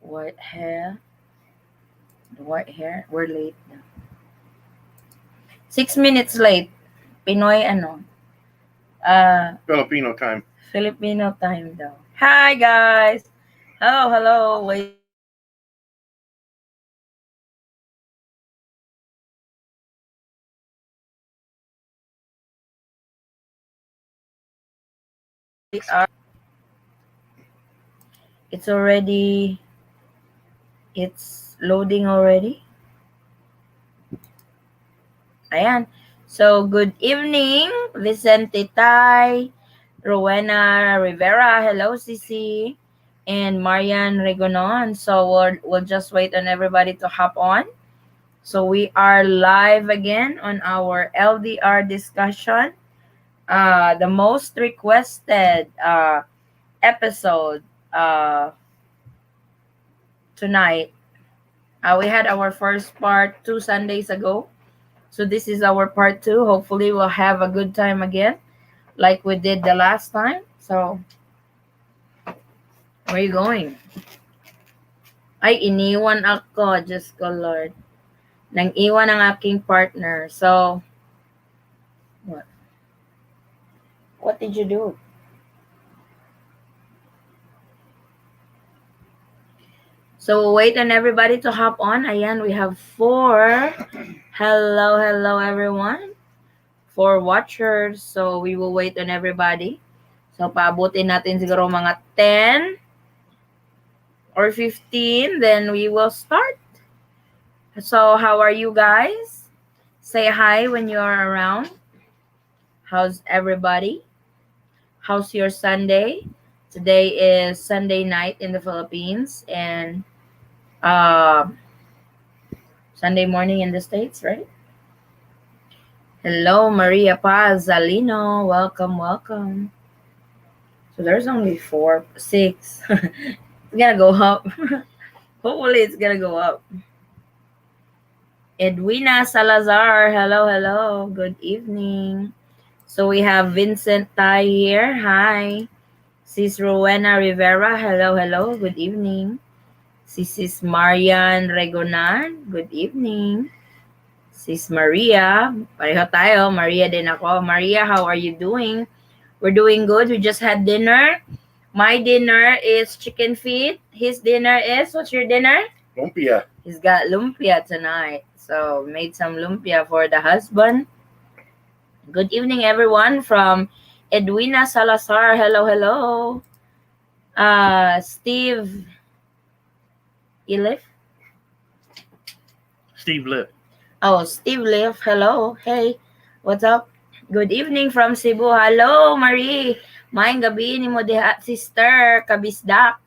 White hair. The white hair. We're late na. 6 minutes late. Pinoy Filipino time. Filipino time daw. Hi guys. Hello. Wait lang ha. It's already it's loading already. Ayan. So, good evening, Vicente Tai, Rowena Rivera, hello, Cici, and Marian Regonon. So, we'll just wait on everybody to hop on. So, we are live again on our LDR discussion, the most requested episode tonight. We had our first part 2 Sundays ago. So this is our part 2. Hopefully we'll have a good time again like we did the last time. So, where are you going? Ay, iniwan ako. Just ko, Lord. Nang iwan ang aking partner. So, what? What did you do? So, wait on everybody to hop on. Ayan, we have 4. Hello, everyone. 4 watchers. So, we will wait on everybody. So, paabutin natin siguro mga 10 or 15. Then, we will start. So, how are you guys? Say hi when you are around. How's everybody? How's your Sunday? Today is Sunday night in the Philippines and uh, Sunday morning in the States, right? Hello, Maria Paz Zalino. Welcome. So there's only 4, 6. It's gonna go up. Hopefully, it's gonna go up. Edwina Salazar. Hello. Good evening. So we have Vincent Tai here. Hi. Sis Rowena Rivera. Hello. Good evening. Sis Marian Regonan. Good evening. Sis Maria. Pareho tayo. Maria din ako. Maria, how are you doing? We're doing good. We just had dinner. My dinner is chicken feet. His dinner is, what's your dinner? Lumpia. He's got lumpia tonight. So made some lumpia for the husband. Good evening, everyone, from Edwina Salazar. Hello. Steve Ilif. Steve Lip. Oh, Steve Liff. Hello. Hey, what's up? Good evening from Cebu. Hello, Marie. Maayong gabi ni mo diha, sister Kabisdak.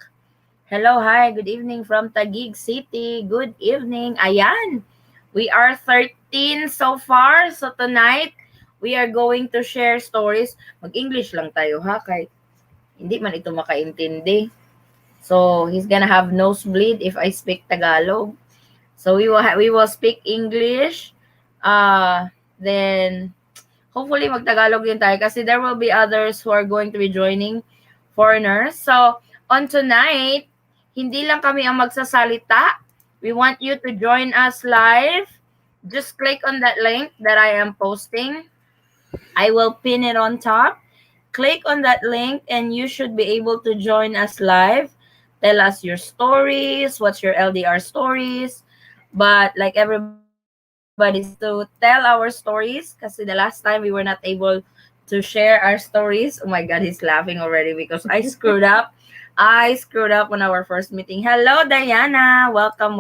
Hello, hi. Good evening from Taguig City. Good evening. Ayan. We are 13 so far. So tonight, we are going to share stories. Mag-English lang tayo ha, kahit hindi man ito makaintindi. So, he's gonna have nosebleed if I speak Tagalog. So, we will speak English. Then, hopefully, mag-Tagalog din tayo kasi there will be others who are going to be joining, foreigners. So, on tonight, hindi lang kami ang magsasalita. We want you to join us live. Just click on that link that I am posting. I will pin it on top. Click on that link and you should be able to join us live. Tell us your stories, what's your LDR stories. But like everybody said, we want to tell our stories kasi the last time we were not able to share our stories. Oh my God, he's laughing already because I screwed up. I screwed up on our first meeting. Hello, Diana. Welcome.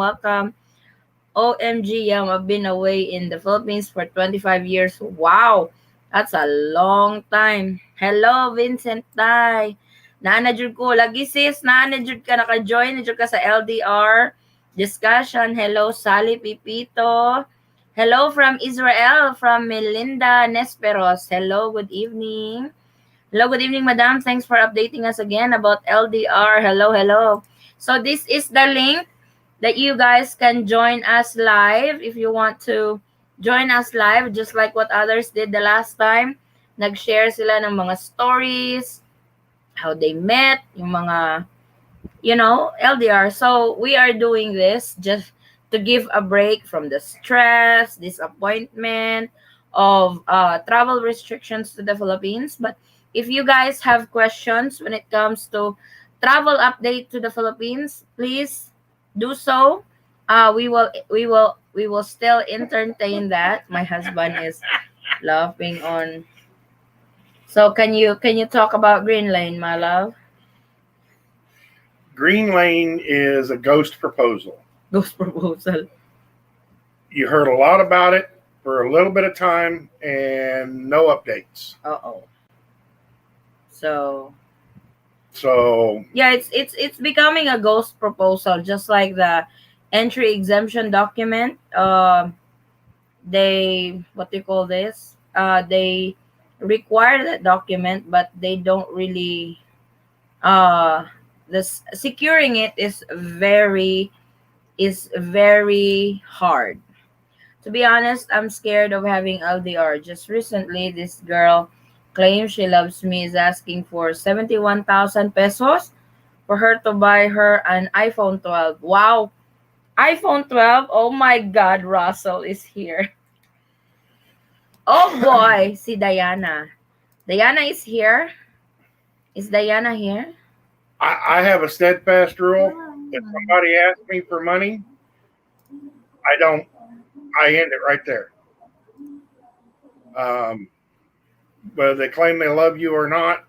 OMG, I've been away in the Philippines for 25 years. Wow, that's a long time. Hello, Vincent Tai. Naanadjud ko. Lagi sis, naanadjud ka, naka-join, nadjud ka sa LDR discussion. Hello, Sally Pipito. Hello from Israel, from Melinda Nesperos. Hello, good evening. Hello, good evening, madam. Thanks for updating us again about LDR. Hello. So this is the link that you guys can join us live if you want to join us live, just like what others did the last time. Nag-share sila ng mga stories, how they met, yung mga LDR. So we are doing this just to give a break from the stress, disappointment of travel restrictions to the Philippines. But if you guys have questions when it comes to travel update to the Philippines, please do so. We will still entertain that. My husband is laughing on. So can you talk about Green Lane, my love? Green Lane is a ghost proposal. Ghost proposal. You heard a lot about it for a little bit of time and no updates. Uh-oh. So So yeah, it's becoming a ghost proposal, just like the entry exemption document. They, what do you call this? They require that document, but they don't really. This securing it is very hard. To be honest, I'm scared of having LDR. Just recently, this girl claims she loves me is asking for 71,000 pesos for her to buy her an iPhone 12. Wow, iPhone 12. Oh my God, Russell is here. Oh boy, si Diana. Diana is here. Is Diana here? I have a steadfast rule. If somebody asks me for money, I don't. I end it right there. Um, Whether they claim they love you or not,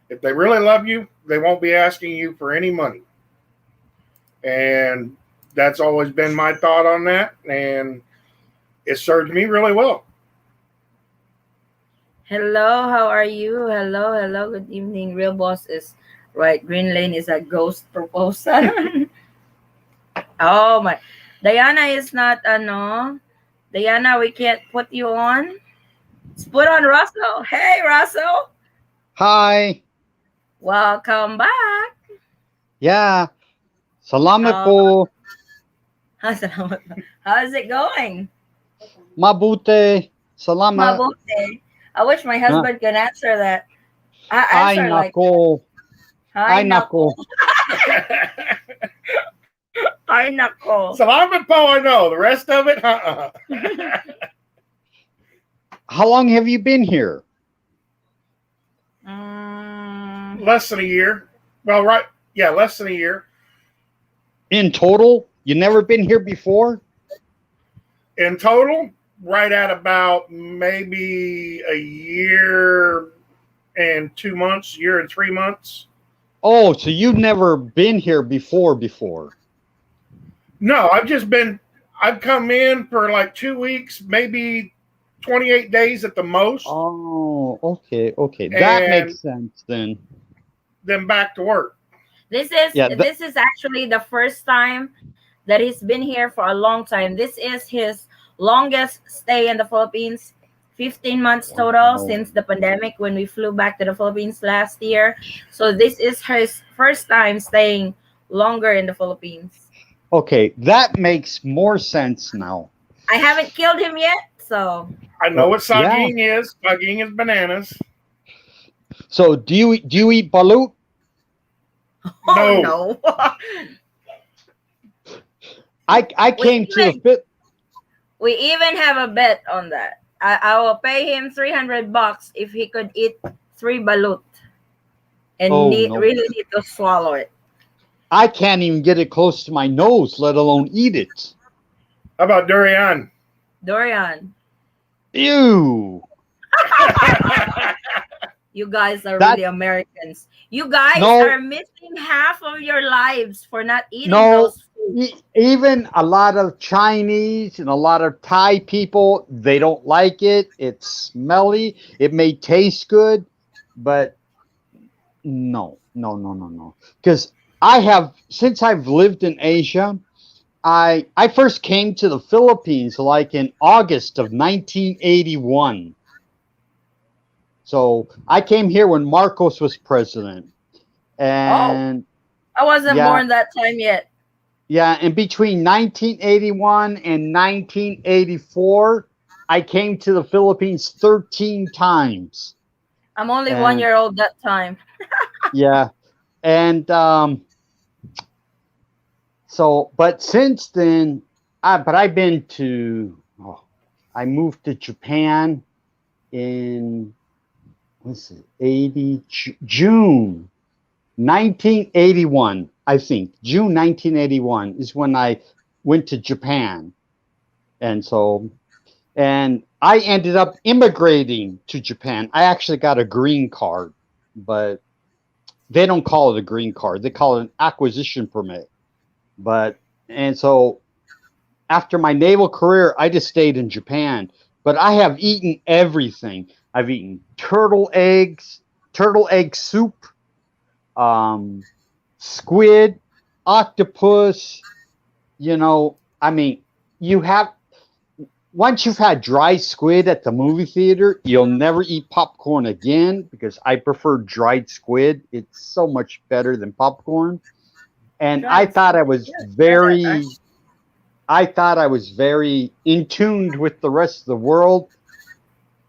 if they really love you, they won't be asking you for any money. And that's always been my thought on that, and it served me really well. Hello, how are you? Hello, good evening. Real boss is right. Green Lane is a ghost proposal. Oh my. Diana is not Diana, we can't put you on. Let's put on Russell. Hey, Russell. Hi. Welcome back. Yeah. Salamat Uh, po. salamat. How's it going? Mabuti. Salamat. Mabuti. I wish my Ah, husband can answer that. I Ay answer like, nako. hi, Ay nako. nako. Hi, nako. Salamat po, I know. The rest of it, How long have you been here? Mm, less than a year. Well, right. Yeah, less than a year. In total? You never been here before? In total, right at about maybe a year and 2 months, year and 3 months. Oh, so you've never been here before. No, I've come in for like 2 weeks, maybe 28 days at the most, Oh, okay. That and makes sense then. then back to work. this is Yeah, this is actually the first time that he's been here for a long time. This is his longest stay in the Philippines. 15 months total wow. since the pandemic when we flew back to the Philippines last year. So this is his first time staying longer in the Philippines. Okay, that makes more sense now. I haven't killed him yet, so I know what Yeah. saging is. Saging is bananas. So do you eat balut? oh No. no. I we came to the even fit. we even have a bet on that. I will pay him $300 if he could eat 3 balut and Oh no. really need to swallow it. I can't even get it close to my nose, let alone eat it. How about durian? Dorian, Ew. you guys are That really Americans. You guys no, are missing half of your lives for not eating no. those food. Even a lot of Chinese and a lot of Thai people, they don't like it. It's smelly. It may taste good, but no. Because since I've lived in Asia, I first came to the Philippines like in August of 1981. So I came here when Marcos was president. Oh, And I wasn't yeah, born that time yet. yeah, and between 1981 and 1984, I came to the Philippines 13 times. I'm only one And year old that time. yeah, and So, but since then, I've been to. Oh, I moved to Japan in what's it? June 1981. I think June 1981 is when I went to Japan, and so and I ended up immigrating to Japan. I actually got a green card, but they don't call it a green card. They call it an acquisition permit. But and so after my naval career, I just stayed in Japan. But I have eaten everything. I've eaten turtle egg soup, um, squid, octopus. I mean, you have once you've had dry squid at the movie theater, you'll never eat popcorn again because I prefer dried squid. It's so much better than popcorn. And Dried squid. Yes, try that. I thought I was very in tuned with the rest of the world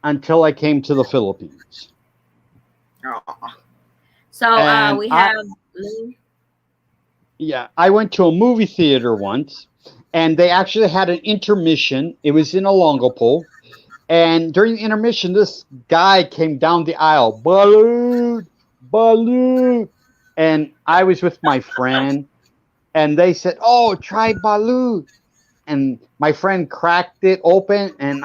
until I came to the Philippines. Aw. So And we have Lou. I went to a movie theater once, and they actually had an intermission. It was in Olongapo, and during the intermission, this guy came down the aisle, balut, balut, and I was with my friend, and they said, "Oh, try balut," and my friend cracked it open, and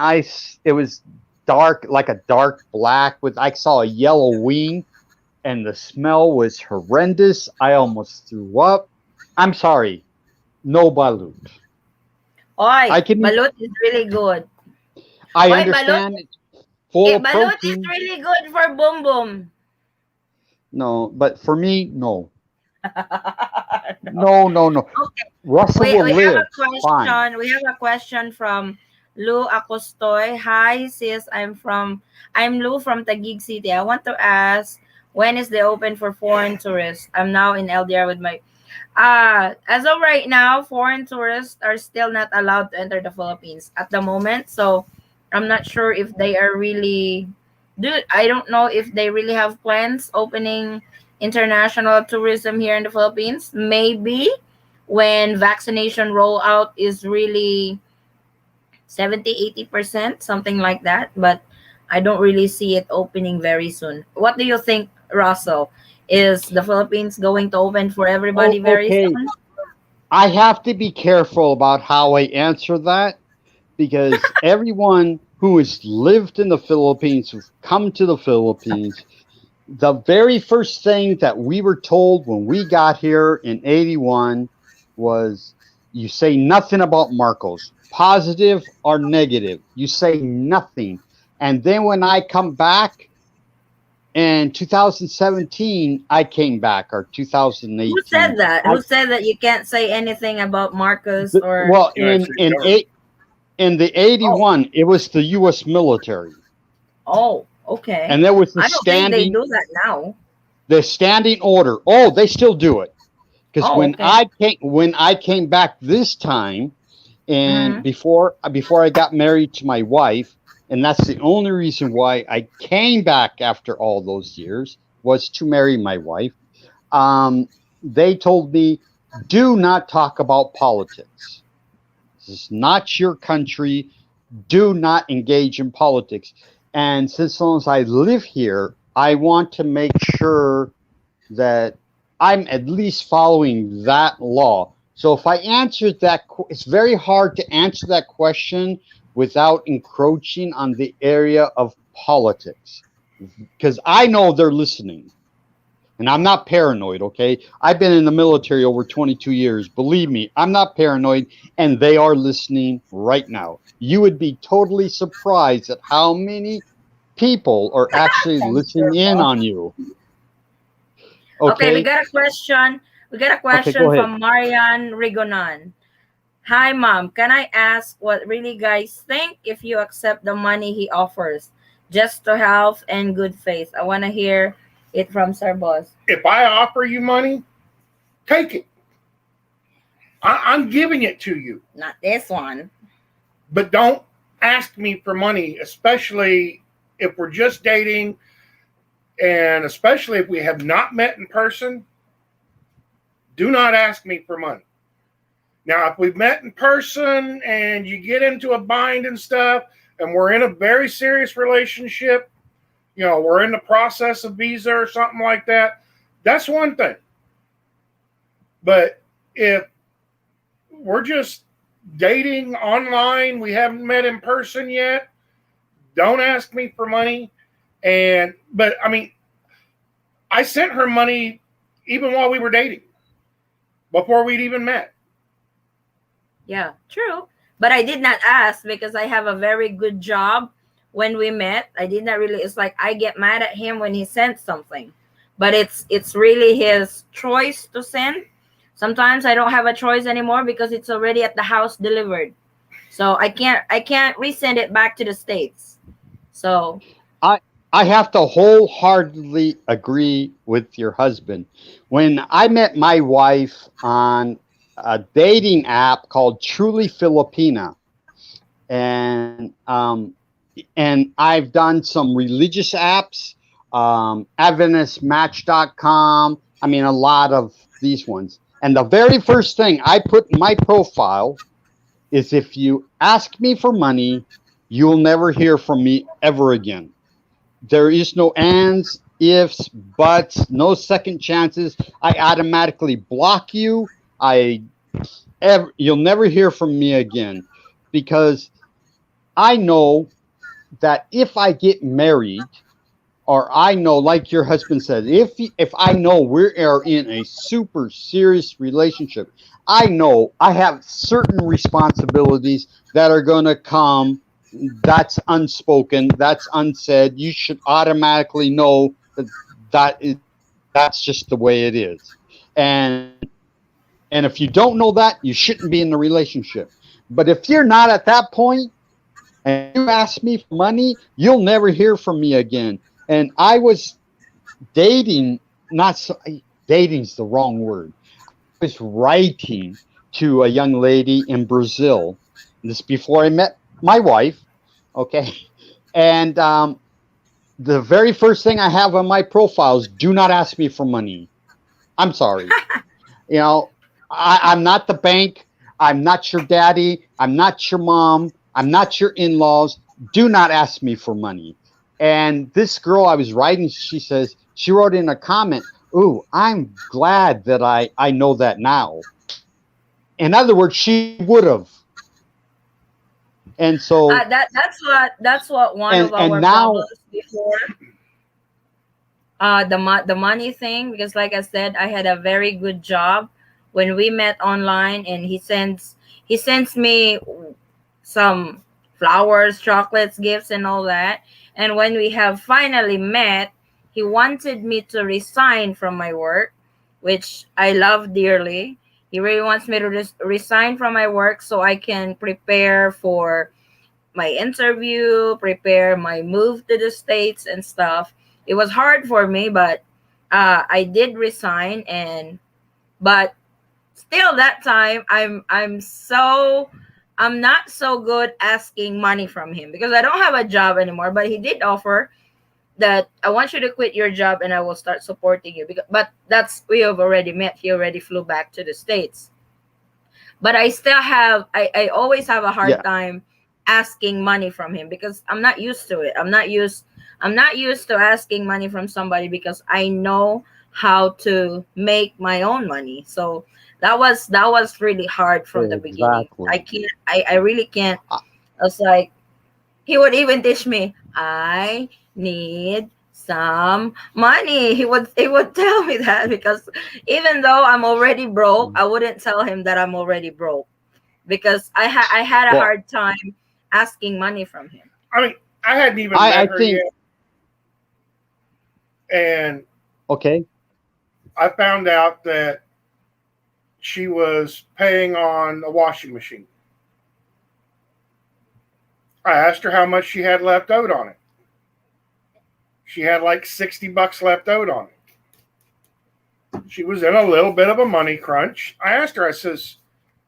it was dark, like a dark black with I saw a yellow wing, and the smell was horrendous. I almost threw up. I'm sorry, no balut. Oi, I can balut is really good. I Oi, balut. understand it's full of Balut is protein. really good for boom boom. No, but for me, no. No. No, no, no. Okay. Russell will We have live. a Fine. question. We have a question from Lou Acostoy. Hi sis, I'm Lou from Taguig City. I want to ask, when is the open for foreign tourists? I'm now in LDR with my as of right now, foreign tourists are still not allowed to enter the Philippines at the moment. So I'm not sure if they are really I don't know if they really have plans opening international tourism here in the Philippines. Maybe when vaccination rollout is really 70-80%, something like that, but I don't really see it opening very soon. What do you think, Russell? Is the Philippines going to open for everybody Oh, very okay. soon? I have to be careful about how I answer that because everyone who has lived in the Philippines, who's come to the Philippines, the very first thing that we were told when we got here in 81 was you say nothing about Marcos, positive or negative. You say nothing. And then when I come back in 2017, I came back, or Who said 2018. that? Who said that you can't say anything about Marcos or Well, United States government. in the oh 81, it was the U.S. military, oh okay. and there was I don't think they do that now. the standing order. Oh, they still do it because Oh okay. when I came back this time, and Mm-hmm. before I got married to my wife, and that's the only reason why I came back after all those years was to marry my wife. Um, they told me, do not talk about politics. This is not your country. Do not engage in politics. And since long as I live here, I want to make sure that I'm at least following that law. So if I answered that, it's very hard to answer that question without encroaching on the area of politics because I know they're listening. And I'm not paranoid, okay? I've been in the military over 22 years. Believe me, I'm not paranoid, and they are listening right now. You would be totally surprised at how many people are actually Thanks, listening in Turbo. on you. Okay, we Okay? got a question. We got a Okay, question go ahead. from Marian Rigonan. Hi, mom. Can I ask what really guys think if you accept the money he offers just to help and good faith? I want to hear it from Sir Boss. If I offer you money, take it. I'm giving it to you, Not this one. but don't ask me for money, especially if we're just dating, and especially if we have not met in person. Do not ask me for money. Now, if we've met in person and you get into a bind and stuff, and we're in a very serious relationship, we're in the process of visa or something like that, that's one thing. But if we're just dating online, we haven't met in person yet, don't ask me for money. But I mean, I sent her money even while we were dating, before we'd even met. Yeah, true. But I did not ask because I have a very good job when we met. I did not really, it's like I get mad at him when he sends something. But it's really his choice to send. Sometimes I don't have a choice anymore because it's already at the house delivered. So I can't resend it back to the States. So I I have to wholeheartedly agree with your husband. When I met my wife on a dating app called Truly Filipina, and I've done some religious apps, AdventistMatch.com. I mean, a lot of these ones. And the very first thing I put in my profile is, if you ask me for money, you'll never hear from me ever again. There is no ands, ifs, buts, no second chances. I automatically block you. You'll never hear from me again, because I know that if I get married, or I know, like your husband said, if I know we are in a super serious relationship, I know I have certain responsibilities that are going to come. That's unspoken. That's unsaid. You should automatically know that that's just the way it is. And and if you don't know that, you shouldn't be in the relationship. But if you're not at that point and you ask me for money, you'll never hear from me again. And I was dating, not so, dating's the wrong word. I was writing to a young lady in Brazil. This before I met my wife, okay? And the very first thing I have on my profile is, do not ask me for money. I'm sorry. You know, I'm not the bank. I'm not your daddy. I'm not your mom. I'm not your in laws. Do not ask me for money. And this girl I was writing, she wrote in a comment, "Ooh, I'm glad that I know that now." In other words, she would have. And so, that's what one of and our now, problems before, the money thing, because like I said, I had a very good job when we met online, and he sends me some flowers, chocolates, gifts, and all that. And when we have finally met, he wanted me to resign from my work, which I love dearly. He really wants me to resign from my work so I can prepare for my interview, prepare my move to the States and stuff. It was hard for me, but I did resign. And but still that time, I'm not so good asking money from him because I don't have a job anymore. But he did offer that, I want you to quit your job and I will start supporting you. But that's, we have already met. He already flew back to the States. But I always have a hard yeah, time asking money from him because I'm not used to it. I'm not used to asking money from somebody because I know how to make my own money. So that was really hard from the beginning. I exactly. can't I really can't. Uh, I was like, he would even teach me, I need some money. He would tell me that because even though I'm already broke, I wouldn't tell him that I'm already broke because I had a well, hard time asking money from him. I mean, I hadn't even met I her think, yet, and okay, I found out that she was paying on a washing machine. I asked her how much she had left out on it. She had like $60 left out on it. She was in a little bit of a money crunch. I asked her, I says,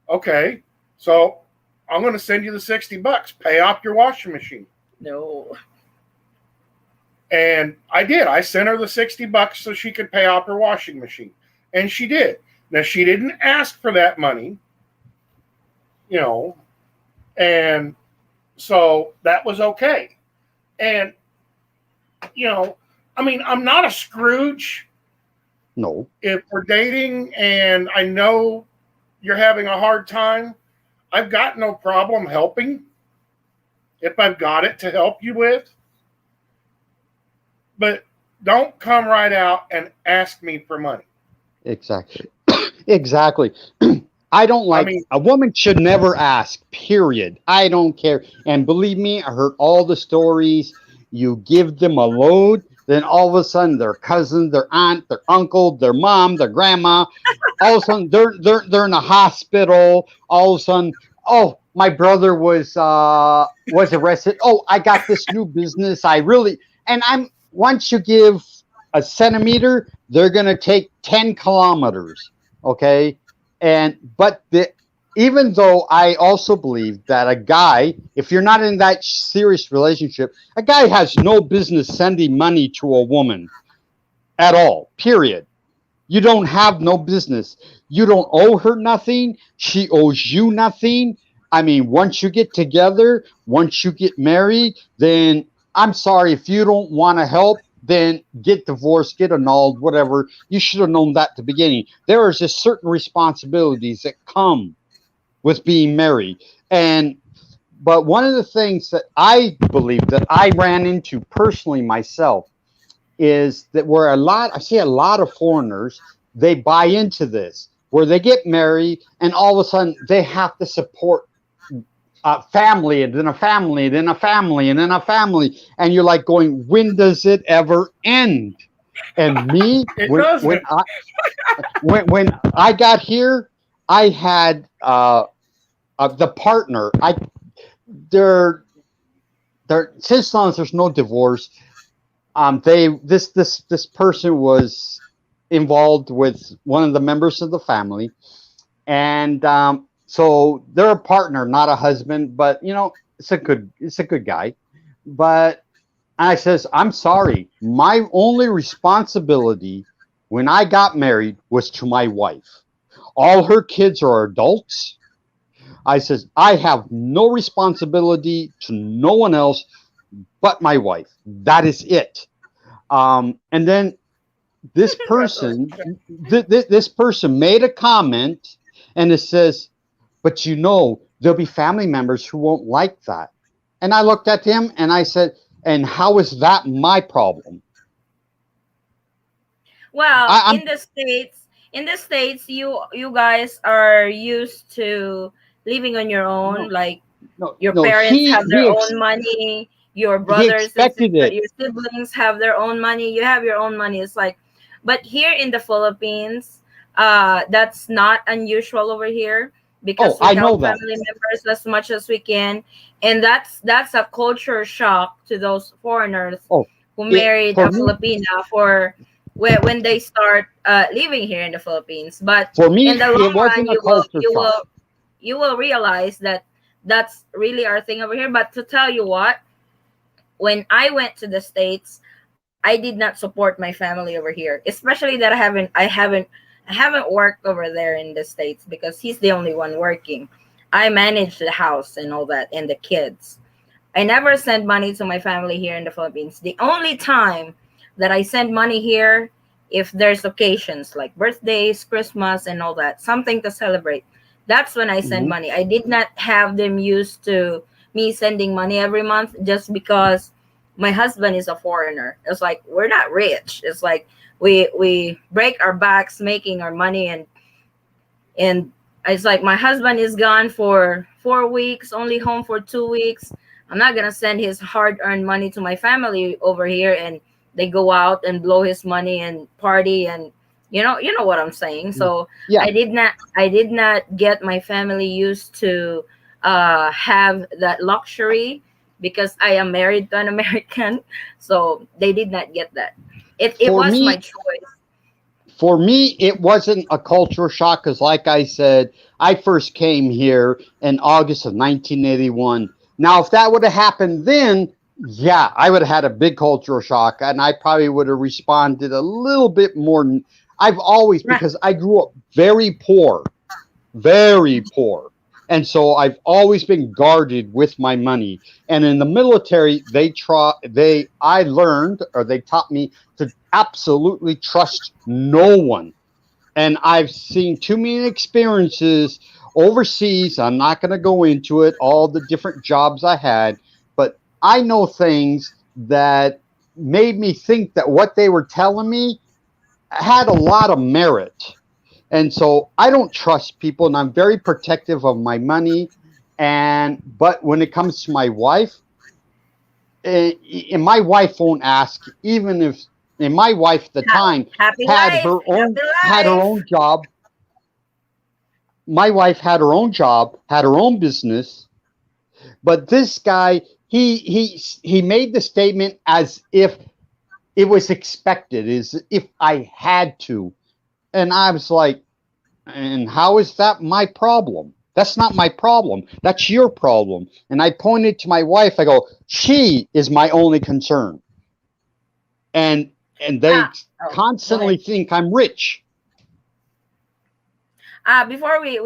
okay, so I'm going to send you the $60. Pay off your washing machine. No. And I did. I sent her the $60 so she could pay off her washing machine. And she did. Now, she didn't ask for that money. you know, and so that was okay. And, you know, I mean, I'm not a Scrooge. No. If we're dating and I know you're having a hard time, I've got no problem helping if I've got it to help you with. But don't come right out and ask me for money. Exactly. Exactly. I don't I like mean, a woman should never ask, period. I don't care. And believe me, I heard all the stories. You give them a load, then all of a sudden their cousin, their aunt, their uncle, their mom, their grandma, all of a sudden they're in a hospital. All of a sudden, oh, my brother was arrested. Oh, I got this new business. I really and I'm once you give a centimeter, they're gonna take 10 kilometers. Okay. And but the even though I also believe that a guy, if you're not in that serious relationship, a guy has no business sending money to a woman at all. Period. You don't have no business. You don't owe her nothing. She owes you nothing. I mean, once you get together, once you get married, then I'm sorry if you don't want to help, then get divorced, get annulled, whatever. You should have known that at the beginning. There is just certain responsibilities that come with being married. And but one of the things that I believe that I ran into personally myself is that where I see a lot of foreigners, they buy into this, where they get married and all of a sudden they have to support a family and then a family, then a family, and then a family. And you're like going, when does it ever end? And me, it doesn't. when I got here, I had the partner. They're since long as there's no divorce, this person was involved with one of the members of the family, and so they're a partner, not a husband, but it's a good guy. But I says, I'm sorry, my only responsibility when I got married was to my wife. All her kids are adults. I says, I have no responsibility to no one else but my wife. That is it. And then this person, this person made a comment, and it says, "But there'll be family members who won't like that." And I looked at him and I said, "And how is that my problem?" Well, I, I'm in the states, you guys are used to living on your own. no, Like no, your no. parents He have their he own money. Your he brothers and expected sisters, it. your siblings have their own money. You have your own money. It's like, but here in the Philippines, that's not unusual over here Oh, because we I know help that. family members as much as we can, and that's a culture shock to those foreigners Oh, who it married for a me. Filipina for when they start living here in the Philippines. But For in me, the long it run, wasn't a culture shock. you will realize that that's really our thing over here. But to tell you what, when I went to the States, I did not support my family over here, especially that I haven't worked over there in the States because he's the only one working. I manage the house and all that and the kids. I never send money to my family here in the Philippines. The only time that I send money here, if there's occasions like birthdays, Christmas, and all that, something to celebrate, that's when I send Mhm. money. I did not have them used to me sending money every month just because my husband is a foreigner. It's like we're not rich. It's like we break our backs making our money, and it's like my husband is gone for 4 weeks, only home for 2 weeks. I'm not gonna send his hard-earned money to my family over here, and they go out and blow his money and party, and you know what I'm saying. So Yeah. I did not get my family used to have that luxury because I am married to an American, so they did not get that. It For was my me, choice. for me, it wasn't a cultural shock because, like I said, I first came here in August of 1981. Now, if that would have happened then, yeah, I would have had a big cultural shock, and I probably would have responded a little bit more. I've always, Right. because I grew up very poor, very poor. And so I've always been guarded with my money. And in the military, I learned, or they taught me, to absolutely trust no one. And I've seen too many experiences overseas. I'm not going to go into it, all the different jobs I had, but I know things that made me think that what they were telling me had a lot of merit. And so I don't trust people, and I'm very protective of my money. But when it comes to my wife, and my wife won't ask, even if, and my wife at the time Happy life. Happy had her life. own job. My wife had her own job, had her own business, but this guy, he made the statement as if it was expected, as if I had to. And I was like, and how is that my problem? That's not my problem. That's your problem. And I pointed to my wife. I go, she is my only concern. And they Ah, oh, go constantly ahead. think I'm rich. Before we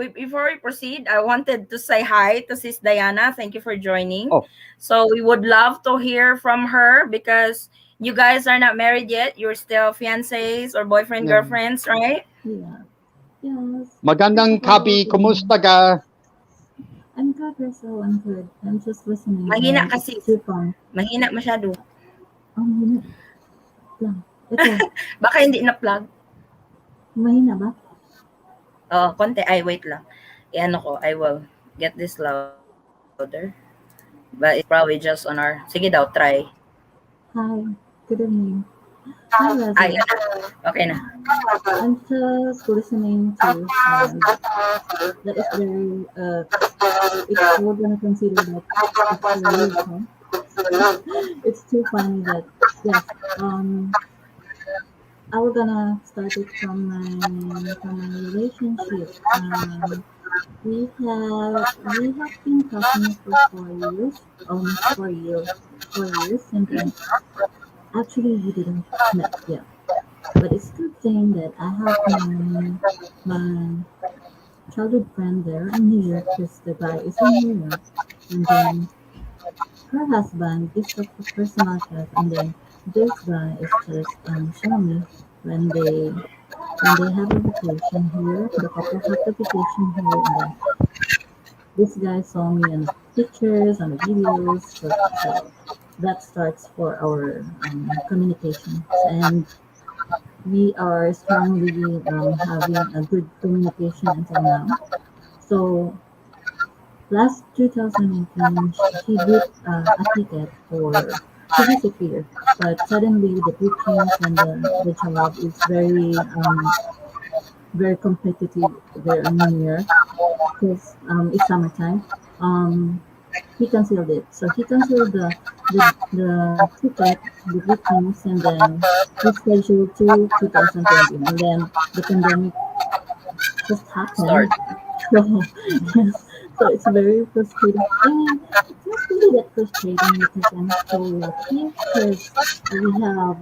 proceed, I wanted to say hi to Sis Diana. Thank you for joining. Oh, So we would love to hear from her because you guys are not married yet. You're still fiancés or boyfriend yeah. girlfriends, right? Yeah. Yes. First Magandang of gabi, all, good kumusta morning. ka? I'm good, Russell. I'm good. I'm just listening, Mahina and kasi. it's too fun. Mahina masyado. Mahina lang. Ito, Baka hindi na plug. mahina ba? Oh, konti. Ay, wait lang. I-ano ko, I will get this louder. But it's probably just on our... Sige daw, try. Hi. Good evening. Hi, Ay, Russell. okay na. I'm just listening to, and that is very, if we're gonna consider that it's a real song, it's too funny that, yes, I was gonna start it from my relationship. We have been talking for 4 years, almost 4 years, 4 years, and then actually we didn't met yet. But it's good thing that I have my childhood friend there in New York because the guy is in New York, and then her husband is a personal chef, and then this guy is just show me when they have a vacation here. The couple have the vacation here, and then this guy saw me on the pictures, on the videos, so that starts for our communications, and we are strongly having a good communication until now. So last 2019, he booked a ticket to visit here, but suddenly the bookings and the job is very competitive there in New York because it's summertime. Um, he canceled it. So he canceled the ticket, the bookings, and then rescheduled to 2020. And then the pandemic just happened. Start. So yes, so it's very frustrating. I mean, it's not really that frustrating because I'm so lucky because we have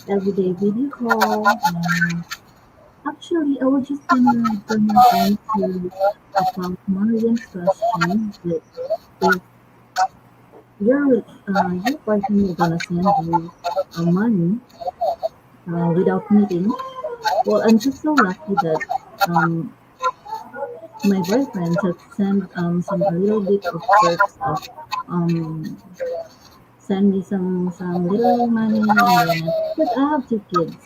everyday video call. Actually, I was just gonna answer about Marian's question that if your partner is gonna send you money without meeting. Well, I'm just so lucky that um, my boyfriend just sent some a little bit of perks of um, send me some little money, and then because I have 2 kids,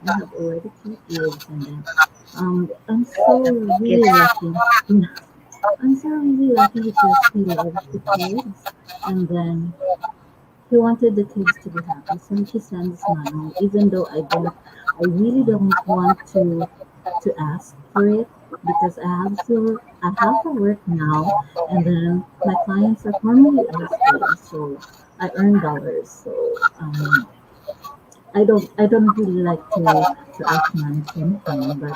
I have already 2 kids, and then I'm so really Kids. lucky. I'm so really lucky because he loves the kids, and then he wanted the kids to be happy, so he sends money, even though I really don't want to ask for it because I have to work now, and then my clients are formally elsewhere, so I earn dollars. So I don't really like to ask money from him, but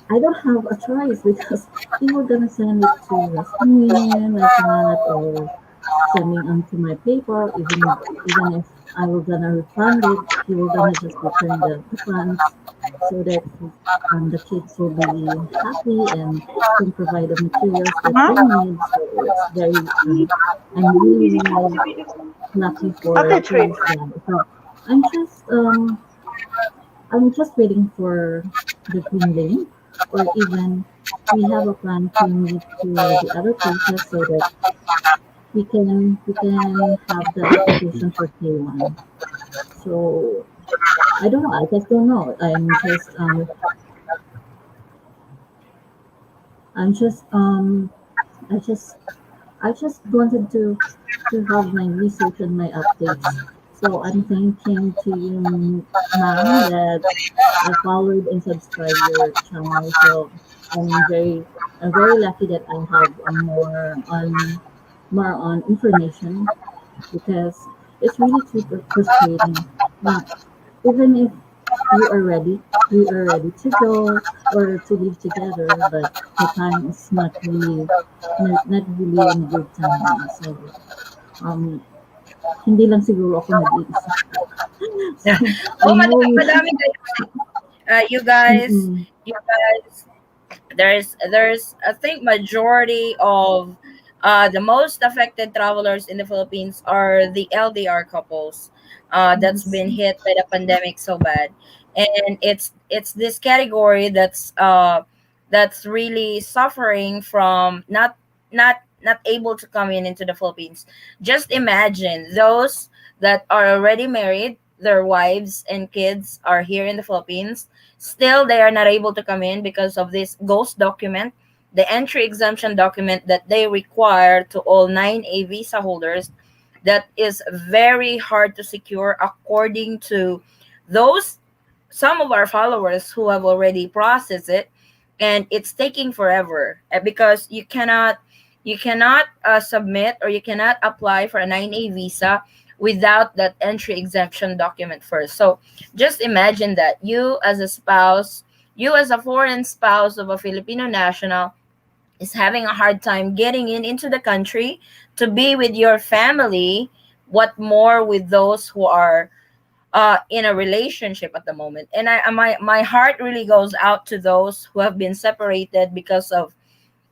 I don't have a choice because he was gonna send it to Western Union like that, or sending onto my PayPal, even if I was gonna refund it, he was gonna just return the funds. so that the kids will be happy and can provide the materials that they Huh? need. So it's very, I'm really, really lucky for Okay, to trip. use that. So I'm just um I'm just waiting for the green lane, or even we have a plan to move to the other places so that we can have the application for K1. So I don't know. I just don't know. I'm just I just I just wanted to have my research and my updates. So I'm thanking to you, ma'am, that I followed and subscribed your channel. So I'm very I'm very lucky that I have more on information, because it's really too frustrating. Uh, Even if we are ready to go or to live together, but the time is not really in a good time. So um, hindi lang siguro ako nag-iisa. So I Oh, know we. madami kayo. You guys, Mm-mm. you guys, there's I think majority of the most affected travelers in the Philippines are the LDR couples that's Yes. been hit by the pandemic so bad, and it's this category that's really suffering from not able to come into the Philippines. Just imagine those that are already married, their wives and kids are here in the Philippines. Still, they are not able to come in because of this ghost document, the entry exemption document that they require to all 9A visa holders. That is very hard to secure according to those some of our followers who have already processed it, and it's taking forever because you cannot submit or you cannot apply for a 9A visa without that entry exemption document first. So just imagine that you as a foreign spouse of a Filipino national is having a hard time getting into the country to be with your family. What more with those who are in a relationship at the moment? And my heart really goes out to those who have been separated because of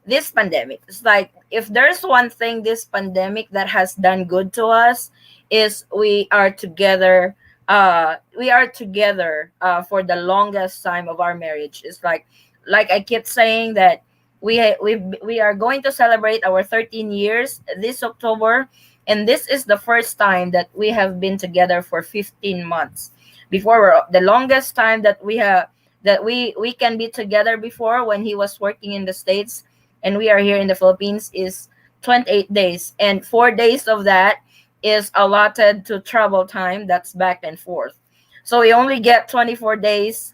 this pandemic. It's like if there's one thing this pandemic that has done good to us is we are together for the longest time of our marriage. It's like I keep saying that we are going to celebrate our 13 years this October, and this is the first time that we have been together for 15 months. Before, the longest time that we can be together before, when he was working in the States and we are here in the Philippines, is 28 days, and 4 days of that is allotted to travel time. That's back and forth. So we only get 24 days,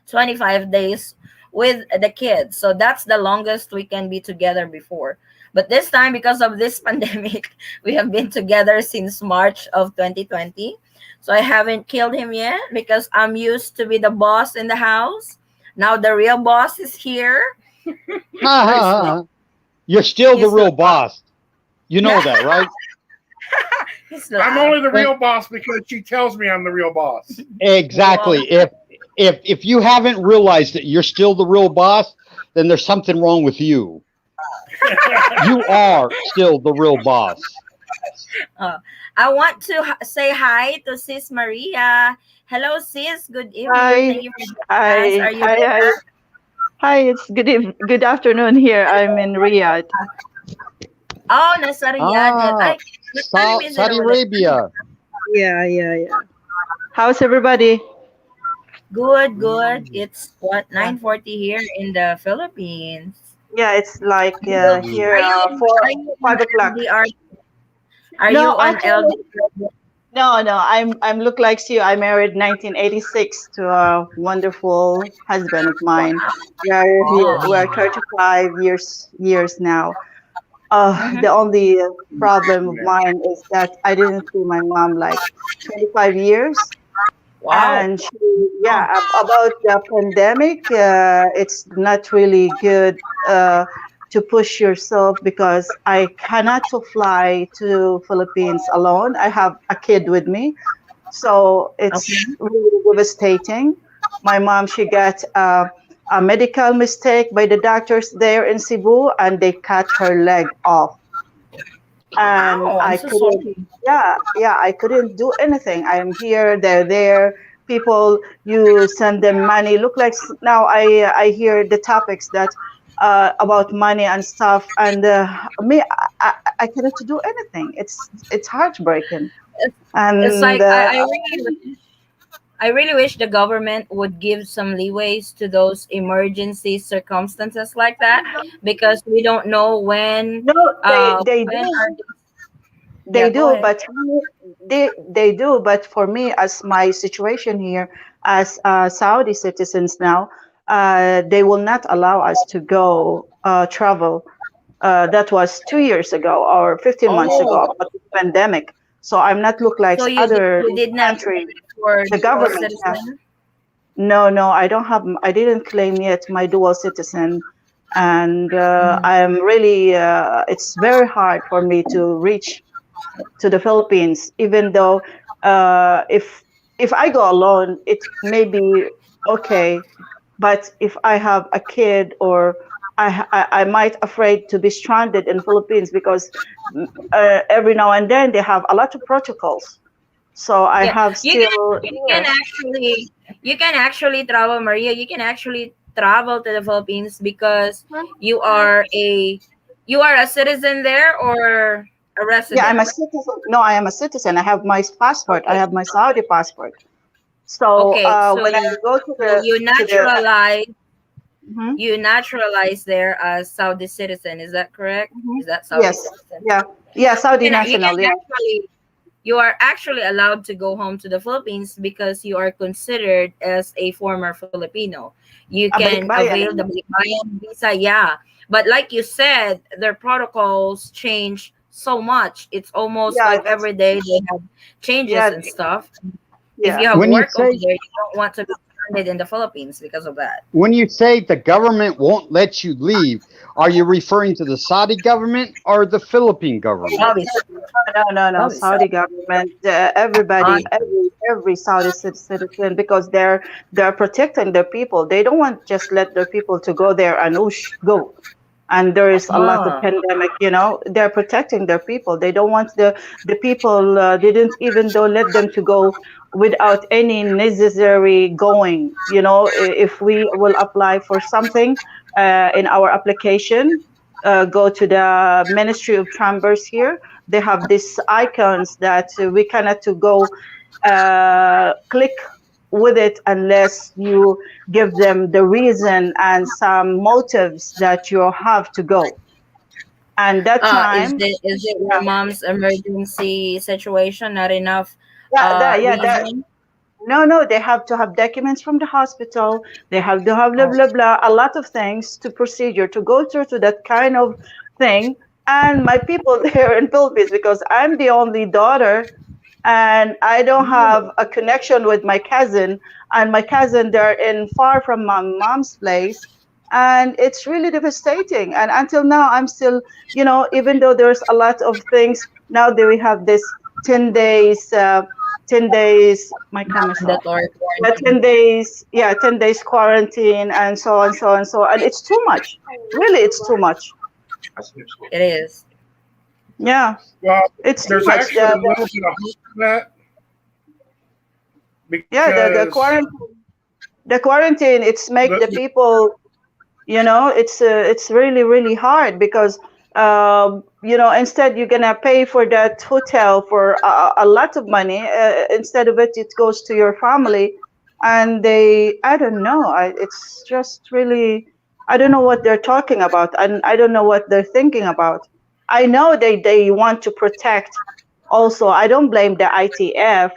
25 days with the kids. So that's the longest we can be together before. But this time, because of this pandemic, we have been together since March of 2020. So I haven't killed him yet because I'm used to be the boss in the house. Now the real boss is here. Oh, he's like, You're still the he's real like, boss. You know that, right? he's I'm laugh. only the And real boss because she tells me I'm the real boss. Wow. exactly. If you haven't realized that you're still the real boss, then there's something wrong with you. You are still the real boss. Uh, I want to say hi to Sis Maria. Hello, Sis. Good evening. Hi, Thank you for joining us. hi, Are you hi, hi. there? Hi, it's good afternoon here. I'm in Riyadh. Oh, nasa Riyadh. Ah, Ay, what time is it Saudi over there? Arabia. Yeah, yeah, yeah. How's everybody? Good, good. Mm. It's what, Yeah, 9:40 here in the Philippines. yeah. It's like Are you here are you in four, are you in 5 o'clock. LDR? Are you No, on actually, LDR? no, no. I'm look like you. I married 1986 to a wonderful husband of mine. We're here. Oh. We're 35 years now. The Mm-hmm. only problem of Yeah. mine is that I didn't see my mom like 25 years. Wow. And she, yeah, about the pandemic, it's not really good to push yourself because I cannot to fly to Philippines alone. I have a kid with me, so it's Okay. really devastating. My mom, she got a medical mistake by the doctors there in Cebu, and they cut her leg off. And Ow, I'm I so couldn't, sorry. yeah, I couldn't do anything. I am here, they're there. People, you send them money. Look like now I hear the topics that about money and stuff, and me, I cannot do anything. It's heartbreaking, It's, it's and like I really wish the government would give some leeways to those emergency circumstances like that, because we don't know no, they when do. are They yeah, go do, ahead. but they do, but for me, as my situation here, as Saudi citizens now, they will not allow us to go travel. That was 2 years ago or 15 months ago Oh, about the pandemic. So I'm not look like so other you did not country, apply for the dual government. Yeah. citizen? No, no, I don't have. I didn't claim yet my dual citizen, and Mhm. I am really. It's very hard for me to reach to the Philippines, even though if I go alone, it may be okay. But if I have a kid, or I might afraid to be stranded in Philippines, because every now and then they have a lot of protocols. So I Yeah, have you can still you can here. actually you can actually travel, Maria. You can actually travel to the Philippines because you are a you are a citizen there or a Yeah, I'm resident. a citizen. No, I am a citizen. I have my passport. I Okay. have my Saudi passport. So Okay, so when I go so to the mhm, you naturalize there as Saudi citizen. Is that correct? mhm. Is that Saudi Yes, citizen? yeah, yeah, Saudi You can national. Yeah, actually you are actually allowed to go home to the Philippines because you are considered as a former Filipino. You a can balikbayan. avail the Balikbayan visa, yeah. But like you said, their protocols change so much. It's almost Yeah, like that's every day they have changes yeah, and stuff. If you yeah. have When you work over say there, you don't want to be stranded in the Philippines because of that. when you say the government won't let you leave, are you referring to the Saudi government or the Philippine government? Obviously, No, no, no. obviously. Saudi government, everybody, every Saudi citizen, because they're protecting their people. They don't want just let their people to go there and whoosh, go. And there is a lot of Ah, pandemic. They're protecting their people. They don't want the people. Didn't even though let them to go without any necessary going. If we will apply for something in our application, go to the Ministry of Chambers here. They have these icons that we cannot to go click with it unless you give them the reason and some motives that you have to go. And that time, is it your yeah, mom's emergency situation not enough yeah, reason? no, no, they have to have documents from the hospital. They have to have blah Oh, blah blah, a lot of things to procedure to go through to that kind of thing. And my people there in Philippines, because I'm the only daughter, and I don't have a connection with my cousin. And my cousin, they're in far from my mom's place, and it's really devastating. And until now, I'm still, even though there's a lot of things now that we have this 10 days, 10 days. My camera's off. mandatory Yeah, quarantine. 10 days. Yeah, 10 days quarantine, and so on, so on, so on. And it's too much. Really, it's too much. It is. Yeah, Well, it's too there's much. actually a little bit of hope in that Yeah, the because quarantine. The quarantine, it's make the the people, it's really really hard, because instead you're gonna pay for that hotel for a lot of money. Instead of it, it goes to your family, and I don't know, it's just really, I don't know what they're talking about, and I don't know what they're thinking about. I know they want to protect. Also, I don't blame the IATF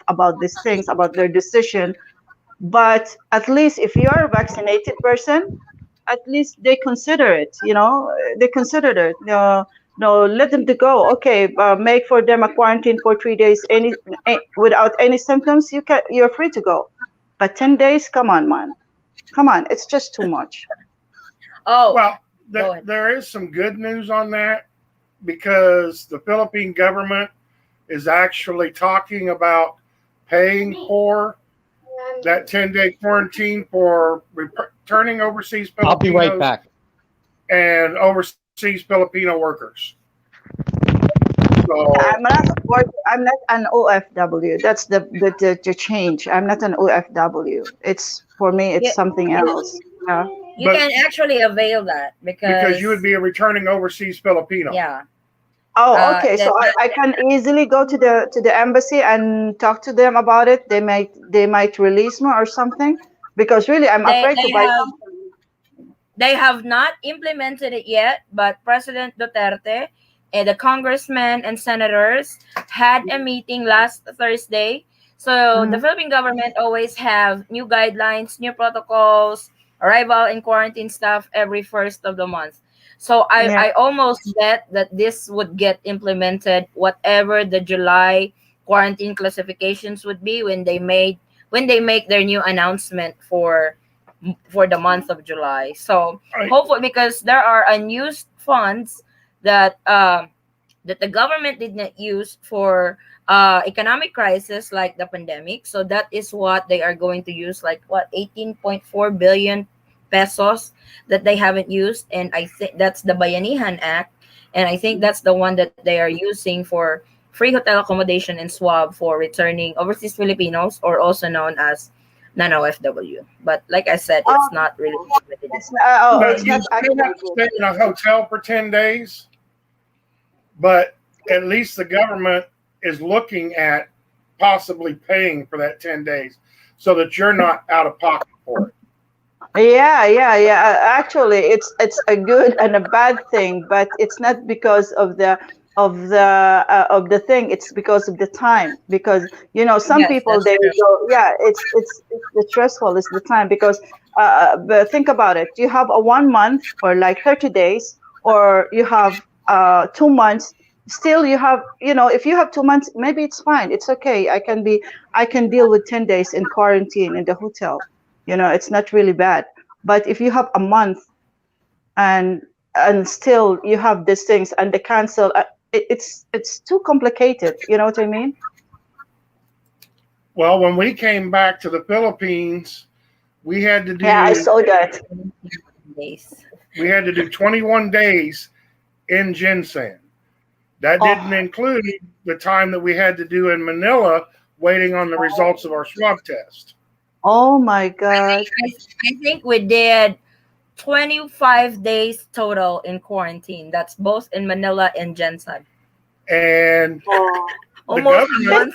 about these things, about their decision, but at least if you're a vaccinated person, at least they consider it. They consider it. No, no, let them to go. Okay, make for them a quarantine for 3 days. Without any symptoms, you're free to go. But 10 days, come on, man, come on. It's just too much. Oh, well, go ahead. there is some good news on that because the Philippine government is actually talking about paying for that 10-day quarantine for returning overseas I'll be right Filipinos back. and overseas Filipino workers. Yeah, So I'm not an OFW. That's the change. I'm not an OFW. It's for me. It's You, something else. Yeah. you but can actually avail that because you would because be a returning overseas Filipino. yeah, Oh, okay. So that I can easily go to the embassy and talk to them about it. They might release me or something because really I'm they afraid to they buy have something. they have not implemented it yet, but President Duterte and the congressmen and senators had a meeting last Thursday. So the Hmm. Philippine government always have new guidelines, new protocols, arrival and quarantine stuff every first of the month. So Yeah. I almost bet that this would get implemented, whatever the July quarantine classifications would be when they make their new announcement for the month of July. So I, hopefully, because there are unused funds that that the government did not use for economic crisis like the pandemic. So that is what they are going to use, like what 18.4 billion pesos that they haven't used, and I think that's the Bayanihan Act, and I think that's the one that they are using for free hotel accommodation and swab for returning overseas Filipinos, or also known as non-OFW. But like I said, it's Oh, not really implemented yet. but it's not you still actually have to good. stay in a hotel for 10 days, but at least the government is looking at possibly paying for that 10 days so that you're not out of pocket for it. Yeah, yeah, yeah. Actually, it's a good and a bad thing, but it's not because of the thing. It's because of the time. Because some Yes, people that's they true. go, yeah. It's the stressful is the time because but think about it. You have a 1 month or like 30 days, or you have 2 months. Still, you have if you have 2 months, maybe it's fine. It's okay. I can deal with 10 days in quarantine in the hotel. It's not really bad. But if you have a month and still you have these things and they cancel, it's too complicated. You know what I mean? Well, when we came back to the Philippines, we had to Yeah, I do saw that. Days. we had to do 21 days in ginseng. That didn't Oh, include the time that we had to do in Manila waiting on the results of our swab test. oh my I God. think I think we did 25 days total in quarantine. That's both in Manila and Jensen. And Oh, the Almost a government month.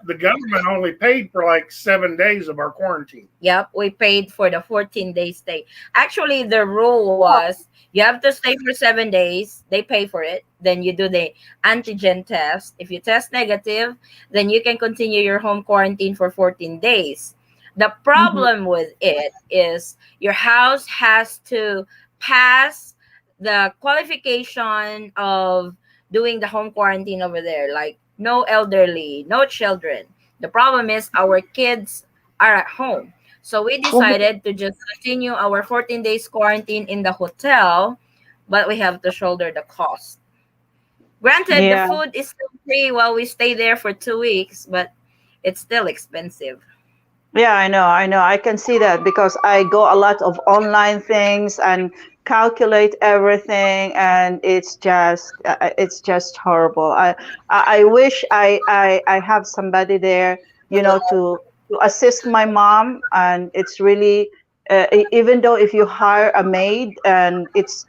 the government only paid for like 7 days of our quarantine. Yep, we paid for the 14-day stay. Actually, the rule oh, was you have to stay for 7 days. They pay for it. Then you do the antigen test. If you test negative, then you can continue your home quarantine for 14 days. The mhm. problem with it is your house has to pass the qualification of doing the home quarantine over there, like no elderly, no children. The problem is our kids are at home. So we Mhm. decided to just continue our 14 days quarantine in the hotel, but we have to shoulder the cost. Granted, the Yeah. food is still free while we stay there for 2 weeks, but it's still expensive. Yeah, I know, I know. I can see that because I go a lot of online things and calculate everything, and it's just horrible. I wish I have somebody there, to assist my mom, and it's really even though if you hire a maid, and it's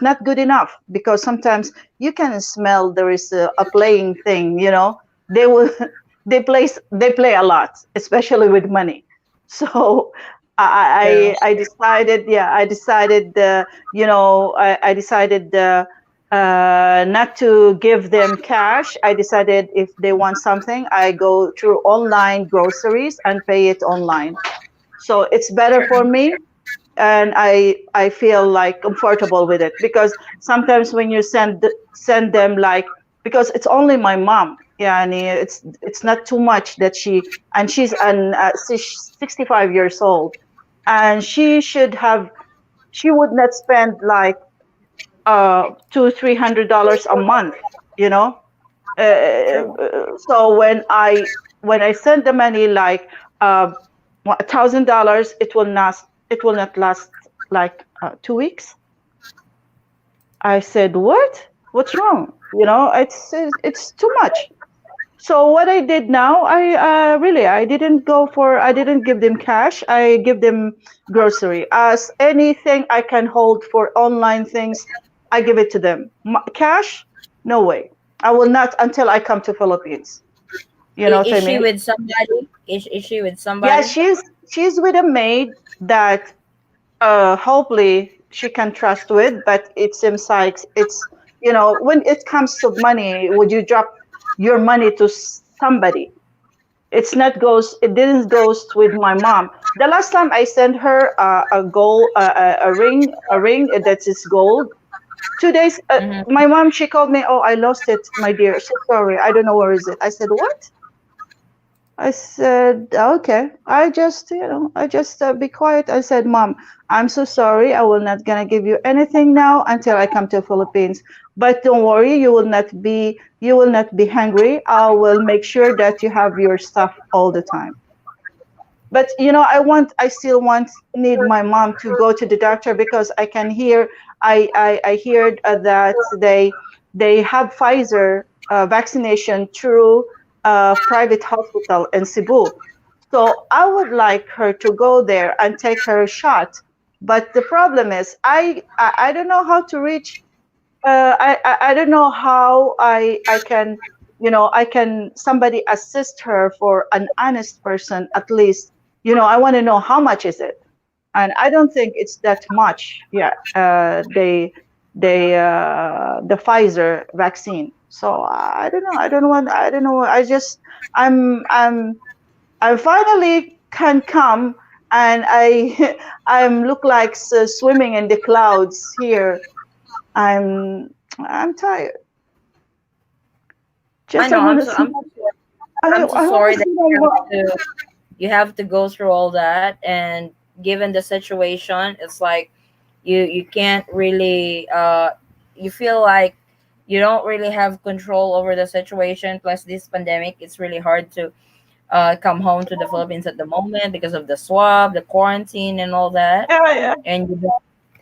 not good enough because sometimes you can smell there is a playing thing. They will they play a lot, especially with money. So True. I decided, yeah, I decided not to give them cash. I decided if they want something, I go through online groceries and pay it online. So it's better for True. me, and I feel like comfortable with it because sometimes when you send them, like, because it's only my mom, yeah, and it's not too much that she's 65 years old, and she would not spend like $200-300 a month, you know. True. So when I send the money, like, uh, $1,000, it will not last like 2 weeks. I said, what? What's wrong? It's too much. So what I did now, I didn't give them cash. I give them grocery. As anything I can hold for online things, I give it to them. Cash, no way. I will not until I come to Philippines. You know what Is I she mean? with somebody? Is she with Yeah, somebody? she's with a maid that hopefully she can trust with, but it seems like it's, when it comes to money, would you drop your money to somebody? It didn't goes with my mom. The last time I sent her a gold, a ring that is gold. 2 days, Mm-hmm. my mom, she called me, oh, I lost it, my dear, so sorry, I don't know where is it. I said, what? I said, okay. I just be quiet. I said, Mom, I'm so sorry. I will not gonna give you anything now until I come to Philippines. But don't worry, you will not be hungry. I will make sure that you have your stuff all the time. But I still need my mom to go to the doctor because I heard that they have Pfizer vaccination through a private hospital in Cebu. So I would like her to go there and take her shot. But the problem is, I don't know how to reach. I don't know how I can somebody assist her for an honest person at least. I want to know how much is it, and I don't think it's that much. Yeah, the Pfizer vaccine. So I don't know. I don't want. I don't know. I'm I'm I finally can come, and I'm look like swimming in the clouds here. I'm tired. I Just I know. want to see. I'm so I want to sorry that see my mom. you have to go through all that, and given the situation, it's like you can't really you feel like you don't really have control over the situation. Plus, this pandemic, it's really hard to come home to the Philippines at the moment because of the swab, the quarantine, and all that. Yeah, yeah,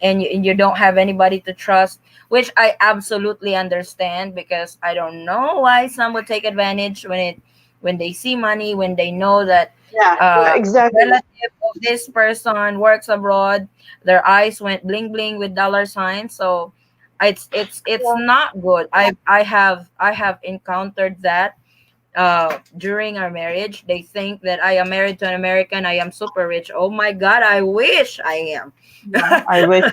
And you don't have anybody to trust, which I absolutely understand, because I don't know why some would take advantage when they see money, when they know that yeah, yeah, exactly. relative of this person works abroad, their eyes went bling bling with dollar signs. So it's Yeah, not good. I have encountered that during our marriage. They think that I am married to an American. I am super rich. Oh my God, I wish I am. yeah. I wish.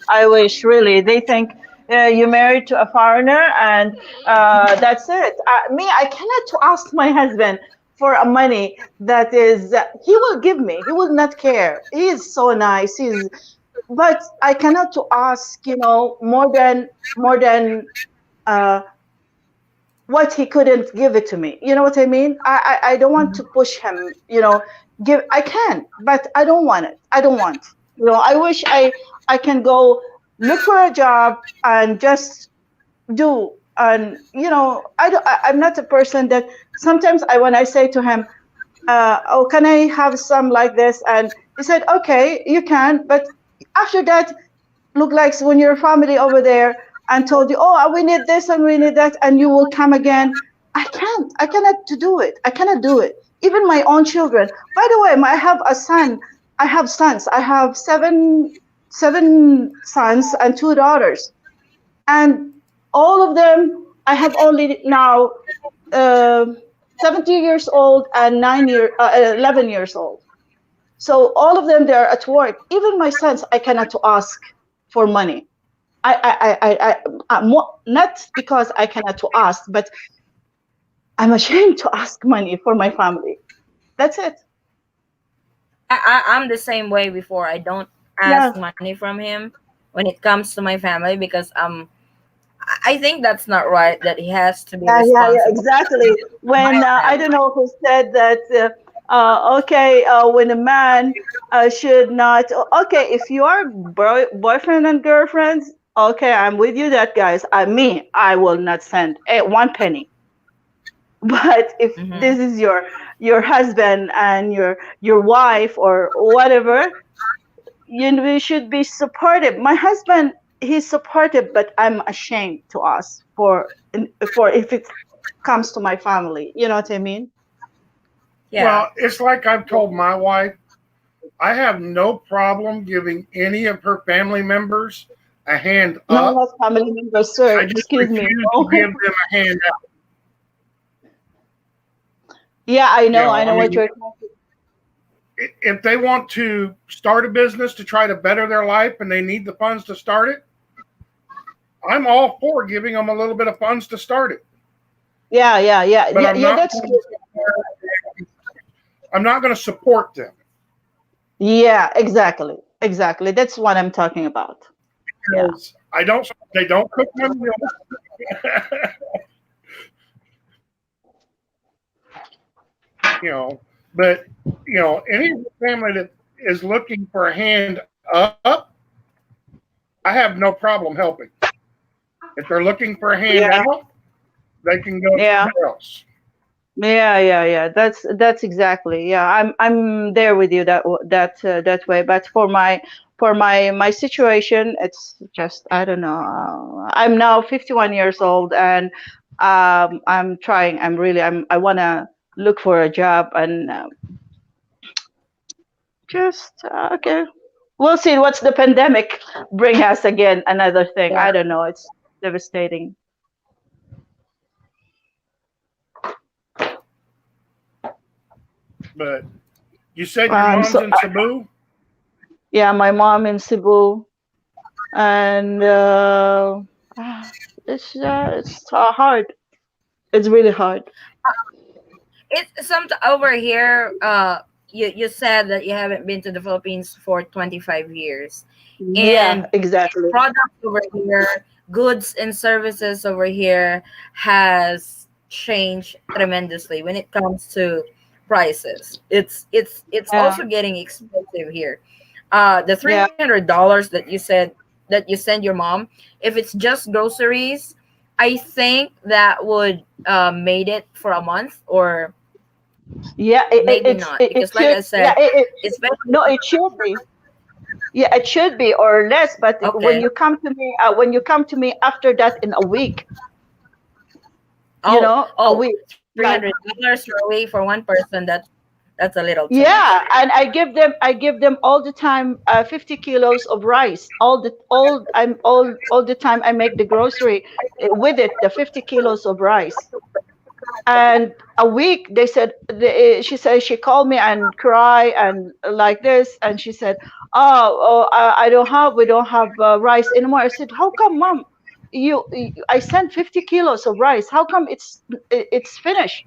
I wish. Really, they think you're married to a foreigner, and that's it. I cannot to ask my husband for a money that is. He will give me. He will not care. He is so nice. But I cannot to ask. More than. Uh, what he couldn't give it to me. You know what I mean? I don't want to push him. Give. I can, but I don't want it. I don't want. I wish I can go look for a job and just do. And I'm not a person that sometimes when I say to him, oh, can I have some like this? And he said, okay, you can, but after that, look like when your family over there and told you, oh, we need this and we need that, and you will come again. I cannot to do it. I cannot do it. Even my own children. By the way, I have a son. I have sons. I have seven sons and two daughters, and all of them. I have only now uh, 70 years old and 11 years old. So all of them, they're at work. Even my sons, I cannot to ask for money. Not because I cannot to ask, but I'm ashamed to ask money for my family. That's it. I'm the same way. Before, I don't ask Yeah, money from him when it comes to my family, because I think that's not right, that he has to be yeah, yeah, yeah, responsible exactly. for my When I family. don't know who said that. Okay, when a man should not. Okay, if you are boyfriend and girlfriends, okay, I'm with you. That guys, I will not send one penny. But if Mm-hmm. this is your husband and your wife or whatever, we should be supportive. My husband, he's supportive, but I'm ashamed to ask for if it comes to my family. You know what I mean? Yeah. Well, it's like I've told my wife, I have no problem giving any of her family members a hand No, up. not family members, sir. I just Excuse me. refuse to give No. them a hand out. Yeah, You know, I I know what mean, you're talking. if they want to start a business to try to better their life and they need the funds to start it, I'm all for giving them a little bit of funds to start it. Yeah, yeah, yeah, But yeah, yeah. That's good. I'm not going to support them Yeah, exactly, exactly. That's what I'm talking about. Yeah, because I don't. They don't cook my meals. You know, but any family that is looking for a hand up, I have no problem helping. If they're looking for a hand yeah, out, they can go yeah. somewhere else. Yeah, yeah, yeah. That's exactly. Yeah, I'm there with you that way. But for my situation, it's just I don't know. I'm now 51 years old, and I'm trying. I wanna look for a job, and just okay. We'll see what's the pandemic bring us again. Another thing. Yeah. I don't know. It's devastating. But you said your mom's So in Cebu. yeah, my mom in Cebu, and it's hard. It's really hard. It's some over here. You said that you haven't been to the Philippines for 25 years, Yeah, and exactly. products over here, goods and services over here has changed tremendously when it comes to prices. It's Yeah, also getting expensive here. The three yeah, hundred dollars that you said that you send your mom, if it's just groceries, I think that would made it for a month or yeah. maybe not It because, like should. I Yeah, said, especially no, it should be. Yeah, it should be or less. But okay. when you come to me after that in a week, a Oh, week. Like $300 for a week for one person. That's a little too much. yeah, and I give them all the time 50 kilos of rice. All the time I make the grocery with it, the 50 kilos of rice. And a week they said she said she called me and cry and like this, and she said, I don't have we don't have rice anymore. I said, how come, mom? I sent 50 kilos of rice. How come it's finished?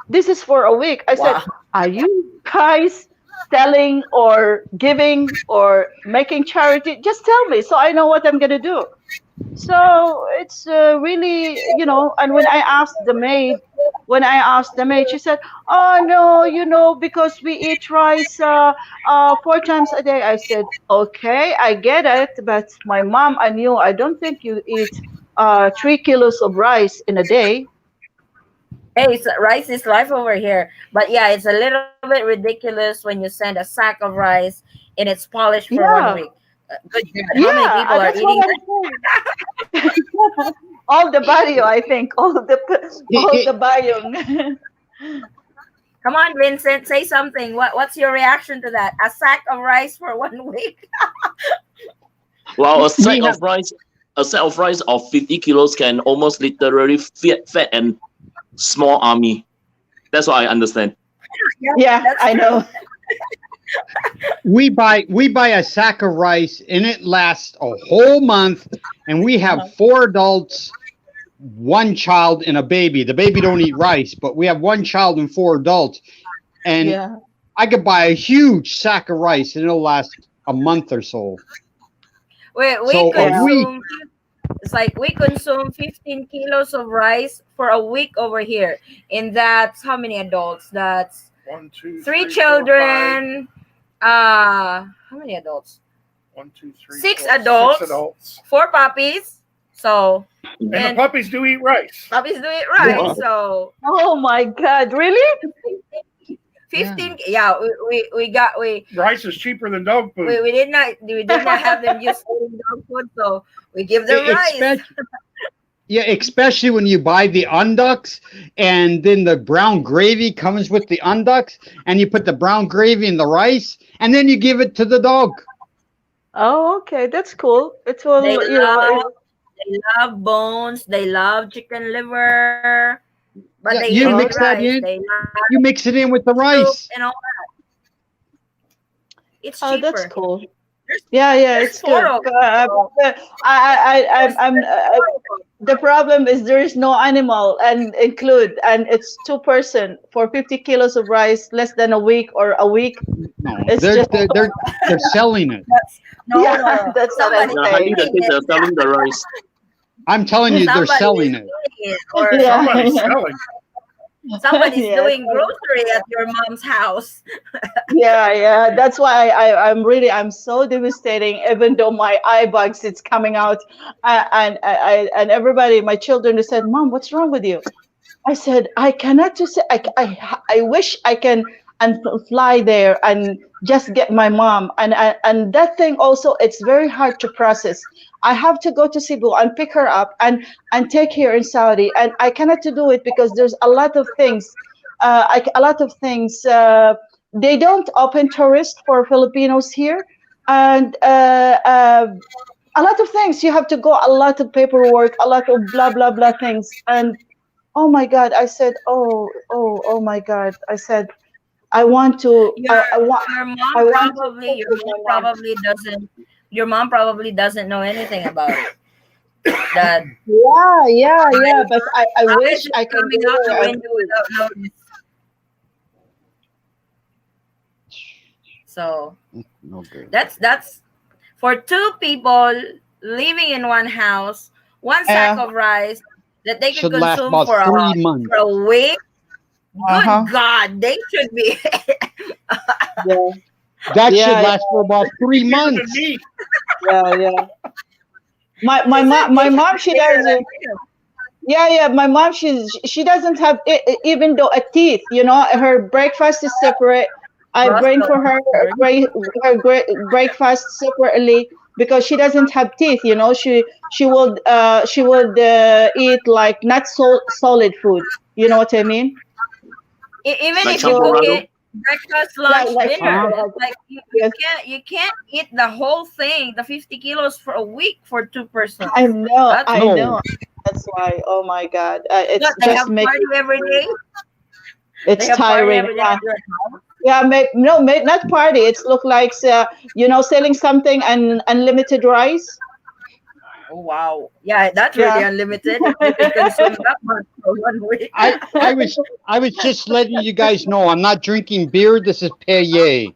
This is for a week. I said, Wow. are you guys selling or giving or making charity? Just tell me so I know what I'm gonna do. So it's really, and when I asked the maid, she said, "Oh no, because we eat rice 4 times a day." I said, "Okay, I get it, but my mom and you, I don't think you eat 3 kilos of rice in a day." Hey, rice is life over here. But yeah, it's a little bit ridiculous when you send a sack of rice and it's polished for one week. Yeah, Good God, how many yeah, people are that's eating what that? I'm saying. All the barrio, I think, all the bayong. Come on, Vincent, say something. What's your reaction to that? A sack of rice for one week? While We have a sack of rice of 50 kilos can almost literally fed an small army. That's what I understand. Yeah, Yeah, that's I true. know. we buy a sack of rice and it lasts a whole month, and we have 4 adults, one child, and a baby. The baby don't eat rice, but we have one child and 4 adults, and Yeah. I could buy a huge sack of rice and it'll last a month or so. We So a Yeah. week, consume, it's like we consume 15 kilos of rice for a week over here. And that's how many adults? That's One, two, three three, four, five. children. How many adults? One, two, three, Six four, six adults, adults. four puppies. So, And the and puppies do eat rice. puppies do it Yeah. right. Wow. So Oh my God, really? 15, yeah, we Rice is cheaper than dog food. we did not have them use dog food, so we give them rice. Especially, yeah, especially when you buy the unducks and then the brown gravy comes with the unducks and you put the brown gravy in the rice and then you give it to the dog. Oh, okay, that's cool. It They will, love they love bones, they love chicken liver, but they Yeah, eat it you with oh, mix that rice. in, They love you mix it in with the soup rice. and all. It's oh, that's cheaper. cool. There's Yeah, yeah, there's it's four good. of so I'm the problem is there is no animal and include, and it's two-person for 50 kilos of rice, less than a week or a week. No, It's they're just they're they're, they're selling it. that's no, no, yeah, no. that's what I'm Somebody's Yeah, highly saying. the stealing case it. are selling the rice. I'm telling you, they're Somebody is selling it. stealing it, or Yeah, Somebody's yeah, selling. somebody's yes. doing grocery at your mom's house. Yeah, yeah. That's why I'm so devastating. Even though my eye bugs, it's coming out, and everybody, my children, they said, "Mom, what's wrong with you?" I said, I cannot just. I wish I can and fly there and just get my mom. And that thing also, it's very hard to process. I have to go to Cebu and pick her up and take her in Saudi, and I cannot to do it because there's a lot of things. A lot of things. They don't open tourist for Filipinos here, and a lot of things. You have to go. A lot of paperwork. A lot of blah blah blah things. And oh my God, I said, oh my God. I said, I want to, Your your I mom want to probably cook your with mom my mom. probably doesn't your mom probably doesn't know anything about it. That Yeah, yeah, yeah. ice, But I ice wish is I can coming go out the there and window do it. without notice. So No good. that's for two people living in one house, one sack Yeah. of rice that they could Should last consume about for 3 months. a week. Uh-huh. Good God, they should be. Yeah, That should yeah, last for about three Bigger than months. me. yeah, yeah. They My should mom, be she bigger than doesn't. you. Yeah, yeah. My mom, she doesn't have even though a teeth. You know, her breakfast is separate. I bring Russell, for her sorry. breakfast separately because she doesn't have teeth. You know, she would eat like not solid food. You know what I mean? Even Like if you So cook champorado. it breakfast, like lunch, like dinner, Huh? it's like you yes, can't you can't eat the whole thing, the 50 kilos for a week for two I persons. know, That's I No. know. That's why. Oh my God, what it's they have just party making every day. They it's have party tiring. every day Yeah. at your house. Yeah, not party. It's look like selling something and unlimited rice. Oh wow, yeah, that's really Yeah. unlimited. If you could consume that much for 1 week. I was just letting you guys know I'm not drinking beer. This is Perrier.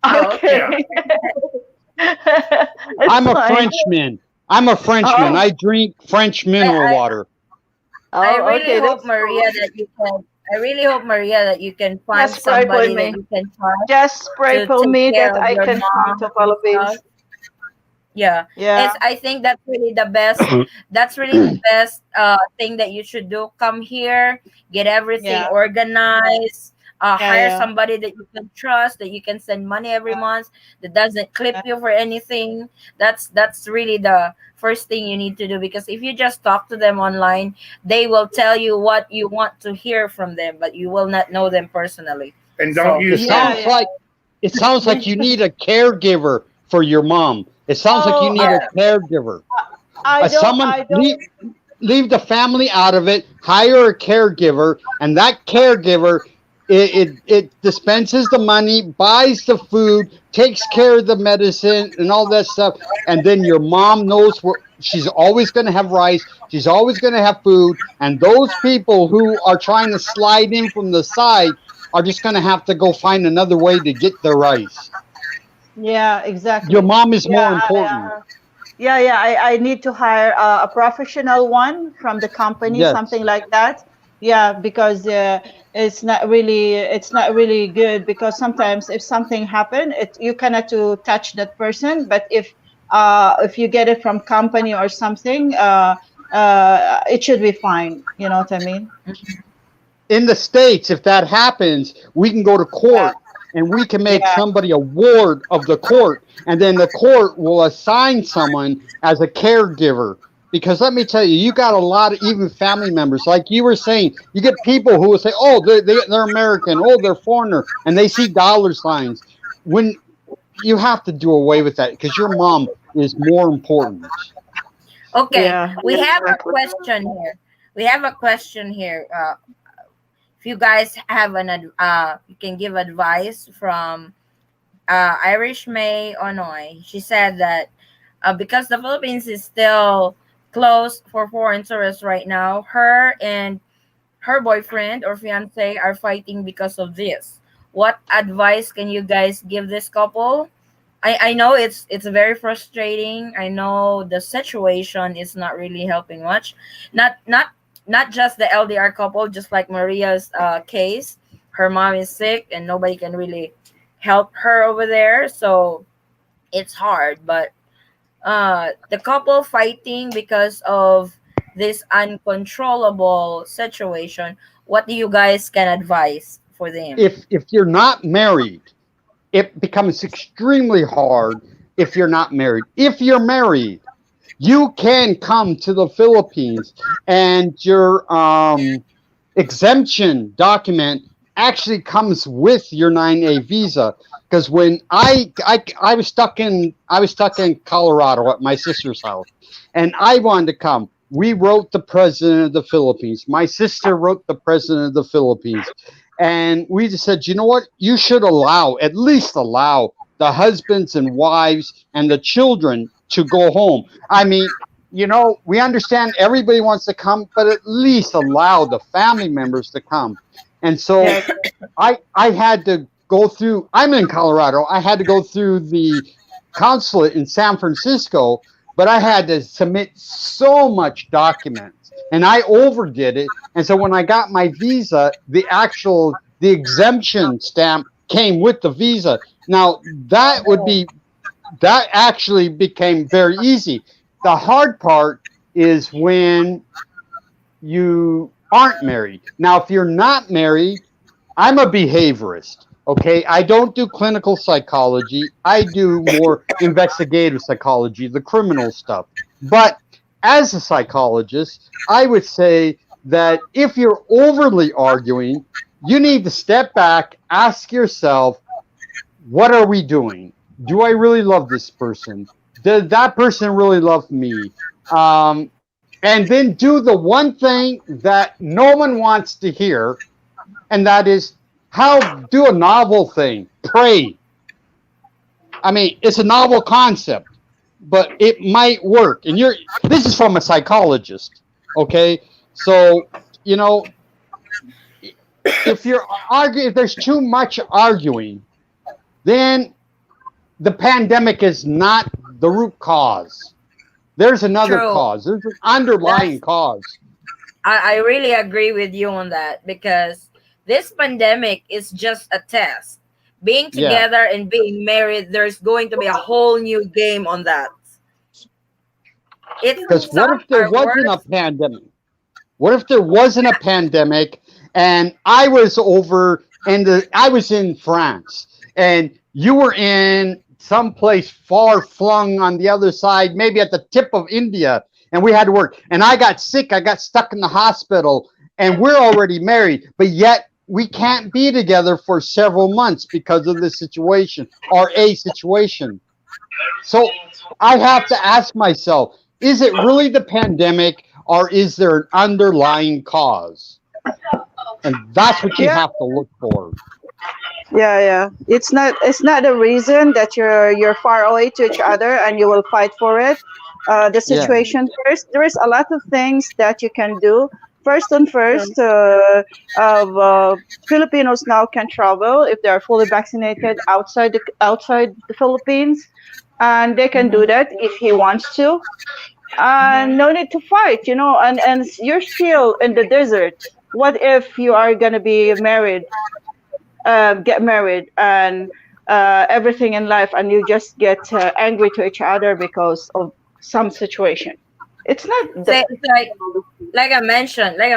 Oh, Okay. Yeah. It's I'm a fine. Frenchman. I'm a Frenchman. Oh, I drink French I, mineral I water. I oh, really okay, hope that's Maria cool. that you can. I really hope Maria that you can find Just pray for somebody that me. you can trust Just pray to for take me care that of I your can come mom to and stuff. Philippines. Yeah, Yeah, I think that's really the best. That's really the best thing that you should do. Come here, get everything yeah, organized. yeah, Hire yeah, somebody that you can trust, that you can send money every yeah, month, that doesn't clip yeah, you for anything. That's really the first thing you need to do, because if you just talk to them online, they will tell you what you want to hear from them, but you will not know them personally. And don't So It use yeah, sounds phones. yeah. like it sounds like you need a caregiver for your mom. It sounds like you Oh, need yeah, a caregiver. I Someone don't. leave the family out of it. Hire a caregiver, and that caregiver it dispenses the money, buys the food, takes care of the medicine, and all that stuff. And then your mom knows where she's always going to have rice. She's always going to have food. And those people who are trying to slide in from the side are just going to have to go find another way to get their rice. Yeah, Your exactly. mom is more Yeah, important. yeah, yeah. I need to hire a professional one from the company, Yes. something like that. Yeah, because it's not really good because sometimes if something happen, you cannot to touch that person. But if you get it from company or something, it should be fine. You know what I mean? In the States, if that happens, we can go to Yeah, court and we can make yeah, somebody a ward of the court, and then the court will assign someone as a caregiver. Because let me tell you, you got a lot of even family members, like you were saying, you get people who will say, oh, they're American, oh, they're foreigner, and they see dollar signs. When you have to do away with that because your mom is more important. Okay, yeah, we have a exactly. question here. We have a question here. If you guys have you can give advice from Irish May Onoy. She said that because the Philippines is still closed for foreign tourists right now, her and her boyfriend or fiance are fighting because of this. What advice can you guys give this couple? I know it's very frustrating. I know the situation is not really helping much. Not just the LDR couple, just like Maria's case. Her mom is sick and nobody can really help her over there. So it's hard. But the couple fighting because of this uncontrollable situation, what do you guys can advise for them? If you're not married, it becomes extremely hard if you're not married. If you're married, you can come to the Philippines and your exemption document actually comes with your 9A visa. Because when I was stuck in Colorado at my sister's house, and I wanted to come. We wrote the president of the Philippines. My sister wrote the president of the Philippines, and we just said, you know what? You should at least allow the husbands and wives and the children to go home. I mean, we understand everybody wants to come, but at least allow the family members to come. And so Yeah, I had to go through, I'm in Colorado, I had to go through the consulate in San Francisco, but I had to submit so much documents and I overdid it. And so when I got my visa, the exemption stamp came with the visa. Now that actually became very easy. The hard part is when you aren't married. Now, if you're not married, I'm a behaviorist. Okay, I don't do clinical psychology. I do more investigative psychology, the criminal stuff. But as a psychologist, I would say that if you're overly arguing, you need to step back, ask yourself, what are we doing? Do I really love this person? Does that person really love me? And then do the one thing that no one wants to hear, and that is do a novel thing. Pray. I mean, it's a novel concept, but it might work. And this is from a psychologist, okay? So, if there's too much arguing, then the pandemic is not the root cause. There's another True. cause. There's an underlying That's cause. I really agree with you on that because this pandemic is just a test. Being Yeah. together and being married, there's going to be a whole new game on that. It's Because what some if there are wasn't a worse. pandemic? What if there wasn't a pandemic and I was I was in France and you were in someplace far flung on the other side, maybe at the tip of India, and we had to work. And I got sick, I got stuck in the hospital, and we're already married, but yet we can't be together for several months because of this situation or a situation. So I have to ask myself, is it really the pandemic or is there an underlying cause? And that's what you yeah, have to look for. yeah. It's not a reason that you're far away to each other and you will fight for it. The Yeah. situation, there is a lot of things that you can do. True. First, Filipinos now can travel if they are fully vaccinated outside the Philippines, and they can do Mhm. that if he wants to. And Mhm. no need to fight, and you're still in the desert. What if you are gonna be married, get married, and everything in life, and you just get angry to each other because of some situation. It's not So the it's like I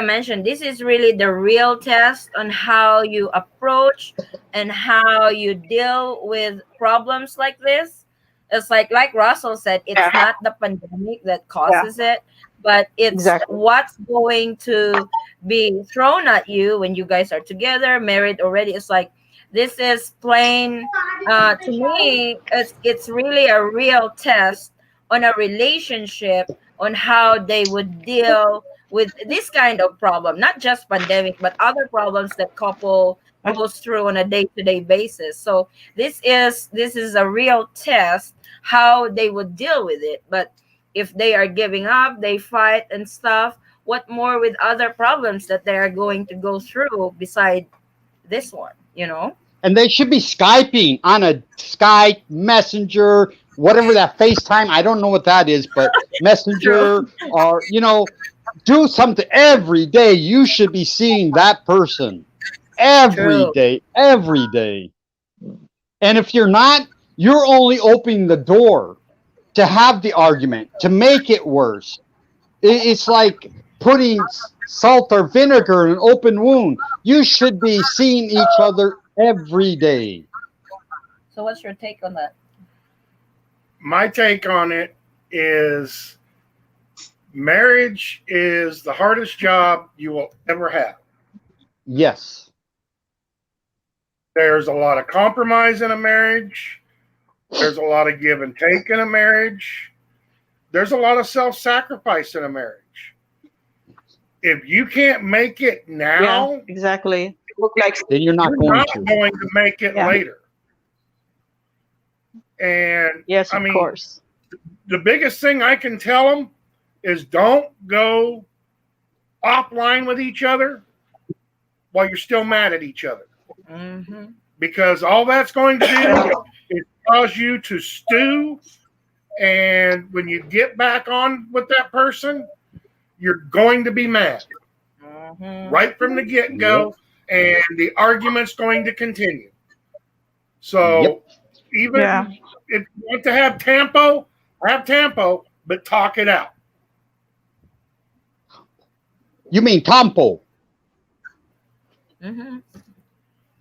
mentioned, this is really the real test on how you approach and how you deal with problems like this. It's like Russell said, it's yeah, not the pandemic that yeah, causes it, but it's exactly. what's going to be thrown at you when you guys are together, married already. It's like this is plain to me, it's really a real test on a relationship, on how they would deal with this kind of problem, not just pandemic but other problems that couple goes through on a day-to-day basis. So this is a real test how they would deal with it. But if they are giving up, they fight and stuff, what more with other problems that they are going to go through beside this one, you know? And they should be Skyping on a Skype, Messenger, whatever that FaceTime. I don't know what that is, but True. Messenger, or do something every day. You should be seeing that person every True. day, every day. And if you're not, you're only opening the door to have the argument, to make it worse. It's like putting salt or vinegar in an open wound. You should be seeing each other every day. So what's your take on that? My take on it is marriage is the hardest job you will ever have. Yes. There's a lot of compromise in a marriage. There's a lot of give and take in a marriage. There's a lot of self-sacrifice in a marriage. If you can't make it Yeah, now, exactly. Look like Then you're not you're going not to. going to make it Yeah. later. And yes, I of mean, course. the biggest thing I can tell them is don't go offline with each other while you're still mad at each other. Mm-hmm. Because all that's going to Yeah, do is cause you to stew. And when you get back on with that person, you're going to be mad Mm-hmm. right from the get Yep. go. And the argument's going to continue. Yep. So even yeah, if you want to have tempo, but talk it out. You mean Tampo? Mm-hmm.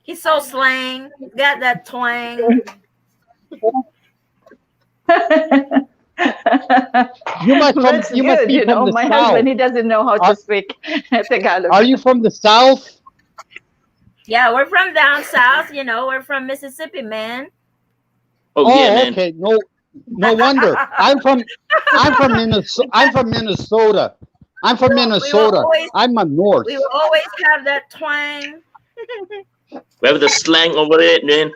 He's so slang. He's got that twang. You must from that's you must good. be You from know, the my South. husband, he doesn't know how Are, to speak Tagalog. are you from the South? Yeah, we're from down south, we're from Mississippi, man. Oh yeah, Oh, man. okay. No wonder. I'm from Minnesota. I'm from Minnesota. I'm from we will Minnesota. always I'm a north. we will always have that twang. We have the slang over it, man.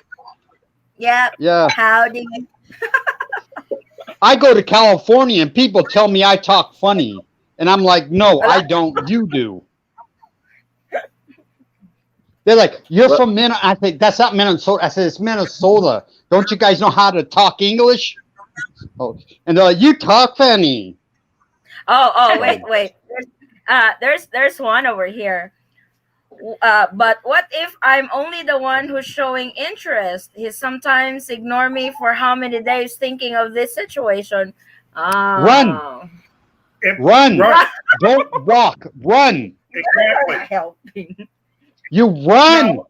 Yep. Yeah. Howdy. I go to California and people tell me I talk funny. And I'm like, no, I don't. You do. They're like, you're Well, from Minnesota. I think that's not Minnesota. I said, it's Minnesota. Don't you guys know how to talk English? Oh, and they're like, you talk funny. Oh, wait. There's one over here. But what if I'm only the one who's showing interest? He sometimes ignore me for how many days thinking of this situation. Run. Oh, Run. Run. Don't walk. Run. Exactly. helping. You run. Now,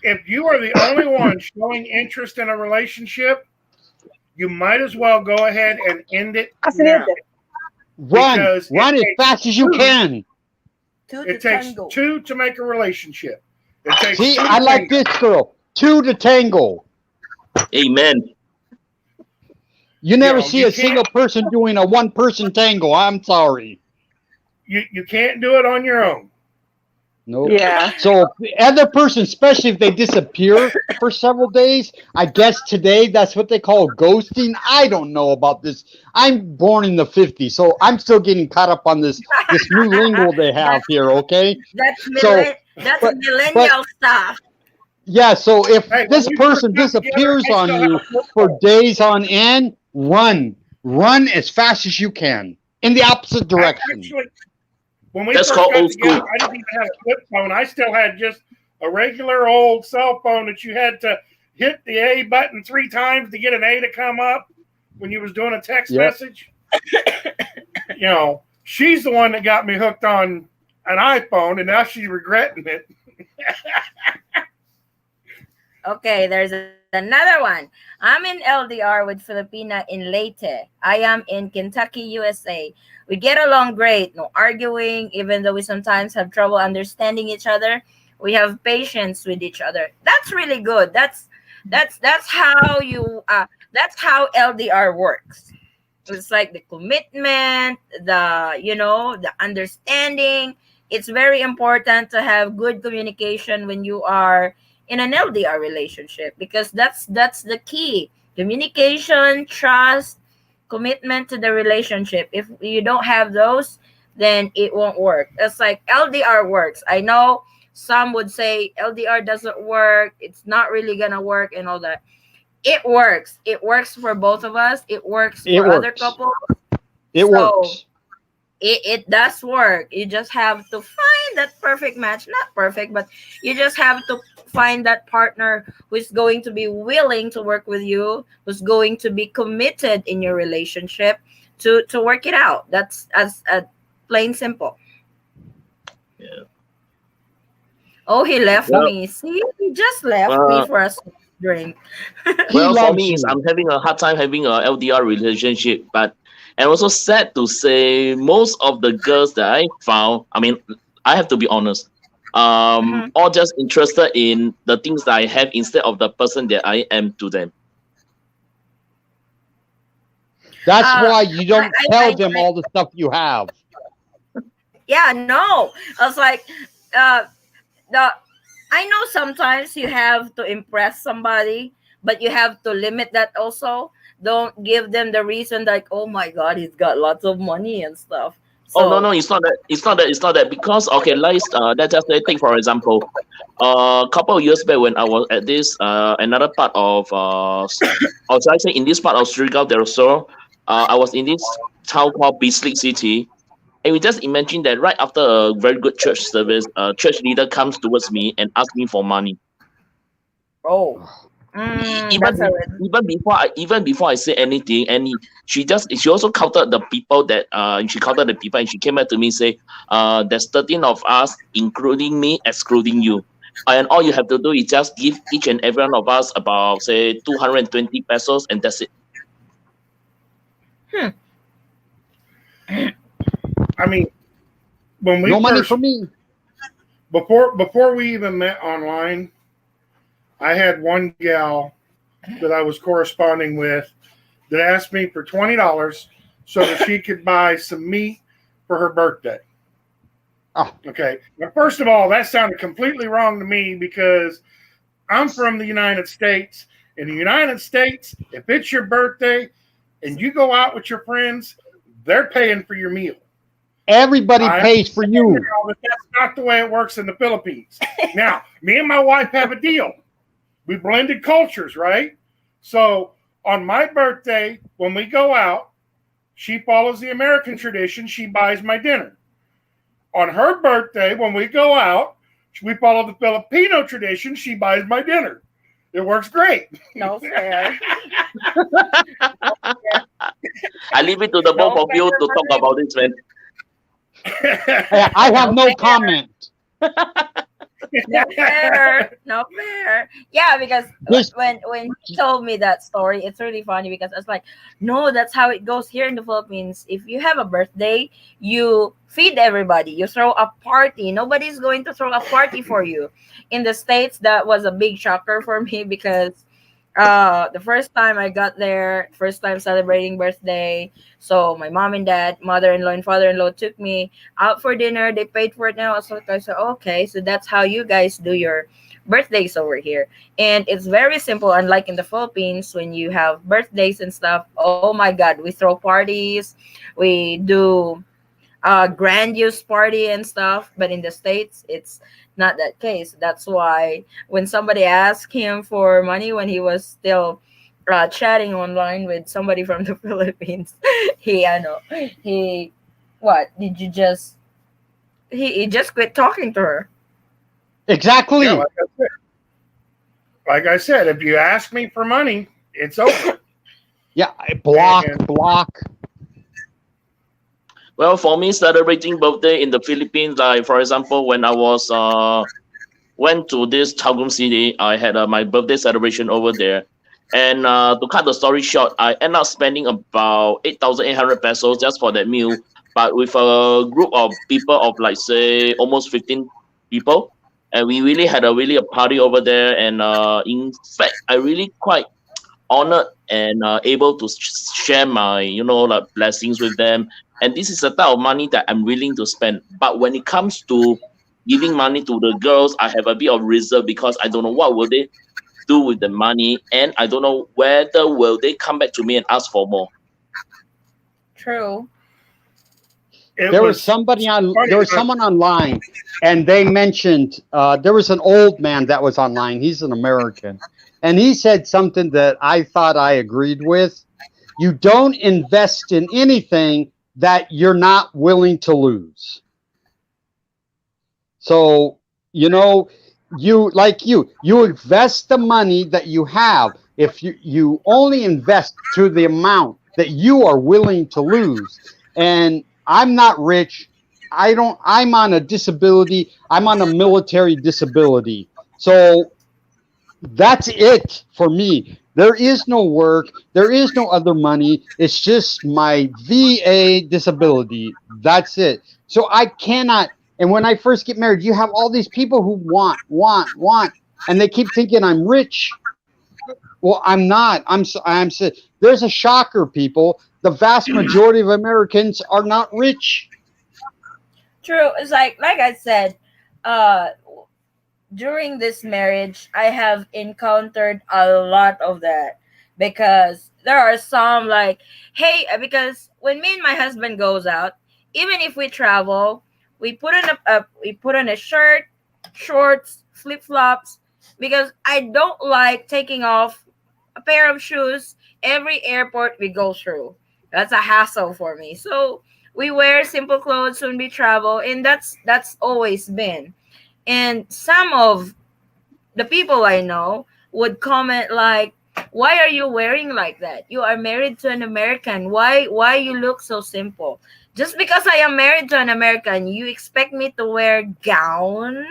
if you are the only one showing interest in a relationship, you might as well go ahead and end it now. Run. Because Run as fast as you can. it takes two to make a relationship. It takes See, two to I like tango. this girl. 2 to tango. amen. You never know, see you a single person doing a one-person tango. I'm sorry. You can't do it on your own. Nope. Yeah, So if the other person, especially if they disappear for several days, I guess today that's what they call ghosting. I don't know about this. I'm born in the 50s, so I'm still getting caught up on this new lingo they have here, okay? That's So, that's but- millennial stuff. Yeah, so if Hey, this when we person first got together, disappears I on still you have a flip for phone. days on end, run. Run as fast as you can in the opposite direction. Actually, when we That's first called got old together, school. I didn't even have a flip phone. I still had just a regular old cell phone that you had to hit the A button 3 times to get an A to come up when you was doing a text message. She's the one that got me hooked on an iPhone, and now she's regretting it. Okay, there's another one. I'm in LDR with Filipina in Leyte. I am in Kentucky, USA. We get along great, no arguing, even though we sometimes have trouble understanding each other. We have patience with each other. That's really good. That's how you that's how LDR works. It's like the commitment, the understanding. It's very important to have good communication when you are in an LDR relationship, because that's the key. Communication, trust, commitment to the relationship. If you don't have those, then it won't work. It's like LDR works. I know some would say LDR doesn't work, it's not really gonna work and all that. It works. It works for both of us. It works for other couples. It works. It does work. You just have to find that perfect match. Not perfect, but you just have to find that partner who's going to be willing to work with you, who's going to be committed in your relationship to work it out. That's as plain simple. Yeah. Oh, he left Well, me. See, he just left me for a soft drink. well, for loves me, you. I'm having a hard time having a LDR relationship, but and also sad to say, most of the girls that I found, I mean, I have to be honest, Mhm. all just interested in the things that I have instead of the person that I am to them. That's Uh, why you don't tell them I all the stuff you have. yeah, no. I was like, the I know sometimes you have to impress somebody, but you have to limit that also. Don't give them the reason like, oh my god, he's got lots of money and stuff. Oh no, So no, it's not that. It's not that. It's not that. Because okay, let's just take for example, a couple of years back when I was at this another part of or should I say in this part of Surigao del Sur, I was in this town called Bislik City, and we just imagine that right after a very good church service, a church leader comes towards me and asks me for money. oh, Even that's a red. even before I say anything, and she also counted the people that she counted the people, and she came back to me and say, there's 13 of us, including me, excluding you. And all you have to do is just give each and every one of us about say 220 pesos, and that's it. Hmm. I mean, when we No money first for me. before we even met online, I had one gal that I was corresponding with that asked me for $20 so that she could buy some meat for her birthday. Oh. Okay. Now, first of all, that sounded completely wrong to me because I'm from the United States. In the United States, if it's your birthday and you go out with your friends, they're paying for your meal. Everybody I pays for understand you. now that that's not the way it works in the Philippines. Now, me and my wife have a deal. We blended cultures, right? So on my birthday, when we go out, she follows the American tradition. She buys my dinner. On her birthday, when we go out, we follow the Filipino tradition. She buys my dinner. It works great. No fair. I leave it to the both No of you fair, to talk about this, man. I have no fair. comment. No fair. No fair. Yeah, because This when he told me that story, it's really funny because I was like, no, that's how it goes here in the Philippines. If you have a birthday, you feed everybody. You throw a party. Nobody's going to throw a party for you. In the States, that was a big shocker for me because the first time I got there, first time celebrating birthday. So my mom and dad, mother-in-law and father-in-law took me out for dinner. They paid for it now. So I said, okay, so that's how you guys do your birthdays over here. And it's very simple, unlike in the Philippines when you have birthdays and stuff. Oh my god, we throw parties, we do grandiose party and stuff, but in the States it's not that case. That's why when somebody asked him for money when he was still chatting online with somebody from the Philippines, he I know he what did you just he just quit talking to her. Yeah, exactly. like I said. like I said, if you ask me for money, it's over. Yeah, block, And- block. Well, for me, celebrating birthday in the Philippines, like for example, when I was went to this Chagum City, I had my birthday celebration over there. And to cut the story short, I end up spending about 8,800 pesos just for that meal. But with a group of people of like say almost 15 people, and we really had a party over there. And in fact, I really quite honored and able to share my like blessings with them. And this is the type of money that I'm willing to spend. But when it comes to giving money to the girls, I have a bit of reserve because I don't know what will they do with the money, and I don't know whether will they come back to me and ask for more. True. There was somebody on. funny, There was but- someone online, and they mentioned there was an old man that was online. He's an American, and he said something that I thought I agreed with. You don't invest in anything that you're not willing to lose. So you invest the money that you have. If you only invest to the amount that you are willing to lose, and I'm not rich. I'm on a disability. I'm on a military disability. So that's it for me. There is no work. There is no other money. It's just my VA disability. That's it. So I cannot. And when I first get married, you have all these people who want, and they keep thinking I'm rich. Well, I'm not. There's a shocker, people. The vast majority of Americans are not rich. True. It's like I said, uh during this marriage, I have encountered a lot of that because there are some like, hey, because when me and my husband goes out, even if we travel, we put on a shirt, shorts, flip flops, because I don't like taking off a pair of shoes every airport we go through. That's a hassle for me. So we wear simple clothes when we travel, and that's always been. And some of the people I know would comment like, "Why are you wearing like that? You are married to an American. Why you look so simple? Just because I am married to an American, you expect me to wear gown,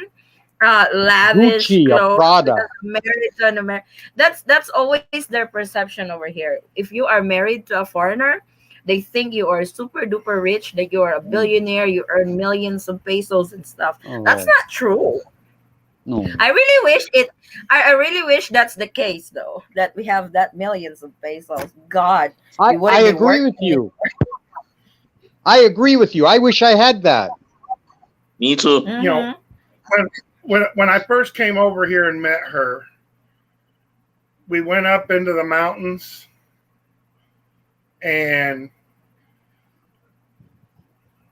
lavish Gucci, a clothes Prada. because I'm married to an American?" That's always their perception over here. If you are married to a foreigner, they think you are super duper rich, that you are a billionaire, you earn millions of pesos and stuff. Oh, That's not true. no. I really wish that's the case though, that we have that millions of pesos. God, I we wouldn't be agree with working. you. I agree with you. I wish I had that. Me too. Mhm. You know, when I first came over here and met her, we went up into the mountains, and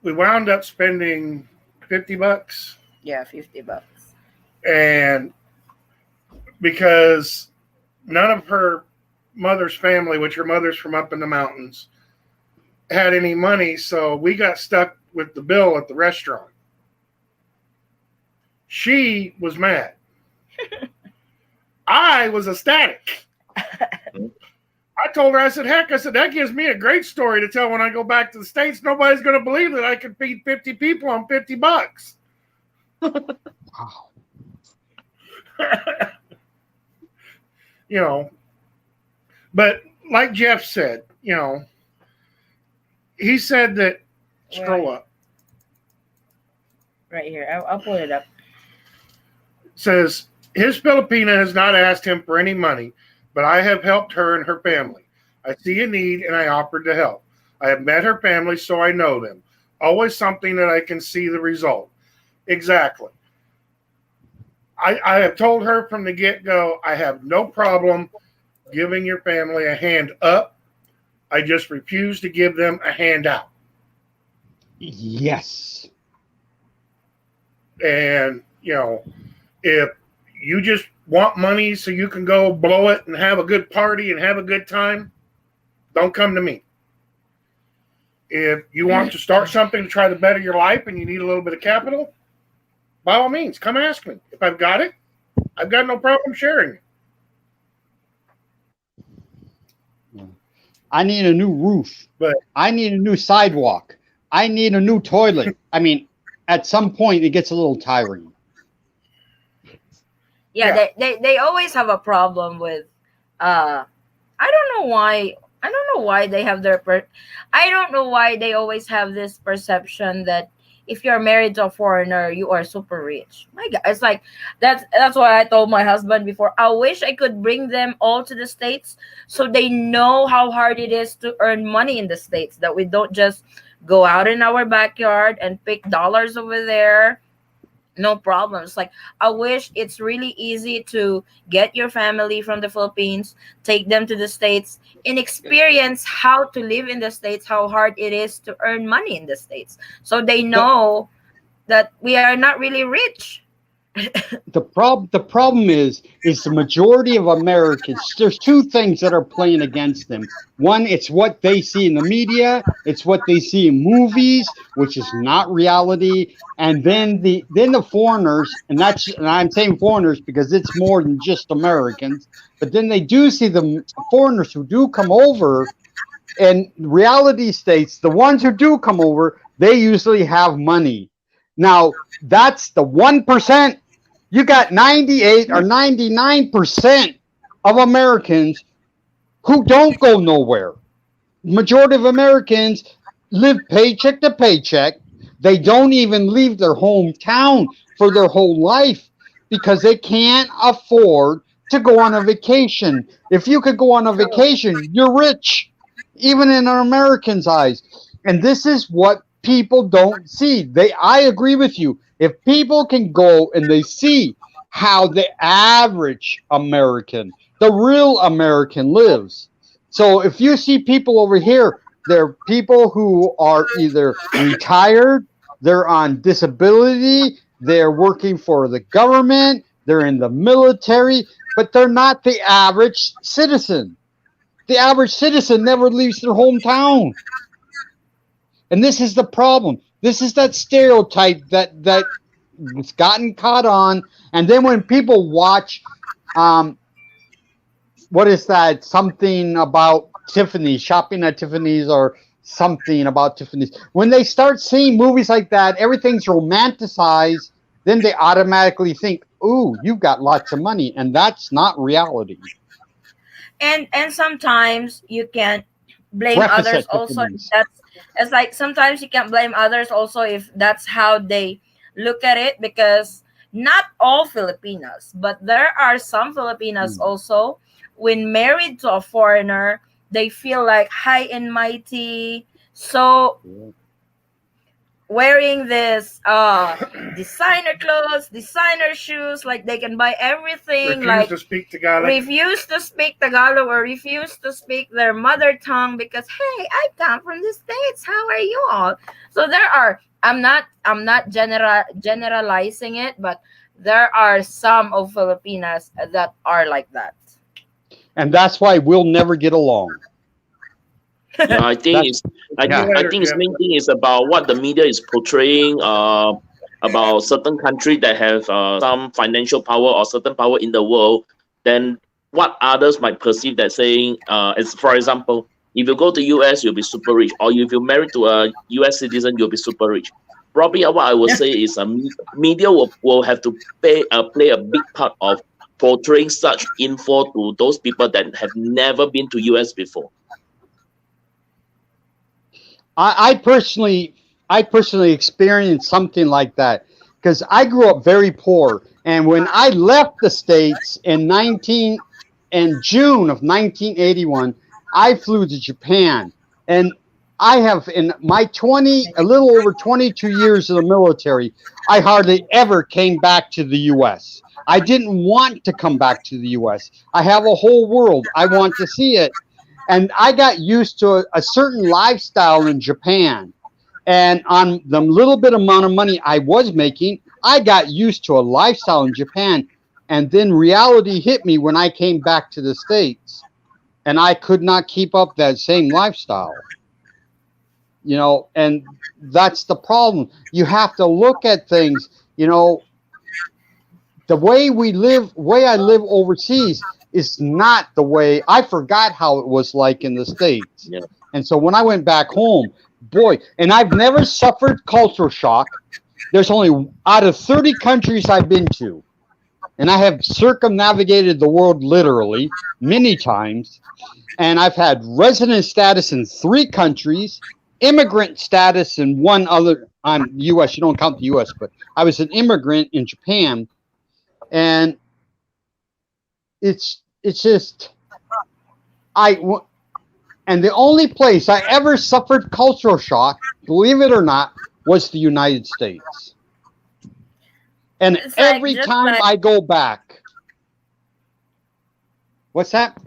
we wound up spending $50, Yeah, $50. and because none of her mother's family, which her mother's from up in the mountains, had any money, so we got stuck with the bill at the restaurant. She was mad. I was ecstatic. I told her, I said, heck, that gives me a great story to tell when I go back to the States. Nobody's going to believe that I can feed 50 people on $50. Wow. You know, but like Jeff said, he said that, scroll up, Right here. I'll pull it up. says his Filipina has not asked him for any money, but I have helped her and her family. I see a need and I offered to help. I have met her family, so I know them. Always something that I can see the result. Exactly. I have told her from the get-go, I have no problem giving your family a hand up. I just refuse to give them a hand out. Yes. And, if you just want money so you can go blow it and have a good party and have a good time, don't come to me. If you want to start something to try to better your life and you need a little bit of capital, by all means, come ask me. If I've got it, I've got no problem sharing it. I need a new roof. But I need a new sidewalk. I need a new toilet. I mean, at some point, it gets a little tiring. Yeah, yeah, they always have a problem with uh I don't know why. I don't know why they have I don't know why they always have this perception that if you're married to a foreigner, you are super rich. My God, it's like that's why I told my husband before. I wish I could bring them all to the States so they know how hard it is to earn money in the States. That we don't just go out in our backyard and pick dollars over there, no problems. Like, I wish it's really easy to get your family from the Philippines, take them to the States, and experience how to live in the States, how hard it is to earn money in the States, so they The, know that we are not really rich. the problem is the majority of Americans. There's two things that are playing against them. One, it's what they see in the media. It's what they see in movies, which is not reality. And then the foreigners, and I'm saying foreigners because it's more than just Americans. But then they do see the foreigners who do come over, and reality states the ones who do come over, they usually have money. Now that's the 1%. You got 98 or 99% of Americans who don't go nowhere. Majority of Americans live paycheck to paycheck. They don't even leave their hometown for their whole life because they can't afford to go on a vacation. If you could go on a vacation, you're rich, even in an American's eyes. And this is what people don't see. I agree with you. If people can go and they see how the average American, the real American lives. So if you see people over here, they're people who are either retired, they're on disability, they're working for the government, they're in the military, but they're not the average citizen. The average citizen never leaves their hometown. And this is the problem. This is that stereotype that it's gotten caught on. And then when people watch, what is that? Something about Tiffany's, shopping at Tiffany's, or something about Tiffany's. When they start seeing movies like that, everything's romanticized. Then they automatically think, "Ooh, you've got lots of money," and that's not reality. And sometimes you can blame Breakfast others at also if Tiffany's. that's it's like sometimes you can blame others also if that's how they look at it, because not all Filipinos, but there are some Filipinos Hmm. also, when married to a foreigner, they feel like high and mighty, so wearing this designer clothes, designer shoes, like they can buy everything, refuse like to speak Tagalog. refuse to speak Tagalog or refuse to speak their mother tongue because, hey, I come from the States. How are you all? So there are, I'm not generalizing it, but there are some of Filipinas that are like that. And that's why we'll never get along. Yeah, I think That's it's I yeah. think I think its main thing is about what the media is portraying about certain country that have some financial power or certain power in the world. Then what others might perceive that saying as for example, if you go to US you'll be super rich, or if you're married to a US citizen you'll be super rich. Probably what I would Yeah. say is media will have to play a big part of portraying such info to those people that have never been to US before. I personally experienced something like that because I grew up very poor, and when I left the states in June of 1981, I flew to Japan, and I have in my a little over 22 years in the military, I hardly ever came back to the U.S. I didn't want to come back to the U.S. I have a whole world. I want to see it. And I got used to a certain lifestyle in Japan. And on the little bit amount of money I was making, I got used to a lifestyle in Japan. And then reality hit me when I came back to the States. And I could not keep up that same lifestyle. And that's the problem. You have to look at things, the way I live overseas, is not the way. I forgot how it was like in the States. Yeah. And so when I went back home, boy, and I've never suffered culture shock. There's only out of 30 countries I've been to, and I have circumnavigated the world literally many times, and I've had resident status in 3 countries, immigrant status in one other. I'm U.S. You don't count the U.S., but I was an immigrant in Japan, and it's just and the only place I ever suffered cultural shock, believe it or not, was the United States. And It's like, every just time like, I go back, what's that?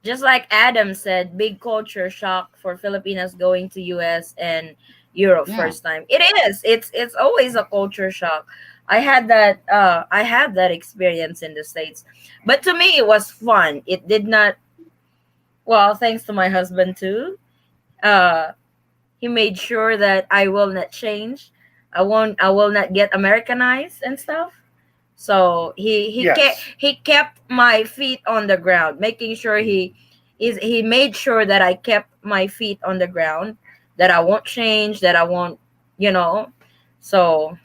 just like Adam said, big culture shock for Filipinas going to US and Europe Yeah. first time. It is. It's always a culture shock. I had that experience in the States. But to me it was fun. It did not, well, thanks to my husband too. He made sure that I will not change. I will not get Americanized and stuff. So Yes. he kept my feet on the ground, making sure he made sure that I kept my feet on the ground, that I won't change, that I won't, you know. So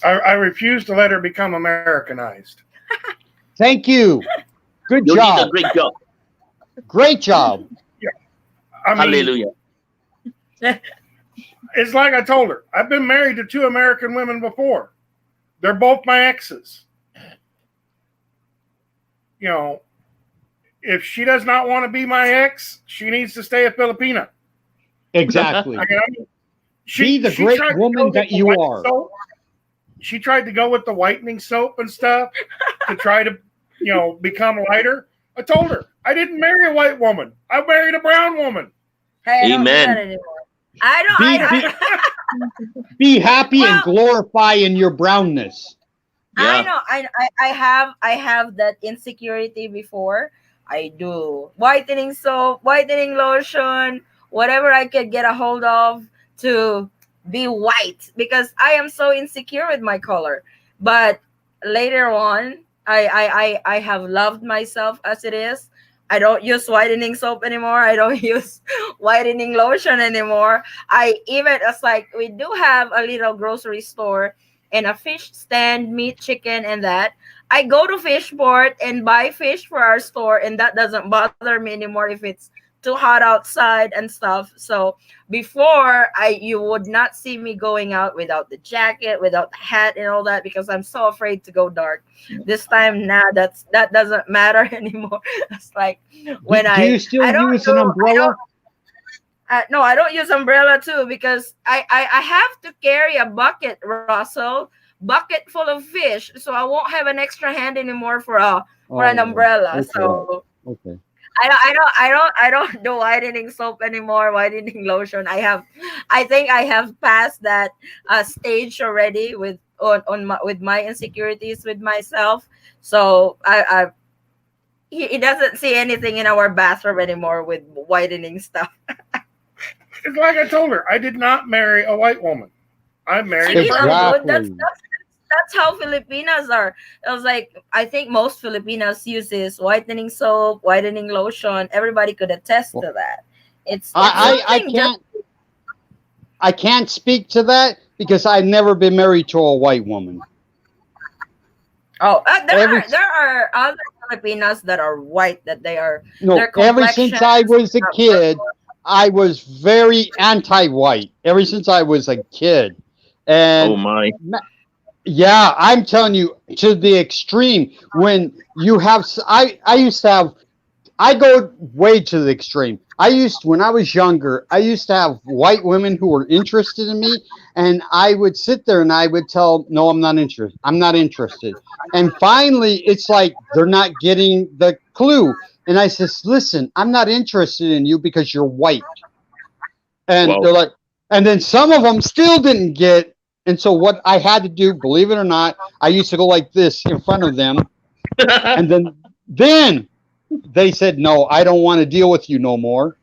I refuse to let her become Americanized. Thank you. Good You did a job. great job. Great job. I mean, Hallelujah. it's like I told her. I've been married to 2 American women before. They're both my exes. You know, if she does not want to be my ex, she needs to stay a Filipina. Exactly. I mean, Be the great tried to woman go with that the you white are. soap. She tried to go with the whitening soap and stuff to try to, become lighter. I told her I didn't marry a white woman. I married a brown woman. hey, I don't do Amen. that anymore. I don't. Be happy and Well- glorify in your brownness. I Yeah. know. I have that insecurity before. I do whitening soap, whitening lotion, whatever I could get a hold of to be white because I am so insecure with my color. But later on, I have loved myself as it is. I don't use whitening soap anymore. I don't use whitening lotion anymore. It's like we do have a little grocery store and a fish stand, meat, chicken, and that. I go to Fishport and buy fish for our store, and that doesn't bother me anymore if it's too hot outside and stuff. So before, you would not see me going out without the jacket, without the hat, and all that because I'm so afraid to go dark. This time, that doesn't matter anymore. It's like when Do you still I don't use an do- umbrella? no, I don't use umbrella too because I have to carry a bucket, Russell, bucket full of fish, so I won't have an extra hand anymore for an umbrella. okay. So Okay. I don't do whitening soap anymore, whitening lotion. I think I have passed that stage already with with my insecurities with myself. So he doesn't see anything in our bathroom anymore with whitening stuff. It's like I told her. I did not marry a white woman. I married a See, brown woman. that's Exactly. that's how Filipinas are. It was like I think most Filipinos uses whitening soap, whitening lotion. Everybody could attest to that. It's I something just- can't speak to that because I've never been married to a white woman. there are other Filipinos that are white that they are. No, Their ever since I was a complexions are kid, I was very anti-white. Ever since I was a kid, and Oh my. yeah, I'm telling you to the extreme. When you have, I used to have. I go way to the extreme. When I was younger, I used to have white women who were interested in me, and I would sit there and I would tell, no, I'm not interested. I'm not interested. And finally, it's like they're not getting the clue. And I says, listen, I'm not interested in you because you're white. And Wow. they're like, and then some of them still didn't get. And so what I had to do, believe it or not, I used to go like this in front of them, and then they said, no, I don't want to deal with you no more.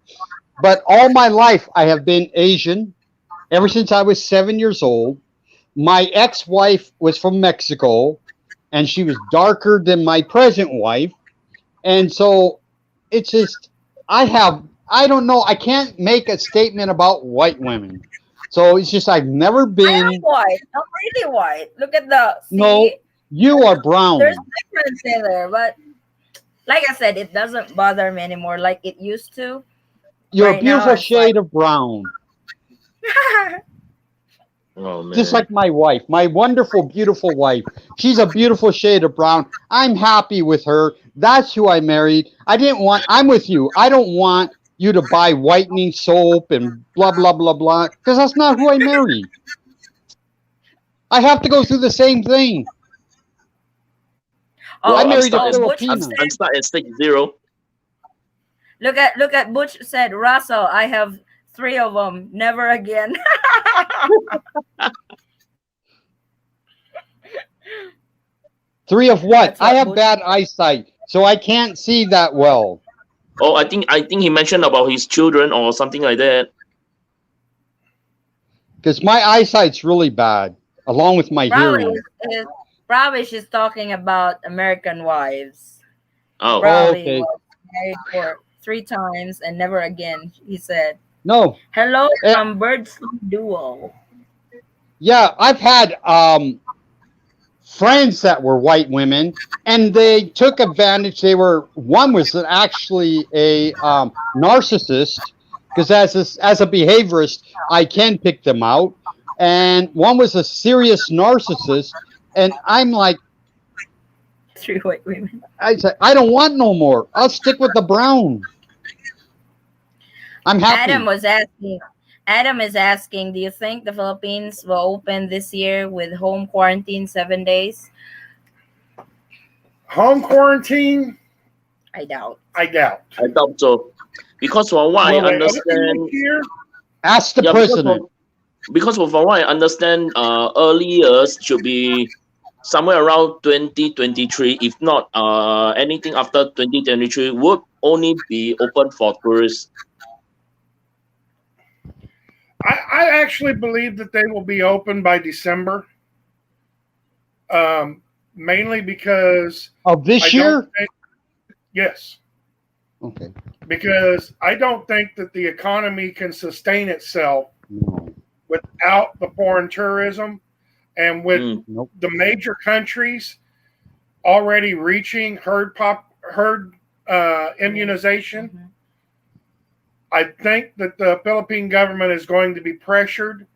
But all my life, I have been Asian ever since I was 7 years old. My ex-wife was from Mexico, and she was darker than my present wife. And so it's just I don't know, I can't make a statement about white women. So it's just I've never I am been. white. I'm really white. Look at the No, see. you are brown. There's difference in there, but like I said, it doesn't bother me anymore like it used to. You're a Right now, beautiful it's like shade of brown. Oh Just man. like my wife, my wonderful, beautiful wife. She's a beautiful shade of brown. I'm happy with her. That's who I married. I'm with you. I don't want you to buy whitening soap and blah, blah, blah, blah, because that's not who I married. I have to go through the same thing. oh, I Well, married a Butch I'm, Filipina. said, I'm stuck at stage zero. look at Butch said, Russell, I have 3 of them. Never again. Three of what? That's I what have Butch. bad eyesight, so I can't see that well. Oh, I think he mentioned about his children or something like that. Because my eyesight's really bad, along with my Probably hearing. is probably she's talking about American wives. He Oh, Oh, probably okay. was married for 3 times and never again. He said, No. "Hello Eh, from Birdsong Duo." Yeah, I've had friends that were white women, and they took advantage. One was actually a narcissist, because as a behaviorist, I can pick them out, and one was a serious narcissist, and I'm like, 3 white women. I said, I don't want no more. I'll stick with the brown. I'm Adam happy. was asking. Adam is asking, do you think the Philippines will open this year with home quarantine 7 days? Home quarantine? I doubt. I doubt. I doubt so. Because from what I Will they open understand, this year? Ask the yeah, president. because from what I understand, early years should be somewhere around 2023. If not, anything after 2023 would only be open for tourists. I actually believe that they will be open by December. Mainly because Of this I year? don't think, yes, Okay. because I don't think that the economy can sustain itself No. without the foreign tourism, and with Mm. Nope. the major countries already reaching herd immunization. Mhm. I think that the Philippine government is going to be pressured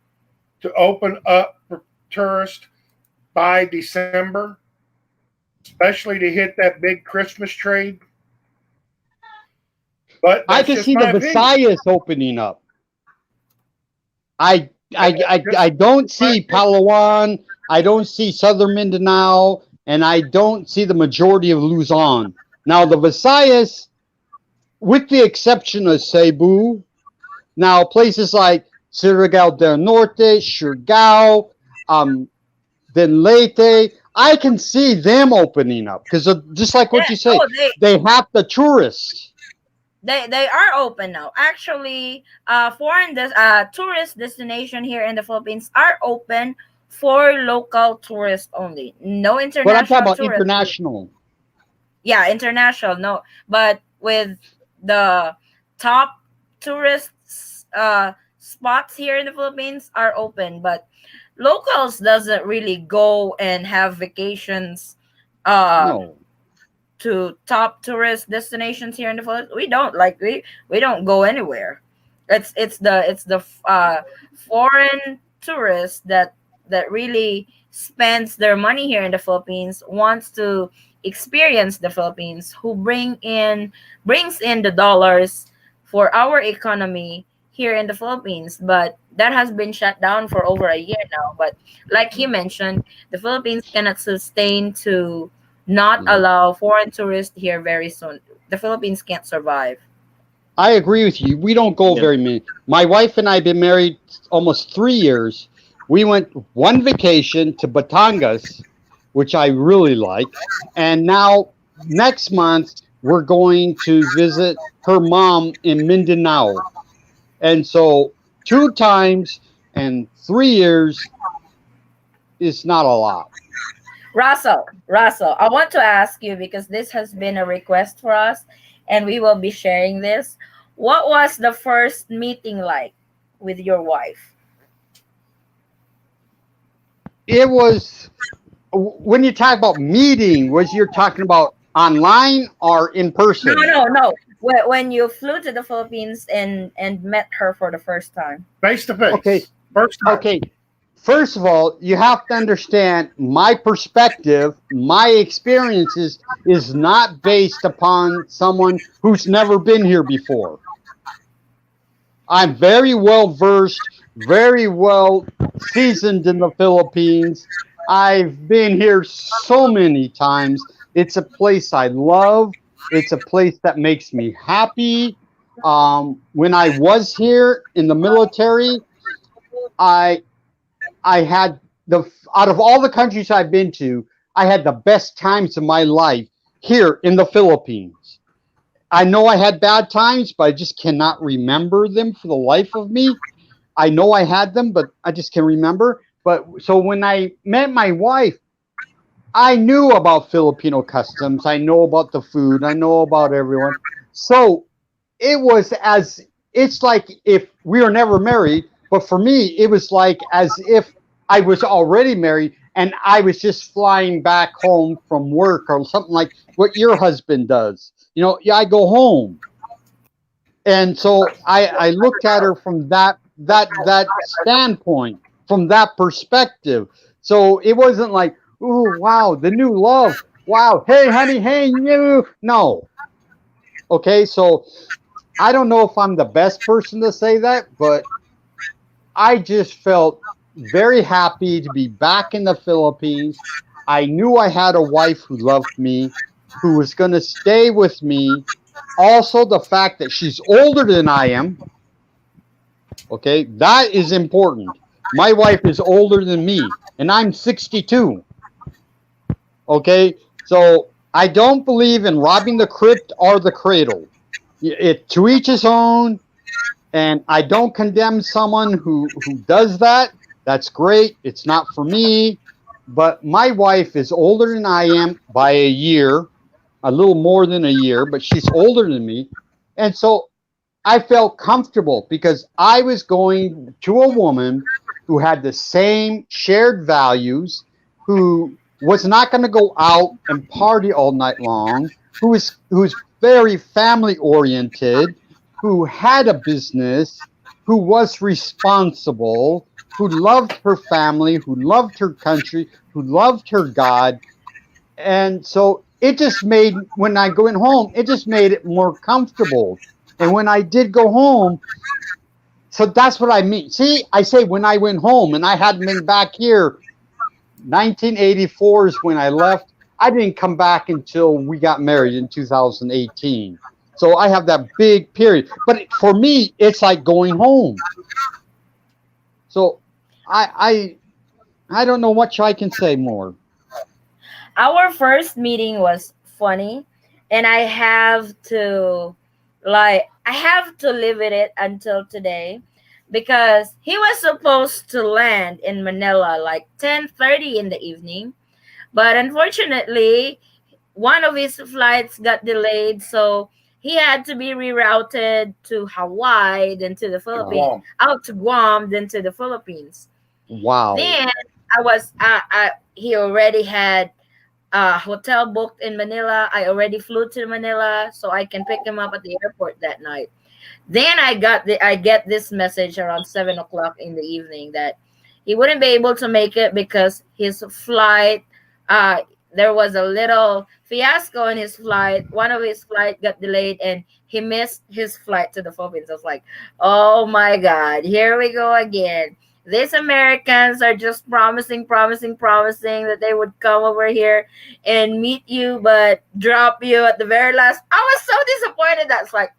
to open up for tourists by December, especially to hit that big Christmas trade. But I that's can just see the my opinion. Visayas opening up. I don't see Palawan. I don't see Southern Mindanao, and I don't see the majority of Luzon. Now the Visayas, with the exception of Cebu, now places like Surigao del Norte, Surigao, then Leyte, I can see them opening up because just like what Yeah, you say, oh, they have the tourists. they are open now. Actually, tourist destination here in the Philippines are open for local tourists only. No But I'm talking international about tourists. international. Yeah, international. No, but with the top tourists spots here in the Philippines are open, but locals doesn't really go and have vacations No. to top tourist destinations here in the Philippines. We don't like we don't go anywhere. It's the foreign tourists that really spends their money here in the Philippines, wants to experience the Philippines, who brings in the dollars for our economy here in the Philippines. But that has been shut down for over a year now. But like he mentioned, the Philippines cannot sustain to not Yeah. allow foreign tourists here very soon. The Philippines can't survive. I agree with you. We don't go Yeah. very many. My wife and I have been married almost 3 years. We went one vacation to Batangas, which I really like. And now next month, we're going to visit her mom in Mindanao. And so 2 times and 3 years is not a lot. Russell, I want to ask you because this has been a request for us and we will be sharing this. What was the first meeting like with your wife? It was when you talk about meeting, was you're talking about online or in No, person? no, no. When you flew to the Philippines and met her for the first time. Face to Okay, face. First time. okay. First of all, you have to understand my perspective, my experiences is not based upon someone who's never been here before. I'm very well versed, very well seasoned in the Philippines. I've been here so many times. It's a place I love. It's a place that makes me happy. When I was here in the military, I I had the out of all the countries I've been to, I had the best times of my life here in the Philippines. I know I had bad times, but I just cannot remember them for the life of me. I know I had them, but I just can't remember. But so when I met my wife, I knew about Filipino customs. I know about the food. I know about everyone. So it was as it's like if we were never married, but for me, it was like as if I was already married and I was just flying back home from work or something like what your husband does. Yeah, I go home. And so I looked at her from that standpoint, from that perspective. So it wasn't like, ooh, wow, the new love. Wow, hey honey, hey you. No. Okay, so I don't know if I'm the best person to say that, but I just felt very happy to be back in the Philippines. I knew I had a wife who loved me, who was going to stay with me. Also, the fact that she's older than I am, okay, that is important. My wife is older than me, and I'm 62. Okay, so I don't believe in robbing the crypt or the cradle. It to each his own, and I don't condemn someone who does that. That's great. It's not for me, but my wife is older than I am by a year, a little more than a year, but she's older than me, and so I felt comfortable because I was going to a woman who had the same shared values, who was not going to go out and party all night long, who's very family oriented, who had a business, who was responsible, who loved her family, who loved her country, who loved her God. And so it just made, when I went home, it just made it more comfortable. And when I did go home, so that's what I mean. See, I say when I went home and I hadn't been back here, 1984 is when I left. I didn't come back until we got married in 2018. So I have that big period. But for me, it's like going home. So I don't know what I can say more. Our first meeting was funny, and I have to live with it until today because he was supposed to land in Manila like 10:30 in the evening, but unfortunately one of his flights got delayed, so he had to be rerouted to Hawaii, then to the To Philippines, Guam. out to Guam, then to the Philippines. Wow. Then he already had a hotel booked in Manila. I already flew to Manila so I can pick him up at the airport that night. Then I get this message around 7 o'clock in the evening that he wouldn't be able to make it because his flight, uh, there was a little fiasco in his flight. One of his flight got delayed and he missed his flight to the Philippines. I was like, oh my God, here we go again. These Americans are just promising that they would come over here and meet you, but drop you at the very last. I was so disappointed. That's like,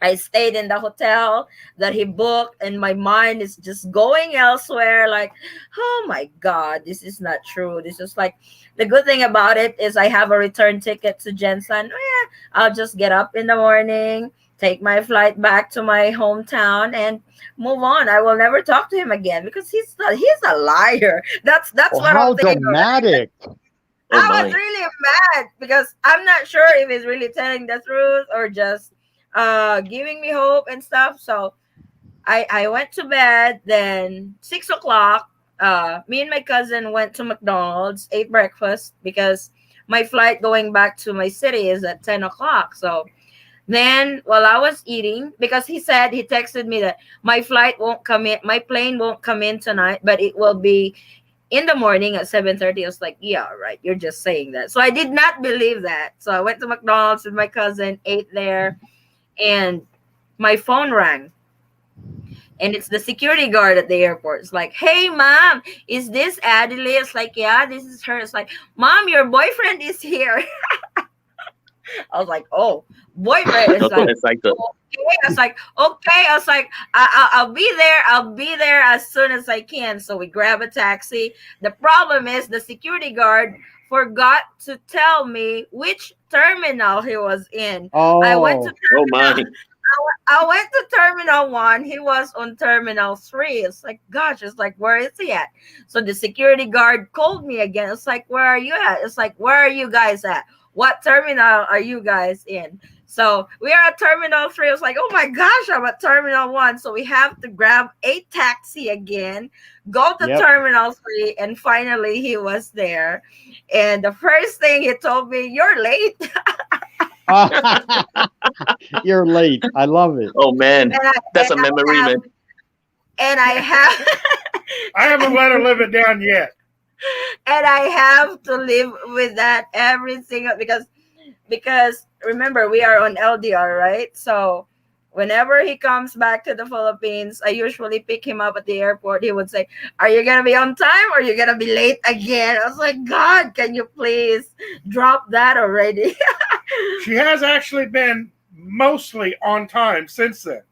I stayed in the hotel that he booked, and my mind is just going elsewhere. Like, oh my God, this is not true. This is like the good thing about it is I have a return ticket to Jensen. Oh, yeah, I'll just get up in the morning, take my flight back to my hometown, and move on. I will never talk to him again because he's a liar. That's Oh, what I'm how thinking already. dramatic. Oh I was my. really mad because I'm not sure if he's really telling the truth or just giving me hope and stuff. So I went to bed. Then 6 o'clock, me and my cousin went to McDonald's, ate breakfast because my flight going back to my city is at 10 o'clock. So then while I was eating, because he texted me that my flight won't come in, my plane won't come in tonight, but it will be in the morning at 7:30. I was like, yeah, right. You're just saying that. So I did not believe that. So I went to McDonald's with my cousin, ate there, and my phone rang. And it's the security guard at the airport. It's like, hey, mom, is this Adelaide? It's like, yeah, this is her. It's like, mom, your boyfriend is here. I was like, oh, boyfriend. It's You're so like, excited. okay. I was like, okay. I was like, I'll be there. I'll be there as soon as I can. So we grab a taxi. The problem is the security guard forgot to tell me which terminal he was in. I went to Oh, Oh my. I went to Terminal 1. He was on Terminal 3. It's like, gosh, it's like, where is he at? So the security guard called me again. It's like, where are you at? It's like, where are you guys at? What terminal are you guys in? So we are at Terminal 3. I was like, oh my gosh, I'm at Terminal 1. So we have to grab a taxi again, go to yep. Terminal 3, and finally he was there. And the first thing he told me, you're late. You're late. I love it. Oh man. And I, That's a and I memory, have man. and I have I haven't let her live it down yet. and I have to live with that every single because remember we are on LDR, right? So whenever he comes back to the Philippines, I usually pick him up at the airport. He would say, are you gonna be on time or are you gonna be late again? I was like, God, can you please drop that already? She has actually been mostly on time since then,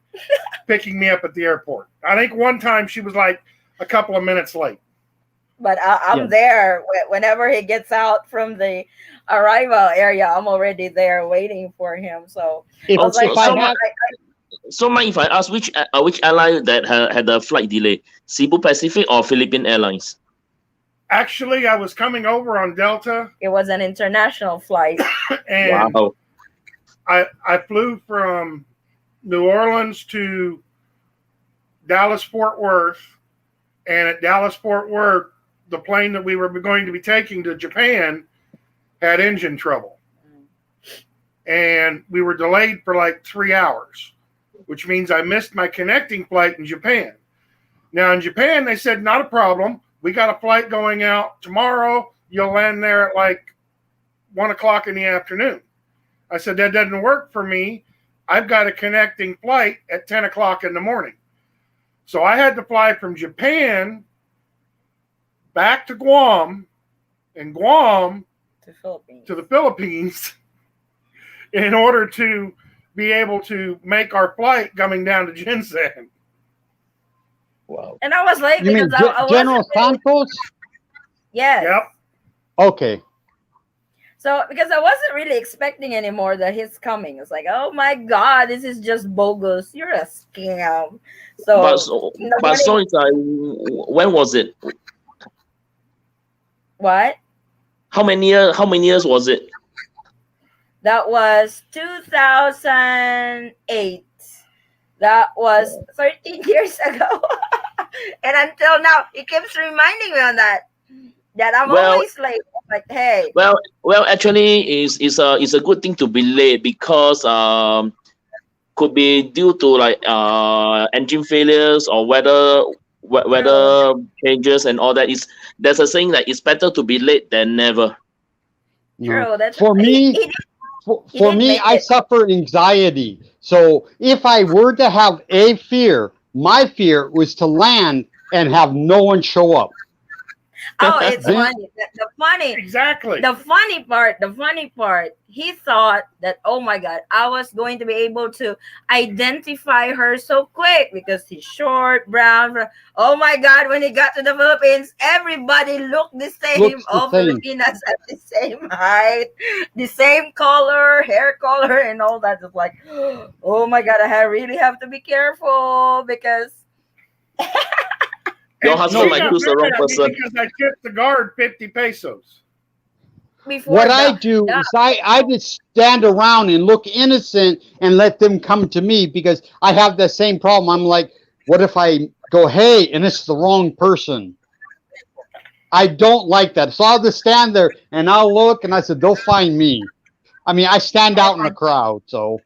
picking me up at the airport. I think one time she was like a couple of minutes late. But I'm Yeah. there whenever he gets out from the arrival area. I'm already there waiting for him. So If I was like, if I have So mind if I ask which airline that had a flight delay? Cebu Pacific or Philippine Airlines? Actually, I was coming over on Delta, it was an international flight. and Wow. I flew from New Orleans to Dallas Fort Worth, and at Dallas Fort Worth, the plane that we were going to be taking to Japan had engine trouble, and we were delayed for like 3 hours, which means I missed my connecting flight in Japan. Now in Japan, they said not a problem. We got a flight going out tomorrow. You'll land there at like 1 o'clock in the afternoon. I said, that doesn't work for me. I've got a connecting flight at 10 o'clock in the morning. So I had to fly from Japan back to Guam and Guam To Philippines. to the Philippines in order to be able to make our flight coming down to Ginseng. Wow. And I was late you mean because I General wasn't really, Santos? yes. Yep. Okay. So because I wasn't really expecting anymore that he's coming. It's like, oh my God, this is just bogus. You're a scam. So in the But so morning, it's when was it? what? How many years was it? That was 2008. That was 13 years ago. And until now, he keeps reminding me on that I'm Well, always late. Like, hey, well, actually, is a good thing to be late because could be due to like engine failures or true, weather changes and all that. Is there's a saying that it's better to be late than never. No. true. That's For me, he for did me, make I it. suffer anxiety. So if I were to have a fear, my fear was to land and have no one show up. Oh, it's Then funny. Exactly. The funny part, he thought that, oh my God, I was going to be able to identify her so quick because he's short, brown. Oh my God, when he got to the Philippines, everybody looked the same. looks the All same. Filipinas have the same height, the same color, hair color, and all that. It's like, oh my God, really have to be careful because Your And husband she might got choose the mad wrong at me person. because I tipped the guard 50 pesos. before What I the do yeah. is I just stand around and look innocent and let them come to me because I have the same problem. I'm like, what if I go, hey, and it's the wrong person? I don't like that. So I'll just stand there and I'll look and I said, they'll find me. I mean, I stand out in the crowd. So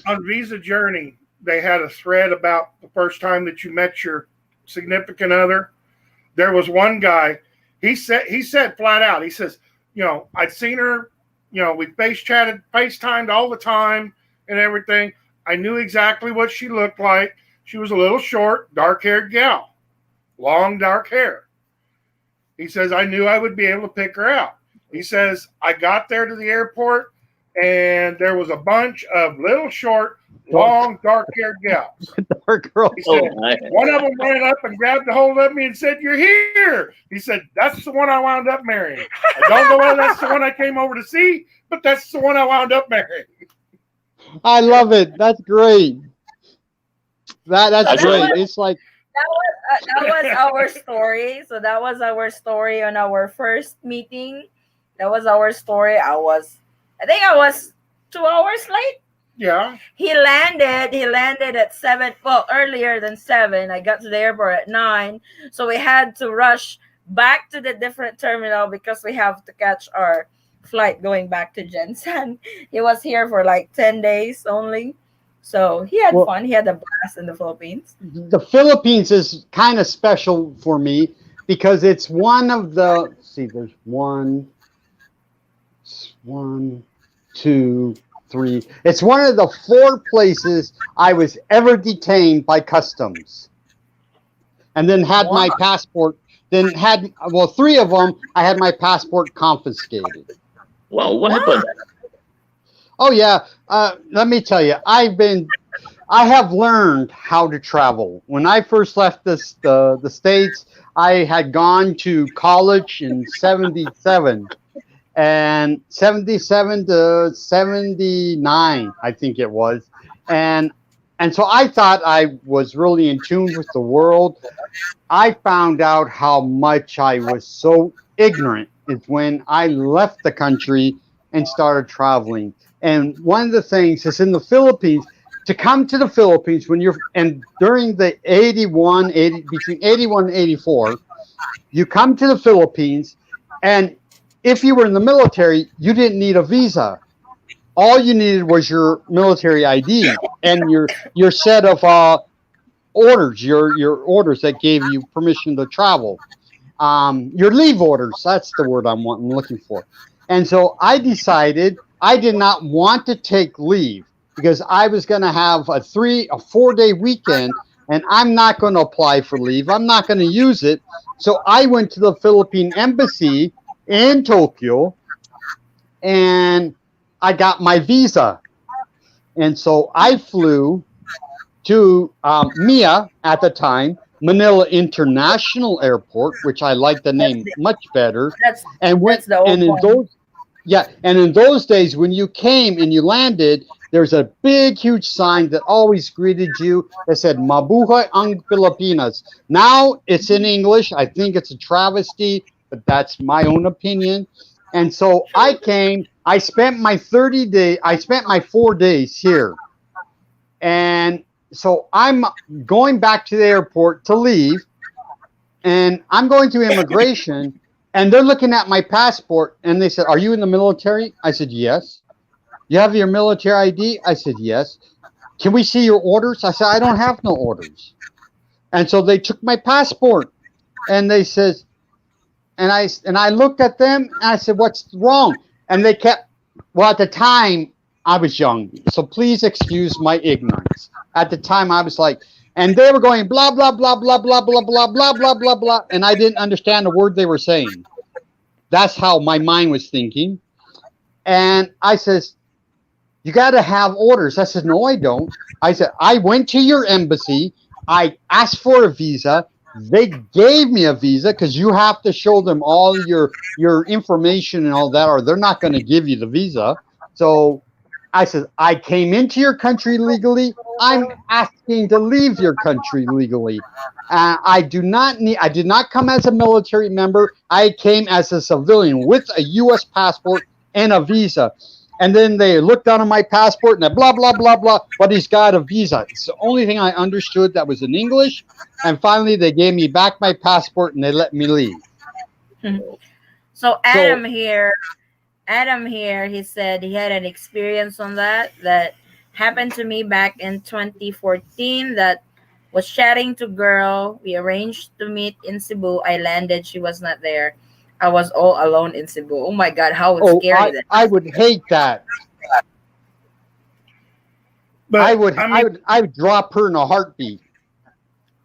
On Visa Journey, they had a thread about the first time that you met your significant other. There was one guy. He said flat out. He says, I'd seen her. We FaceTimed all the time and everything. I knew exactly what she looked like. She was a little short, dark-haired gal, long dark hair. He says I knew I would be able to pick her out. He says I got there to the airport and there was a bunch of little short, long, dark-haired gals. dark girl. He Oh said, my. one of them ran up and grabbed a hold of me and said, "You're here." He said, "That's the one I wound up marrying. I don't know whether that's the one I came over to see, but that's the one I wound up marrying." I love it. That's great. That's So that great. was It's like that was our story. So that was our story on our first meeting. That was our story. I think I was 2 hours late. Yeah. He landed at 7, well, earlier than 7. I got to the airport at 9. So we had to rush back to the different terminal because we have to catch our flight going back to Jensen. He was here for like 10 days only. So he had well, fun. He had a blast in the Philippines. the Philippines is kind of special for me because it's one of the. Let's see, there's one, two, three. It's one of the 4 places I was ever detained by customs, and then had Wow. my passport. Then had 3 of them. I had my passport confiscated. Wow, what Wow. happened? Oh yeah. Let me tell you, I have learned how to travel. When I first left the States, I had gone to college in 77. And 77 to 79, I think it was. And so I thought I was really in tune with the world. I found out how much I was so ignorant is when I left the country and started traveling. And one of the things is in the Philippines, to come to the Philippines and during the between 81 and 84, you come to the Philippines, and if you were in the military, you didn't need a visa. All you needed was your military ID and your set of orders, your orders that gave you permission to travel. Your leave orders, that's the word I'm looking for. And so I decided I did not want to take leave because I was going to have a 4-day weekend, and I'm not going to apply for leave. I'm not going to use it. So I went to the Philippine embassy in Tokyo, and I got my visa. And so I flew to MIA at the time, Manila International Airport, which I like the name much better. That's And that's the old and in one. those days when you came and you landed, there's a big huge sign that always greeted you that said Mabuhay ang Pilipinas. Now it's in English. I think it's a travesty, but that's my own opinion. And so I came, I spent my 4 days here. And so I'm going back to the airport to leave, and I'm going to immigration, and they're looking at my passport, and they said, "Are you in the military?" I said, "Yes." "You have your military ID?" I said, "Yes." "Can we see your orders?" I said, "I don't have no orders." And so they took my passport, and they says, and I looked at them, and I said, "What's wrong?" And they kept, well, at the time, I was young, so please excuse my ignorance. At the time, I was like, and they were going blah blah blah blah blah blah blah blah blah blah blah, and I didn't understand a word they were saying. That's how my mind was thinking. And I says, "You got to have orders." I said, "No, I don't." I said, "I went to your embassy. I asked for a visa. They gave me a visa because you have to show them all your information and all that, or they're not going to give you the visa." So I said, "I came into your country legally. I'm asking to leave your country legally. I do not need. I did not come as a military member. I came as a civilian with a U.S. passport and a visa. And then they looked down on my passport and they blah blah blah blah. But he's got a visa. It's the only thing I understood that was in English. And finally, they gave me back my passport and they let me leave. So Adam here, he said he had an experience on that happened to me back in 2014. That was chatting to girl. We arranged to meet in Cebu. I landed. She was not there. I was all alone in Cebu. Oh my God, how scary that! I would hate that. But I would drop her in a heartbeat.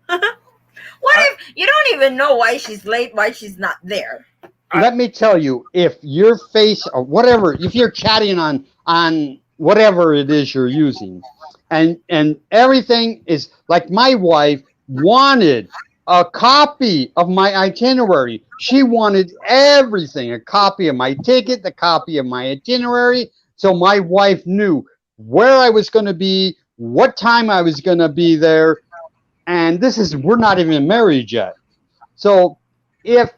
What if you don't even know why she's late, why she's not there? Let me tell you, if your face or whatever, if you're chatting on whatever it is you're using, and everything is like my wife wanted a copy of my itinerary. She wanted everything, a copy of my ticket, the copy of my itinerary. So my wife knew where I was going to be, what time I was going to be there. And we're not even married yet. So I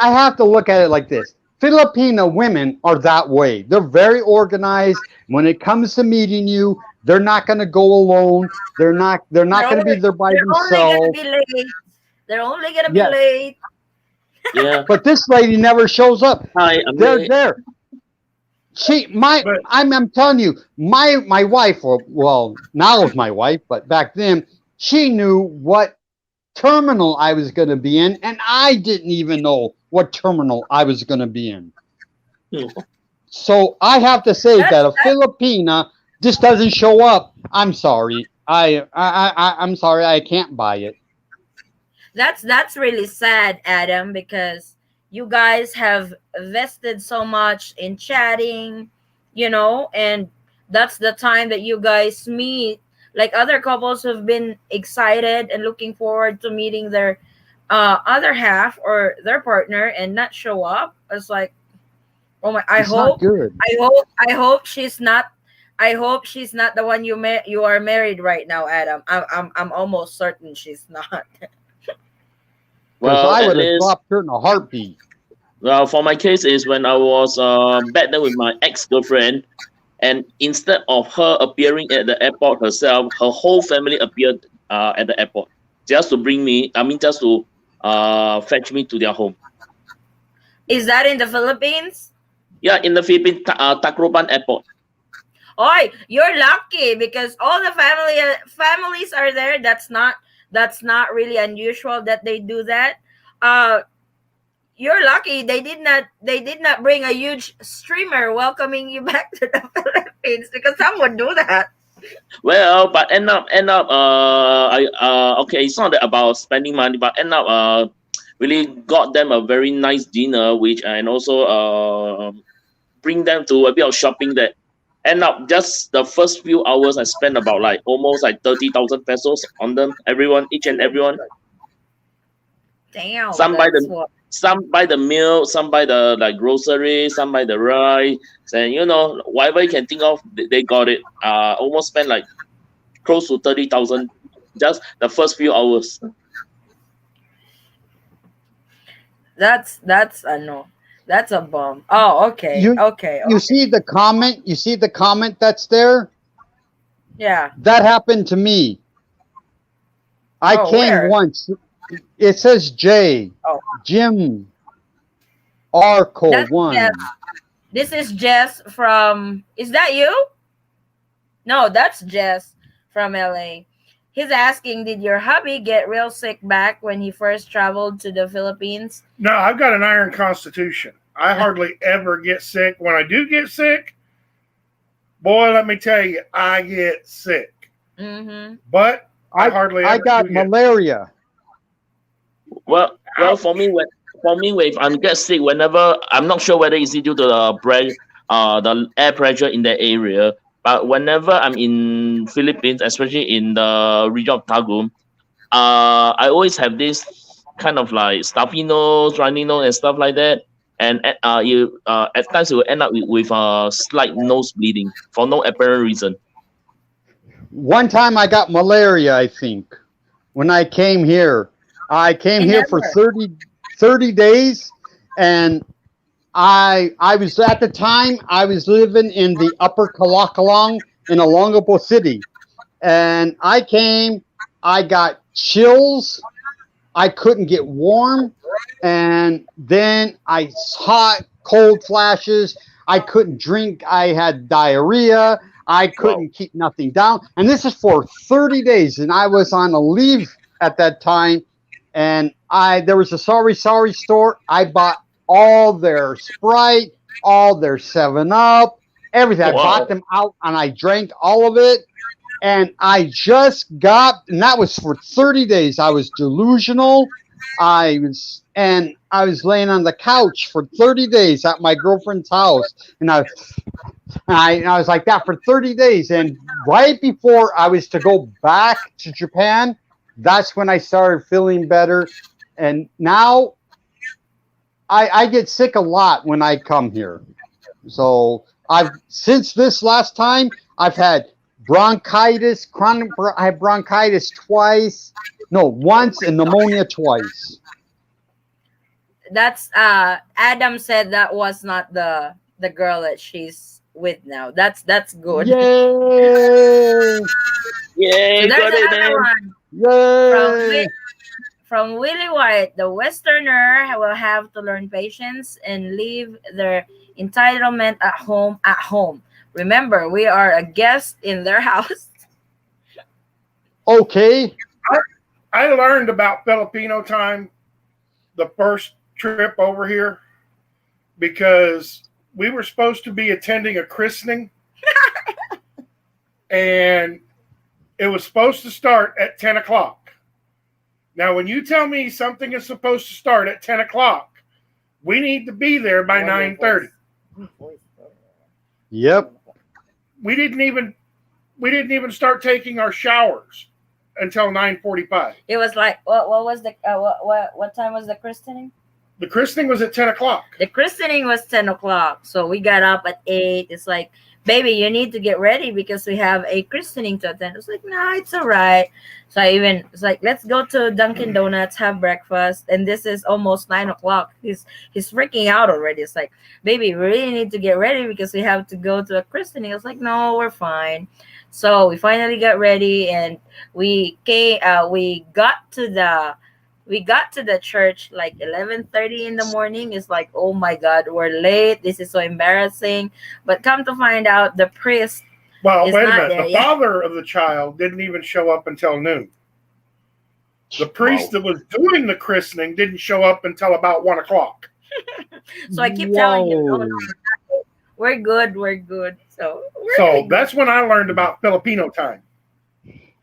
have to look at it like this. Filipino women are that way. They're very organized. When it comes to meeting you, they're not going to go alone. They're not going to be there by themselves. They're only going to be late. Yeah. But this lady never shows up. Hi, I'm They're late. there. I'm telling you, my wife, well, now is my wife, but back then, she knew what terminal I was going to be in, and I didn't even know what terminal I was going to be in. So I have to say that a Filipina just doesn't show up. I'm sorry. I'm sorry. I can't buy it. That's really sad, Adam, because you guys have invested so much in chatting, and that's the time that you guys meet. Like other couples have been excited and looking forward to meeting their other half or their partner and not show up. It's like, oh my! I hope she's not. I hope she's not the one you are married right now, Adam. I'm almost certain she's not. Well, I would have dropped her in a heartbeat. Well, for my case is when I was back then with my ex-girlfriend, and instead of her appearing at the airport herself, her whole family appeared at the airport just to just to fetch me to their home. Is that in the Philippines? Yeah, in the Philippines, Tacloban Airport. Oh, you're lucky because all the families are there. That's not really unusual that they do that. You're lucky they did not bring a huge streamer welcoming you back to the Philippines, because some would do that. Well, but end up okay, it's not about spending money, but end up really got them a very nice dinner, and also bring them to a bit of shopping there. End up just the first few hours I spent about almost 30,000 pesos on them, each and everyone. Damn. Some buy the milk, some buy the groceries, some buy the rice, and whatever you can think of, they got it. Almost spent close to 30,000 just the first few hours. That's a no. That's a bomb. Oh, okay. Okay. You see the comment? You see the comment that's there? Yeah. That happened to me. I came where? once. It says J. Oh. Jim Arco That's 1. Jess. This is Jess from... Is that you? No, that's Jess from LA. He's asking, did your hubby get real sick back when he first traveled to the Philippines? No, I've got an iron constitution. I hardly ever get sick. When I do get sick, boy, let me tell you, I get sick. Mm-hmm. But I hardly ever got malaria. Well, for me, if I get sick, whenever I'm not sure whether it's due to the air pressure in that area, but whenever I'm in Philippines, especially in the region of Tagum, I always have this kind of stuffy nose, runny nose, and stuff like that. And at times you will end up with a slight nose bleeding for no apparent reason. One time I got malaria, I think, when I came here. I came here for Remember, 30 days, and I was at the time I was living in the Upper Kalakalong in Olongapo City, and I came. I got chills. I couldn't get warm, and then I hot cold flashes. I couldn't drink. I had diarrhea. I Wow. couldn't keep nothing down, and this is for 30 days. And I was on a leave at that time, and I there was a sorry store. I bought all their Sprite, all their 7 Up, everything. I bought Wow. them out, and I drank all of it, and I just got, and that was for 30 days. I was delusional. I was laying on the couch for 30 days at my girlfriend's house, and I was like that for 30 days. And right before I was to go back to Japan, that's when I started feeling better. And now I get sick a lot when I come here. So since this last time, I've had bronchitis, I had bronchitis twice, no, once, and pneumonia twice. that's Adam said that was not the girl that she's with now. That's good. Yay! So Yay, there's got it, another man. one Yay! from Willie White. The Westerner will have to learn patience and leave their entitlement at home. At home. Remember, we are a guest in their house. Okay. I learned about Filipino time the first trip over here because we were supposed to be attending a christening and it was supposed to start at 10 o'clock. Now, when you tell me something is supposed to start at 10 o'clock, we need to be there by 9:30. Yep. We didn't even start taking our showers until 9:45. It was like what was the what time was the christening? The christening was at 10 o'clock. The christening was 10 o'clock, so we got up at 8. It's like, baby, you need to get ready because we have a christening to attend. It's like, nah, it's all right. So it's like, let's go to Dunkin' Donuts, have breakfast, and this is almost 9 o'clock. He's freaking out already. It's like, baby, we really need to get ready because we have to go to a christening. I was like, no, we're fine. So we finally got ready, and we came. We got to the church like 11:30 in the morning. It's like, oh my God, we're late. This is so embarrassing. But come to find out, the priest Well, is wait a not minute. there The yet. father of the child didn't even show up until noon. The priest Wow. that was doing the christening didn't show up until about 1 o'clock. So I keep telling him, no, Whoa. no, we're good, we're good. So we're So really good. that's when I learned about Filipino time.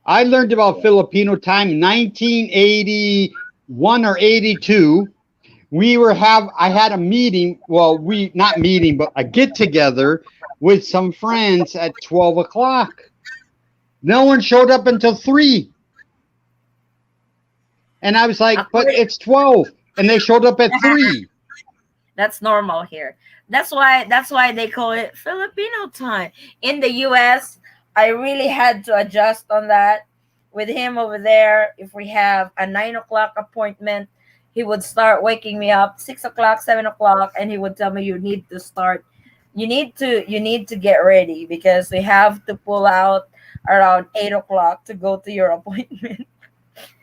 I learned about Filipino time in 1981 or 82. I had a meeting, well, not meeting, but a get together with some friends at 12 o'clock. No one showed up until 3. And I was like, but it's 12. And they showed up at 3. That's normal here. That's why they call it Filipino time. In the US, I really had to adjust on that. With him over there, if we have a 9 o'clock appointment, he would start waking me up 6 o'clock, 7 o'clock, and he would tell me, you need to start, you need to get ready because we have to pull out around 8 o'clock to go to your appointment.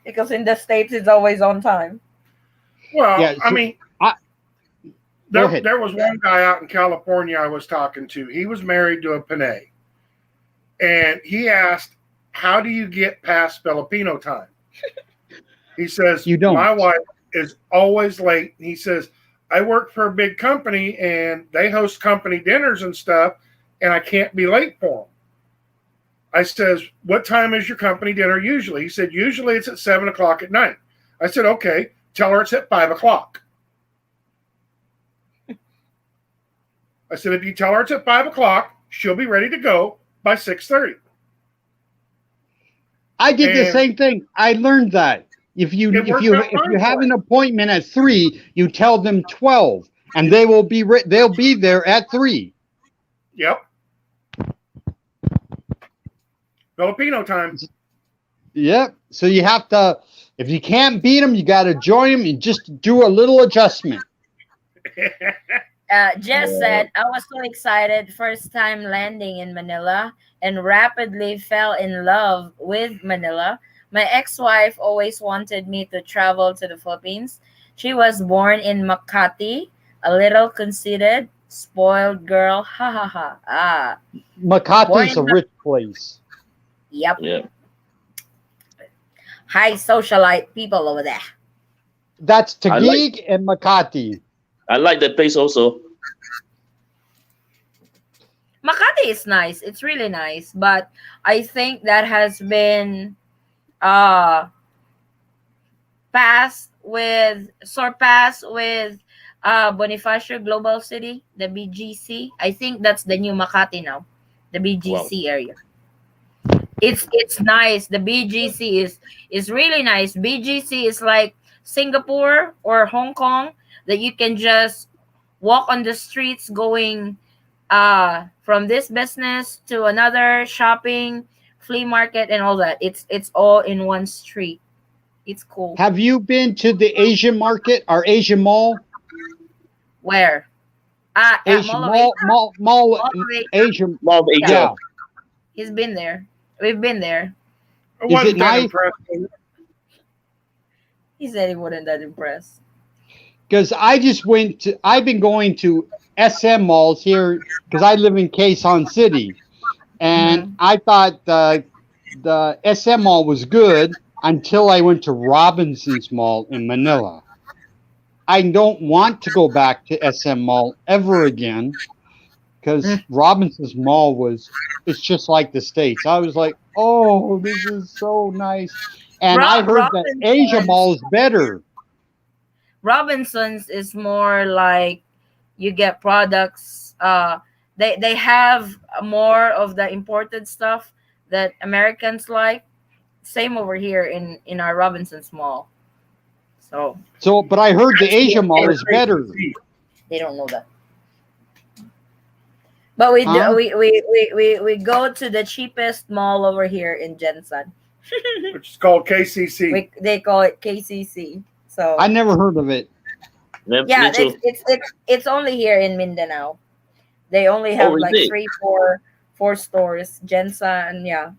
Because in the States it's always on time. Well, Yeah, I so mean, go ahead. there was one guy out in California I was talking to. He was married to a Pinay. And he asked, how do you get past Filipino time? He says, You don't. my wife is always late. He says, I work for a big company and they host company dinners and stuff, and I can't be late for them. I says, what time is your company dinner usually? He said, usually it's at 7 o'clock at night. I said, okay, tell her it's at 5 o'clock. I said, if you tell her it's at 5 o'clock, she'll be ready to go by 6:30. I did the And same thing. I learned that. If you it worked out fine have for an him. appointment at 3, you tell them 12, and they'll be there at 3. Yep. Filipino time. Yep. So you have to, if you can't beat them, you got to join them and just do a little adjustment. Jess said, I was so excited first time landing in Manila and rapidly fell in love with Manila. My ex-wife always wanted me to travel to the Philippines. She was born in Makati, a little conceited, spoiled girl. Ha ha ha. Born Makati's in a rich place. Yep. Yeah. High socialite people over there. That's I like Taguig and Makati. I like that place also. Makati is nice. It's really nice, but I think that has been uh surpassed with Bonifacio Global City, the BGC. I think that's the new Makati now, the Wow. BGC area. It's nice. The BGC is really nice. BGC is like Singapore or Hong Kong, that you can just walk on the streets going from this business to another, shopping, flea market, and all that. It's all in one street. It's cool. Have you been to the Asian market or Asian mall? Where? At Asian Mall of Asia. mall, Mall of Asia. Asian. Love Asia. Yeah. He's been there. We've been there. I Is wasn't it that nice? impressed. He said he wasn't that impressed. Because I've been going to SM malls here because I live in Quezon City. And Mhm. I thought the SM mall was good until I went to Robinson's Mall in Manila. I don't want to go back to SM Mall ever again because Mm. Robinson's Mall it's just like the States. I was like, oh, this is so nice. And I heard that Asia Mall is better. Robinsons is more like you get products. They have more of the imported stuff that Americans like. Same over here in our Robinsons Mall. So But I heard the Asia Mall is better. they don't know that. But we do, Huh? we go to the cheapest mall over here in Jensen. Which is called KCC. They call it KCC. So I never heard of it. Yeah, yeah, me too. it's only here in Mindanao. They only have is like it? four stores. Jensen, yeah,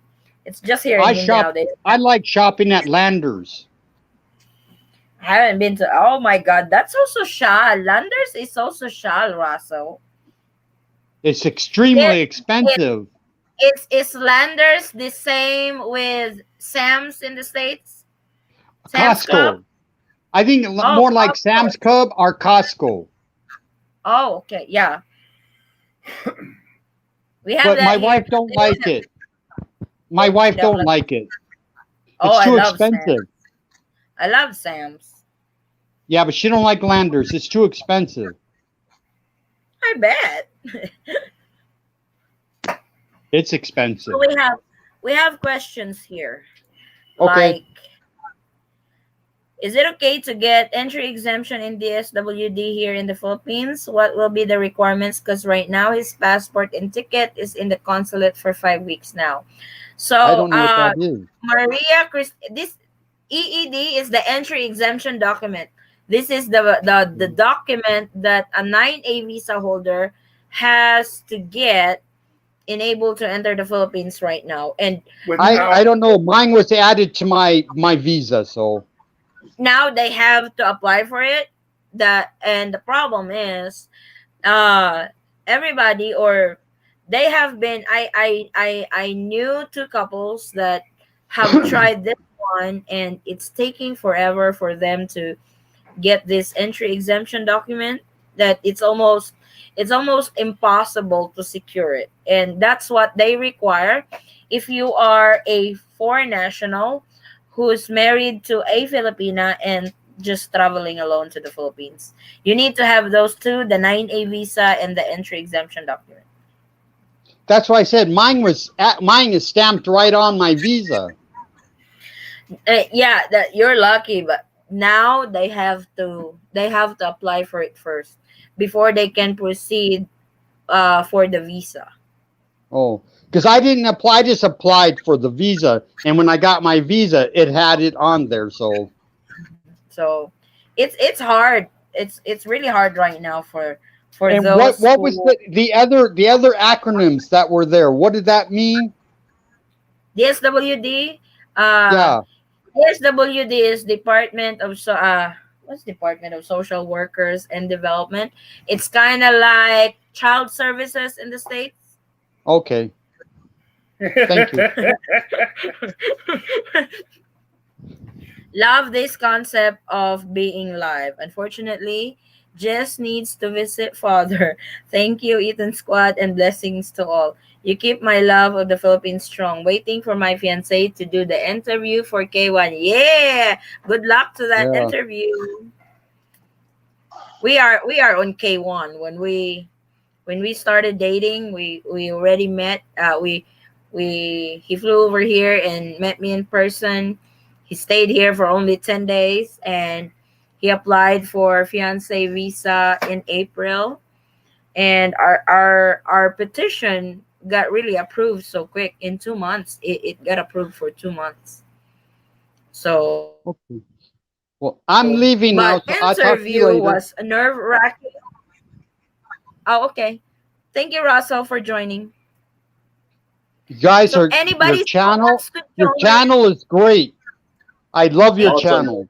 it's just here in I Mindanao. I like shopping at Landers. I haven't been to. Oh my God, that's also Shal. Landers is also Shal, Russell. It's extremely It- expensive. Is Landers the same with Sam's in the States? Sam's Club? Costco. I think more like Costco. Sam's Club or Costco. Oh, okay, yeah. We have But that my here. wife don't like it. My wife don't like it. Oh, It's I too love expensive. Sam's. I love Sam's. Yeah, but she don't like Landers. It's too expensive. I bet. It's expensive. So we have questions here. Okay. Like, is it okay to get entry exemption in DSWD here in the Philippines? What will be the requirements? Because right now his passport and ticket is in the consulate for 5 weeks now. So I don't know what that is. this EED is the entry exemption document. This is the document that a 9A visa holder has to get enabled to enter the Philippines right now. And I don't know. Mine was added to my visa, so now they have to apply for it. And the problem is everybody, or they have been, I knew two couples that have tried this one, and it's taking forever for them to get this entry exemption document, that it's almost impossible to secure it. And that's what they require if you are a foreign national who's married to a Filipina and just traveling alone to the Philippines. You need to have those two, the 9A visa and the entry exemption document. that's why I said mine is stamped right on my visa. Yeah, that you're lucky, but now they have to apply for it first before they can proceed for the visa. Oh, Because I didn't apply, I just applied for the visa, and when I got my visa, it had it on there. So it's hard. It's really hard right now for And what those what was who the other acronyms that were there? What did that mean? DSWD. Uh, Yeah. DSWD is Department of what's Department of Social Workers and Development. It's kind of like child services in the states. Okay. Thank you. Love this concept of being live. Unfortunately, Jess needs to visit father. Thank you, Eaton Squad, and blessings to all. You keep my love of the Philippines strong. Waiting for my fiance to do the interview for K1. Yeah! Good luck to that Yeah. interview. We are on K1 when we started dating. We already met. We he flew over here and met me in person. He stayed here for only 10 days, and he applied for fiance visa in April, and our petition got really approved so quick. In 2 months it got approved for 2 months. So, Okay. Well, I'm leaving but now, so I'll talk to you interview later. was nerve-wracking. Oh, okay. Thank you, Russell, for joining. You guys So are anybody still wants to your join? channel is great. I love your Thank Awesome. you. channel.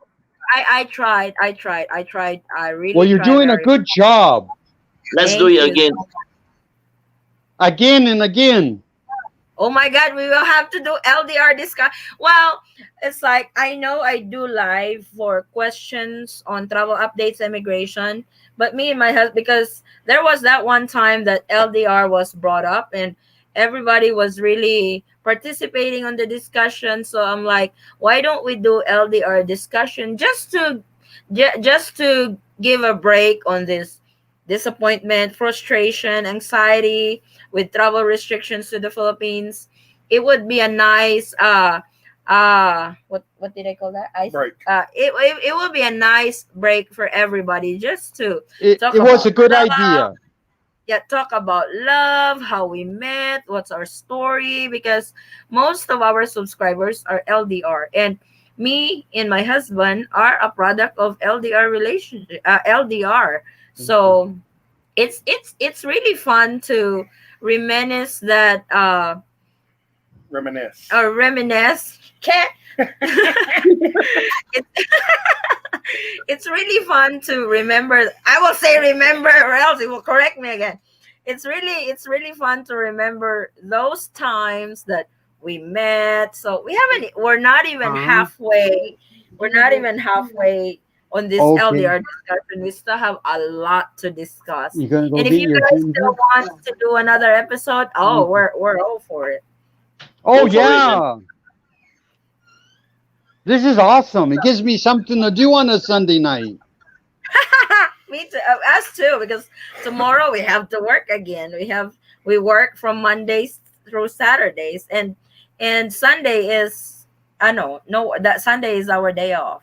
I tried. I Well, really you're tried doing a very good job hard. Let's do Thank it you again. so much. again and again. Oh my God, we will have to do LDR discuss. Well, it's like I know I do live for questions on travel updates, immigration, but me and my husband, because there was that one time that LDR was brought up and everybody was really participating on the discussion. So I'm like, why don't we do LDR discussion just to give a break on this disappointment, frustration, anxiety with travel restrictions to the Philippines. It would be a nice what did I call that? Break. It would be a nice break for everybody just to talk It was about a good love. idea. Yeah, talk about love, how we met, what's our story, because most of our subscribers are LDR, and me and my husband are a product of LDR relationship, LDR. So it's really fun to reminisce that Reminisce. or reminisce. it's, it's really fun to remember. I will say remember, or else it will correct me again. It's really fun to remember those times that we met. So we're not even Uh-huh. halfway. We're not even halfway on this Okay. LDR discussion. We still have a lot to discuss. You gonna go And if get you your guys ginger? still want to do another episode, oh, Okay. we're all for it. Oh Go for it, man. yeah. This is awesome. It gives me something to do on a Sunday night. Me too, us too, because tomorrow we have to work again. We work from Mondays through Saturdays, and Sunday is I know no that Sunday is our day off.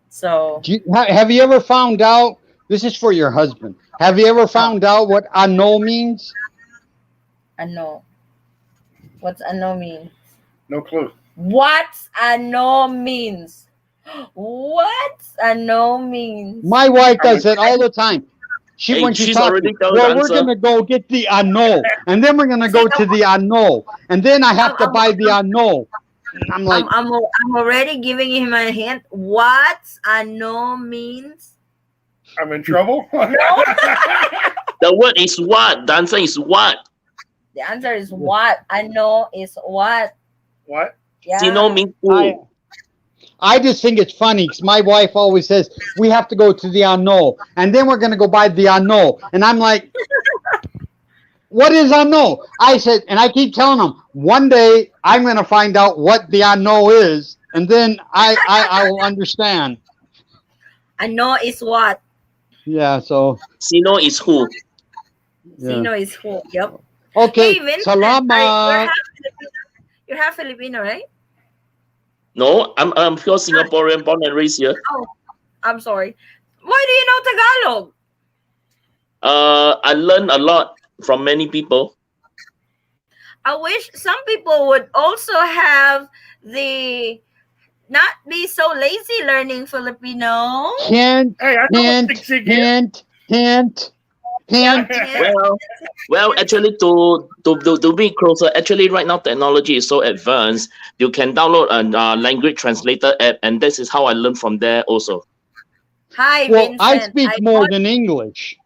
So Have you ever found out? This is for your husband. Have you ever oh, found out what ano means? I know what's ano mean. No clue. What's ano means? What's ano means? My wife I does went, it all the time. Hey, When she she's talks to me, already told the well, we're answer. gonna go get the ano, and then we're gonna See, go to the ano, and then I have to I'm, buy the ano. I'm like, I'm already giving him a hint. What's ano means? I'm in trouble. No. The word is what? The answer is what? The answer is what. I know is what. What? Sino Yeah. means I who? I just think it's funny because my wife always says we have to go to the ano, and then we're gonna go buy the ano, and I'm like, what is ano? I said, and I keep telling them one day I'm gonna find out what the ano is, and then I will understand. I know is what. Yeah. So Sino is who? yeah. Sino is who. Yep. Okay. Hey, Vincent, Salamat. you're half Filipino, right? No, I'm pure Singaporean, born and raised here. Oh, I'm sorry. Why do you know Tagalog? I learned a lot from many people. I wish some people would also have the not be so lazy learning Filipino. Hint, Hey, I know what hint, Sig Sig is. hint, hint, Yeah, hint. yeah. Well, actually, to be closer, actually, right now technology is so advanced. You can download a language translator app, and this is how I learned from there also. Hi, Well, I Vincent. speak more than English.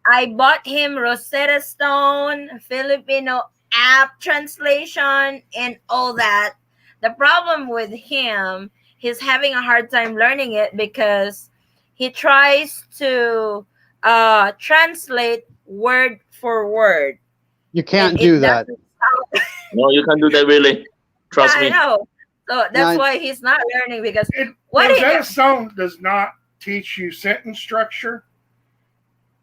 I bought him Rosetta Stone, Filipino app translation, and all that. The problem with him, he's having a hard time learning it because he tries to translate word for word, You and can't it do that. doesn't sound. No, you can do that really. Yeah, Trust I me. know. So that's Now, why he's not learning because It, what Rosetta Stone does not teach you sentence structure.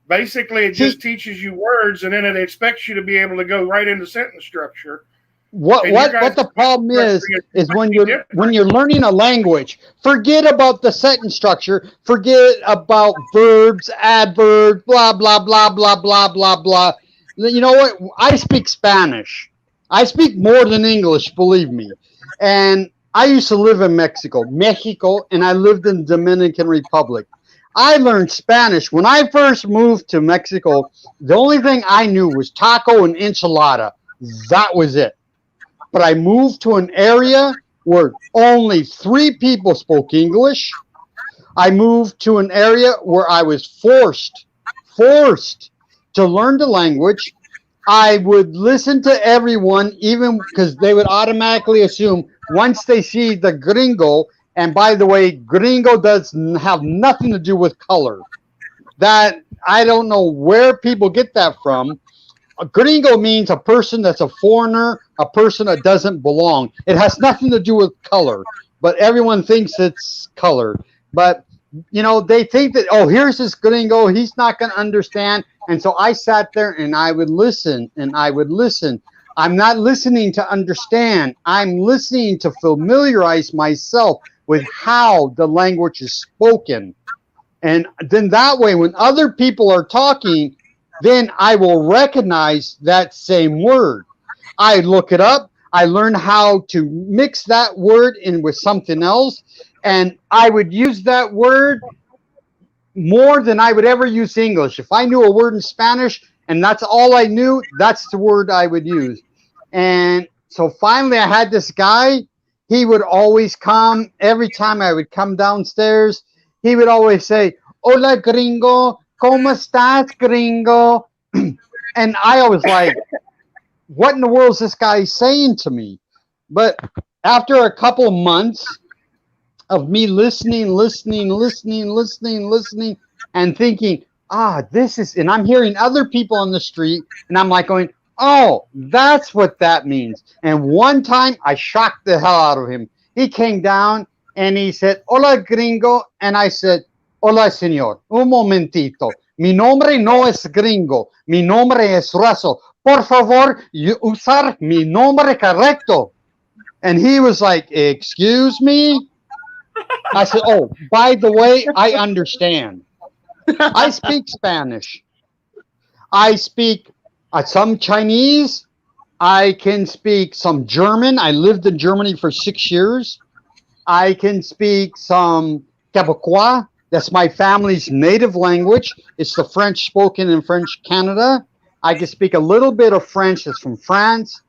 Basically, it see, just teaches you words, and then it expects you to be able to go right into sentence structure. what And you guys' what the problem sentence structure is when completely different. you're learning a language, forget about the sentence structure, forget about verbs, adverbs, blah blah blah blah blah blah blah. You know what? I speak Spanish. I speak more than English, believe me. And I used to live in Mexico, and I lived in Dominican Republic. I learned Spanish when I first moved to Mexico. The only thing I knew was taco and enchilada. That was it. But I moved to an area where only three people spoke English. I moved to an area where I was forced to learn the language. I would listen to everyone, even because they would automatically assume once they see the gringo, and by the way, gringo does have nothing to do with color. That I don't know where people get that from. A gringo means a person that's a foreigner, a person that doesn't belong. It has nothing to do with color, but everyone thinks it's color. But they think that, oh, here's this gringo, he's not going to understand. And so I sat there and I would listen and I would listen. I'm not listening to understand. I'm listening to familiarize myself with how the language is spoken. And then that way, when other people are talking, then I will recognize that same word. I look it up. I learn how to mix that word in with something else. And I would use that word more than I would ever use English. If I knew a word in Spanish and that's all I knew, that's the word I would use. And so finally, I had this guy. He would always come every time I would come downstairs. He would always say, "Hola, gringo. ¿Cómo estás, gringo?" And I was like, what in the world is this guy saying to me? But after a couple of months of me listening, and thinking, this is, and I'm hearing other people on the street, and I'm like going, oh, that's what that means. And one time I shocked the hell out of him. He came down and he said, "Hola, gringo." And I said, "Hola, señor. Un momentito. Mi nombre no es gringo. Mi nombre es Russell. Por favor, usar mi nombre correcto." And he was like, "Excuse me?" I said, "Oh, by the way, I understand. I speak Spanish. I speak some Chinese. I can speak some German. I lived in Germany for 6 years. I can speak some Quebecois. That's my family's native language. It's the French spoken in French Canada. I can speak a little bit of French that's from France.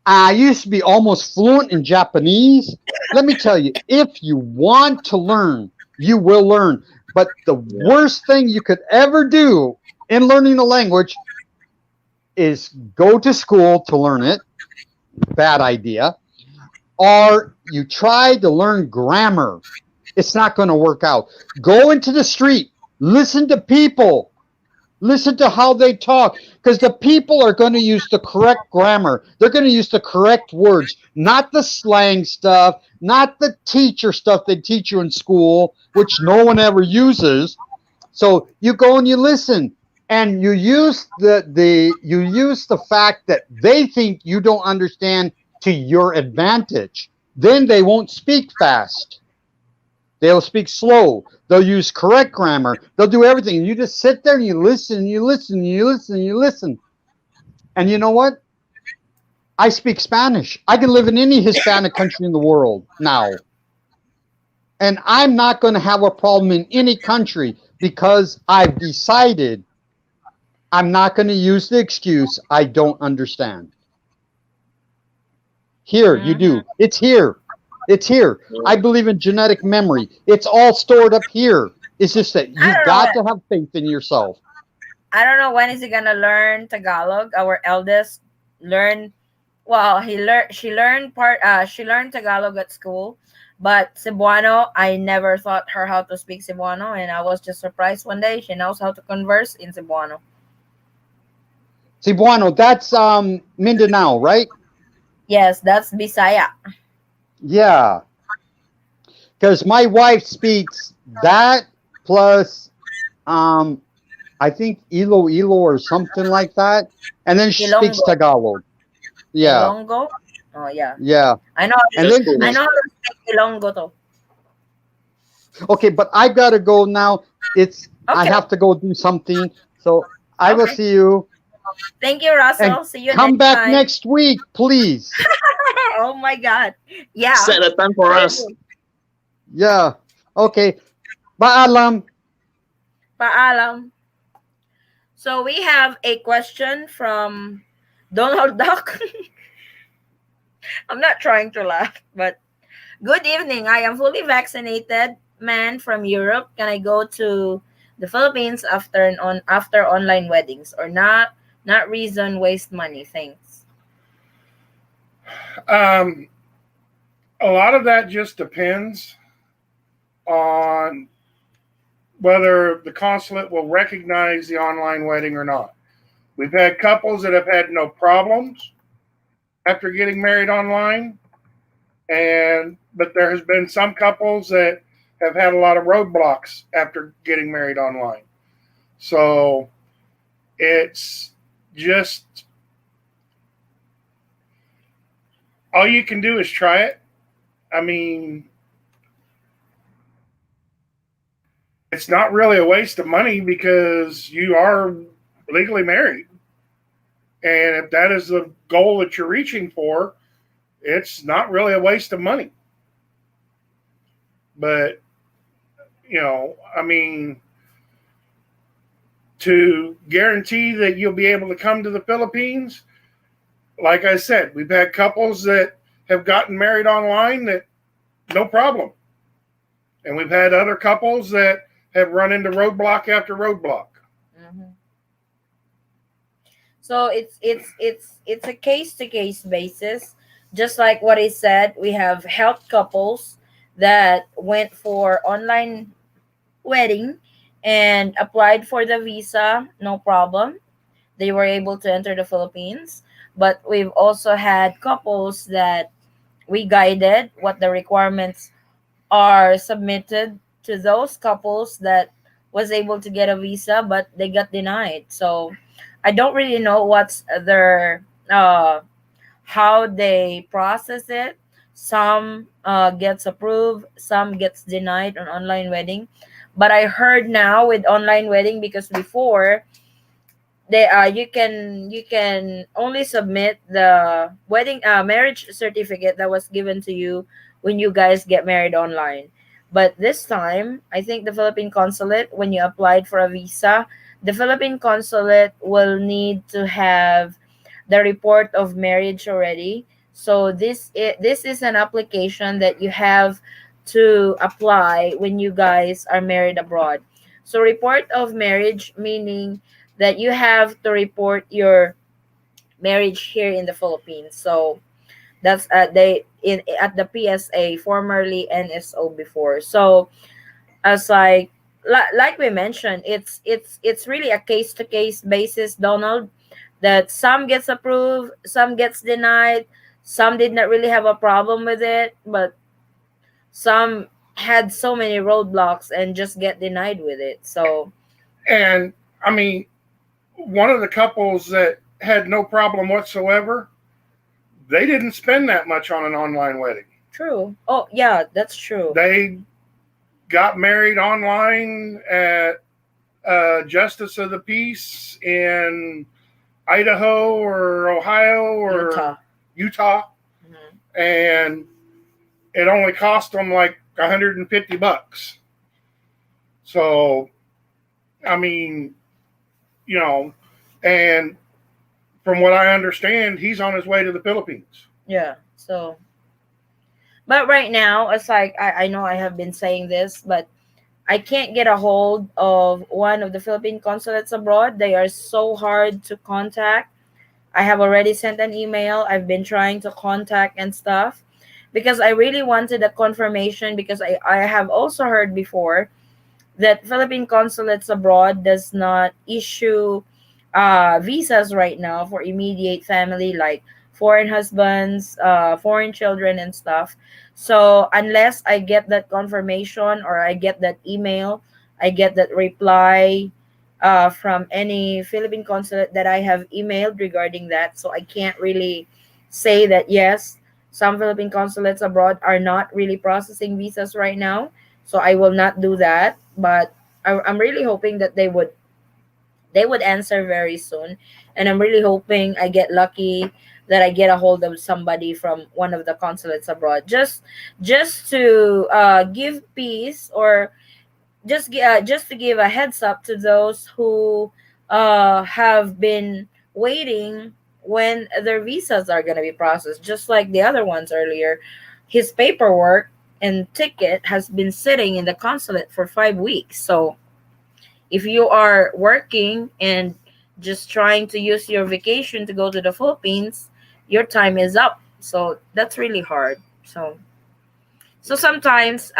I used to be almost fluent in Japanese. Let me tell you, if you want to learn, you will learn. But the worst thing you could ever do in learning a language is go to school to learn it. Bad idea. Or you try to learn grammar. It's not going to work out. Go into the street. Listen to people. Listen to how they talk, because the people are going to use the correct grammar. They're going to use the correct words, not the slang stuff, not the teacher stuff they teach you in school, which no one ever uses. So you go and you listen, and you use the fact that they think you don't understand to your advantage. Then they won't speak fast. They'll speak slow. They'll use correct grammar. They'll do everything. You just sit there and you listen, and you listen, and you listen, and you listen. And you know what? I speak Spanish. I can live in any Hispanic country in the world now. And I'm not going to have a problem in any country because I've decided I'm not going to use the excuse I don't understand. Here, you Mm-hmm. do. It's here. It's here. I believe in genetic memory. It's all stored up here. It's just that I you don't know got when. to have faith in yourself. I don't know when is he gonna learn Tagalog. Our eldest learned. Well, he learned. She learned part. She learned Tagalog at school, but Cebuano, I never taught her how to speak Cebuano, and I was just surprised one day she knows how to converse in Cebuano. Cebuano, that's Mindanao, right? Yes, that's Bisaya. Yeah. Because my wife speaks that plus I think Ilo or something like that. And then she speaks Ilonggo. Tagalog. Yeah. Ilonggo. Oh yeah, Yeah. I know. And That's then cool. I she know how to speak Ilonggo too. okay, but I've got to go now. I Okay. have to go do something. So I will Okay. see you Thank you, and Russell. See you come next back time. next week, please. Oh my God. Yeah. Set a time for us. Yeah. Okay. Paalam. Paalam. So we have a question from Donald Duck. I'm not trying to laugh, but good evening. I am fully vaccinated man from Europe. Can I go to the Philippines after online weddings or not? Not reason waste money. Thanks. A lot of that just depends on whether the consulate will recognize the online wedding or not. We've had couples that have had no problems after getting married online, but there has been some couples that have had a lot of roadblocks after getting married online. So it's just all you can do is try it. I mean, it's not really a waste of money because you are legally married. And if that is the goal that you're reaching for, it's not really a waste of money. But, I mean, to guarantee that you'll be able to come to the Philippines, like I said, we've had couples that have gotten married online that no problem. And we've had other couples that have run into roadblock after roadblock. Mm-hmm. So it's a case to case basis. Just like what he said, we have helped couples that went for online wedding and applied for the visa, no problem. They were able to enter the Philippines. But we've also had couples that we guided what the requirements are submitted to those couples that was able to get a visa but they got denied. So I don't really know what's their how they process it. Some gets approved, some gets denied on online wedding. But I heard now with online wedding, because before they you can only submit the wedding marriage certificate that was given to you when you guys get married online. But this time, I think the Philippine consulate, when you applied for a visa, the Philippine consulate will need to have the report of marriage already. So this is an application that you have to apply when you guys are married abroad. So report of marriage meaning that you have to report your marriage here in the Philippines. So that's they in at the PSA, formerly NSO before. So as like we mentioned, it's really a case to case basis, Donald. That some gets approved, some gets denied, some did not really have a problem with it, but some had so many roadblocks and just get denied with it. So And I mean, one of the couples that had no problem whatsoever, they didn't spend that much on an online wedding. true. Oh yeah, that's true. They got married online at Justice of the Peace in Idaho or Ohio or Utah. Utah, Mhm. and it only cost them like $150. So, I mean, you know, and from what I understand, he's on his way to the Philippines. Yeah. So, but right now, it's like I know I have been saying this, but I can't get a hold of one of the Philippine consulates abroad. They are so hard to contact. I have already sent an email. I've been trying to contact and stuff because I really wanted a confirmation because I have also heard before that Philippine consulates abroad does not issue visas right now for immediate family like foreign husbands, foreign children, and stuff. So unless I get that confirmation or I get that email, I get that reply from any Philippine consulate that I have emailed regarding that, so I can't really say that yes, some Philippine consulates abroad are not really processing visas right now, so I will not do that. But I'm really hoping that they would answer very soon, and I'm really hoping I get lucky that I get a hold of somebody from one of the consulates abroad, just to give peace, or just to give a heads up to those who have been waiting when their visas are going to be processed, just like the other ones earlier. His paperwork and ticket has been sitting in the consulate for 5 weeks. So if you are working and just trying to use your vacation to go to the Philippines, your time is up. So that's really hard. So sometimes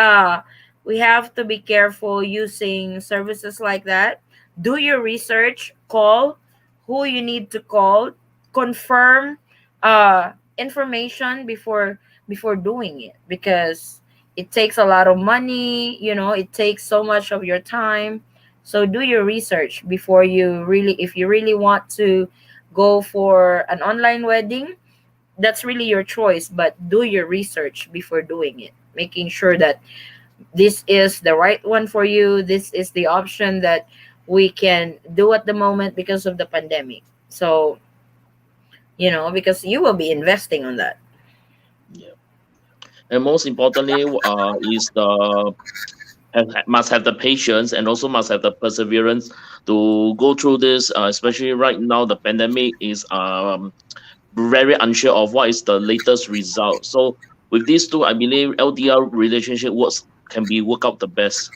we have to be careful using services like that. Do your research, call who you need to call, confirm information before doing it, because it takes a lot of money, it takes so much of your time. So do your research before you really, if you really want to go for an online wedding, that's really your choice, but do your research before doing it, making sure that this is the right one for you, this is the option that we can do at the moment because of the pandemic. So because you will be investing on that. Yeah. And most importantly, is the must have the patience and also must have the perseverance to go through this. Especially right now, the pandemic is very unsure of what is the latest result. So with these two, I believe LDR relationship works can be work out the best.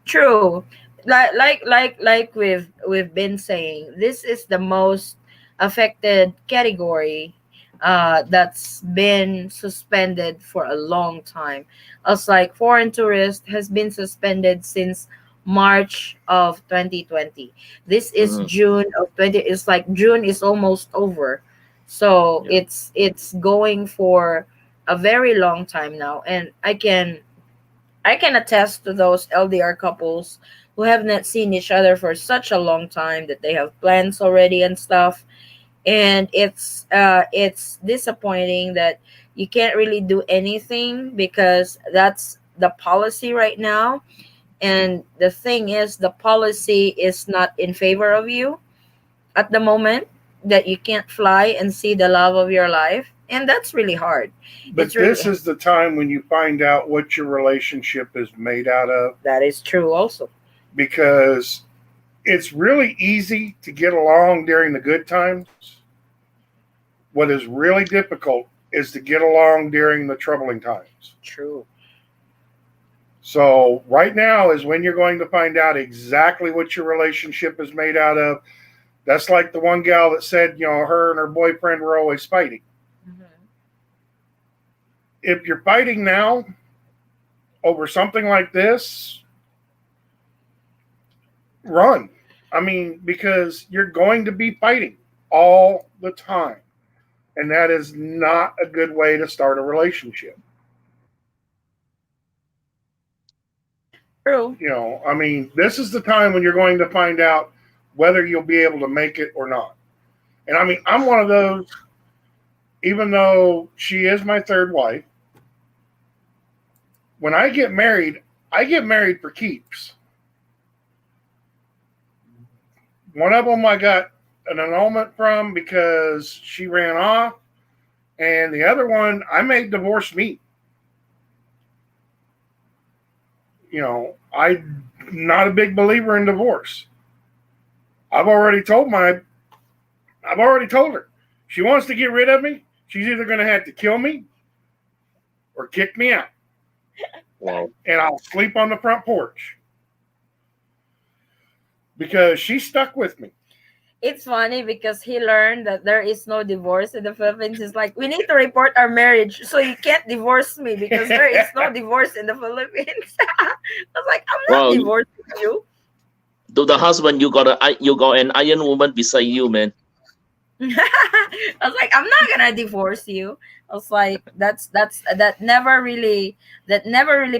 True. Like we've been saying, this is the most affected category that's been suspended for a long time. As like foreign tourist has been suspended since March of 2020. This is Mhm. June of 20, it's like June is almost over. So Yeah. it's going for a very long time now, and I can attest to those LDR couples who have not seen each other for such a long time that they have plans already and stuff. And it's disappointing that you can't really do anything because that's the policy right now. And the thing is, the policy is not in favor of you at the moment, that you can't fly and see the love of your life. And that's really hard. It's But really this is the time when you find out what your relationship is made out of, That is true also. because it's really easy to get along during the good times. What is really difficult is to get along during the troubling times. True. So, right now is when you're going to find out exactly what your relationship is made out of. That's like the one gal that said, her and her boyfriend were always fighting. Mhm. If you're fighting now over something like this, run. I mean, because you're going to be fighting all the time. And that is not a good way to start a relationship. True. I mean, this is the time when you're going to find out whether you'll be able to make it or not. And I mean, I'm one of those, even though she is my third wife, when I get married for keeps. One of them I got an annulment from because she ran off, and the other one I made divorce meet. I'm not a big believer in divorce. I've already told her. She wants to get rid of me. She's either going to have to kill me or kick me out. Wow. And I'll sleep on the front porch. Because she stuck with me. It's funny because he learned that there is no divorce in the Philippines. He's like, we need to report our marriage so you can't divorce me because there is no divorce in the Philippines. I was like, I'm not Well, divorcing you. to the husband, you got an iron woman beside you, man. I was like, I'm not gonna divorce you. I was like, that never really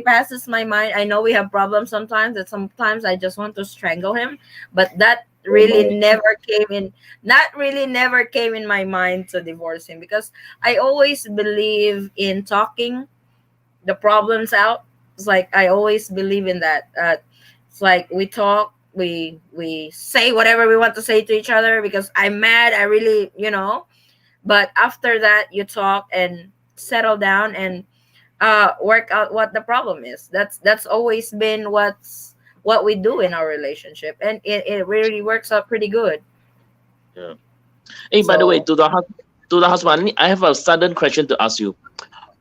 passes my mind. I know we have problems sometimes. That sometimes I just want to strangle him, but that really never came in my mind to divorce him because I always believe in talking the problems out. It's like I always believe in that. It's like we talk, we say whatever we want to say to each other because I'm mad. I really, But after that, you talk and settle down and work out what the problem is. That's always been what we do in our relationship, and it really works out pretty good. Yeah. Hey, by the way, So to the husband, I have a sudden question to ask you.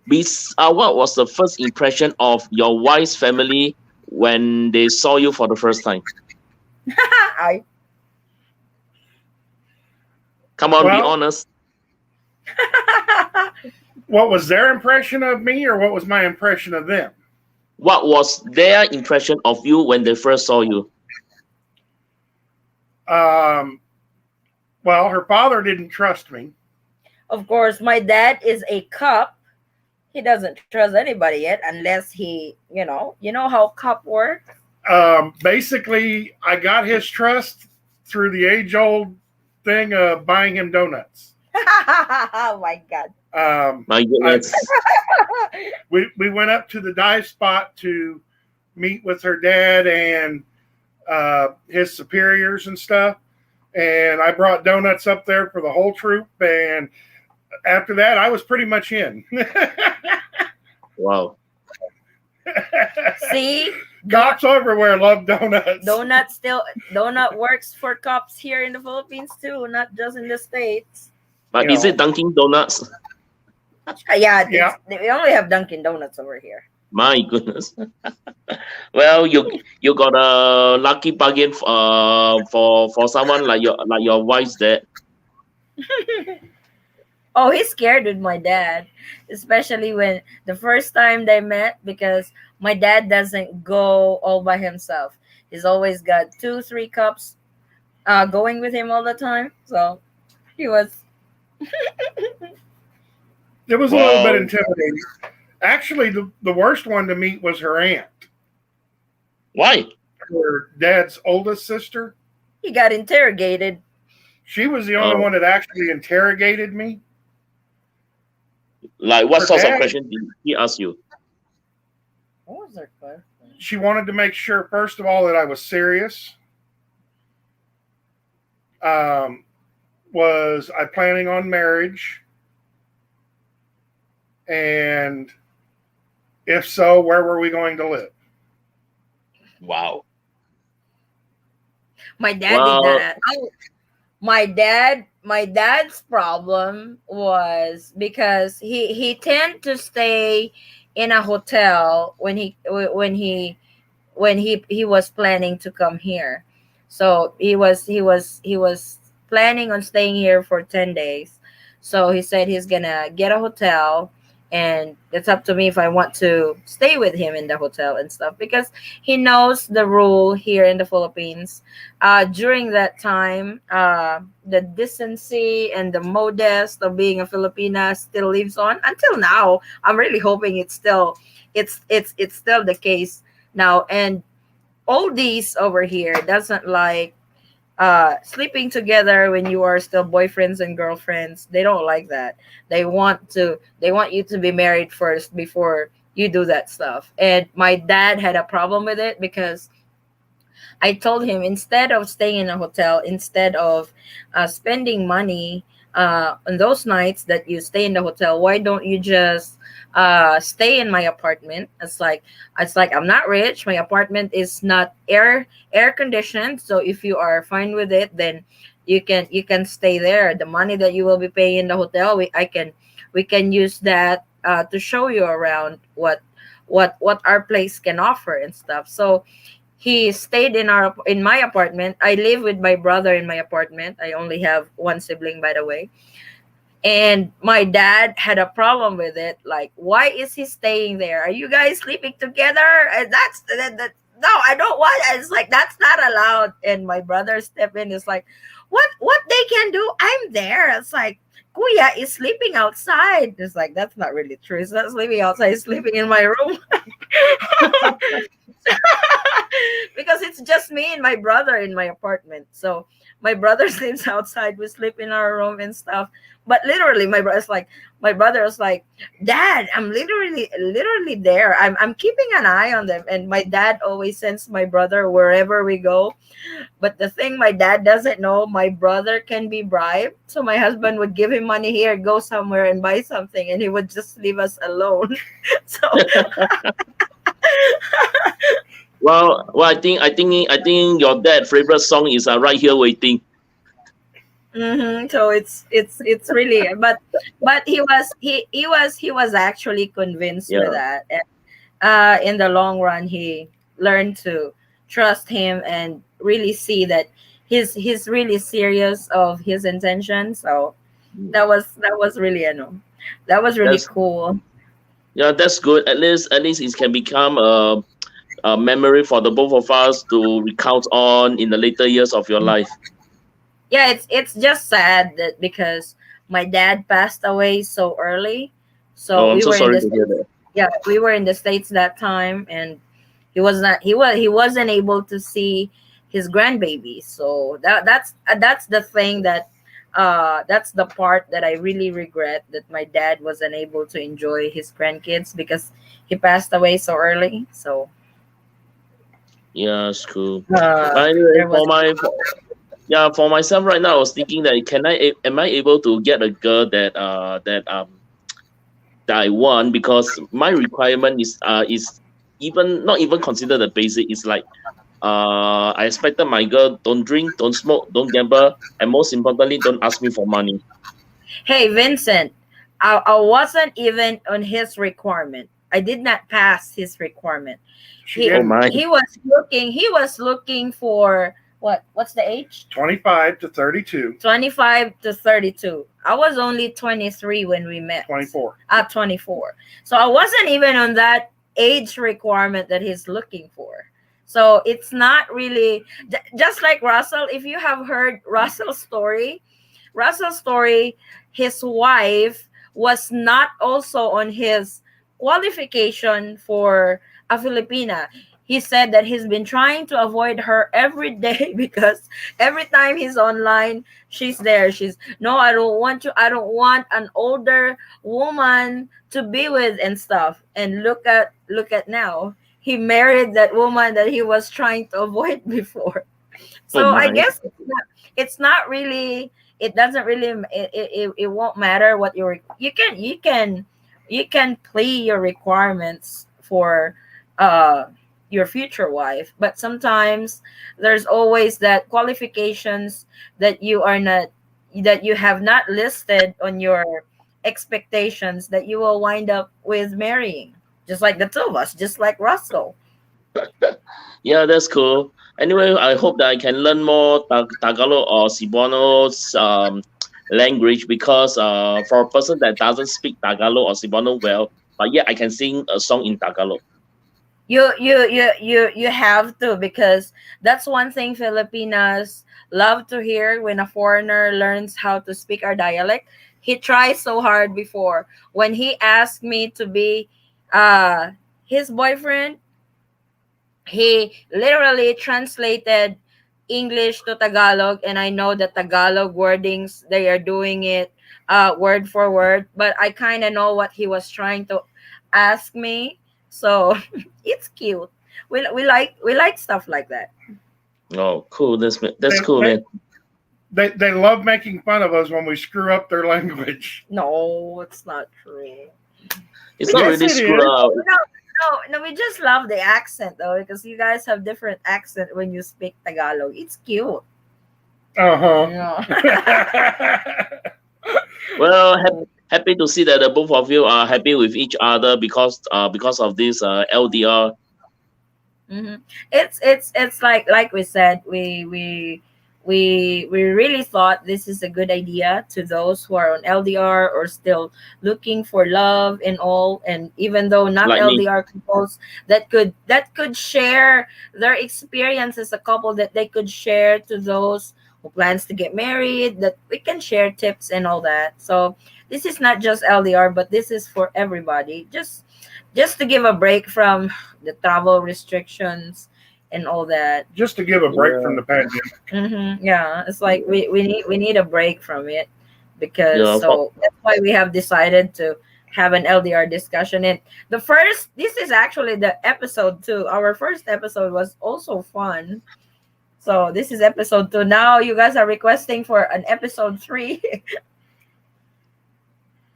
What was the first impression of your wife's family when they saw you for the first time? I Come on, be Well, honest. what was their impression of me or what was my impression of them? What was their impression of you when they first saw you? Well, her father didn't trust me. Of course, my dad is a cop. He doesn't trust anybody yet unless you know how cop work. Basically, I got his trust through the age-old thing of buying him donuts. Oh my god. My goodness. We went up to the dive spot to meet with her dad and his superiors and stuff. And I brought donuts up there for the whole troop. And after that, I was pretty much in. Wow. See, Cops everywhere love donuts. donut works for cops here in the Philippines too, not just in the States. But is it Dunkin' Donuts? Yeah. We only have Dunkin' Donuts over here. My goodness. Well, you got a lucky bargain for someone like your wife's dad. Oh, he's scared with my dad, especially when the first time they met because my dad doesn't go all by himself. He's always got 2, 3 cups going with him all the time. So he was It was a little bit Wow. intimidating. Actually, the worst one to meet was her aunt, Why? her dad's oldest sister. he got interrogated. She was the only Oh. one that actually interrogated me. Like what Her sorts of dad- questions did he ask you? What was their question? She wanted to make sure, first of all, that I was serious. Was I planning on marriage? And if so, where were we going to live? Wow. My dad Well- did that. My dad's problem was because he tend to stay in a hotel when he was planning to come here. So he was planning on staying here for 10 days. So he said he's gonna get a hotel, and it's up to me if I want to stay with him in the hotel and stuff because he knows the rule here in the Philippines. During that time, the decency and the modest of being a Filipina still lives on until now. I'm really hoping it's still the case now. And oldies over here doesn't like sleeping together when you are still boyfriends and girlfriends. They don't like that. They want you to be married first before you do that stuff. And my dad had a problem with it because I told him, instead of staying in a hotel, instead of spending money on those nights that you stay in the hotel, why don't you just stay in my apartment? It's like I'm not rich. My apartment is not air conditioned. So if you are fine with it, then you can stay there. The money that you will be paying in the hotel, we can use that to show you around what our place can offer and stuff. So he stayed in my apartment. I live with my brother in my apartment. I only have one sibling, by the way. And my dad had a problem with it. Like, why is he staying there? Are you guys sleeping together? And no, I don't want. It's like, that's not allowed. And my brother stepped in. Is like, what they can do? I'm there. It's like, Kuya is sleeping outside. It's like, that's not really true. He's not sleeping outside. He's sleeping in my room. Because it's just me and my brother in my apartment. So my brother sleeps outside. We sleep in our room and stuff. But literally, my brother was like, Dad, I'm literally there. I'm keeping an eye on them. And my dad always sends my brother wherever we go. But the thing my dad doesn't know, my brother can be bribed. So my husband would give him money, here, go somewhere and buy something, and he would just leave us alone. So Well, I think your dad favorite song is Right Here Waiting. so it's really, but he was actually convinced with Yeah. that. And in the long run, he learned to trust him and really see that he's really serious of his intention. So that was really that was really That's cool. yeah, that's good. At least it can become a memory for the both of us to recount on in the later years of your life. Yeah, it's just sad that because my dad passed away so early. So Oh, I'm we so were in sorry the to hear States. that. Yeah, we were in the States that time, and he wasn't able to see his grandbaby. So that's the thing that's the part that I really regret, that my dad wasn't able to enjoy his grandkids because he passed away so early. So Yeah, it's cool. But anyway, there was. yeah, for myself right now, I was thinking that am I able to get a girl that I want, because my requirement is even not even considered the basic. It's like I expected my girl don't drink, don't smoke, don't gamble, and most importantly, don't ask me for money. Hey, Vincent, I wasn't even on his requirement. I did not pass his requirement. She He Oh didn't. my. he was looking for what's the age? 25 to 32, 25 to 32. I was only 23 when we met. 24. At 24. So I wasn't even on that age requirement that he's looking for. So it's not really just like Russell. If you have heard Russell's story, his wife was not also on his qualification for a Filipina. He said that he's been trying to avoid her every day because every time he's online, she's there. She's, no, I don't want you. I don't want an older woman to be with and stuff. And look at now. He married that woman that he was trying to avoid before. Oh So I my. guess it's not really, it doesn't really, it won't matter what you can play your requirements for uh your future wife, but sometimes there's always that qualifications that you have not listed on your expectations that you will wind up with marrying, just like the two of us, just like Russell. Yeah, that's cool. Anyway, I hope that I can learn more Tagalog or Cebuano's language, because for a person that doesn't speak Tagalog or Cebuano well, but yeah, I can sing a song in Tagalog. You have to, because that's one thing Filipinas love to hear when a foreigner learns how to speak our dialect. He tries so hard before when he asked me to be uh his boyfriend. He literally translated English to Tagalog, and I know the Tagalog wordings, they are doing it word for word, but I kind of know what he was trying to ask me. So it's cute. We like stuff like that. Oh, cool. They, That's cool, they man. they love making fun of us when we screw up their language. No, it's not true. It's We not just Yes, really it screwed is. up. no, we just love the accent though, because you guys have different accent when you speak Tagalog. It's cute. Uh Yeah. huh. Well, happy to see that the both of you are happy with each other because of this LDR. hmm it's like we said, we really thought this is a good idea to those who are on LDR or still looking for love and all. And even though not Like me. LDR couples, that could share their experience as a couple, that they could share to those who plans to get married, that we can share tips and all that. So this is not just LDR, but this is for everybody. Just to give a break from the travel restrictions and all that. Just to give a break from Yeah, the pandemic. Yeah, it's like we need a break from it, because yeah. so that's why we have decided to have an LDR discussion. And this is actually the episode 2. Our first episode was also fun. So this is episode 2. Now you guys are requesting for an episode 3.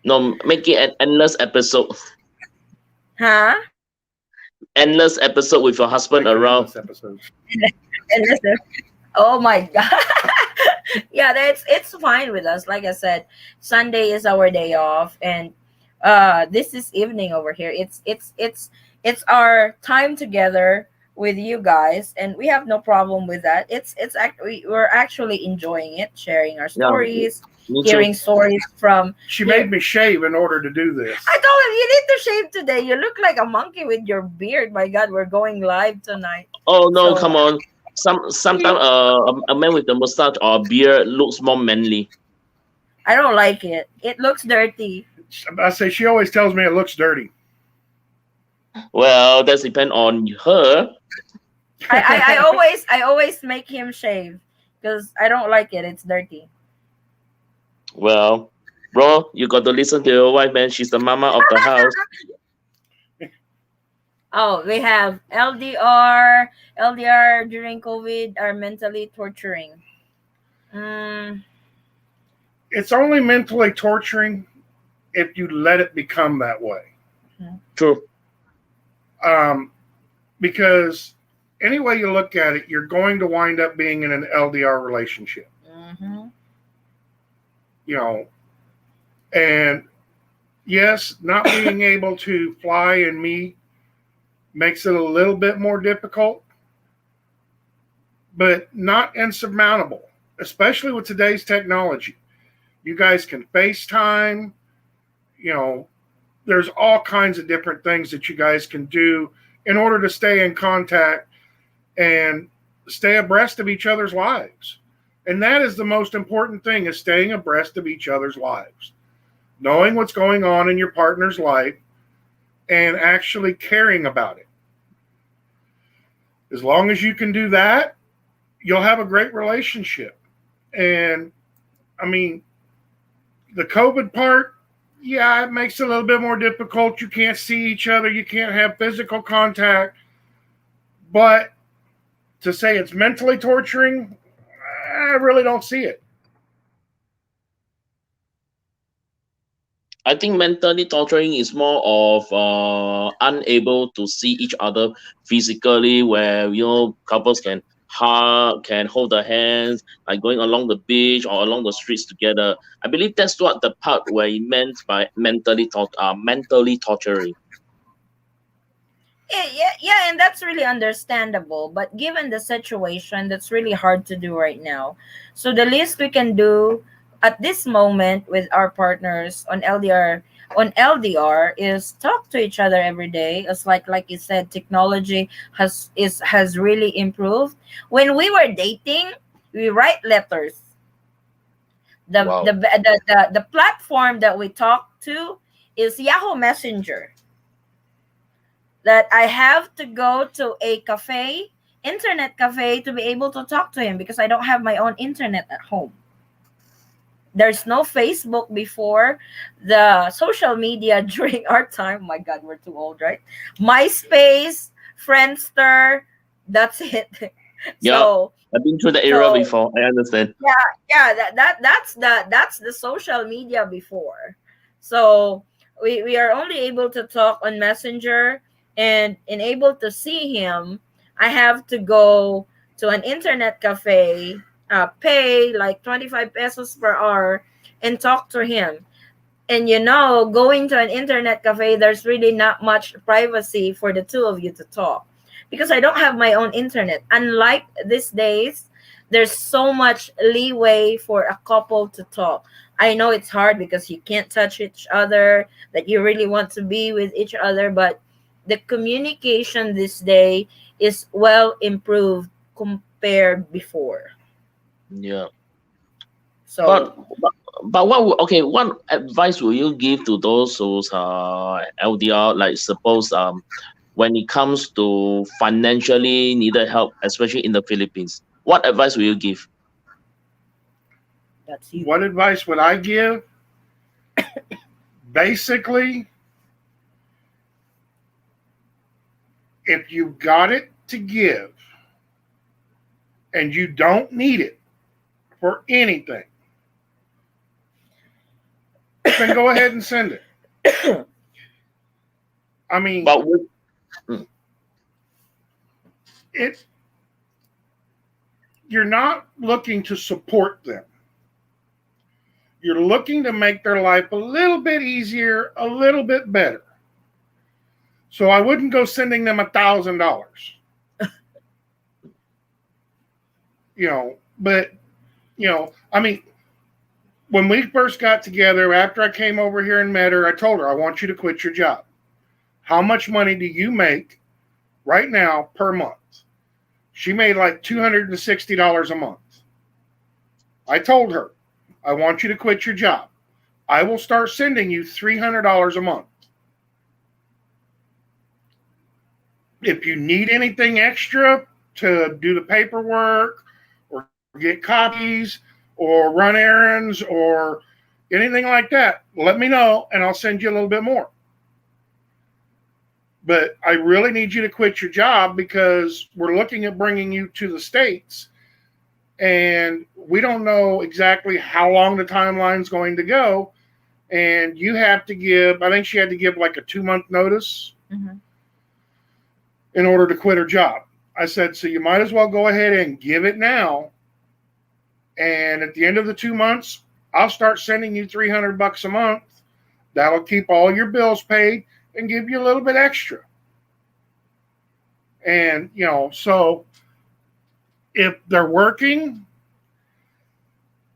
No, make it an endless episode. Huh? Endless episode with your husband Make it around. endless episodes. And listen, oh my god. Yeah, that's it's fine with us. Like I said, Sunday is our day off, and this is evening over here. It's our time together with you guys, and we have no problem with that. We're actually enjoying it, sharing our Yeah, stories, me too. hearing stories from She here. made me shave in order to do this. I told him, you need to shave today. You look like a monkey with your beard. My god, we're going live tonight. Oh no, So come on. Sometimes a man with a mustache or a beard looks more manly. I don't like it. It looks dirty. I say she always tells me it looks dirty. Well, that depends on her. I always make him shave because I don't like it. It's dirty. Well, bro, you got to listen to your wife, man. She's the mama of the house. Oh, we have LDR. LDR during COVID are mentally torturing. Mm, It's only mentally torturing if you let it become that way. True. Because any way you look at it, you're going to wind up being in an LDR relationship. mm-hmm. You know, and yes, not being able to fly and meet makes it a little bit more difficult, but not insurmountable, especially with today's technology. You guys can FaceTime, you know, there's all kinds of different things that you guys can do in order to stay in contact and stay abreast of each other's lives. And that is the most important thing, is staying abreast of each other's lives. Knowing what's going on in your partner's life and actually caring about it. As long as you can do that, you'll have a great relationship. And I mean, the COVID part, yeah, it makes it a little bit more difficult. You can't see each other, you can't have physical contact. But to say it's mentally torturing, I really don't see it. I think mentally torturing is more of unable to see each other physically, where couples can hug, can hold their hands, like going along the beach or along the streets together. I believe that's what the part where he meant by mentally torturing. Yeah, and that's really understandable. But given the situation, that's really hard to do right now. So the least we can do at this moment with our partners on LDR is talk to each other every day. It's like you said, technology has really improved. When we were dating, we write letters. The Wow. the platform that we talk to is Yahoo Messenger, that I have to go to a internet cafe, to be able to talk to him because I don't have my own internet at home. There's no Facebook before. The social media during our time, oh my God, we're too old, right? MySpace, Friendster, that's it. Yeah, So I've been through the era so before. I understand. yeah, that's the social media before. So we are only able to talk on Messenger, and in able to see him, I have to go to an internet cafe, pay like 25 pesos per hour, and talk to him. And going to an internet cafe, there's really not much privacy for the two of you to talk, because I don't have my own internet. Unlike these days, there's so much leeway for a couple to talk. I know it's hard because you can't touch each other, that you really want to be with each other, but the communication this day is well improved compared before. Yeah. So But what advice will you give to those who's LDR? Like suppose when it comes to financially needed help, especially in the Philippines, what advice will you give? that's you. What advice would I give? Basically, if you got it to give and you don't need it for anything, then go ahead and send it. I mean, But with, mm, it you're not looking to support them. You're looking to make their life a little bit easier, a little bit better. So I wouldn't go sending them $1,000. But I mean, when we first got together, after I came over here and met her, I told her, I want you to quit your job. How much money do you make right now per month? She made like $260 a month. I told her, I want you to quit your job. I will start sending you $300 a month. If you need anything extra to do the paperwork or get copies or run errands or anything like that, let me know and I'll send you a little bit more. But I really need you to quit your job because we're looking at bringing you to the States and we don't know exactly how long the timeline's going to go. And you have to give, I think she had to give like a 2-month notice in order to quit her job. I said, so you might as well go ahead and give it now. And at the end of the 2 months, I'll start sending you $300 a month. That'll keep all your bills paid and give you a little bit extra. And, so if they're working,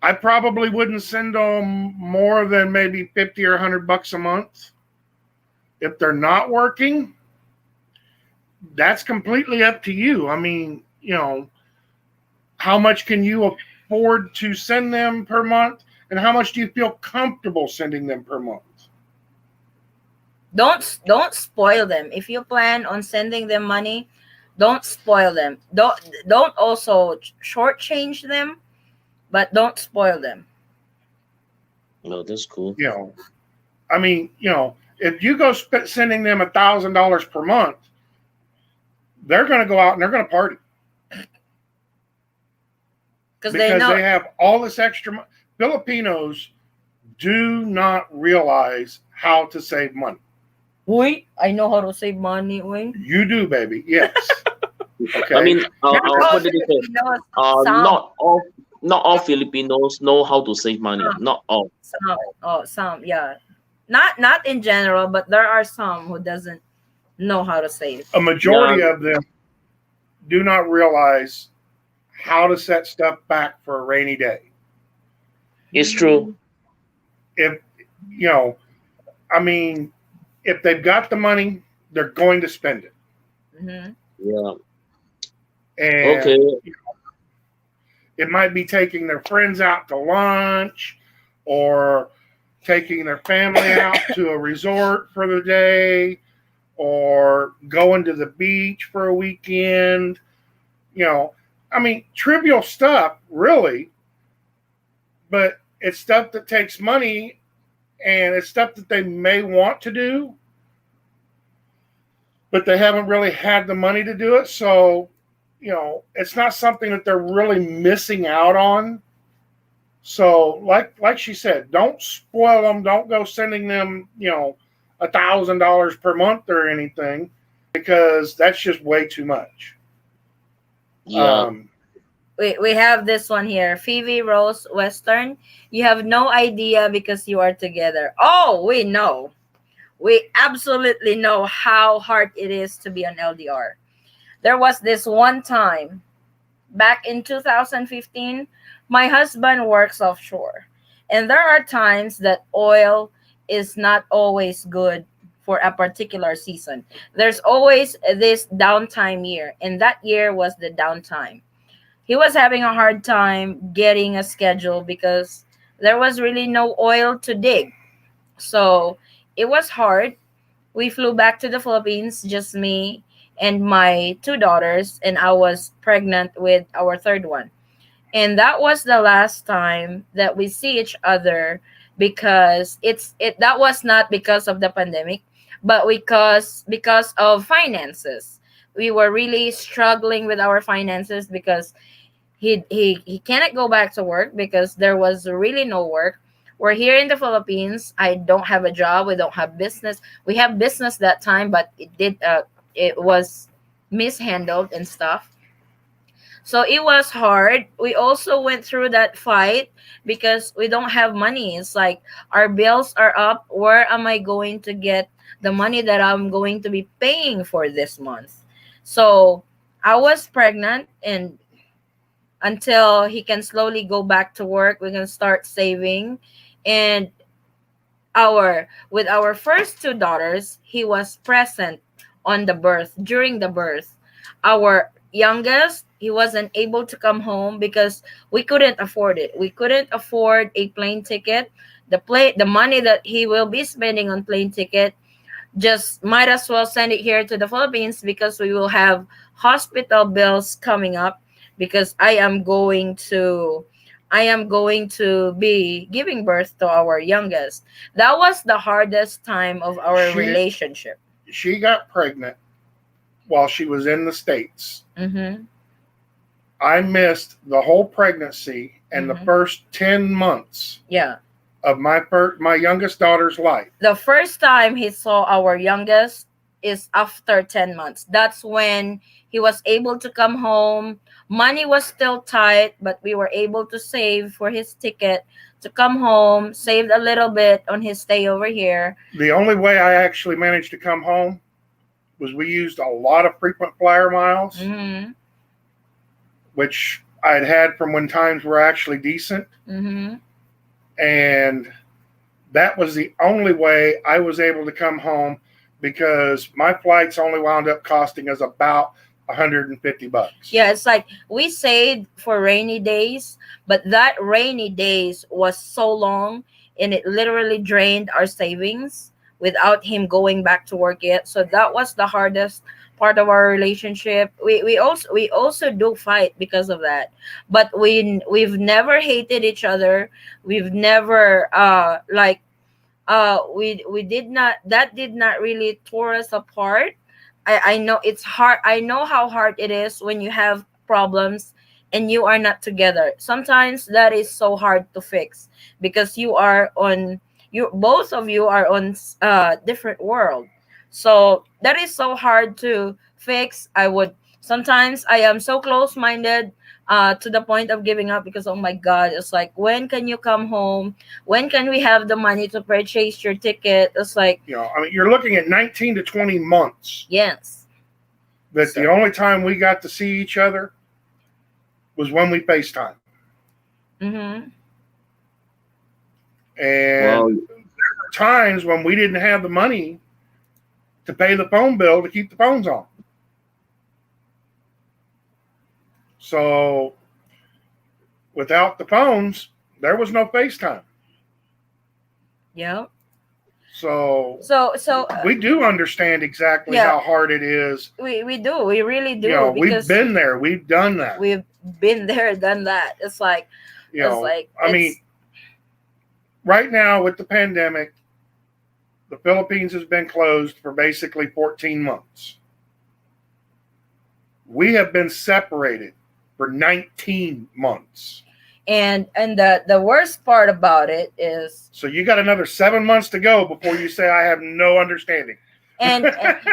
I probably wouldn't send them more than maybe 50 or $100 a month. If they're not working, that's completely up to you. I mean, how much can you afford to send them per month? And how much do you feel comfortable sending them per month? Don't spoil them. If you plan on sending them money, don't spoil them. Don't also shortchange them, but don't spoil them. no, that's cool. I mean, if you go sending them $1,000 per month, they're going to go out and they're going to party Because because know they have all this extra money. Filipinos do not realize how to save money. Uy, I know how to save money, uy. You do, baby. Yes. Okay. I mean, Not all what did you say? Filipinos, some, Not all Filipinos know how to save money. Not all. some, yeah. Not in general, but there are some who doesn't know how to save. A majority of them do not realize how to set stuff back for a rainy day. It's true. If I mean, if they've got the money, they're going to spend it. Mm-hmm. Yeah. And Okay. it might be taking their friends out to lunch or taking their family out to a resort for the day or going to the beach for a weekend. I mean, trivial stuff, really, but it's stuff that takes money and it's stuff that they may want to do, but they haven't really had the money to do it. So it's not something that they're really missing out on. So, like she said, don't spoil them. Don't go sending them, $1,000 per month or anything, because that's just way too much. Yeah. We have this one here. Phoebe Rose Western. You have no idea because you are together. Oh, we know. We absolutely know how hard it is to be on LDR. There was this one time back in 2015, my husband works offshore. And there are times that oil is not always good for a particular season. There's always this downtime year, and that year was the downtime. He was having a hard time getting a schedule because there was really no oil to dig. So it was hard. We flew back to the Philippines, just me and my two daughters, and I was pregnant with our third one. And that was the last time that we see each other, because it that was not because of the pandemic, but because of finances. We were really struggling with our finances because he cannot go back to work because there was really no work. We're here in the Philippines. I don't have a job. We don't have business. We have business that time, but it was mishandled and stuff. So it was hard. We also went through that fight because we don't have money. It's like our bills are up. Where am I going to get the money that I'm going to be paying for this month? So I was pregnant, and until he can slowly go back to work, we can start saving. And our with our first two daughters, he was present on the birth during the birth. Our youngest, he wasn't able to come home because we couldn't afford it. We couldn't afford a plane ticket. The money that he will be spending on plane ticket, just might as well send it here to the Philippines because we will have hospital bills coming up, because I am going to be giving birth to our youngest. That was the hardest time of our She relationship. she got pregnant while she was in the States. Mm-hmm. I missed the whole pregnancy and the Mm-hmm. first 10 months Yeah. of my youngest daughter's life. The first time he saw our youngest is after 10 months. That's when he was able to come home. Money was still tight, but we were able to save for his ticket to come home, saved a little bit on his stay over here. The only way I actually managed to come home was we used a lot of frequent flyer miles, Mm-hmm. which I'd had from when times were actually decent. Mm-hmm. And that was the only way I was able to come home, because my flights only wound up costing us about $150. Yeah, it's like we saved for rainy days, but that rainy days was so long, and it literally drained our savings without him going back to work yet. So that was the hardest part of our relationship. We also do fight because of that, but we've never hated each other. We've never we did not that did not really tore us apart. I know it's hard. I know how hard it is when you have problems and you are not together. Sometimes that is so hard to fix because you both of you are on different world. So that is so hard to fix. Sometimes I am so close minded to the point of giving up because, oh my god, it's like, when can you come home? When can we have the money to purchase your ticket? It's like, You're looking at 19 to 20 months yes. that the only time we got to see each other was when we FaceTime. Mm-hmm. And Well, there were times when we didn't have the money to pay the phone bill to keep the phones on. So without the phones, there was no FaceTime. Yeah. So So we do understand exactly yeah. how hard it is. we do. We really do, We've because been there. We've done that. we've been there, done that. It's like Right now with the pandemic, the Philippines has been closed for basically 14 months. We have been separated for 19 months. And the worst part about it is, So you got another 7 months to go before you say I have no understanding. and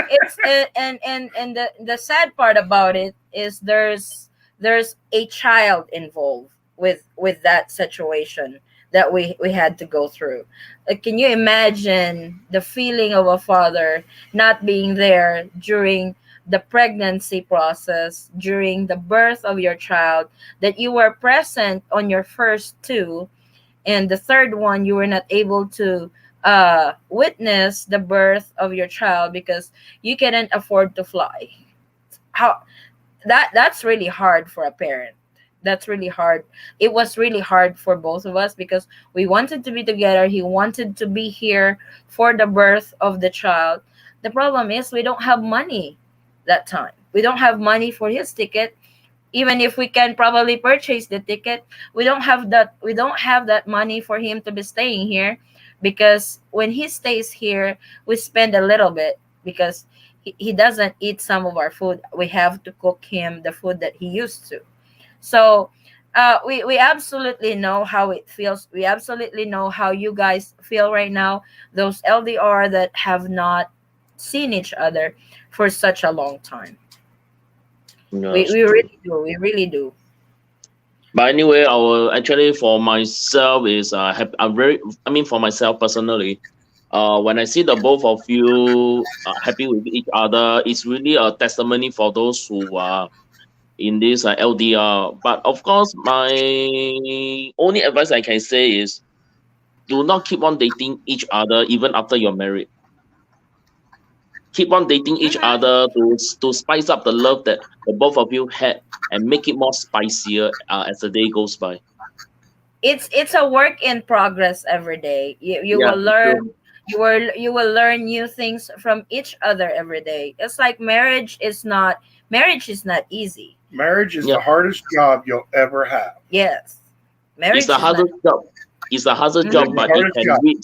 it's and the sad part about it is there's a child involved with that situation that we had to go through. Like, can you imagine the feeling of a father not being there during the pregnancy process, during the birth of your child, that you were present on your first two, and the third one you were not able to witness the birth of your child because you couldn't afford to fly? How that's really hard for a parent. That's really hard. It was really hard for both of us because we wanted to be together. He wanted to be here for the birth of the child. The problem is we don't have money that time. We don't have money for his ticket. Even if we can probably purchase the ticket, we don't have that money for him to be staying here, because when he stays here we spend a little bit because he doesn't eat some of our food. We have to cook him the food that he used to. So we absolutely know how it feels. We absolutely know how you guys feel right now, those LDR that have not seen each other for such a long time. we, Yes, we true. really do, we really do. But anyway, I will actually for myself is I'm very. I mean, for myself personally, when I see the both of you happy with each other, it's really a testimony for those who are in this LDR. But of course, my only advice I can say is do not keep on dating each other even after you're married. Keep on dating each Mhm. other to spice up the love that the both of you had and make it more spicier as the day goes by. It's a work in progress every day. You Yeah, will true. learn, you will learn new things from each other every day. It's like marriage is not easy. Marriage is Yeah, the hardest job you'll ever have. Yes, it's the marriage is not. hardest job. It's the hardest It's Mhm. job, the but it hardest can job. reap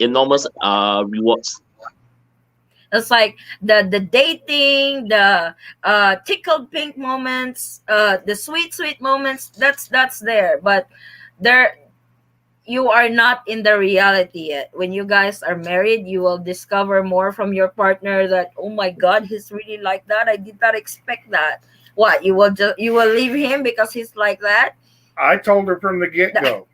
enormous rewards. It's like the dating, the tickled pink moments, the sweet moments. That's there, but there, you are not in the reality yet. When you guys are married, you will discover more from your partner that, oh my god, he's really like that. I did not expect that. What, you will leave him because he's like that? I told her from the get go,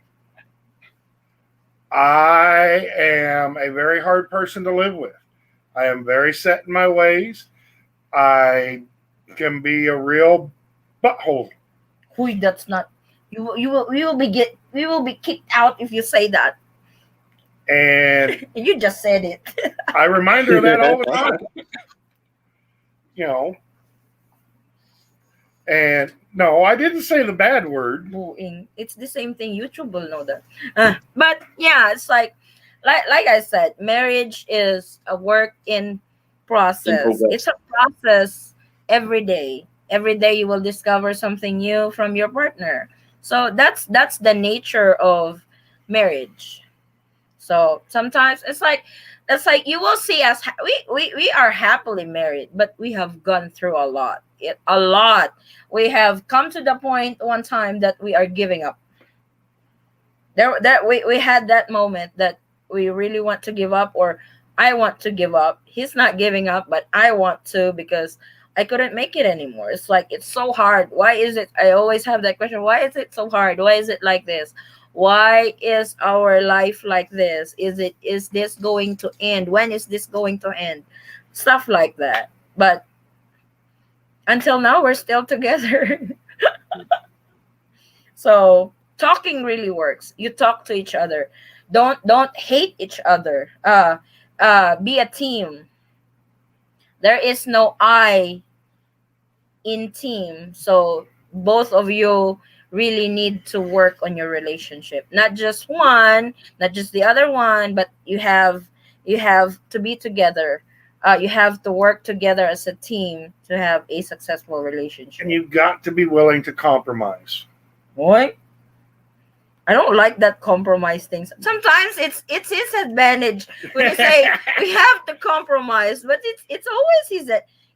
I am a very hard person to live with. I am very set in my ways. I can be a real butthole. Who, that's not. You will be kicked out if you say that. And You just said it. I remind her of that all the time. You know, and no, I didn't say the bad word. Booing. It's the same thing. YouTube will know that. But yeah, it's like I said, marriage is a work in In process. progress. It's a process every day. Every day you will discover something new from your partner. So that's the nature of marriage. So sometimes it's like you will see us. We are happily married, but we have gone through a lot. A lot. We have come to the point one time that we are giving up. We had that moment that we really want to give up, or I want to give up. He's not giving up, but I want to because I couldn't make it anymore. It's like it's so hard. Why is it? I always have that question. Why is it so hard? Why is it like this? Why is our life like this? Is this going to end? When is this going to end? Stuff like that. But until now we're still together. So talking really works. You talk to each other. Don't hate each other. Be a team. There is no I in team. So both of you really need to work on your relationship. Not just one, not just the other one, but you have to be together. You have to work together as a team to have a successful And relationship. you've got to be willing to compromise. What? I don't like that compromise things. Sometimes it's his advantage when you say we have to compromise, but it's always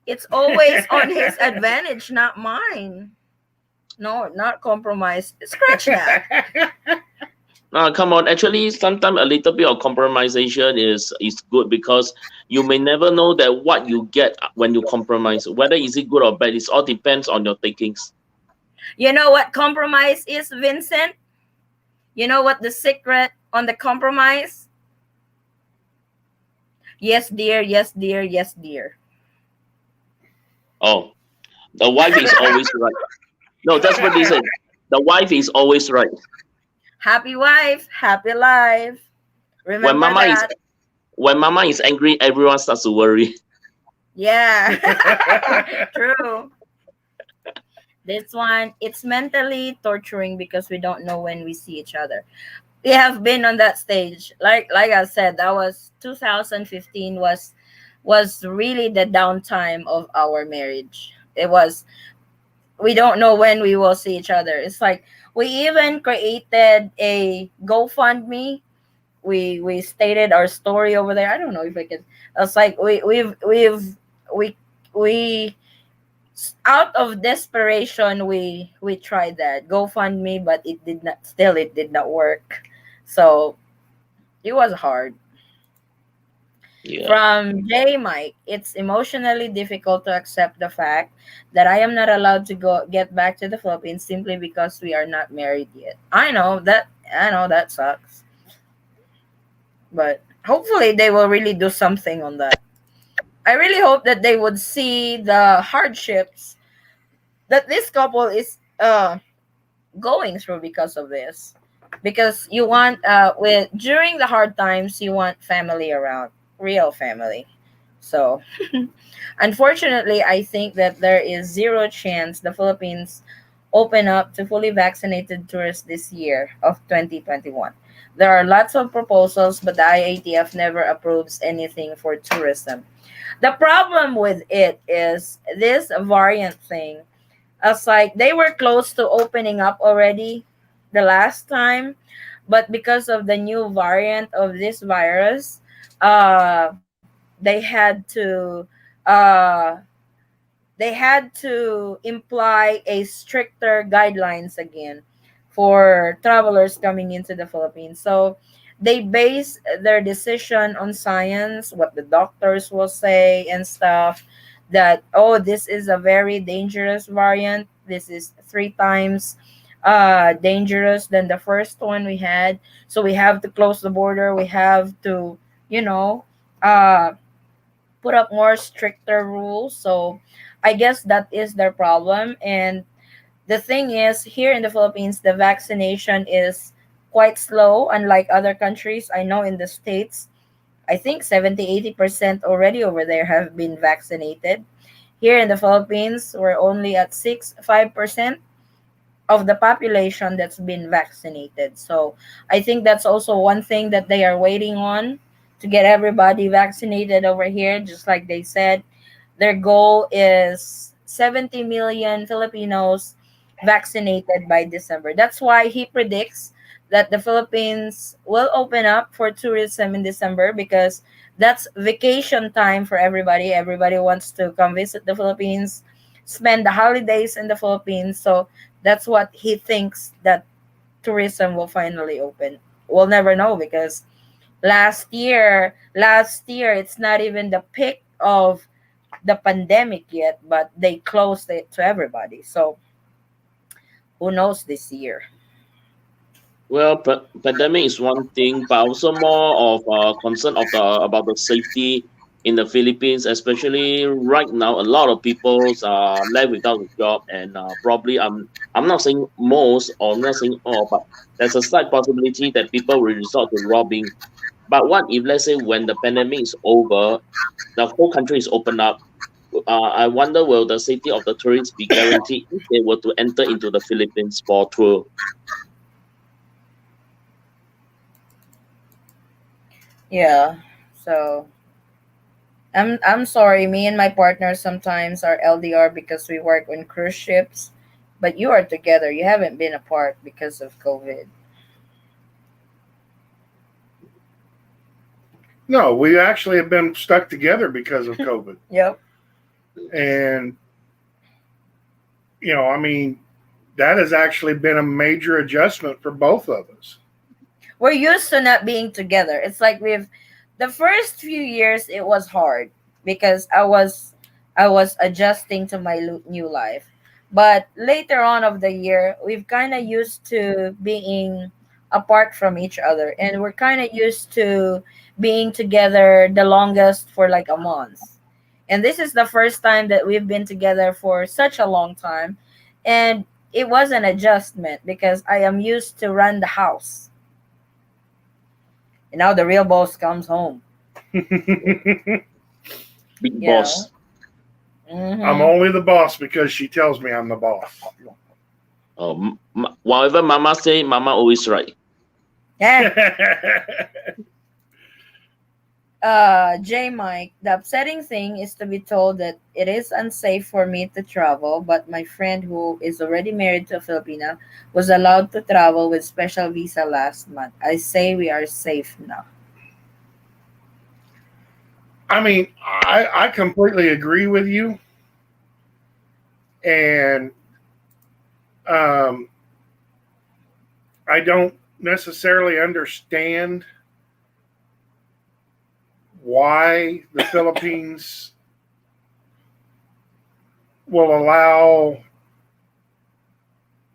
It's always on his advantage, not mine. No, not compromise. Scratch that. Come on. Actually, sometimes a little bit of compromisation is good because you may never know that what you get when you compromise. Whether is it good or bad, it all depends on your takings. You know what compromise is, Vincent? You know what the secret on the compromise? Yes, dear. Yes, dear. Yes, dear. Oh, the wife is always right. No, that's what they said. The wife is always right. Happy wife, happy life. When Remember mama is that. when mama is angry, everyone starts to worry. Yeah. True. This one, it's mentally torturing because we don't know when we see each other. We have been on that stage. Like I said, that was 2015 was really the downtime of our marriage. It was, we don't know when we will see each other. It's like we even created a GoFundMe. We stated our story over there. I don't know if I can. It's like we we out of desperation we tried that GoFundMe, but it did not work. So it was hard. Yeah. From J Mike, it's emotionally difficult to accept the fact that I am not allowed to go get back to the Philippines simply because we are not married yet. I know that sucks. But hopefully they will really do something on that. I really hope that they would see the hardships that this couple is going through because of this. Because you want with during the hard times you want family around, real family. So unfortunately, I think that there is zero chance the Philippines open up to fully vaccinated tourists this year of 2021. There are lots of proposals, but the IATF never approves anything for tourism. The problem with it is this variant thing. As like they were close to opening up already the last time, but because of the new variant of this virus, they had to uh, imply a stricter guidelines again for travelers coming into the Philippines. So they base their decision on science, what the doctors will say and stuff. That oh, this is a very dangerous variant. This is three times dangerous than the first one we had. So we have to close the border. We have to, you know, uh put up more stricter rules. So I guess that is their problem. And the thing is, here in the Philippines, the vaccination is quite slow, unlike other countries. I know in the States, I think 70-80% already over there have been vaccinated. Here in the Philippines, we're only at 5% of the population that's been vaccinated. So I think that's also one thing that they are waiting on to get everybody vaccinated over here, just like they said. Their goal is 70 million Filipinos vaccinated by December. That's why he predicts that the Philippines will open up for tourism in December because that's vacation time for everybody. Everybody wants to come visit the Philippines, spend the holidays in the Philippines. So that's what he thinks that tourism will finally open. We'll never know because last year it's not even the peak of the pandemic yet, but they closed it to everybody. So who knows this year? Well, pandemic is one thing, but also more of concern of the about the safety in the Philippines, especially right now. A lot of people are left without a job, and probably I'm not saying most or not saying all, but there's a slight possibility that people will resort to robbing. But what if, let's say, when the pandemic is over, the whole country is open up? I wonder will the safety of the tourists be guaranteed if they were to enter into the Philippines for tour? Yeah. So I'm sorry. Me and my partner sometimes are LDR because we work on cruise ships, but you are together. You haven't been apart because of COVID. No, we actually have been stuck together because of COVID. Yep. And, I mean, that has actually been a major adjustment for both of us. We're used to not being together. It's like we've the first few years it was hard because I was adjusting to my new life. But later on of the year, we've kind of used to being apart from each other, and we're kind of used to being together the longest for like a month. And this is the first time that we've been together for such a long time, and it was an adjustment because I am used to run the house, and now the real boss comes home. Big You know. boss. I'm Mm-hmm. only the boss because she tells me I'm the boss. Whatever Mama say, Mama always right. Yeah. J Mike, the upsetting thing is to be told that it is unsafe for me to travel, but my friend who is already married to a Filipina was allowed to travel with special visa last month. I say we are safe now. I mean, I completely agree with you. And um, I don't necessarily understand why the Philippines will allow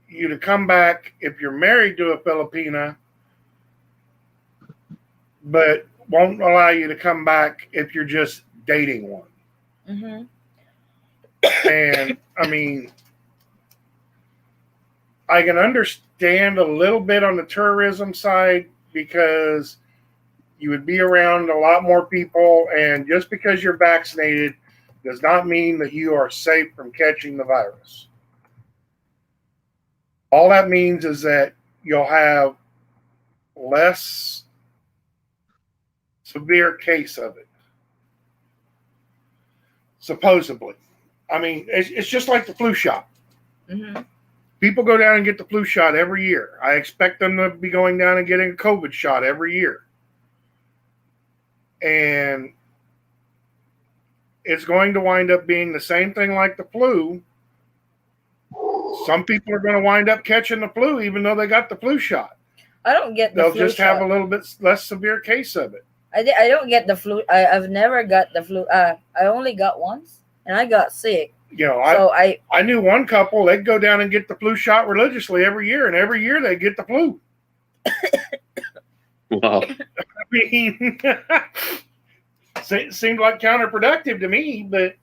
you to come back if you're married to a Filipina, but won't allow you to come back if you're just dating one. Mm-hmm. And I mean, I can understand a little bit on the tourism side because you would be around a lot more people, and just because you're vaccinated does not mean that you are safe from catching the virus. All that means is that you'll have less severe case of it, supposedly. I mean, it's just like the flu shot. Mm-hmm. People go down and get the flu shot every year. I expect them to be going down and getting a COVID shot every year. And it's going to wind up being the same thing like the flu. Some people are going to wind up catching the flu even though they got the flu shot. I don't get the They'll flu just have a shot. little bit less severe case of it. I don't get the flu. I've never got the flu. I only got once, and I got sick. So I knew one couple, they'd go down and get the flu shot religiously every year, and every year they get the flu. Wow. I mean, it seemed like counterproductive to me, but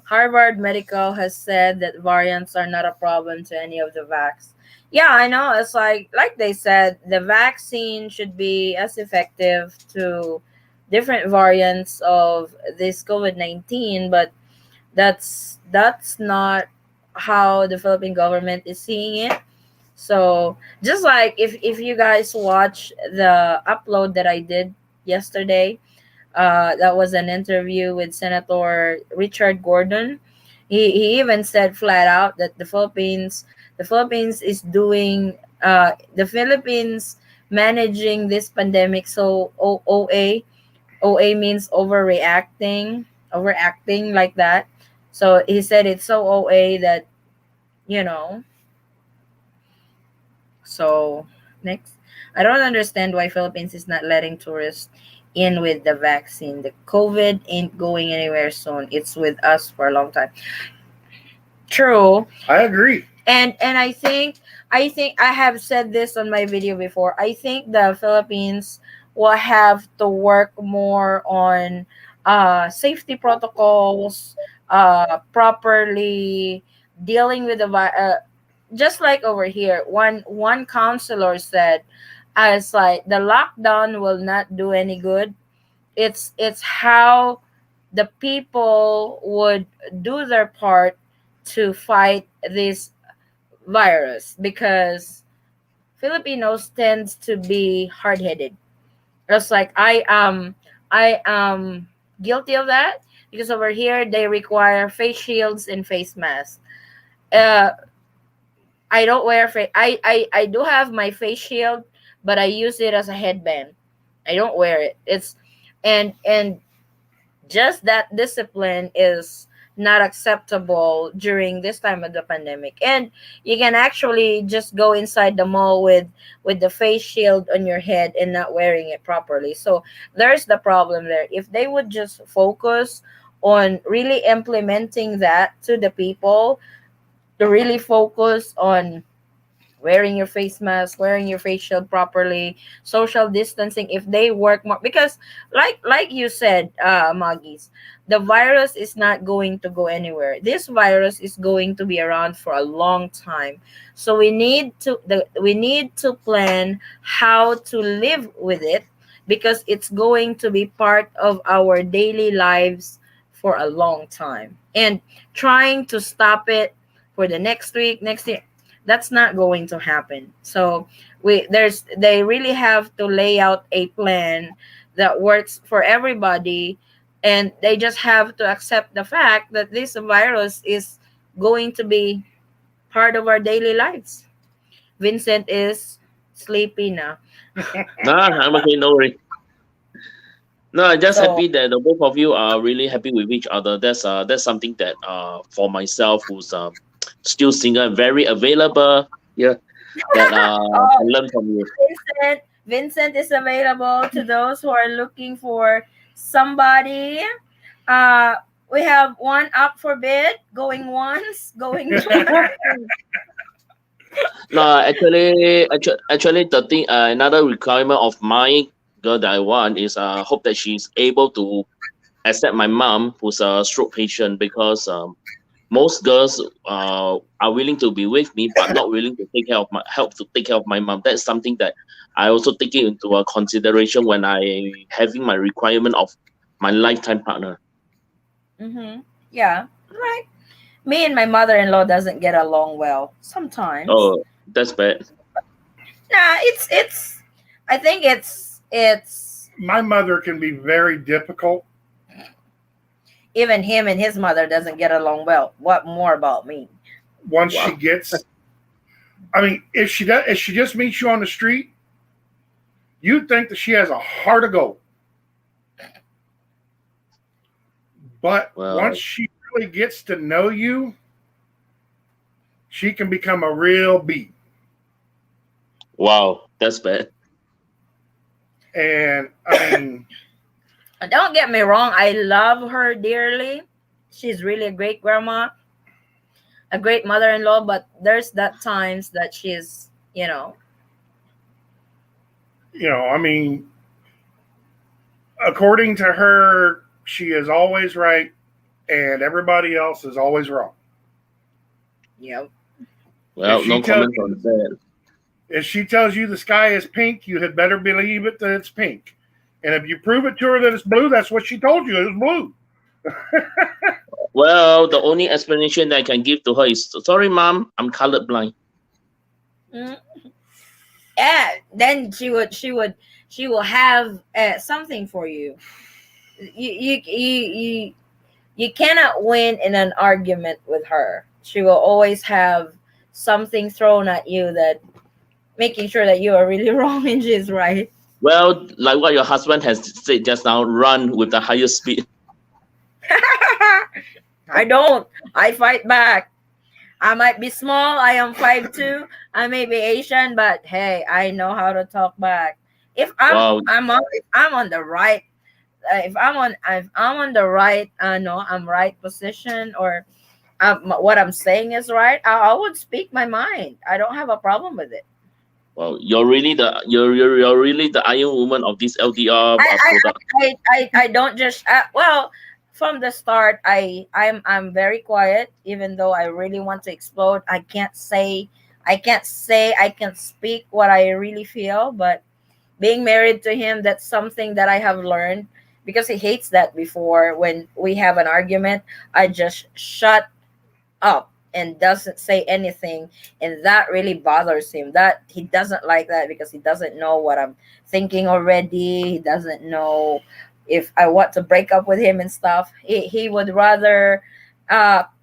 Harvard Medical has said that variants are not a problem to any of the vax. Yeah, I know. It's like they said, the vaccine should be as effective to different variants of this COVID-19, but that's not how the Philippine government is seeing it. So just like if you guys watch the upload that I did yesterday, that was an interview with Senator Richard Gordon. He even said flat out that the Philippines is doing the Philippines managing this pandemic so OA means overacting like that. So he said it's so OA that you know. So next, I don't understand why Philippines is not letting tourists in with the vaccine. The COVID ain't going anywhere soon. It's with us for a long time. True. I agree. And I think I have said this on my video before. I think the Philippines will have to work more on safety protocols, properly dealing with just like over here. One counselor said, as like the lockdown will not do any good. It's how the people would do their part to fight this virus, because Filipinos tends to be hard-headed. It's like I am guilty of that, because over here they require face shields and face masks. Uh, I don't wear face. I do have my face shield, but I use it as a headband. I don't wear it. And just that discipline is not acceptable during this time of the pandemic. And you can actually just go inside the mall with the face shield on your head and not wearing it properly. So there's the problem there. If they would just focus on really implementing that to the people, to really focus on wearing your face mask, wearing your face shield properly, social distancing, if they work more, because like you said, Maggies, the virus is not going to go anywhere. This virus is going to be around for a long time. So we need to plan how to live with it, because it's going to be part of our daily lives for a long time. And trying to stop it for the next week, next year, that's not going to happen. So they really have to lay out a plan that works for everybody, and they just have to accept the fact that this virus is going to be part of our daily lives. Vincent is sleepy now. Nah, I'm okay. No worry. No, I'm just So happy that the both of you are really happy with each other. That's something that for myself who's still single and very available. Yeah, that I oh, learned from you. Vincent is available to those who are looking for somebody. Uh, we have one up for bid, going once, going twice. No, actually, the thing, another requirement of my girl that I want is hope that she's able to accept my mom, who's a stroke patient, because most girls are willing to be with me, but not willing to take care of my help to take care of my mom. That's something that I also take it into a consideration when I having my requirement of my lifetime partner. Mm-hmm. Yeah, right. Me and my mother-in-law doesn't get along well sometimes. Oh, that's bad. Nah, it's. I think it's My mother can be very difficult. even him and his mother doesn't get along well. What more about me? Once she Wow. gets, I mean, if she just meets you on the street, you'd think that she has a heart of gold. But once Well, she really gets to know you, she can become a real beat. wow, that's bad. And I mean, Don't get me wrong. I love her dearly. She's really a great grandma, a great mother-in-law. But there's that times that she's, I mean, according to her, she is always right, and everybody else is always wrong. you know, If Well, she no tells comment on you that. if she tells you the sky is pink, you had better believe it that it's pink. And if you prove it to her that it's blue, that's what she told you. It's blue. Well, the only explanation that I can give to her is, sorry, mom, I'm colorblind. mm, yeah. Then she will have something for you. You cannot win in an argument with her. She will always have something thrown at you, that making sure that you are really wrong and she's right. Well, like what your husband has said just now, run with the highest speed. I don't. I fight back. I might be small. I am 5'2". I may be Asian, but hey, I know how to talk back. If Wow. I'm on the right, if I'm on the right, no, I'm right position, or what I'm saying is right, I would speak my mind. I don't have a problem with it. Well, you're really the iron woman of this LDR I I product. I don't just well, from the start, I'm very quiet, even though I really want to explode. I can speak what I really feel. But being married to him, that's something that I have learned, because he hates that. Before, when we have an argument, I just shut up and doesn't say anything, and that really bothers him. That he doesn't like that, because he doesn't know what I'm thinking already. He doesn't know if I want to break up with him and stuff. He would rather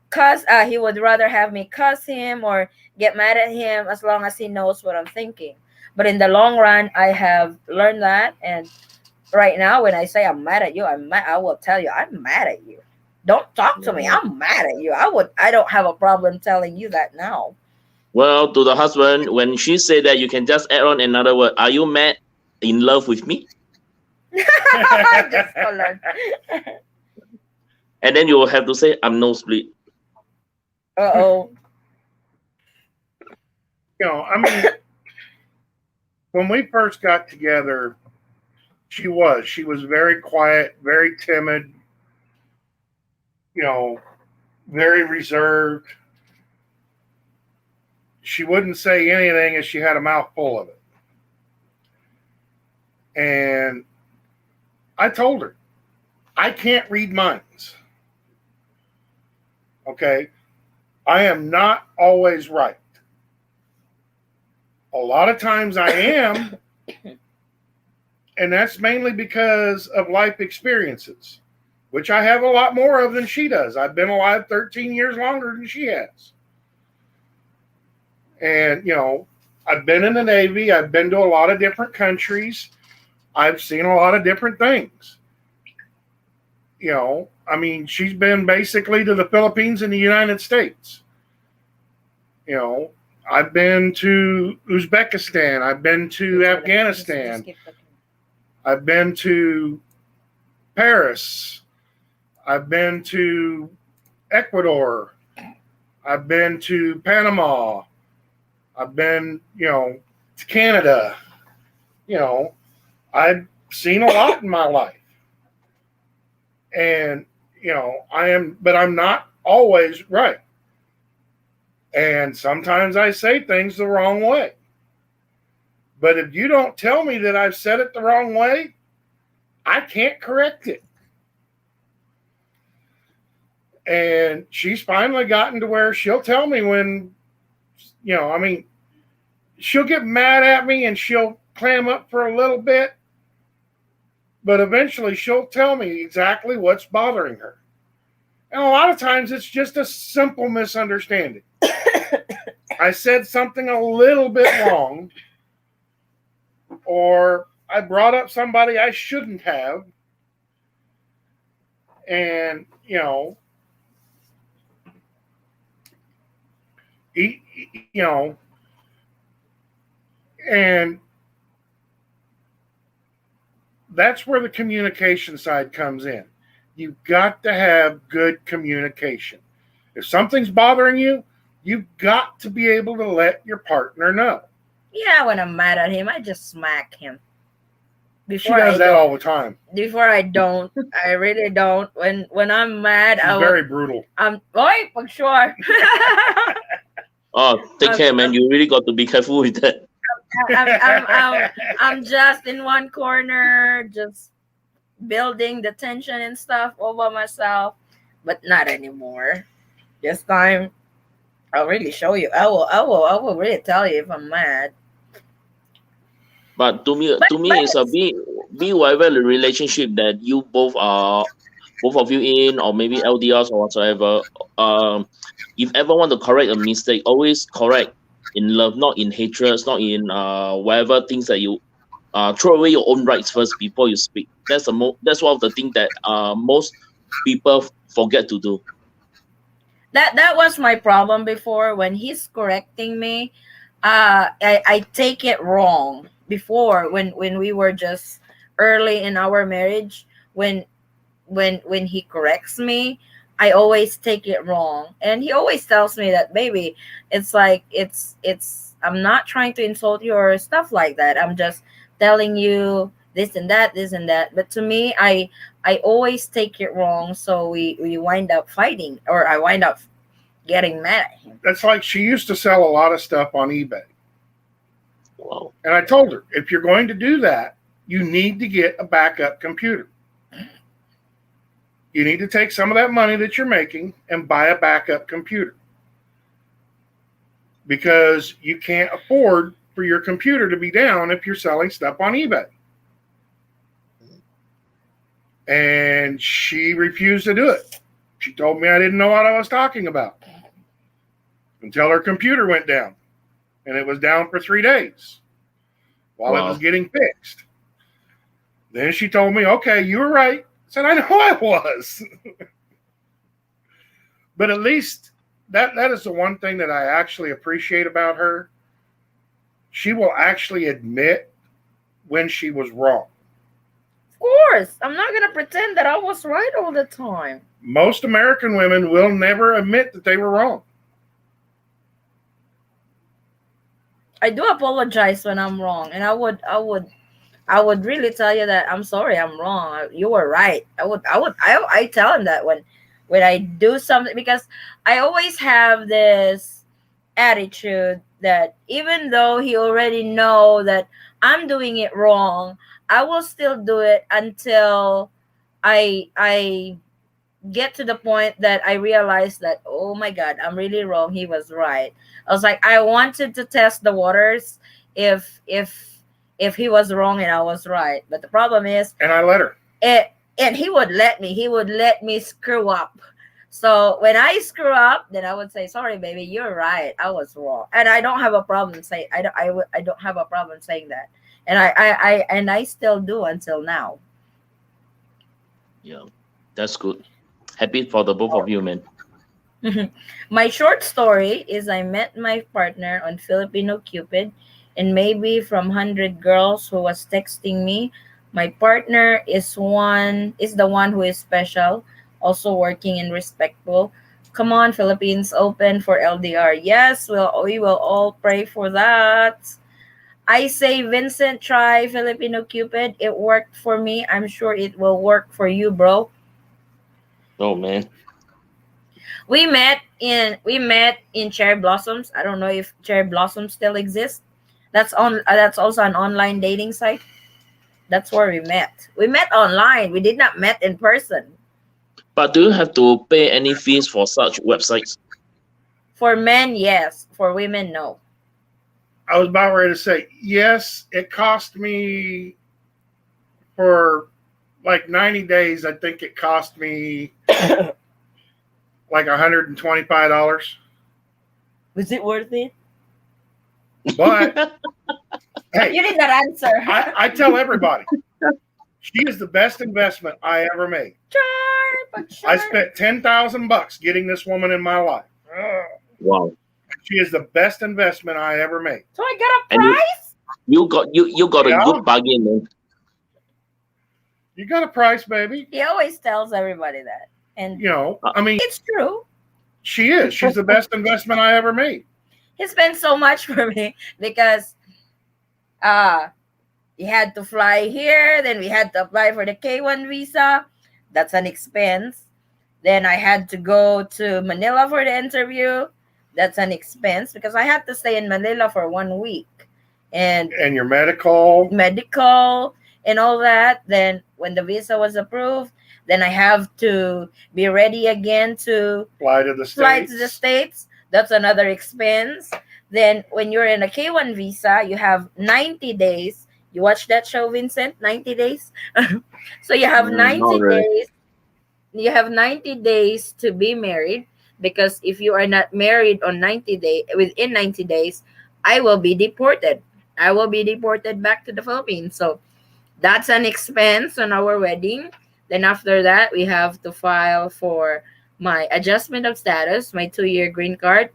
cuss he would rather have me cuss him or get mad at him, as long as he knows what I'm thinking. But in the long run, I have learned that. And right now, when I say I'm mad at you, I will tell you I'm mad at you. Don't talk to me. I'm mad at you. I don't have a problem telling you that now. Well, to the husband, when she said that, you can just add on another word. Are you mad in love with me? Just colored. And then you will have to say, I'm nosebleed. Uh-oh. I mean, when we first got together, she was very quiet, very timid, very reserved. She wouldn't say anything if she had a mouth full of it. And I told her, I can't read minds. Okay? I am not always right. A lot of times I am, and that's mainly because of life experiences, which I have a lot more of than she does. I've been alive 13 years longer than she has. And, I've been in the Navy. I've been to a lot of different countries. I've seen a lot of different things. I mean, she's been basically to the Philippines and the United States. I've been to Uzbekistan. I've been to Afghanistan. I've been to Paris. I've been to Ecuador. I've been to Panama. I've been, to Canada. I've seen a lot in my life. And, but I'm not always right. And sometimes I say things the wrong way. But if you don't tell me that I've said it the wrong way, I can't correct it. And she's finally gotten to where she'll tell me when, she'll get mad at me and she'll clam up for a little bit. But eventually she'll tell me exactly what's bothering her. And a lot of times it's just a simple misunderstanding. I said something a little bit wrong, or I brought up somebody I shouldn't have. And, and that's where the communication side comes in. You've got to have good communication. If something's bothering you, you've got to be able to let your partner know. Yeah, when I'm mad at him, I just smack him. She does that all the time. Before I don't. I really don't. When I'm mad, She's very brutal. For sure. Oh, take care, man. You really got to be careful with that. I'm just in one corner, just building the tension and stuff all by myself, but not anymore. This time, I'll really show you. I will really tell you if I'm mad. But to me, it's a be whatever the relationship that you both of you in, or maybe LDRs or whatsoever. If ever want to correct a mistake, always correct in love, not in hatred, not in whatever things that you throw away your own rights first before you speak. That's one of the things that most people forget to do. That was my problem before. When he's correcting me, I take it wrong. Before, when we were just early in our marriage, when he corrects me, I always take it wrong. And he always tells me that, baby, it's like it's I'm not trying to insult you or stuff like that. I'm just telling you this and that. But to me, I always take it wrong. So we wind up fighting, or I wind up getting mad at him. That's like she used to sell a lot of stuff on eBay. Wow. And I told her, if you're going to do that, you need to get a backup computer. You need to take some of that money that you're making and buy a backup computer. Because you can't afford for your computer to be down if you're selling stuff on eBay. And she refused to do it. She told me I didn't know what I was talking about until her computer went down. And it was down for 3 days while it was getting fixed. Then she told me, okay, you were right. I said, I know I was. But at least that is the one thing that I actually appreciate about her. She will actually admit when she was wrong. Of course, I'm not gonna pretend that I was right all the time. Most American women will never admit that they were wrong. I do apologize when I'm wrong, and I would really tell you that I'm sorry, I'm wrong. You were right. I tell him that when I do something, because I always have this attitude that even though he already know that I'm doing it wrong, I will still do it until I get to the point that I realize that, oh my god, I'm really wrong. He was right. I was like, I wanted to test the waters if he was wrong and I was right. But the problem is, And I let her. and he would let me screw up. So when I screw up, then I would say, sorry baby, you're right, I was wrong. And I don't have a problem saying, I don't have a problem saying that. And I still do until now. Yeah, that's good. Happy for the both of you, man. My short story is I met my partner on Filipino Cupid, and maybe from 100 girls who was texting me, my partner is the one who is special, also working and respectful. Come on, Philippines, open for LDR. Yes, we will all pray for that. I say, Vincent, try Filipino Cupid. It worked for me. I'm sure it will work for you, bro. Oh man. We met in Cherry Blossoms. I don't know if Cherry Blossoms still exists. That's also an online dating site. That's where we met. We met online. We did not met in person. But do you have to pay any fees for such websites? For men, yes. For women, no. I was about ready to say, yes, it cost me for like 90 days. I think it cost me like $125. Was it worth it? But hey, You did not answer. I tell everybody, she is the best investment I ever made. I spent $10,000 getting this woman in my life. Wow. She is the best investment I ever made. So I got a And prize? you got a Yeah. good bargain, man. You got a price, baby. He always tells everybody that. And You know, I mean, it's true. she is. She's the best investment I ever made. He spent so much for me because he had to fly here, then we had to apply for the K1 visa. That's an expense. Then I had to go to Manila for the interview. That's an expense because I had to stay in Manila for 1 week. And And your medical. medical and all that. Then when the visa was approved, then I have to be ready again to Fly to the fly States. to the States. That's another expense. Then when you're in a K1 visa, you have 90 days. You watch that show, Vincent? 90 days? So you have Not 90 really. days. You have 90 days to be married, because if you are not married on 90 days, within 90 days, I will be deported. I will be deported back to the Philippines. So that's an expense on our wedding. Then after that, we have to file for my adjustment of status, my 2-year green card.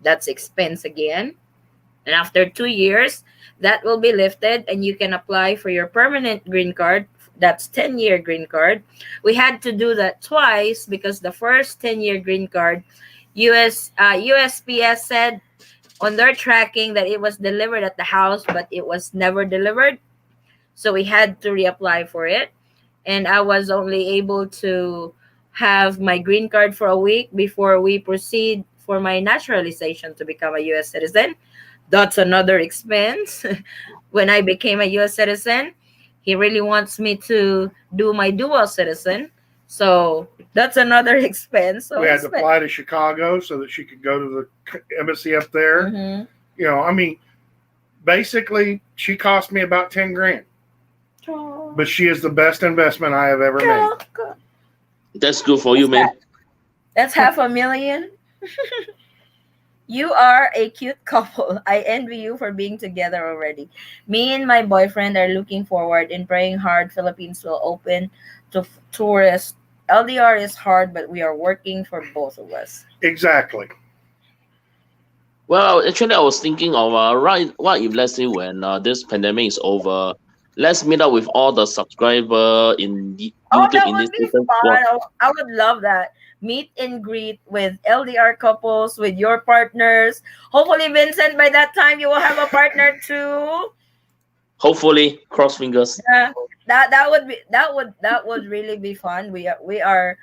That's expense again. And after 2 years, that will be lifted and you can apply for your permanent green card. That's 10-year green card. We had to do that twice because the first 10-year green card, USPS said on their tracking that it was delivered at the house, but it was never delivered. So we had to reapply for it. And I was only able to have my green card for a week before we proceed for my naturalization to become a U.S. citizen. That's another expense. When I became a U.S. citizen, he really wants me to do my dual citizen. So that's another expense. So We had to fly to Chicago so that she could go to the embassy up there. Mhm. You know, I mean, basically, she cost me about 10 grand. But she is the best investment I have ever made. That's good for you, man. That's $500,000. You are a cute couple. I envy you for being together already. Me and my boyfriend are looking forward and praying hard Philippines will open to tourists LDR is hard, but we are working for both of us. Exactly. Well, actually, I was thinking of right. What if let's say when this pandemic is over, let's meet up with all the subscriber in Oh, YouTube that in would this be different fun. squad. I would love that. Meet and greet with LDR couples, with your partners. Hopefully, Vincent, by that time you will have a partner too. Hopefully, cross fingers. Yeah, that would really be fun. We are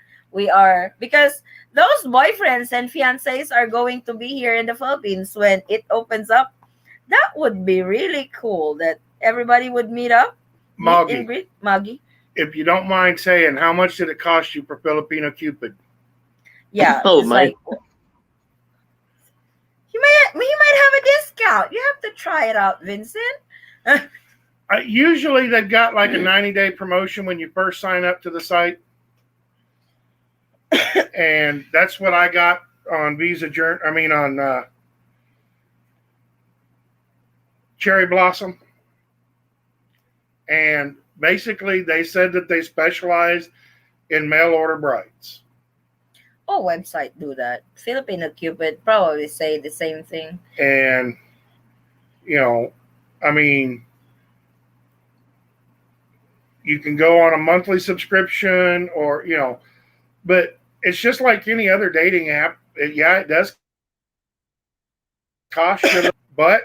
because those boyfriends and fiancés are going to be here in the Philippines when it opens up. That would be really cool. That everybody would meet up, meet and Moggy, greet. Maggie, if you don't mind saying, how much did it cost you for Filipino Cupid? yeah, Oh just my! like you might have a discount. You have to try it out, Vincent. Usually they've got like a 90-day promotion when you first sign up to the site. And that's what I got on Visa Journey. I mean, on Cherry Blossom. And basically, they said that they specialize in mail order brides. Oh, website do that. Filipino Cupid probably say the same thing. And, you know, I mean, you can go on a monthly subscription or, but it's just like any other dating app. It does cost you, but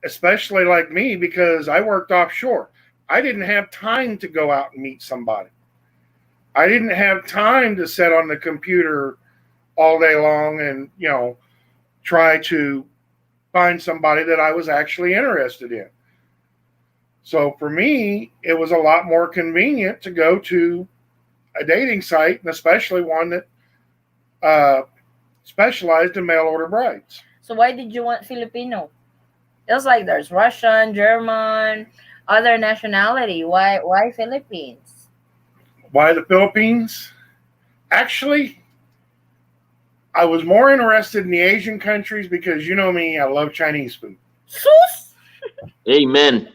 especially like me, because I worked offshore, I didn't have time to go out and meet somebody. I didn't have time to sit on the computer all day long and, try to find somebody that I was actually interested in. So for me, it was a lot more convenient to go to a dating site, and especially one that specialized in mail order brides. So why did you want Filipino? It was like there's Russian, German, other nationality. Why Philippines? Why the Philippines? Actually, I was more interested in the Asian countries because you know me, I love Chinese food. Sus! Amen.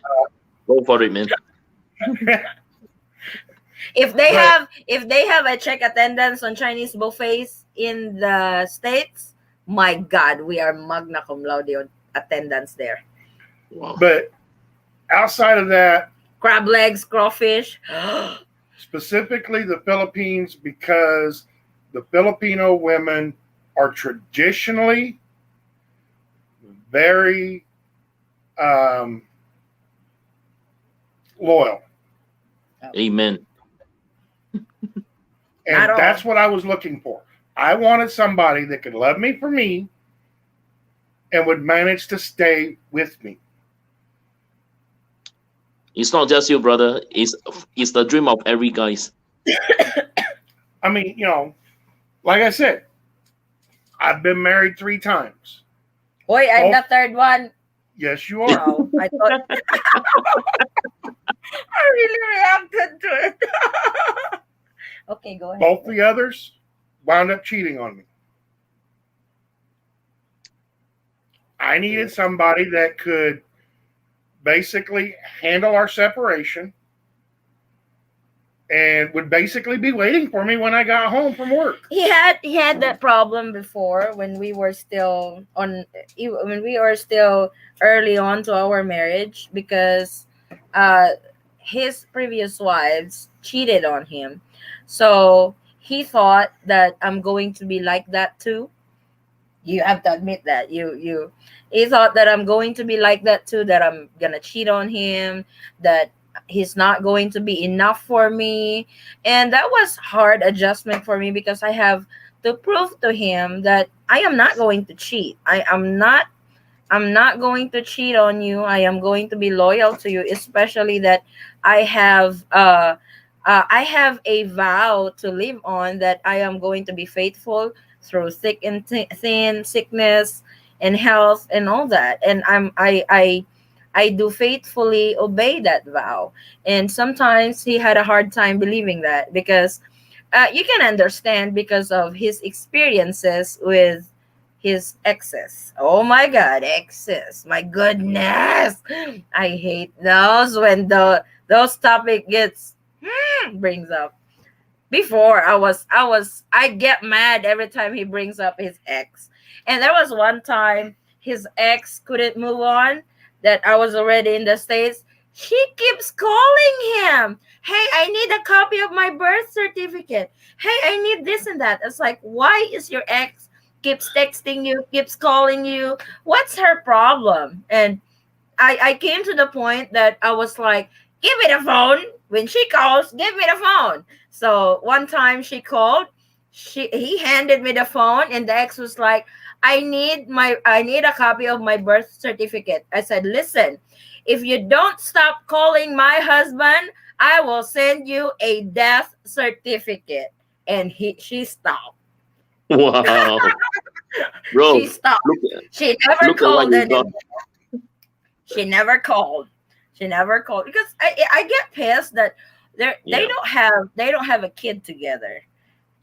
Go for it, man. If they But have a check attendance on Chinese buffets in the States, my God, we are magna cum laude on attendance there. Wow. but outside of that, Crab legs, crawfish. specifically the Philippines, because the Filipino women are traditionally very loyal. Amen. And Not all. that's what I was looking for. I wanted somebody that could love me for me and would manage to stay with me. It's not just you, brother. It's the dream of every guys. I mean, like I said, I've been married 3 times. Boy, I'm Oh. the third one. Yes, you are. Wow, I thought I really reacted to it. Okay, go ahead. Both the others wound up cheating on me. I needed somebody that could basically handle our separation and would basically be waiting for me when I got home from work. He had that problem before when we were still early on to our marriage, because his previous wives cheated on him. So he thought that I'm going to be like that too. You have to admit that he thought that I'm going to be like that too, that I'm gonna cheat on him, that he's not going to be enough for me. And that was hard adjustment for me, because I have to prove to him that I am not going to cheat. I'm not going to cheat on you. I am going to be loyal to you, especially that I have I have a vow to live on, that I am going to be faithful through thick and thin, sickness and health and all that. And I do faithfully obey that vow. And sometimes he had a hard time believing that, because you can understand, because of his experiences with his exes. Oh my God, exes! My goodness, I hate those when those topic gets brings up. Before I get mad every time he brings up his ex. And there was one time his ex couldn't move on, that I was already in the States. She keeps calling him. Hey, I need a copy of my birth certificate. Hey, I need this and that. It's like, why is your ex keeps texting you, keeps calling you? What's her problem? And I came to the point that I was like, give me the phone. When she calls, give me the phone. So one time she called, he handed me the phone, and the ex was like, I need a copy of my birth certificate. I said, listen, if you don't stop calling my husband, I will send you a death certificate. And she stopped. Wow, She bro, stopped. look She never look at what called you got. anymore. She never called. She never called because I get pissed that Yeah. they don't have a kid together.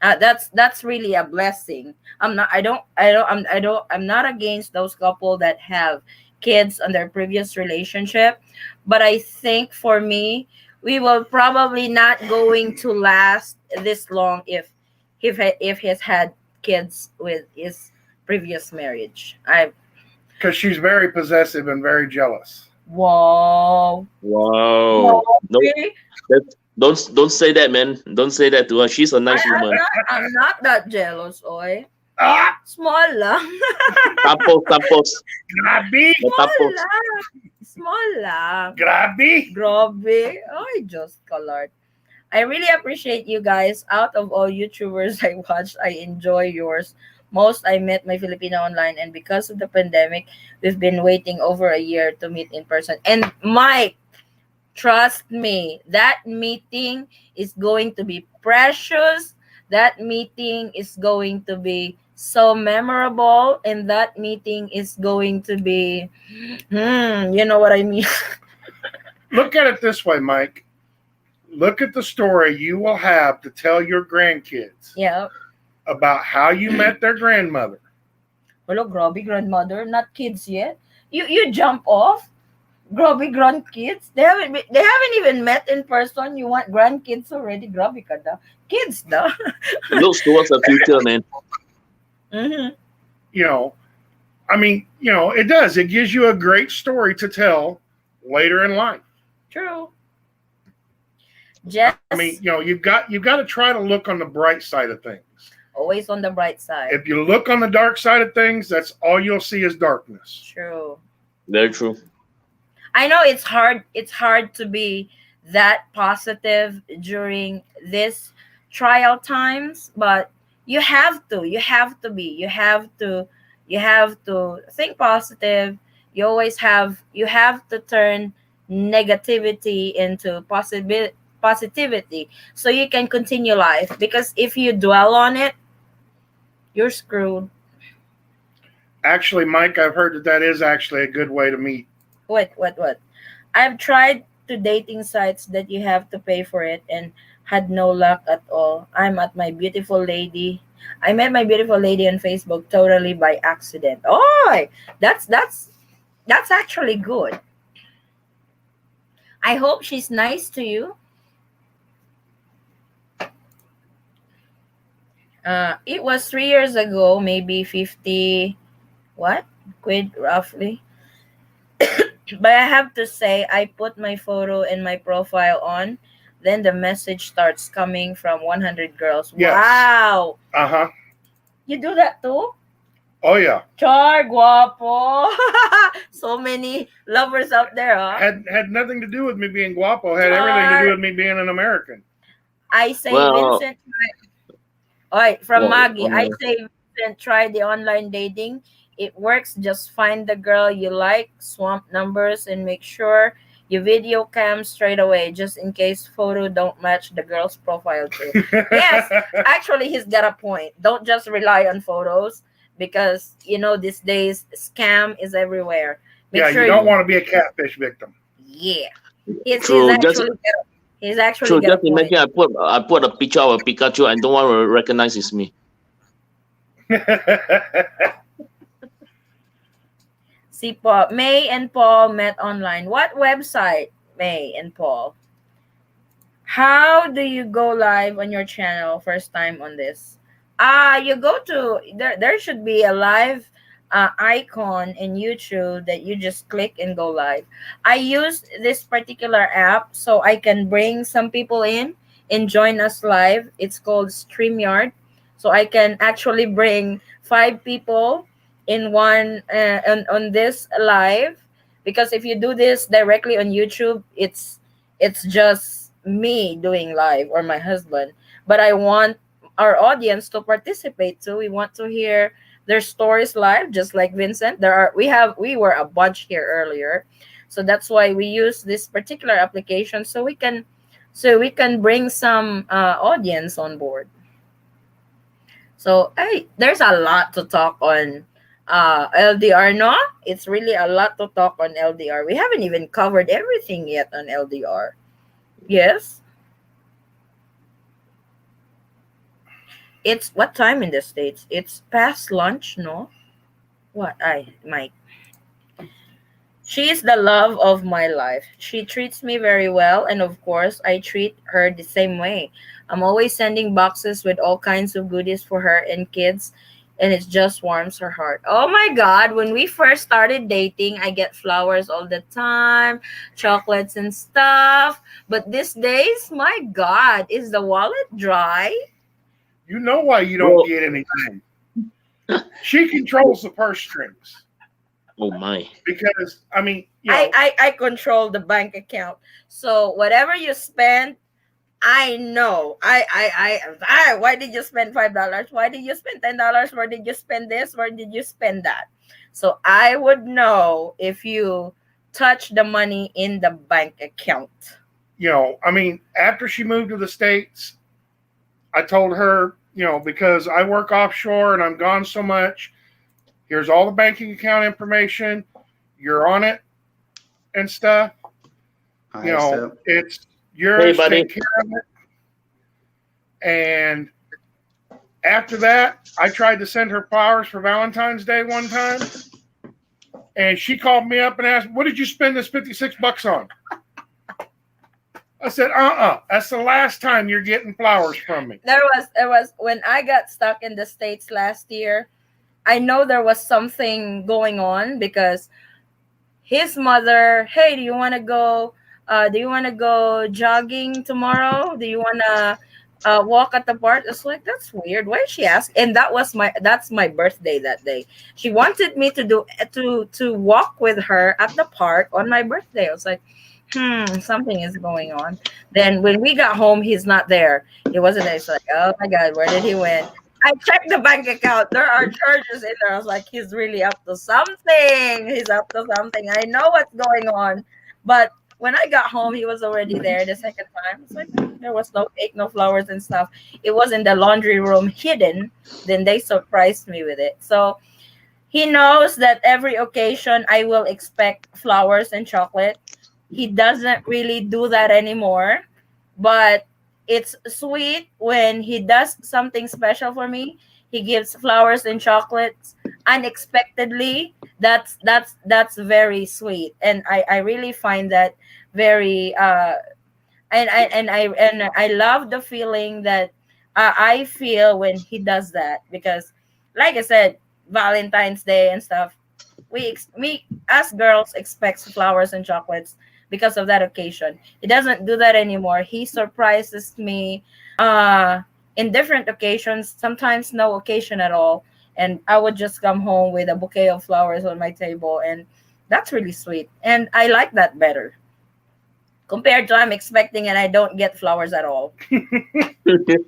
That's really a blessing. I'm not against those couple that have kids on their previous relationship, but I think for me, we will probably not going to last this long if he's had kids with his previous marriage. I Because she's very possessive and very jealous. Wow. Wow. Wow. No, Really? don't say that, man. Don't say that to her. She's a nice woman. I'm not that jealous, oy. Ah, Small lang. Tapos. grabe! The Small tapos. lang. Small lang. Grabe! Grabe. Ay, just colored. I really appreciate you guys. Out of all YouTubers I watched, I enjoy yours. Most I met my Filipino online, and because of the pandemic, we've been waiting over a year to meet in person. And Mike, trust me, that meeting is going to be precious. That meeting is going to be so memorable, and that meeting is going to be, you know what I mean? Look at it this way, Mike. Look at the story you will have to tell your grandkids Yeah. about how you met their grandmother. Hello, grabby grandmother, not kids yet. You jump off. Grabby grandkids. They haven't even met in person. You want grandkids already? Grabby ka da. Kids da. It looks towards the future, man. Mm-hmm. You know, I mean, it does. It gives you a great story to tell later in life. True. Jess, I mean, you've got to try to look on the bright side of things. always on the bright side. If you look on the dark side of things, that's all you'll see is darkness. True. Very true. I know it's hard. It's hard to be that positive during this trial times, but you have to. You have to be. You have to. You have to think positive. You have to turn negativity into positivity so you can continue life, because if you dwell on it, you're screwed. Actually, Mike, I've heard that is actually a good way to meet. What? I've tried to dating sites that you have to pay for it and had no luck at all. I met my beautiful lady on Facebook totally by accident. Oh, that's actually good. I hope she's nice to you. It was 3 years ago, maybe 50 what quid roughly. But I have to say, I put my photo and my profile on. Then the message starts coming from 100 girls. Yes. Wow. Uh-huh. You do that too? Oh, yeah. Char, guapo. So many lovers out there, huh? Had nothing to do with me being guapo. Had everything to do with me being an American. I say Well, Vincent. Oi, from well, Maggie, I say Vincent, try the online dating. It works. Just find the girl you like, swamp numbers, and make sure you video cam straight away, just in case photo don't match the girl's profile too. Yes, actually, he's got a point. Don't just rely on photos, because these days scam is everywhere. Make Yeah, sure you don't want to be a catfish victim. Yeah, he's true. he's actually True. got a Just point. imagine I put a picture of a Pikachu and don't want to recognize it's me. See, Paul, May and Paul met online. What website, May and Paul? How do you go live on your channel first time on this? You go to there should be a live icon in YouTube that you just click and go live. I used this particular app so I can bring some people in and join us live. It's called StreamYard. So I can actually bring 5 people in one on this live, because if you do this directly on YouTube, it's just me doing live or my husband. But I want our audience to participate too. We want to hear their stories live, just like Vincent. We were a bunch here earlier, so that's why we use this particular application so we can bring some audience on board. So hey, there's a lot to talk on LDR, no? It's really a lot to talk on LDR. We haven't even covered everything yet on LDR. Yes. It's what time in the States? It's past lunch, no? What? Mike. She is the love of my life. She treats me very well, and of course, I treat her the same way. I'm always sending boxes with all kinds of goodies for her and kids, and it just warms her heart. Oh my God, when we first started dating, I get flowers all the time, chocolates and stuff. But these days, my God, is the wallet dry? You know why you don't get anything. She controls the purse strings. Oh my. Because I mean, you know, I control the bank account. So whatever you spend, I know. Why did you spend $5? Why did you spend $10? Where did you spend this? Where did you spend that? So I would know if you touch the money in the bank account. you know, I mean, after she moved to the States, I told her, you know, because I work offshore and I'm gone so much, here's all the banking account information. You're on it and stuff. Hi, You know, sir. it's yours. Hey, buddy. Take care of it. And after that, I tried to send her flowers for Valentine's Day one time. And she called me up and asked, what did you spend this $56 on? I said, that's the last time you're getting flowers from me. There was when I got stuck in the States last year, I know there was something going on because his mother, hey, do you want to go jogging tomorrow? Do you want to walk at the park? It's like, that's weird. Why is she asking? And that's my birthday that day. She wanted me to walk with her at the park on my birthday. I was like, something is going on. Then when we got home, he's not there. He wasn't there. It's like, oh my God, where did he went? I checked the bank account. There are charges in there. I was like, he's really up to something. He's up to something. I know what's going on. But when I got home, he was already there the second time. It's like, there was no cake, no flowers and stuff. It was in the laundry room hidden. Then they surprised me with it. So he knows that every occasion I will expect flowers and chocolate. He doesn't really do that anymore, but it's sweet when he does something special for me. He gives flowers and chocolates unexpectedly. That's very sweet, and I really find that very and I love the feeling that I feel when he does that, because, like I said, Valentine's Day and stuff, we as girls expect flowers and chocolates because of that occasion. He doesn't do that anymore. He surprises me in different occasions, sometimes no occasion at all. And I would just come home with a bouquet of flowers on my table. And that's really sweet. And I like that better compared to I'm expecting and I don't get flowers at all. That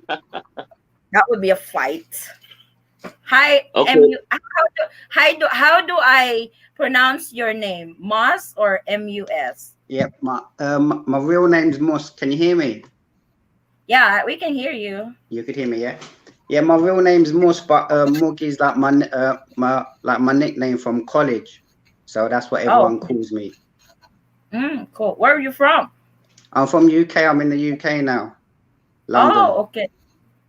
would be a fight. Hi, Okay. how do I pronounce your name? Moss or MUS? Yep, my real name's Mus. Can you hear me? Yeah, we can hear you. You could hear me, yeah. Yeah, my real name's Mus, but Mook is like my nickname from college, so that's what everyone calls me. Cool. Where are you from? I'm from UK. I'm in the UK now, London. Oh, okay.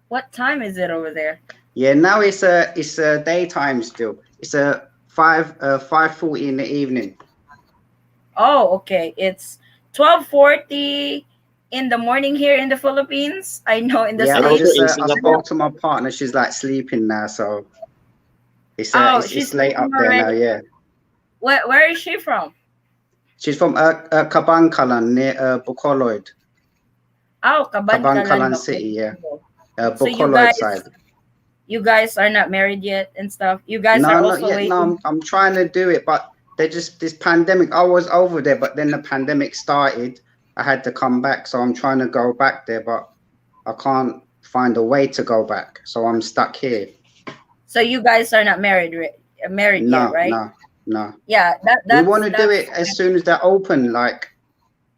What time is it over there? Yeah, now it's daytime still. It's 5:40 in the evening. Oh, okay. It's 12:40 in the morning here in the Philippines. I know in the Yeah, And I also States. just in I Singapore. spoke to my partner. She's like sleeping now, so Oh, it's she's late sleeping up there now. already. Yeah, Where is she from? she's from Kabankalan near Bukoloid, Oh, Kabankalan, Kabankalan City. Yeah, Bacol. So Bukoloid side. you guys are not married yet and stuff. You guys are No, not also yet. No, waiting. I'm trying to do it, but they just this pandemic. I was over there, but then the pandemic started. I had to come back, so I'm trying to go back there, but I can't find a way to go back, so I'm stuck here. So you guys are not married yet, No, right? no, no. Yeah, We want to do that's it as soon as they're open. Like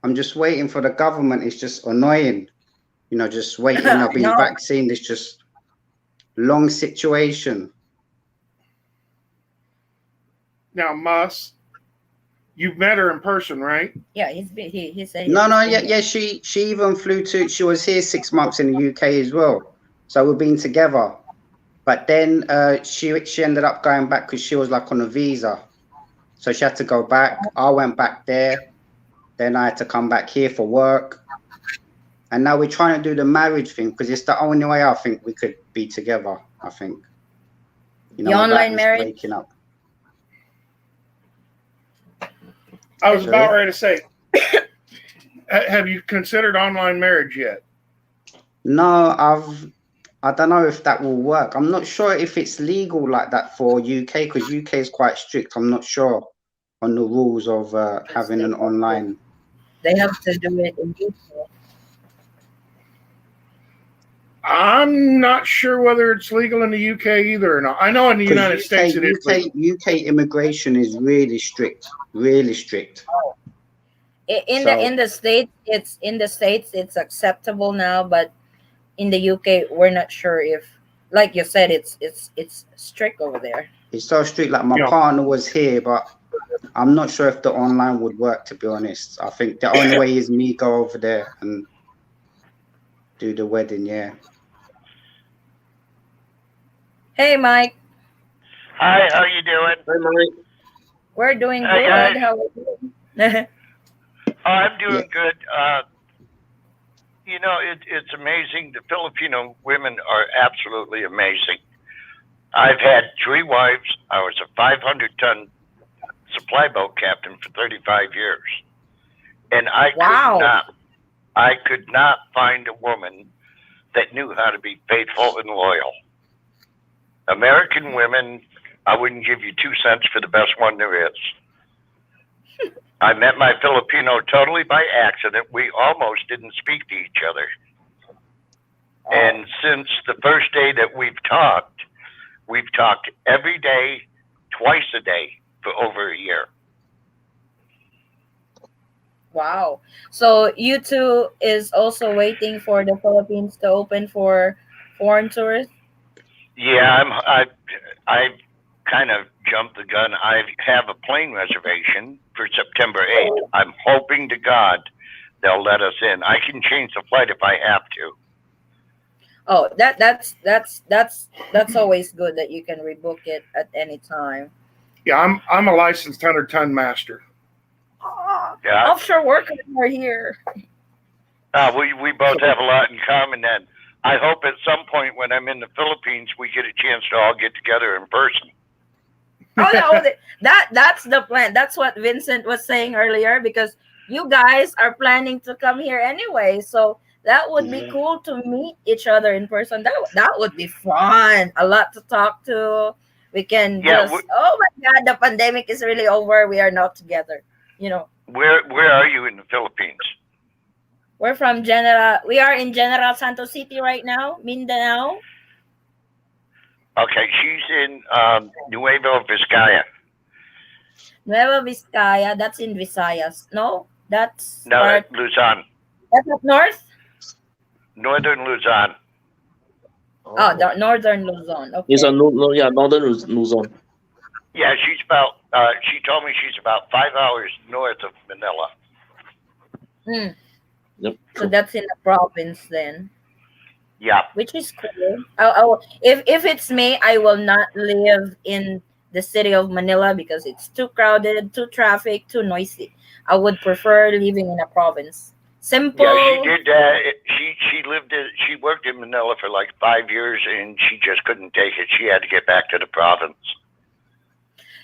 I'm just waiting for the government. It's just annoying, just waiting. I've been no. vaccinated. It's just long situation. Now, Mus, you've met her in person, right? Yeah, he said No, he's no, been yeah, here. yeah. She even flew to. She was here 6 months in the UK as well, so we've been together. But then she ended up going back because she was like on a visa, so she had to go back. I went back there. Then I had to come back here for work, and now we're trying to do the marriage thing because it's the only way I think we could be together. I think, The without online this marriage. breaking up. I was about Sorry? ready to say, have you considered online marriage yet? No, I don't know if that will work. I'm not sure if it's legal like that for UK because UK is quite strict. I'm not sure on the rules of having an online. They have to do it in UK. I'm not sure whether it's legal in the UK either or not. I know in the United Because States it is legal. UK immigration is really strict, really strict. In the states, it's acceptable now, but in the UK, we're not sure if, like you said, it's strict over there. It's so strict. Like my Yeah. partner was here, but I'm not sure if the online would work. To be honest, I think the only way is me go over there and do the wedding. Yeah. Hey, Mike, Hi, how you doing? Hi, Mike. we're doing Hi, good. guys. How are you? Oh, I'm doing Yeah. good. It's amazing. The Filipino women are absolutely amazing. I've had 3 wives. I was a 500-ton supply boat captain for 35 years, and Wow. I could not find a woman that knew how to be faithful and loyal. American women, I wouldn't give you 2 cents for the best one there is. I met my Filipino totally by accident. We almost didn't speak to each other. And since the first day that we've talked every day, twice a day for over a year. Wow. So you two is also waiting for the Philippines to open for foreign tourists? Yeah, I kind of jumped the gun. I have a plane reservation for September 8th. I'm hoping to God they'll let us in. I can change the flight if I have to. Oh, that's always good that you can rebook it at any time. Yeah, I'm a licensed 100-ton master. Yeah. Offshore workers are here. We both have a lot in common then. I hope at some point when I'm in the Philippines, we get a chance to all get together in person. That's the plan. That's what Vincent was saying earlier because you guys are planning to come here anyway. So that would be cool to meet each other in person. That would be fun. A lot to talk to. We can oh my God, the pandemic is really over. We are not together. Where are you in the Philippines? We are in General Santos City right now, Mindanao. Okay, she's in Nueva Vizcaya. Nueva Vizcaya, that's in Visayas. No, that's Luzon. That's up north? Northern Luzon. Oh, the northern Luzon. Okay. It's northern Luzon. Yeah, she's about. She told me she's about 5 hours north of Manila. Mm. Yep. So that's in the province then. Yeah. Which is cool. If it's me, I will not live in the city of Manila because it's too crowded, too traffic, too noisy. I would prefer living in a province. Simple. Yeah, she did that. She worked in Manila for like 5 years, and she just couldn't take it. She had to get back to the province.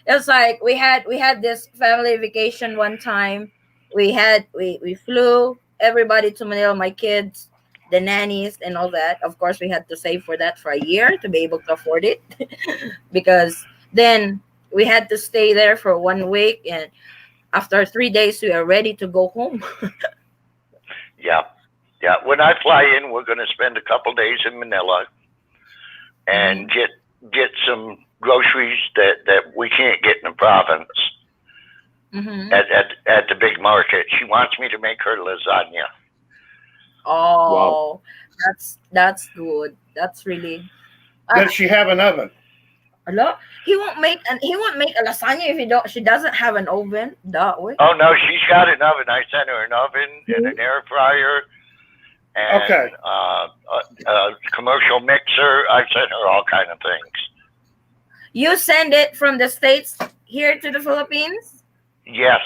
It's like we had this family vacation one time. We flew everybody to Manila, my kids, the nannies, and all that. Of course, we had to save for that for a year to be able to afford it, because then we had to stay there for 1 week, and after 3 days, we are ready to go home. Yeah, yeah. When I fly in, we're going to spend a couple days in Manila and get some groceries that we can't get in the province Mm-hmm. at the big market. She wants me to make her lasagna. Oh, that's good. That's really. Does she have an oven? Hello? He won't make a lasagna if she doesn't have an oven. That way. Oh no, she's got an oven. I sent her an oven and an air fryer and Okay. a commercial mixer. I sent her all kind of things. You send it from the States here to the Philippines? Yes.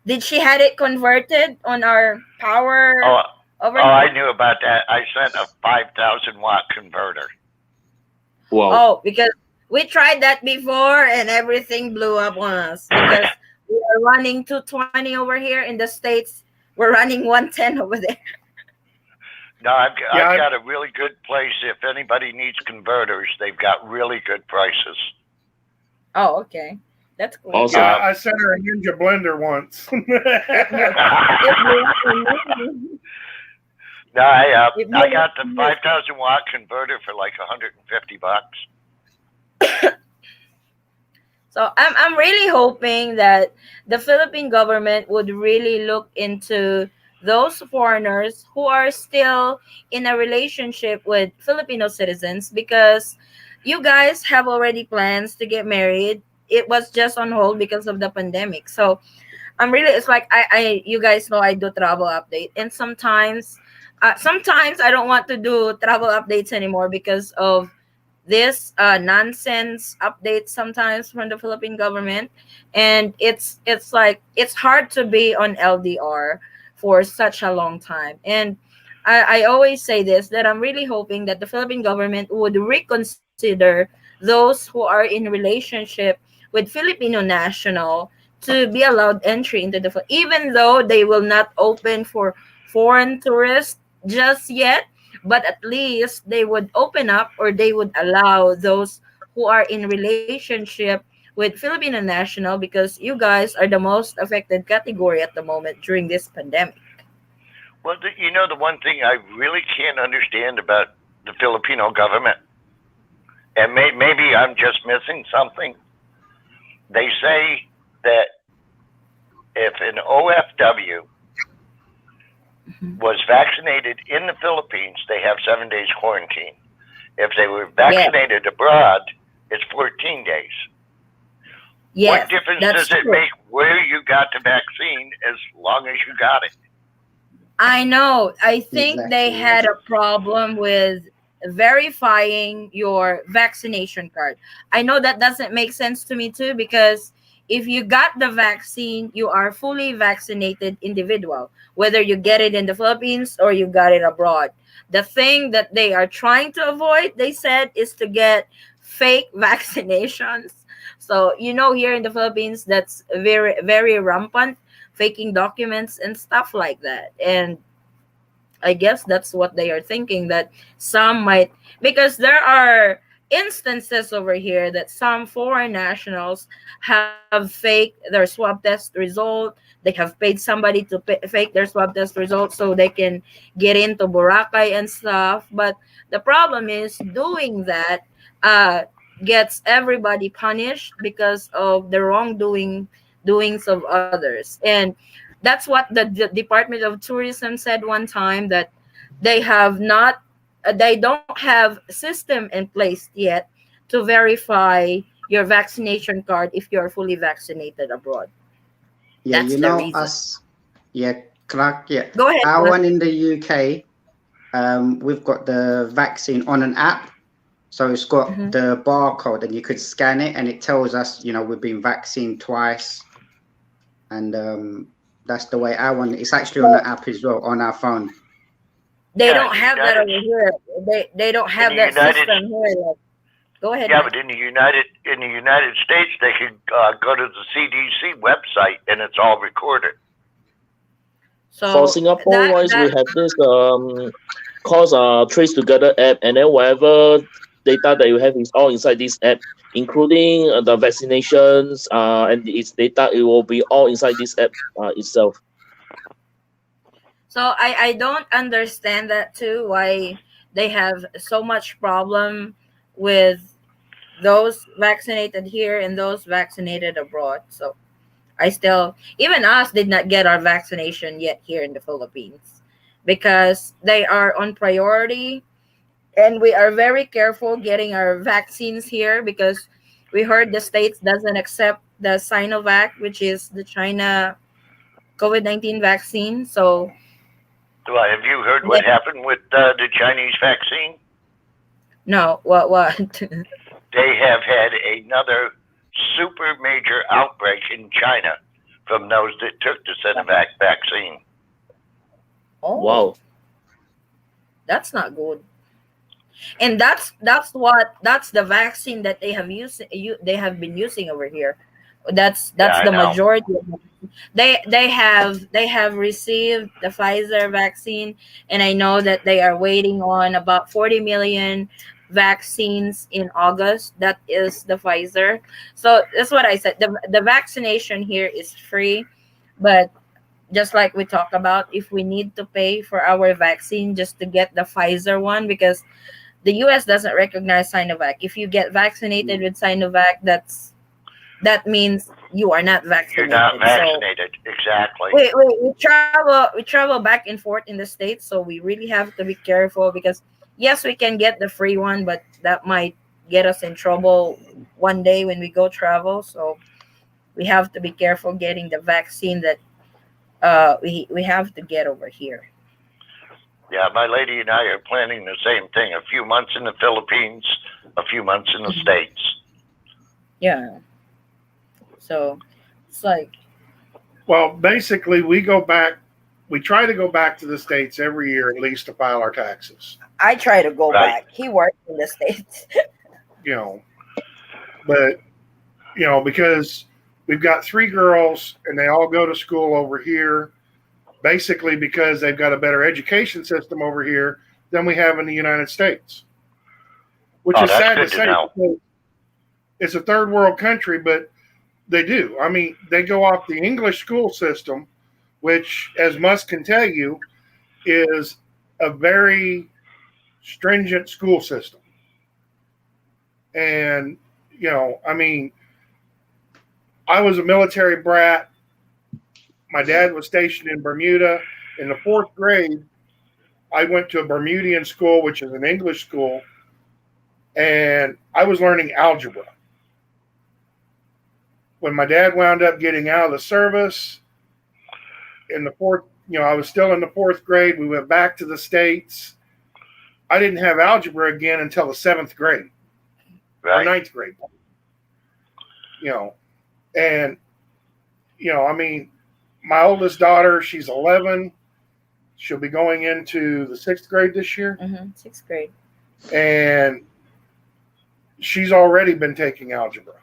Did she had it converted on our power Oh, over I knew about that. I sent a 5,000-watt converter. Wow. Oh, because we tried that before and everything blew up on us because we are running 220 over here in the States. We're running 110 over there. No, I've got a really good place. If anybody needs converters, they've got really good prices. Oh, okay. That's cool. Also, Yeah, I sent her a Ninja blender once. No, I got the 5,000-watt converter for like $150. So I'm really hoping that the Philippine government would really look into those foreigners who are still in a relationship with Filipino citizens, because you guys have already plans to get married. It was just on hold because of the pandemic. So it's like I you guys know I do travel update, and sometimes I don't want to do travel updates anymore because of this nonsense updates sometimes from the Philippine government, and it's like it's hard to be on LDR for such a long time. And I always say this, that I'm really hoping that the Philippine government would reconsider those who are in relationship with Filipino national to be allowed entry into even though they will not open for foreign tourists just yet, but at least they would open up, or they would allow those who are in relationship with Filipino national, because you guys are the most affected category at the moment during this pandemic. Well, the one thing I really can't understand about the Filipino government, and maybe I'm just missing something. They say that if an OFW was vaccinated in the Philippines, they have 7 days quarantine. If they were vaccinated abroad, it's 14 days. Yes, what difference does it make where you got the vaccine as long as you got it? I know. I think they Exactly, had yes. a problem with verifying your vaccination card. I know that doesn't make sense to me too, because if you got the vaccine, you are fully vaccinated individual, whether you get it in the Philippines or you got it abroad. The thing that they are trying to avoid, they said, is to get fake vaccinations. So, here in the Philippines, that's very, very rampant, faking documents and stuff like that. And I guess that's what they are thinking, that some might, because there are instances over here that some foreign nationals have faked their swab test result. They have paid somebody to fake their swab test result so they can get into Boracay and stuff. But the problem is doing that gets everybody punished because of the doings of others. And that's what the Department of Tourism said one time, that they have not they don't have system in place yet to verify your vaccination card if you're fully vaccinated abroad. Yeah, That's you the know reason. us. Yeah, Clark. Yeah, Go ahead. our one in the UK. We've got the vaccine on an app, so it's got Mhm. the barcode, and you could scan it, and it tells us, we've been vaccinated twice, and That's the way I want it. It's actually on But the app as well on our phone. they Yeah, don't in the have that over United here. They don't in have the that United system here. Like, go ahead, yeah, Mike. but in the United States, they could go to the CDC website and it's all recorded. For So Singapore that wise, we that have this called Trace Together app, and then whatever data that you have is all inside this app, including the vaccinations and its data. It will be all inside this app itself. so I don't understand that too. Why they have so much problem with those vaccinated here and those vaccinated abroad. So I still, even us, did not get our vaccination yet here in the Philippines because they are on priority, and we are very careful getting our vaccines here because we heard the states doesn't accept the Sinovac, which is the China COVID-19 vaccine. So Well, have you heard they, what happened with the Chinese vaccine? no, what? They have had another super major outbreak in China from those that took the Sinovac vaccine. Oh, Wow. that's not good. And that's the vaccine that they have been using over here. Yeah, That's I the know. majority of them. They have received the Pfizer vaccine, and I know that they are waiting on about 40 million vaccines in August. That is the Pfizer. So that's what I said. The vaccination here is free, but just like we talked about, if we need to pay for our vaccine just to get the Pfizer one, because the US doesn't recognize Sinovac. If you get vaccinated with Sinovac, that means you are not You're not vaccinated. So vaccinated. Exactly. we travel back and forth in the States, so we really have to be careful because yes, we can get the free one, but that might get us in trouble one day when we go travel. So we have to be careful getting the vaccine that we have to get over here. Yeah, my lady and I are planning the same thing. A few months in the Philippines, a few months in the States. Yeah. So it's like, Well, basically, we try to go back to the States every year at least to file our taxes. I try to go Right. back. He worked in the States. You know, but because we've got 3 girls and they all go to school over here, basically because they've got a better education system over here than we have in the United States, which Oh, is that's sad to good to say know. because it's a third world country, but they do. I mean, they go off the English school system, which, as Musk can tell you, is a very stringent school system. And, I mean, I was a military brat. My dad was stationed in Bermuda. In the 4th grade, I went to a Bermudian school, which is an English school, and I was learning algebra. When my dad wound up getting out of the service in the 4th, I was still in the 4th grade. We went back to the States. I didn't have algebra again until the 7th grade or Right. 9th grade. And, I mean, my oldest daughter, she's 11. She'll be going into the 6th grade this year. 6th grade. And she's already been taking algebra.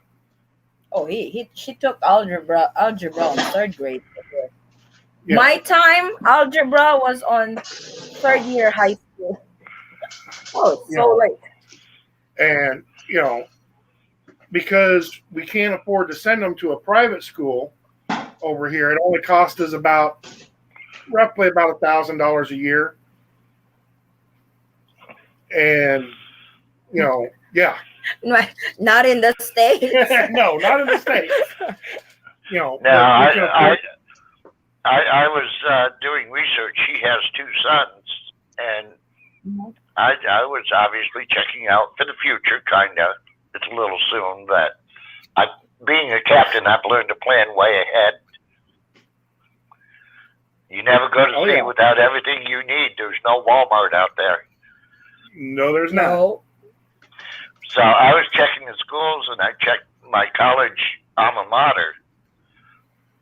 Oh, she took algebra in 3rd grade. Yeah. My time, algebra was on 3rd year high school. Oh, You so know, late. And, because we can't afford to send them to a private school over here, it only costs us roughly about $1,000 a year. And, yeah. Not in the States. No, not in the States. Now, but we can afford. I was doing research. She has 2 sons, and I was obviously checking out for the future, kind of. It's a little soon, but being a captain, I've learned to plan way ahead. You never go to sea without everything you need. There's no Walmart out there. No, there's not. No. So I was checking the schools, and I checked my college alma mater.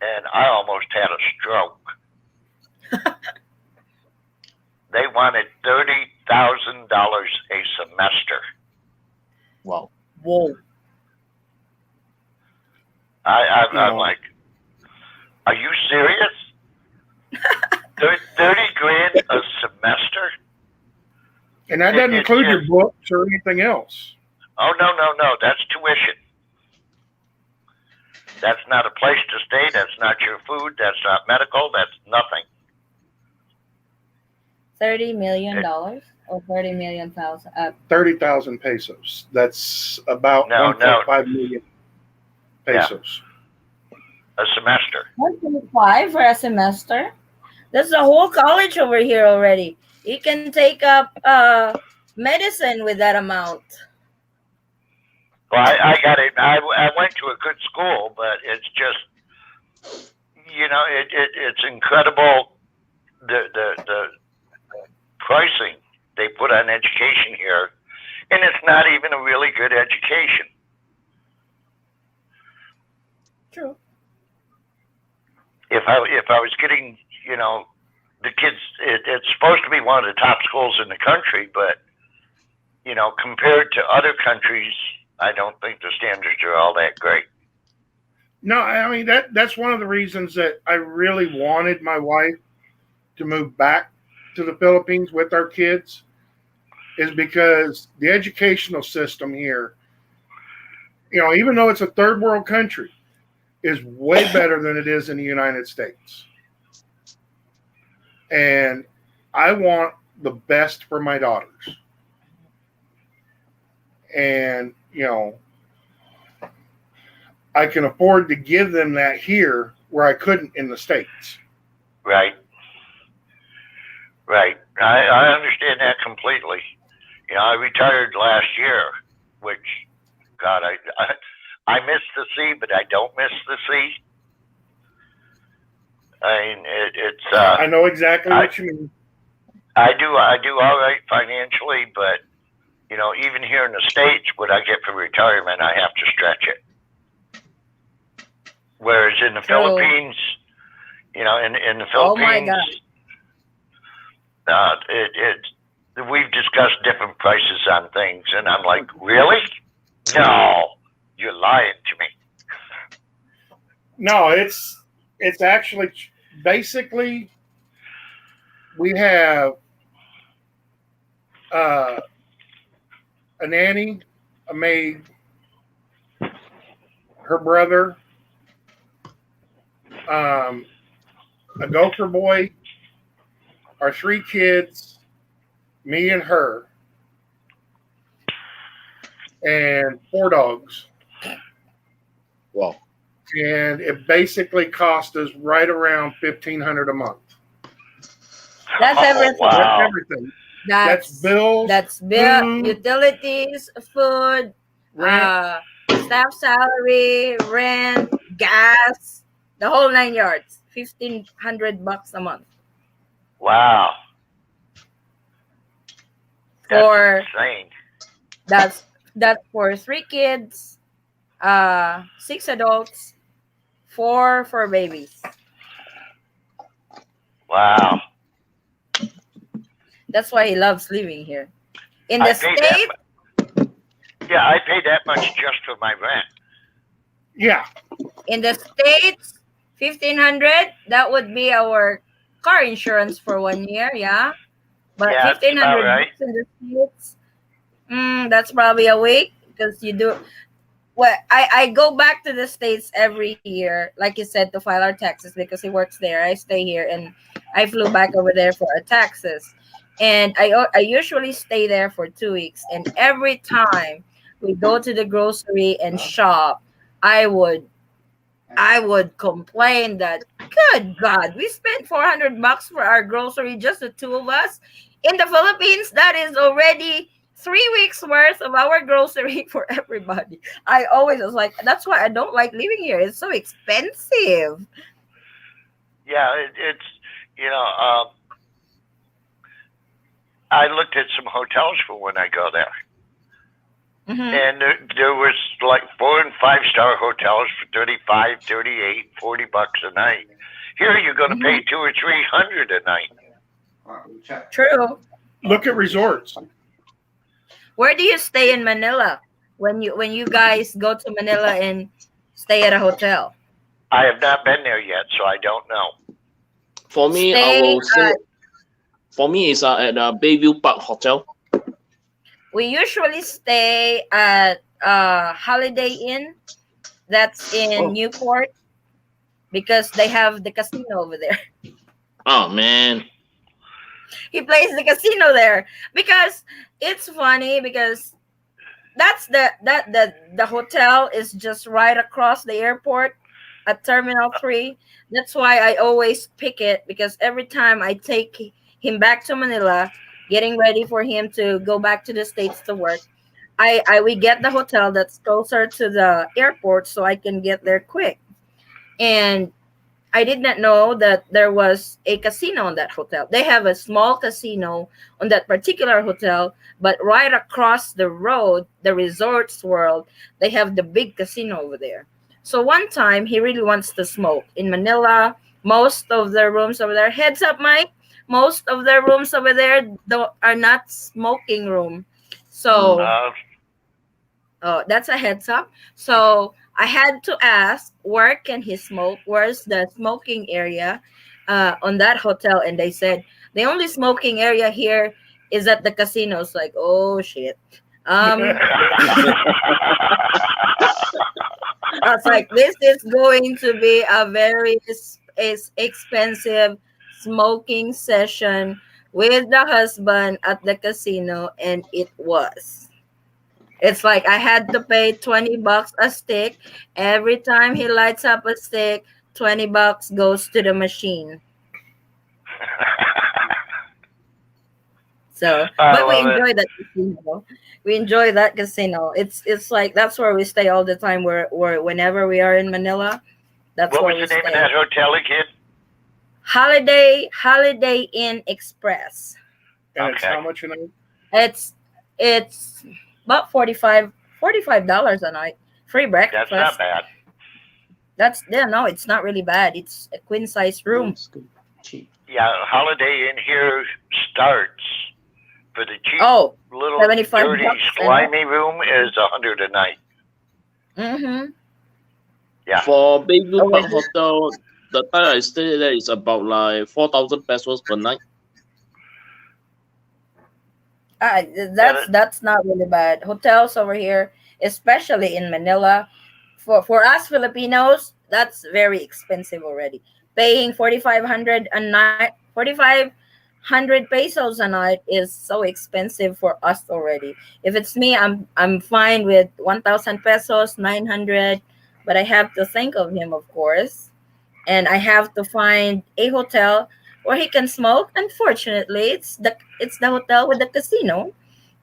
and I almost had a stroke. They wanted $30,000 a semester. Wow. Whoa. I'm like, are you serious? 30 grand a semester? And that doesn't include your books or anything else. Oh, no. That's tuition. That's not a place to stay. That's not your food. That's not medical. That's nothing. $30 million or 30 million thousand? 30,000 pesos. That's about 1.5 million pesos. A semester. 1.5 for a semester? That's the whole college over here already. You can take up medicine with that amount. Well, I got it. I went to a good school, but it's just, it's incredible the pricing they put on education here, and it's not even a really good education. True. If I was getting, the kids, it's supposed to be one of the top schools in the country, but compared to other countries, I don't think the standards are all that great. No, I mean that's one of the reasons that I really wanted my wife to move back to the Philippines with our kids, is because the educational system here, even though it's a third world country, is way better than it is in the United States. And I want the best for my daughters. And, I can afford to give them that here where I couldn't in the States. Right. I understand that completely. I retired last year, which, God, I miss the sea, but I don't miss the sea. I mean, it's. I know exactly what you mean. I do all right financially, but even here in the States, what I get for retirement, I have to stretch it. Whereas in the Philippines, in the Philippines, oh my God. We've discussed different prices on things, and I'm like, really? No, you're lying to me. No, it's actually basically we have a nanny, a maid, her brother, a gopher boy, our 3 kids, me and her, and 4 dogs. Wow. And it basically cost us right around $1,500 a month. That's everything. Wow. That's everything. That's bills. That's bill, food, utilities, food, rent. Staff salary, rent, gas, the whole 9 yards. $1,500 a month. Wow. That's insane. That's for 3 kids, 6 adults, 4 for babies. Wow. That's why he loves living here. In the States, I pay that much just for my rent. Yeah. In the States, $1,500. That would be our car insurance for 1 year. Yeah, but $1,500 right. in the States. That's probably a week because you do. Well, I go back to the States every year, like you said, to file our taxes because he works there. I stay here, and I flew back over there for our taxes. And I usually stay there for 2 weeks. And every time we go to the grocery and shop, I would complain that, good God, we spent $400 for our grocery, just the 2 of us. In the Philippines, that is already 3 weeks worth of our grocery for everybody. I always was like, that's why I don't like living here. It's so expensive. Yeah, it's I looked at some hotels for when I go there, Mm-hmm. And there was like 4 and 5 star hotels for 35, 38, $40 a night. Here you're going to Mm-hmm. pay 200 or 300 a night. True. Look at resorts. Where do you stay in Manila when you guys go to Manila and stay at a hotel? I have not been there yet, so I don't know. For me, I Stay will say. at, For me, it's at Bayview Park Hotel. we usually stay at Holiday Inn. That's in Oh. Newport because they have the casino over there. Oh man. He plays the casino there because it's funny because that's the hotel is just right across the airport at Terminal 3. That's why I always pick it because every time I take him back to Manila, getting ready for him to go back to the States to work, I we get the hotel that's closer to the airport so I can get there quick. And I did not know that there was a casino in that hotel. They have a small casino on that particular hotel, but right across the road, the Resorts World, they have the big casino over there. So one time, he really wants to smoke. In Manila, most of the rooms over there, heads up, Mike, most of the rooms over there are not smoking room. So that's a heads up. So I had to ask, where can he smoke? Where's the smoking area on that hotel? And they said the only smoking area here is at the casinos. Like, oh shit. I was like, this is going to be a very expensive smoking session with the husband at the casino, and it was. It's like I had to pay $20 a stick. Every time he lights up a stick, $20 goes to the machine. So, but we enjoy that casino. We enjoy that casino. It's like that's where we stay all the time. Where whenever we are in Manila, that's What where was we the name stay. of that hotel again? Holiday Inn Express. And it's how much a night? It's about $45 a night. Free breakfast. That's not bad. That's no, it's not really bad. It's a queen size room. Cheap. Yeah, Holiday Inn here starts for the cheap little $75 dirty slimy room is $100 a night. Mm-hmm. Yeah. For Bayview Park Hotel, the time I stay there is about like 4,000 pesos per night. That's not really bad. Hotels over here, especially in Manila, for us Filipinos, that's very expensive already. Paying 4,500 a night, 4,500 pesos a night is so expensive for us already. If it's me, I'm fine with 1,000 pesos, 900, but I have to think of him, of course, and I have to find a hotel where he can smoke. Unfortunately, it's the hotel with the casino,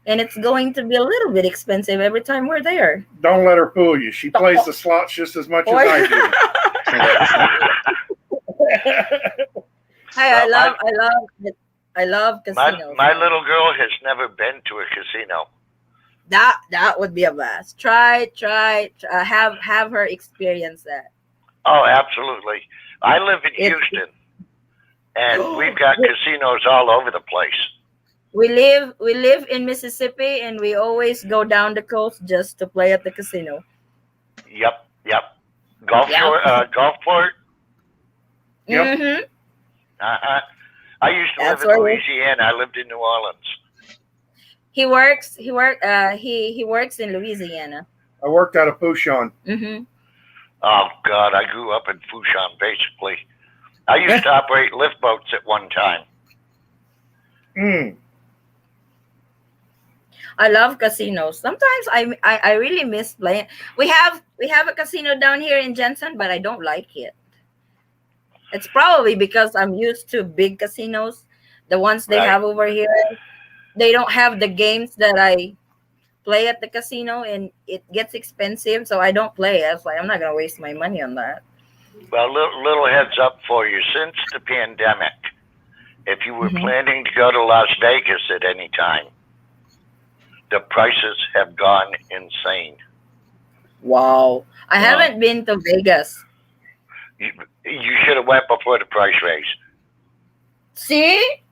and it's going to be a little bit expensive every time we're there. Don't let her fool you. She plays the slots just as much as I do. Hey, I love casinos. My little girl has never been to a casino. That would be a blast. Try have her experience that. Oh, absolutely. I live in Houston, and we've got casinos all over the place. We live in Mississippi, and we always go down the coast just to play at the casino. Yep. Gulfport. Yep. Mm-hmm. I used to live in Louisiana. I lived in New Orleans. He works in Louisiana. I worked out of Pouchon. Mm-hmm. Oh God, I grew up in Fouchon, basically. I used to operate lift boats at one time. I love casinos. Sometimes I really miss playing. We have a casino down here in Jensen, but I don't like it. It's probably because I'm used to big casinos. The ones they have over here, they don't have the games that I play at the casino, and it gets expensive, so I don't play. I was like, I'm not gonna waste my money on that. Well, little heads up for you. Since the pandemic, if you were planning to go to Las Vegas at any time, the prices have gone insane. Wow. I haven't been to Vegas. You should have went before the price raise. See?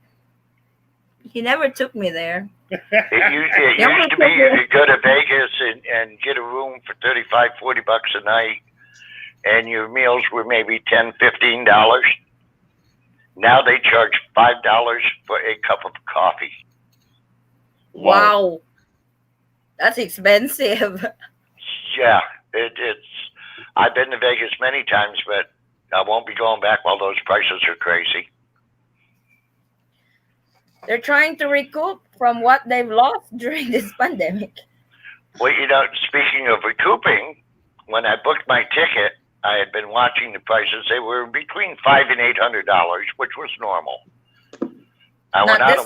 He never took me there. It used to be you could go to Vegas and get a room for $35-40 a night, and your meals were maybe $10-15. Now they charge $5 for a cup of coffee. Wow. That's expensive. Yeah, it's. I've been to Vegas many times, but I won't be going back while those prices are crazy. They're trying to recoup from what they've lost during this pandemic. Well, speaking of recouping, when I booked my ticket, I had been watching the prices. They were between $500 and $800, which was normal. I went on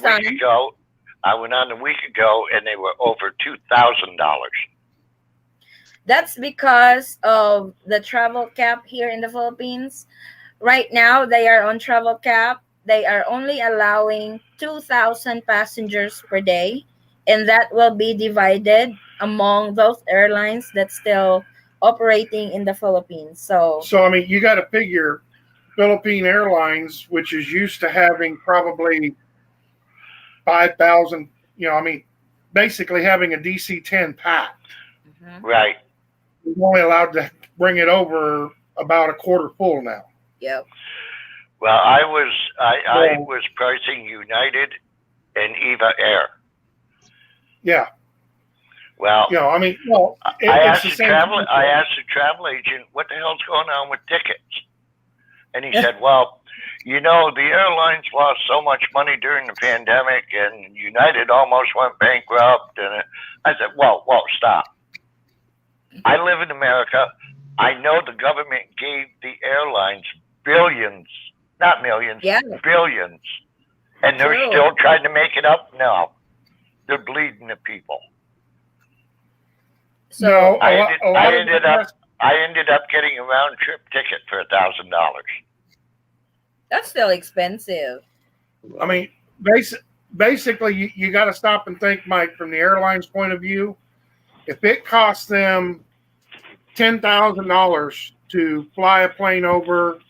a week ago, and they were over $2,000. That's because of the travel cap here in the Philippines. Right now, they are on travel cap. They are only allowing 2,000 passengers per day, and that will be divided among those airlines that's still operating in the Philippines. So I mean, you got to figure Philippine Airlines, which is used to having probably 5,000, basically having a DC-10 packed. Right. We're only allowed to bring it over about a quarter full now. Yep. Well, I was pricing United and Eva Air. Yeah. Well, I asked the travel agent, what the hell's going on with tickets? And he said, well, the airlines lost so much money during the pandemic, and United almost went bankrupt. And I said, well, stop. I live in America. I know the government gave the airlines billions, not millions, billions. And they're still trying to make it up? No. They're bleeding the people. So I ended up getting a round trip ticket for $1,000. That's still expensive. I mean, basically, you got to stop and think, Mike, from the airline's point of view. If it costs them $10,000 to fly a plane over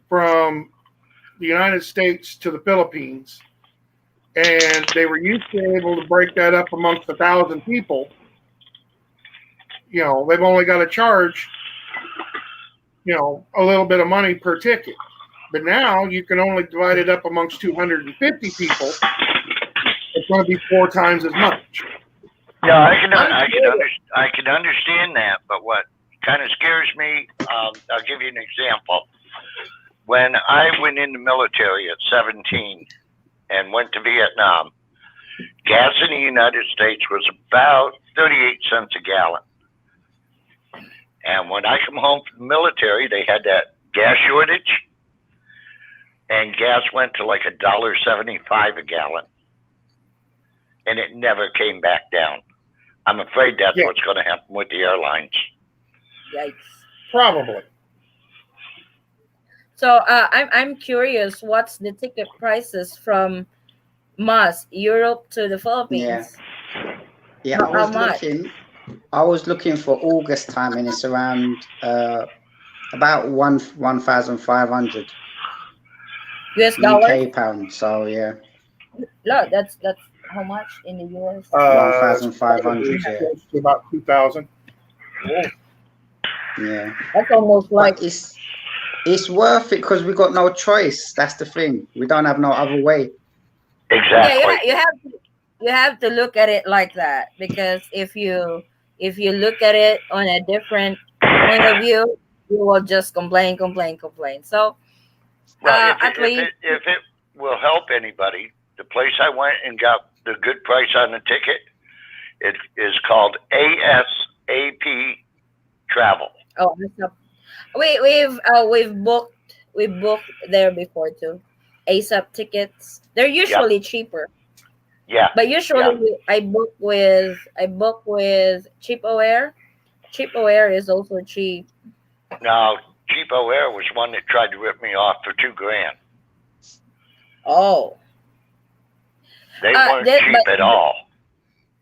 from the United States to the Philippines, and they were used to be able to break that up amongst 1,000 people, they've only got to charge, a little bit of money per ticket. But now you can only divide it up amongst 250 people. It's going to be 4 times as much. No, I can understand that, but what kind of scares me, I'll give you an example. When I went in the military at 17 and went to Vietnam, gas in the United States was about 38 cents a gallon. And when I come home from the military, they had that gas shortage, and gas went to like $1.75 a gallon, and it never came back down. I'm afraid that's what's going to happen with the airlines. Yikes! Probably. So I'm curious, what's the ticket prices from Europe to the Philippines? Yeah. How much? I was looking for August time, and it's around about 1,500 US dollars. UK pounds. So yeah. No, that's how much in the US? 1,500. Yeah. About 2,000. Yeah. That's almost like. But it's worth it because we got no choice. That's the thing. We don't have no other way. Exactly. Yeah, you have to look at it like that, because if you look at it on a different point of view, you will just complain. So, if it will help anybody, the place I went and got the good price on the ticket, it is called ASAP Travel. Oh, we've booked there before too. ASAP tickets. They're usually cheaper. Yeah. But usually I book with Cheapo Air. Cheapo Air is also cheap. No, Cheapo Air was one that tried to rip me off for $2,000. Oh. They weren't cheap at all.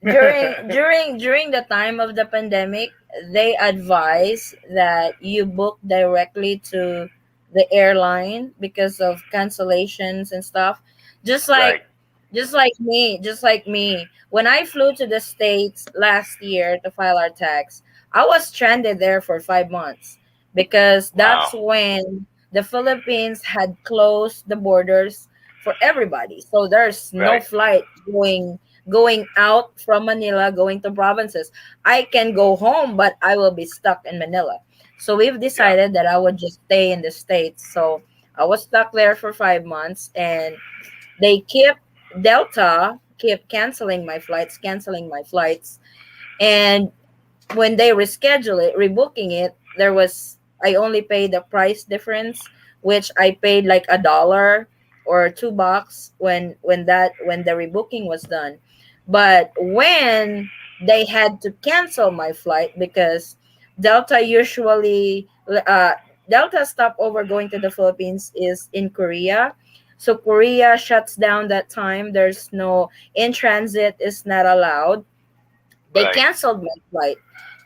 during the time of the pandemic, they advise that you book directly to the airline because of cancellations and stuff. Just Right. like just like me, when I flew to the States last year to file our tax, I was stranded there for 5 months because that's Wow. when the Philippines had closed the borders for everybody. So there's no Right. flight going out from Manila, going to provinces. I can go home, but I will be stuck in Manila. So we've Yeah. decided that I would just stay in the States. So I was stuck there for 5 months, and they Delta kept canceling my flights. And when they reschedule it, rebooking it, I only paid the price difference, which I paid like $1 or $2 when the rebooking was done. But when they had to cancel my flight because Delta usually Delta stopover going to the Philippines is in Korea. So Korea shuts down that time. There's no in transit is not allowed. They Right. canceled my flight,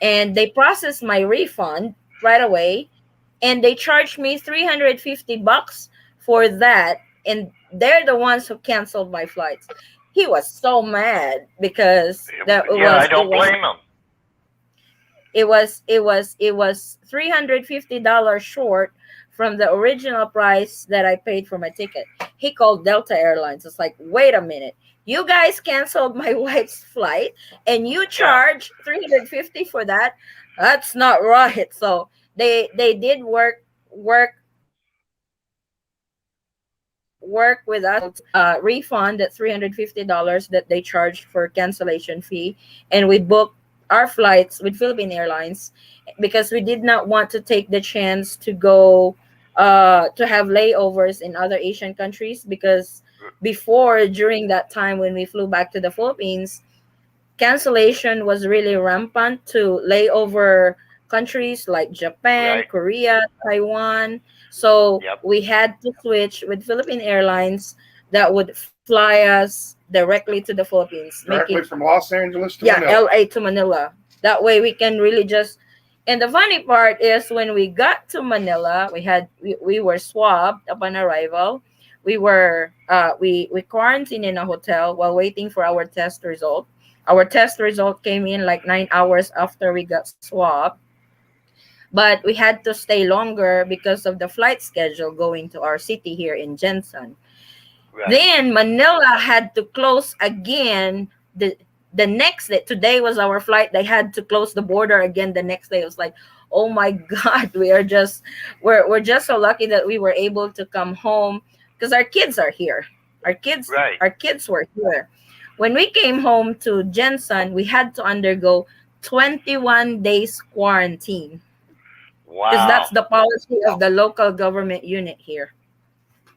and they processed my refund right away, and they charged me $350 for that, and they're the ones who canceled my flights. He was so mad because that it Yeah, I was it don't was blame them. it was $350 short from the original price that I paid for my ticket. He called Delta Airlines. It's like, wait a minute, you guys canceled my wife's flight and you Yeah. charge 350 for that? That's not right. So they did work with us to refund that $350 that they charged for cancellation fee, and we booked our flights with Philippine Airlines because we did not want to take the chance to go to have layovers in other Asian countries because before during that time when we flew back to the Philippines, cancellation was really rampant to layover countries like Japan, Right. Korea, Taiwan. So Yep. we had to switch with Philippine Airlines that would fly us directly to the Philippines, making Directly from Los Angeles to yeah, Manila. LA to Manila. That way we can really just. And the funny part is when we got to Manila, we were swabbed upon arrival. We quarantined in a hotel while waiting for our test result. Our test result came in like 9 hours after we got swabbed, but we had to stay longer because of the flight schedule going to our city here in Jensen. Right. Then Manila had to close again the next day. Today was our flight. They had to close the border again the next day. It was like, oh my God, we're just so lucky that we were able to come home because our kids are here. Our kids Right. our kids were here. When we came home to Jensen, we had to undergo 21 days quarantine because Wow. that's the policy of the local government unit here.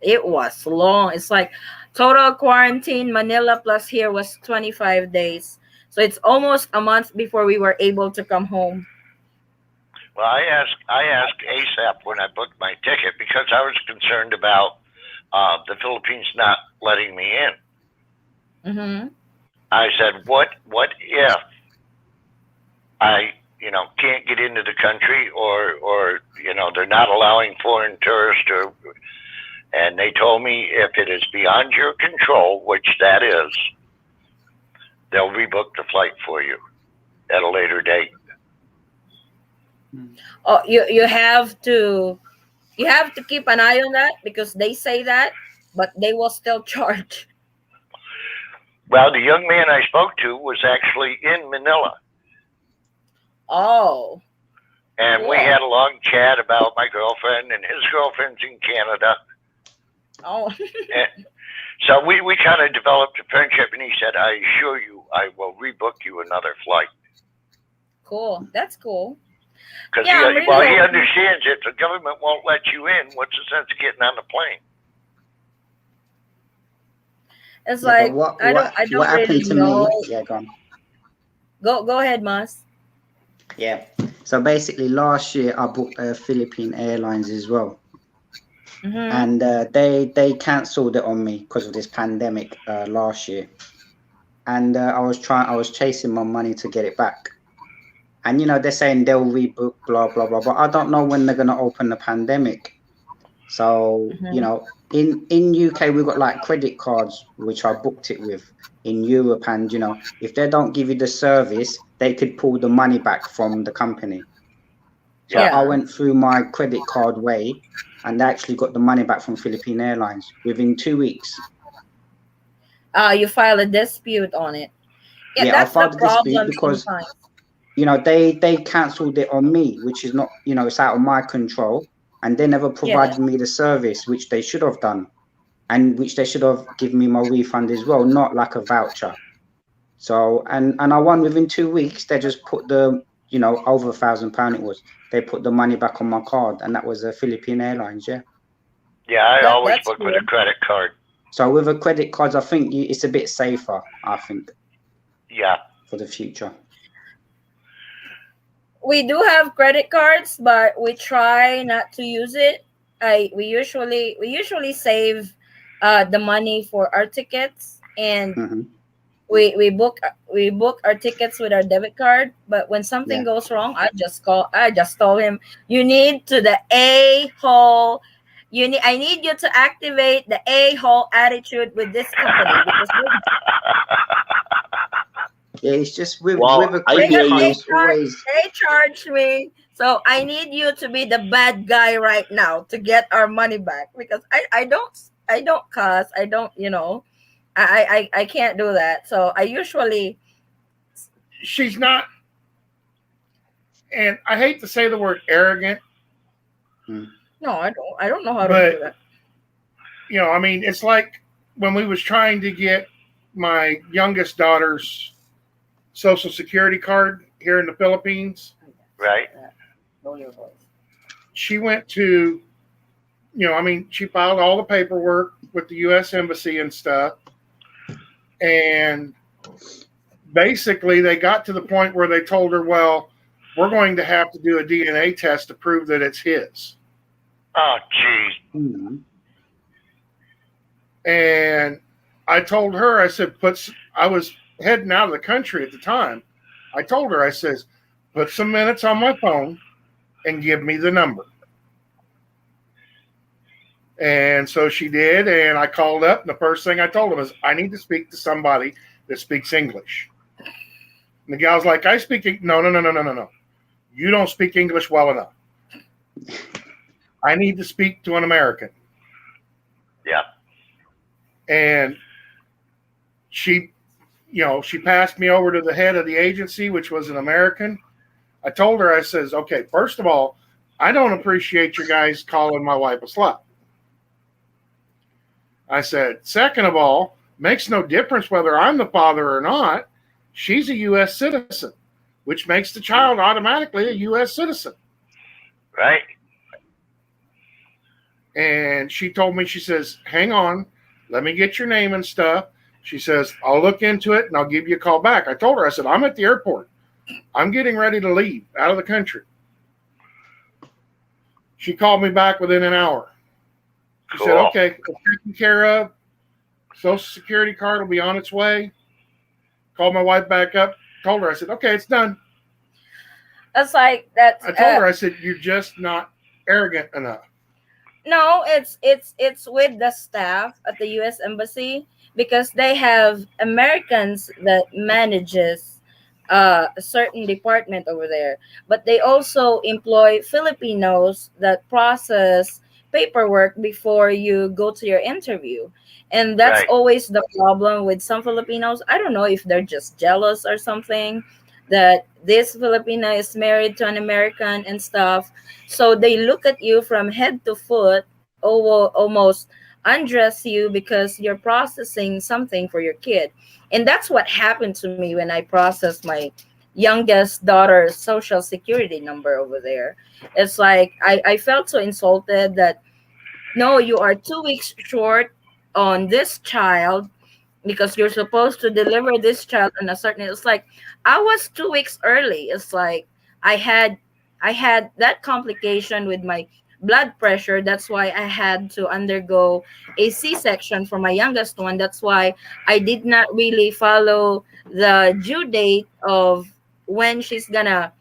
It was long. It's like total quarantine Manila plus here was 25 days. So it's almost a month before we were able to come home. Well, I asked ASAP when I booked my ticket because I was concerned about the Philippines not letting me in. Mm-hmm. I said, what if I can't get into the country or they're not allowing foreign tourists and they told me if it is beyond your control, which that is, they'll rebook the flight for you at a later date. Oh, you have to keep an eye on that because they say that, but they will still charge. Well, the young man I spoke to was actually in Manila, Oh, and we cool. had a long chat about my girlfriend and his girlfriend's in Canada. Oh, And so we kind of developed a friendship, and he said, I assure you, I will rebook you another flight. cool. That's cool. Because Yeah, I'm really he hoping. understands if the government won't let you in, what's the sense of getting on the plane? It's Yeah, but like what I don't what I what don't happened really to me? know. Yeah, go on. Go ahead, Mas. Yeah. So basically, last year I booked Philippine Airlines as well, Mm-hmm. and they cancelled it on me because of this pandemic last year. and I was chasing my money to get it back. And they're saying they'll rebook, blah blah blah. But I don't know when they're gonna open the pandemic. So Mhm. in UK we've got like credit cards which I booked it with in Europe, and if they don't give you the service, they could pull the money back from the company. So Yeah. I Yeah. went through my credit card way, and they actually got the money back from Philippine Airlines within 2 weeks. You file a dispute on it. Yeah, Yeah, I that's the filed a dispute problem because sometimes. they cancelled it on me, which is not, it's out of my control, and they never Yeah. provided me the service which they should have done, and which they should have given me my refund as well, not like a voucher. So and I won within 2 weeks. They just put the over £1,000 it was. They put the money back on my card, and that was a Philippine Airlines. Yeah. Yeah, I always That's book with a good. credit card. So with a credit card, I think it's a bit safer. I think Yeah. for the future. We do have credit cards, but we try not to use it. We usually save the money for our tickets, and Hmm. we book our tickets with our debit card. But when something Yeah. goes wrong, I just told him, you need to the a hole. I need you to activate the a hole attitude with this company because Yeah, it's just with Well, a I credit hear card, they you. it's charge always they charge me. So I need you to be the bad guy right now to get our money back because I don't cuss. I don't I can't do that. So I usually She's not, and I hate to say the word arrogant, mm, no, I don't know how to do but that. I mean, it's like when we was trying to get my youngest daughter's social security card here in the Philippines. Right. Know your voice. She went to, I mean, she filed all the paperwork with the U.S. Embassy and stuff. And basically, they got to the point where they told her, well, we're going to have to do a DNA test to prove that it's his. Oh, jeez. mm, And I told her, I said, I was heading out of the country at the time. I told her, I says, put some minutes on my phone and give me the number. And so she did, and I called up, and the first thing I told him is, I need to speak to somebody that speaks English. And the gal's like, I speak, no, no, no, no, no, no, no. You don't speak English well enough. I need to speak to an American. Yeah. And she passed me over to the head of the agency, which was an American. I told her, I says, okay, first of all, I don't appreciate you guys calling my wife a slut. I said, second of all, makes no difference whether I'm the father or not. She's a U.S. citizen, which makes the child automatically a U.S. citizen. Right. And she told me, she says, hang on, let me get your name and stuff. She says, I'll look into it and I'll give you a call back. I told her, I said, I'm at the airport. I'm getting ready to leave out of the country. She called me back within an hour. She said, okay, it's taken care of. Social Security card will be on its way. Called my wife back up. Told her, I said, okay, it's done. That's like that's I told her, I said, you're just not arrogant enough. no, it's with the staff at the U.S. Embassy because they have Americans that manages a certain department over there, but they also employ Filipinos that process paperwork before you go to your interview. And that's Right. always the problem with some Filipinos. I don't know if they're just jealous or something that this Filipina is married to an American and stuff. So they look at you from head to foot, almost undress you because you're processing something for your kid. And that's what happened to me when I processed my youngest daughter's social security number over there. It's like I felt so insulted that no, you are 2 weeks short on this child because you're supposed to deliver this child on a certain. It's like I was 2 weeks early. It's like I had I had that complication with my blood pressure. That's why I had to undergo a C-section for my youngest one. That's why I did not really follow the due date of when she's gonna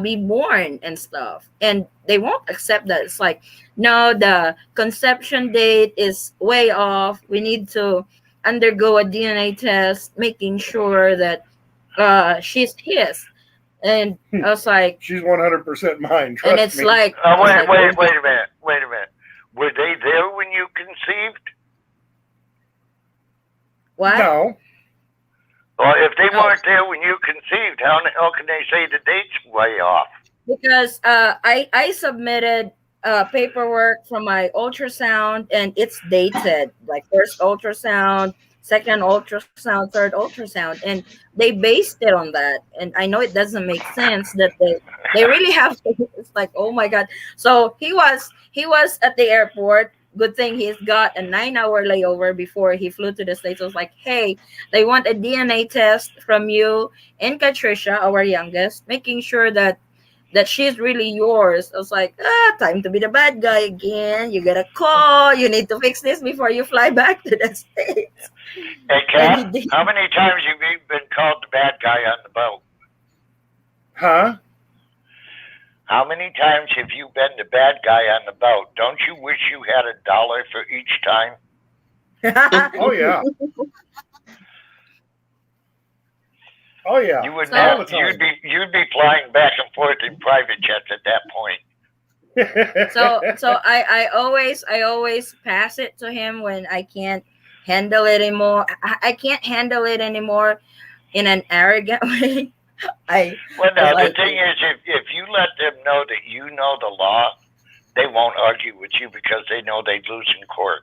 be born and stuff. And they won't accept that. It's like, no, the conception date is way off. We need to undergo a DNA test, making sure that she's his. And I was like, She's 100% mine. and Trust it's me. like, I was Wait, like, oh wait a minute. Wait a minute. Were they there when you conceived? what? No, Or if they No. weren't there when you conceived, how the hell can they say the date's way off? Because I submitted paperwork from my ultrasound and it's dated, like first ultrasound, second ultrasound, third ultrasound, and they based it on that. And I know it doesn't make sense that they really have to. It's like, oh my god. So he was at the airport. Good thing he's got a 9 hour layover before he flew to the States. I was like, hey, they want a DNA test from you and Katricia, our youngest, making sure that she's really yours. I was like, time to be the bad guy again. You get a call. You need to fix this before you fly back to the States. Hey, And he Kat, did. how many times have you been called the bad guy on the boat? huh? How many times have you been the bad guy on the boat? Don't you wish you had $1 for each time? Oh yeah, oh yeah. You would So- All not. the time. You'd be flying back and forth in private jets at that point. So I always pass it to him when I can't handle it anymore. I can't handle it anymore in an arrogant way. I Well, now like, the thing is, if you let them know that you know the law, they won't argue with you because they know they'd lose in court.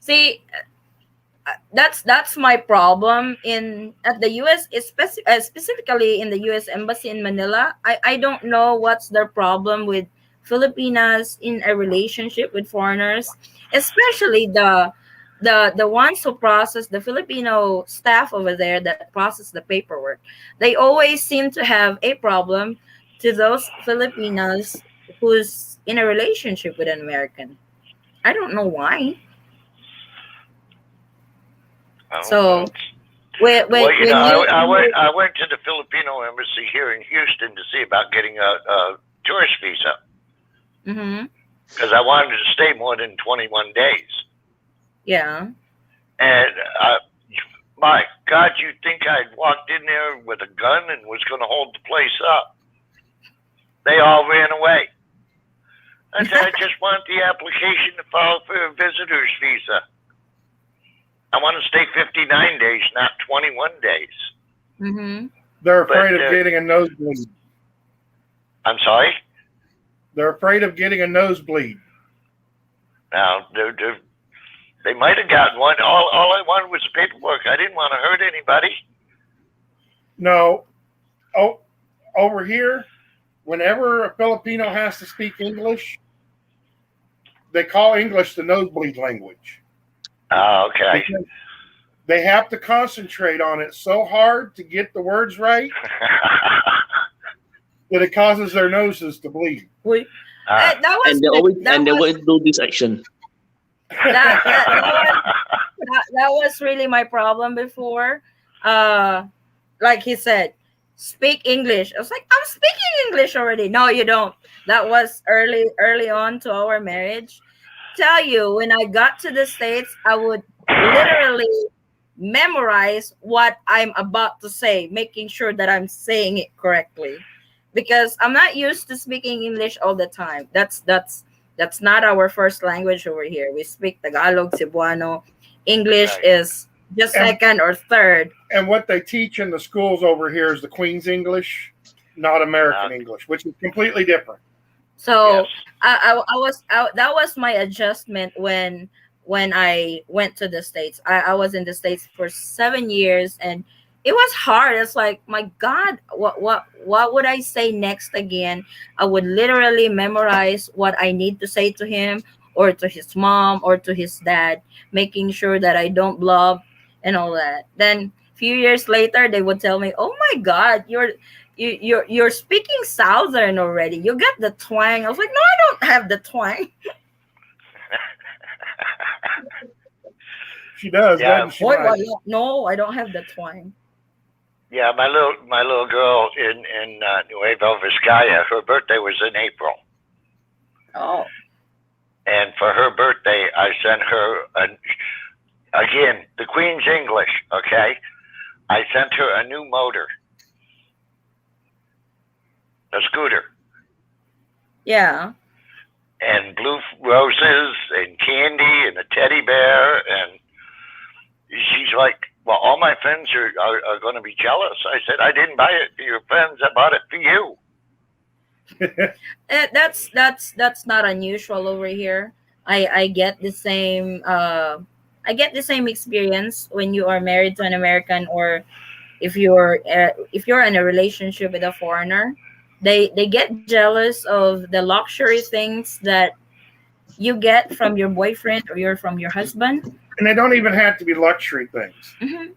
see, that's my problem in at the US, specifically in the US embassy in Manila. I don't know what's their problem with Filipinas in a relationship with foreigners, especially the ones who process, the Filipino staff over there that process the paperwork. They always seem to have a problem to those Filipinos who's in a relationship with an American. I don't know why. So when Well, you when know, you I went to the Filipino embassy here in Houston to see about getting a tourist visa mm-hmm, because I wanted to stay more than 21 days. yeah. And my God, you'd think I'd walked in there with a gun and was going to hold the place up. They all ran away. I said, I just want the application to file for a visitor's visa. I want to stay 59 days, not 21 days. Mm-hmm. They're afraid But, of getting a nosebleed. I'm sorry? They're afraid of getting a nosebleed. Now, they might have gotten one. All I wanted was paperwork. I didn't want to hurt anybody. No, oh, over here, whenever a Filipino has to speak English, they call English the nosebleed language. Oh, okay. Because they have to concentrate on it so hard to get the words right that it causes their noses to bleed. We, Uh, that was And they always that and they was always do this action. that was really my problem before. Like he said, speak English. I was like, I'm speaking English already. No, you don't. That was early on to our marriage. Tell you, when I got to the States, I would literally memorize what I'm about to say, making sure that I'm saying it correctly. Because I'm not used to speaking English all the time. That's not our first language over here. We speak Tagalog, Cebuano. English Right. is just And- second or third. And what they teach in the schools over here is the Queen's English, not American English, which is completely different. So Yes. that was my adjustment when I went to the States. I was in the States for 7 years and it was hard. It's like, my God, what would I say next again? I would literally memorize what I need to say to him or to his mom or to his dad, making sure that I don't bluff and all that. Then a few years later they would tell me, "Oh my God, you're speaking Southern already. You got the twang. I was like, no, I don't have the twang. She does, Yeah, doesn't she, Boy, Mike? no, I don't have the twang. yeah. My little girl in Nueva Vizcaya. Her birthday was in April, Oh, and for her birthday, I sent her again the Queen's English. Okay, I sent her a new motor, a scooter, yeah. and blue roses and candy and a teddy bear, and she's like, well, all my friends are going to be jealous. I said, I didn't buy it for your friends. I bought it for you. That's not unusual over here. I get the same experience when you are married to an American, or if you're in a relationship with a foreigner. They get jealous of the luxury things that you get from your boyfriend or from your husband. And they don't even have to be luxury things. Hmm.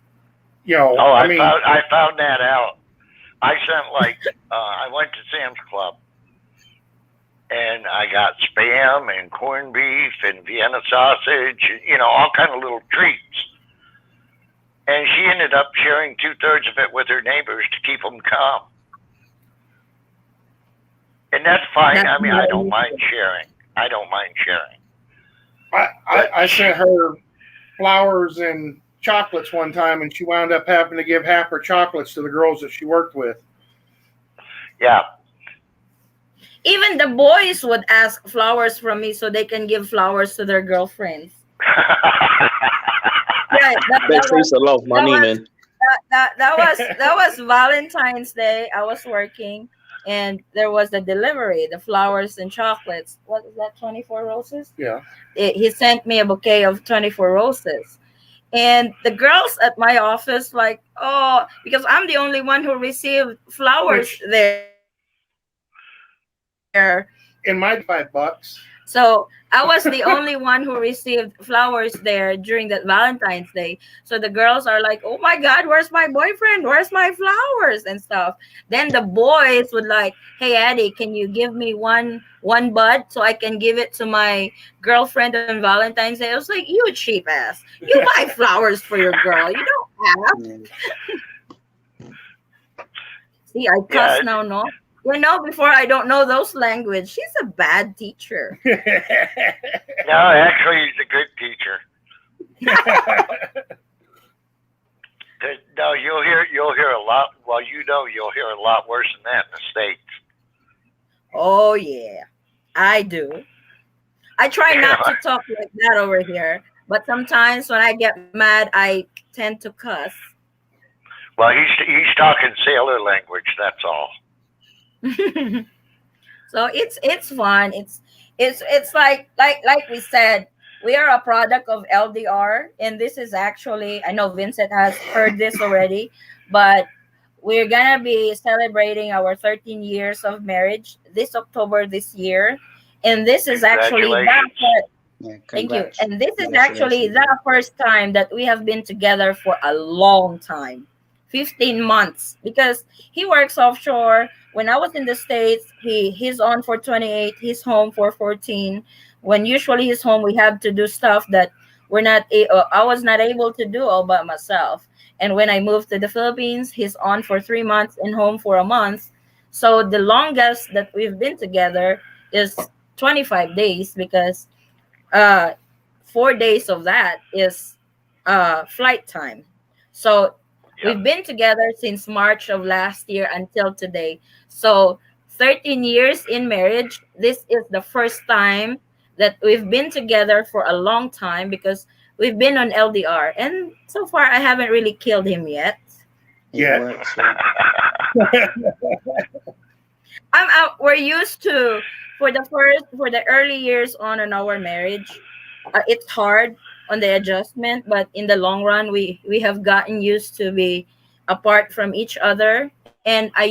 You know, Oh, I mean, I found that out. I sent I went to Sam's Club and I got spam and corned beef and Vienna sausage, all kind of little treats. And she ended up sharing 2/3 of it with her neighbors to keep them calm. And that's fine. That's I mean, not I don't unusual. mind sharing. I don't mind sharing. I sent her flowers and chocolates one time, and she wound up having to give half her chocolates to the girls that she worked with. Yeah. Even the boys would ask flowers from me so they can give flowers to their girlfriends. Yeah, That saves a lot of money, was- man. that was Valentine's Day. I was working, and there was the delivery, the flowers and chocolates. What is that? 24 roses. Yeah. He sent me a bouquet of 24 roses, and the girls at my office like, oh, because I'm the only one who received flowers Which- there. In my $5. So I was the only one who received flowers there during that Valentine's Day. So the girls are like, "Oh my God, where's my boyfriend? Where's my flowers and stuff?" Then the boys would like, "Hey Eddie, can you give me one bud so I can give it to my girlfriend on Valentine's Day?" I was like, "You cheap ass! You buy flowers for your girl. You don't have." See, I cuss now, no. Before I don't know those language. She's a bad teacher. No, actually, he's a good teacher. 'Cause, no, you'll hear a lot. Well, you'll hear a lot worse than that in the States. Oh yeah, I do. I try not to talk like that over here, but sometimes when I get mad, I tend to cuss. Well, he's talking sailor language. That's all. So it's fun. It's like we said, we are a product of LDR, and this is actually, I know Vincent has heard this already, but we're gonna be celebrating our 13 years of marriage this October this year, and this is actually Congratulations. thank you. And this is actually the first time that we have been together for a long time, 15 months, because he works offshore. When I was in the States, he's on for 28, he's home for 14. When usually he's home, we have to do stuff that I was not able to do all by myself. And when I moved to the Philippines, he's on for 3 months and home for a month. So the longest that we've been together is 25 days, because 4 days of that is flight time. So we've been together since March of last year until today. So 13 years in marriage, this is the first time that we've been together for a long time, because we've been on LDR. And so far, I haven't really killed him yet. Yeah. We're used to, for the early years on in our marriage, it's hard on the adjustment, but in the long run, we have gotten used to be apart from each other. And I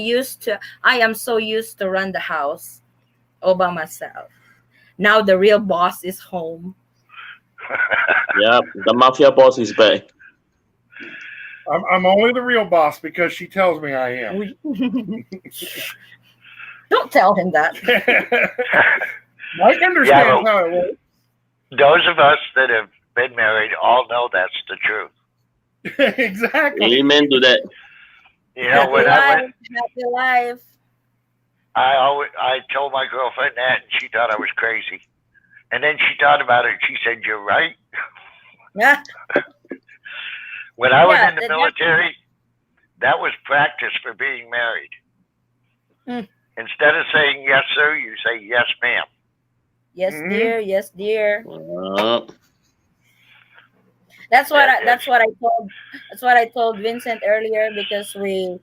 am so used to run the house all by myself. Now the real boss is home. Yeah, the mafia boss is back. I'm only the real boss because she tells me I am. Don't tell him that. Mike understands how it works. Those of us that have been married all know that's the truth. Exactly. Amen to that. You know, Happy when I went, life, happy life. I told my girlfriend that, and she thought I was crazy. And then she thought about it, and she said, "You're right." Yeah. When I was Yeah, in the that- military, that was practice for being married. Mm. Instead of saying yes, sir, you say yes, ma'am. Yes, Mhm. dear. Yes, dear. Well, That's what I told Vincent earlier because we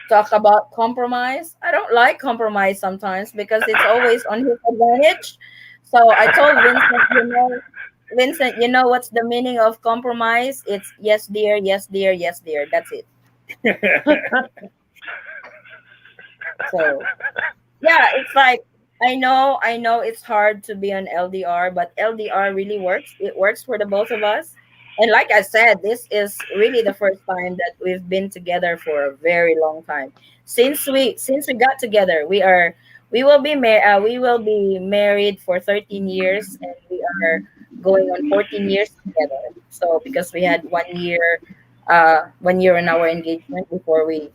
talk about compromise. I don't like compromise sometimes because it's always on his advantage. So I told Vincent, you know what's the meaning of compromise? It's yes, dear, yes, dear, yes, dear. That's it. So yeah, it's like I know it's hard to be on LDR, but LDR really works. It works for the both of us. And like I said, this is really the first time that we've been together for a very long time. Since we got together, we will be married for 13 years, and we are going on 14 years together. So because we had 1 year in our engagement before we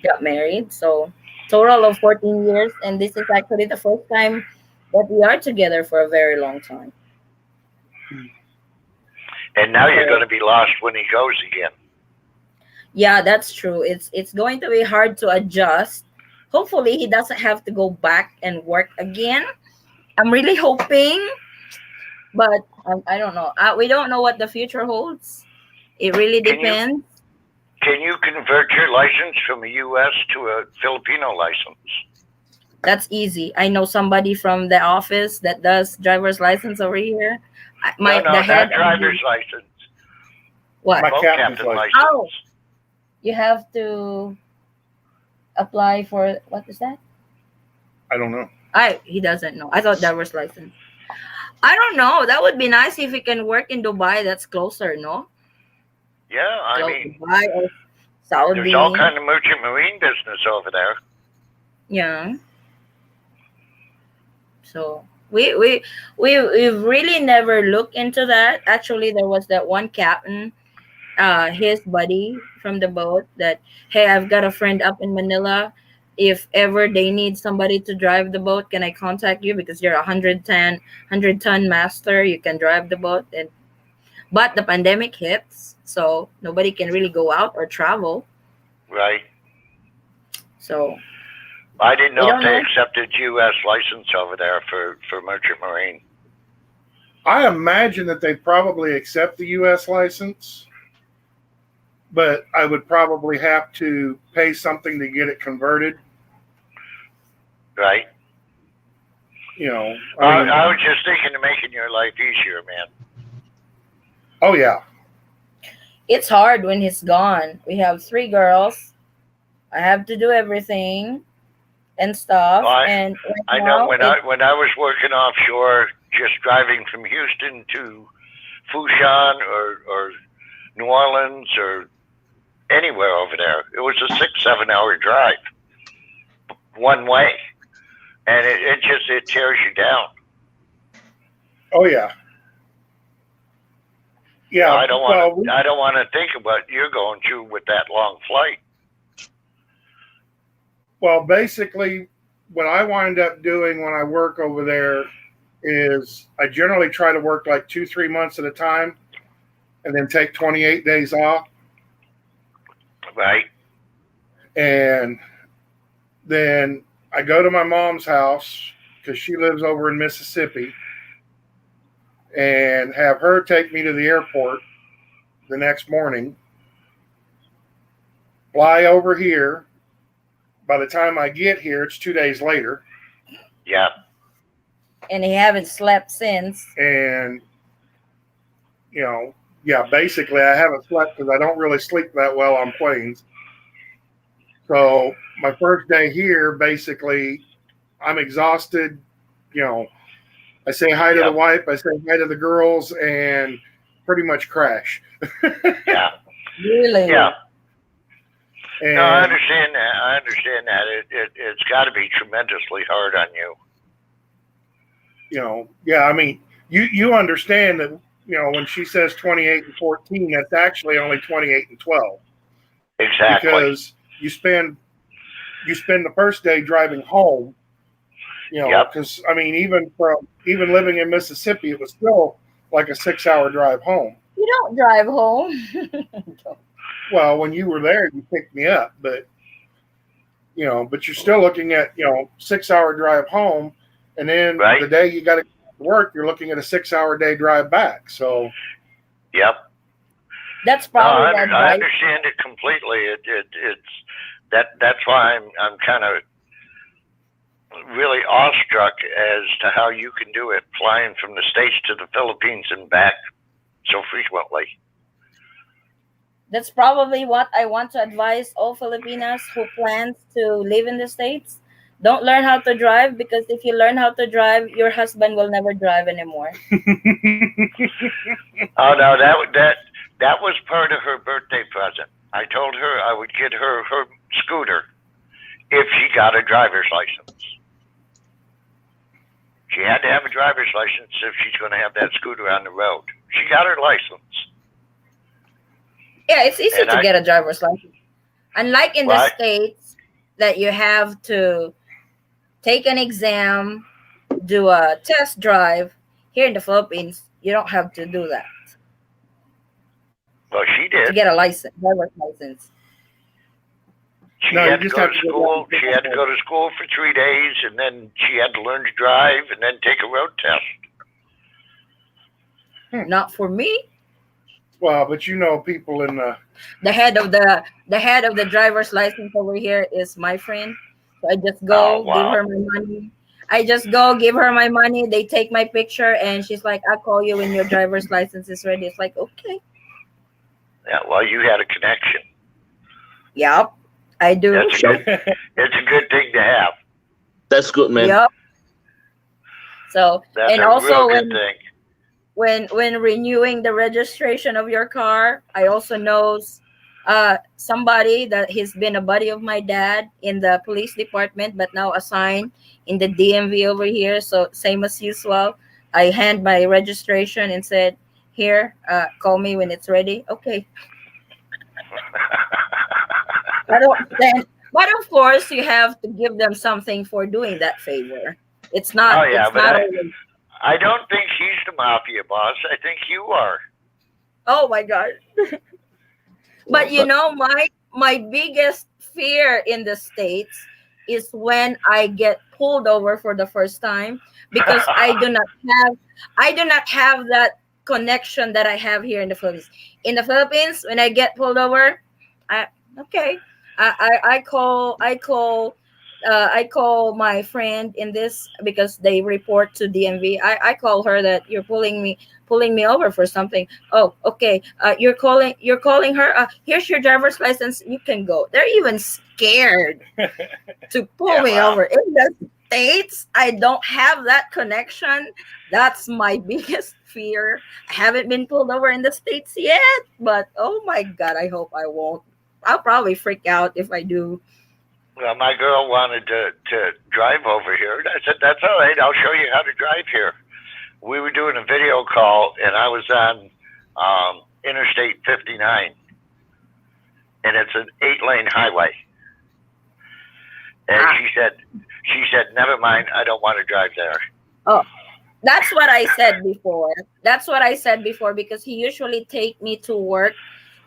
got married. So total of 14 years, and this is actually the first time that we are together for a very long time. And now you're So going to be lost when he goes again. yeah, that's true. It's going to be hard to adjust. Hopefully he doesn't have to go back and work again. I'm really hoping, but I don't know. We don't know what the future holds. It really Can you depends. can you convert your license from a U.S. to a Filipino license? That's easy. I know somebody from the office that does driver's license over here. No, The head not of driver's the license. what? My Boat captain's captain license. license. Oh, you have to apply for what is that? I don't know. He doesn't know. I thought driver's license. I don't know. That would be nice if we can work in Dubai. That's closer, no? Yeah, I mean, Dubai or there's all Saudi. kind of merchant marine business over there. Yeah. So we've really never looked into that. Actually, there was that one captain, his buddy from the boat that, hey, I've got a friend up in Manila. If ever they need somebody to drive the boat, can I contact you because you're a 100 ton master? You can drive the boat. And but the pandemic hits, so nobody can really go out or travel. Right. So I didn't we know if don't they know. accepted U.S. license over there for merchant marine. I imagine that they probably accept the U.S. license, but I would probably have to pay something to get it converted. Right. You know, I was just thinking of making your life easier, man. oh yeah, It's hard when he's gone. We have 3 girls. I have to do everything and stuff. And I right know now, when I was working offshore, just driving from Houston to Fushan or New Orleans or anywhere over there, it was a 6-7 hour drive one way, and it tears you down. oh yeah, yeah. I don't want to think of what you're going through with that long flight. Well, basically, what I wind up doing when I work over there is I generally try to work like 2-3 months at a time, and then take 28 days off, Right. and then I go to my mom's house because she lives over in Mississippi, and have her take me to the airport the next morning, fly over here. By the time I get here, it's 2 days later, Yeah. and he haven't slept since. and you know, yeah, basically I haven't slept because I don't really sleep that well on planes. So my first day here, basically, I'm exhausted. You know, I say hi to the wife, I say hi to the girls, and pretty much crash. Yeah. Really? Yeah. And No, I understand that. I understand that. It's got to be tremendously hard on you. yeah, I mean, you understand that, when she says 28 and 14, that's actually only 28 and 12, Exactly. because you spend the first day driving home, Yep. because I mean, even living in Mississippi, it was still like a 6-hour drive home. You don't drive home. Well, when you were there, you picked me up, but but you're still looking at 6-hour drive home, and then Right. the day you got to work, you're looking at a 6-hour day drive back. So Yep. That's No, probably I, the I advice. understand it completely. It's that's why I'm kind of really awestruck as to how you can do it, flying from the States to the Philippines and back so frequently. That's probably what I want to advise all Filipinas who plans to live in the States. Don't learn how to drive, because if you learn how to drive, your husband will never drive anymore. Oh no, that was part of her birthday present. I told her I would get her scooter if she got a driver's license. She had to have a driver's license if she's going to have that scooter on the road. She got her license. Yeah, it's easy And to get a driver's license. Unlike in the Right. States, that you have to take an exam, do a test drive. Here in the Philippines, you don't have to do that Well, she to did. get a license, driver's license. She No, you had to just go have to to go school. down. She had to go to school for 3 days, and then she had to learn to drive, and then take a road test. Not for me. Well, but people in The head of the driver's license over here is my friend. So I just Oh go give wow! her my money. I just go give her my money. They take my picture, and she's like, "I'll call you when your driver's license is ready." It's like, okay, Yeah, well, you had a connection. yep, I do. That's a good. It's a good thing to have. That's good, man. Yep. So, That's and a also real good thing. when renewing the registration of your car, I also knows somebody that he's been a buddy of my dad in the police department, but now assigned in the DMV over here. So same as usual, I hand my registration and said, "Here, call me when it's ready." Okay. But of course, you have to give them something for doing that favor. It's not. Oh yeah, It's but not always. I don't think he's the mafia boss. I think you are. Oh my God. But my biggest fear in the States is when I get pulled over for the first time, because I do not have that connection that I have here in the Philippines. In the Philippines, when I get pulled over, I okay. I call my friend in this, because they report to DMV. I call her that you're pulling me over for something. Oh, okay. You're calling her. Here's your driver's license. You can go. They're even scared to pull Yeah, me wow. over. In the States, I don't have that connection. That's my biggest fear. I haven't been pulled over in the States yet, but oh my God, I hope I won't. I'll probably freak out if I do. Well, my girl wanted to drive over here. And I said, "That's all right. I'll show you how to drive here." We were doing a video call, and I was on Interstate 59, and it's an 8-lane highway. And she said, "Never mind. I don't want to drive there." Oh, that's what I said before. That's what I said before, because he usually take me to work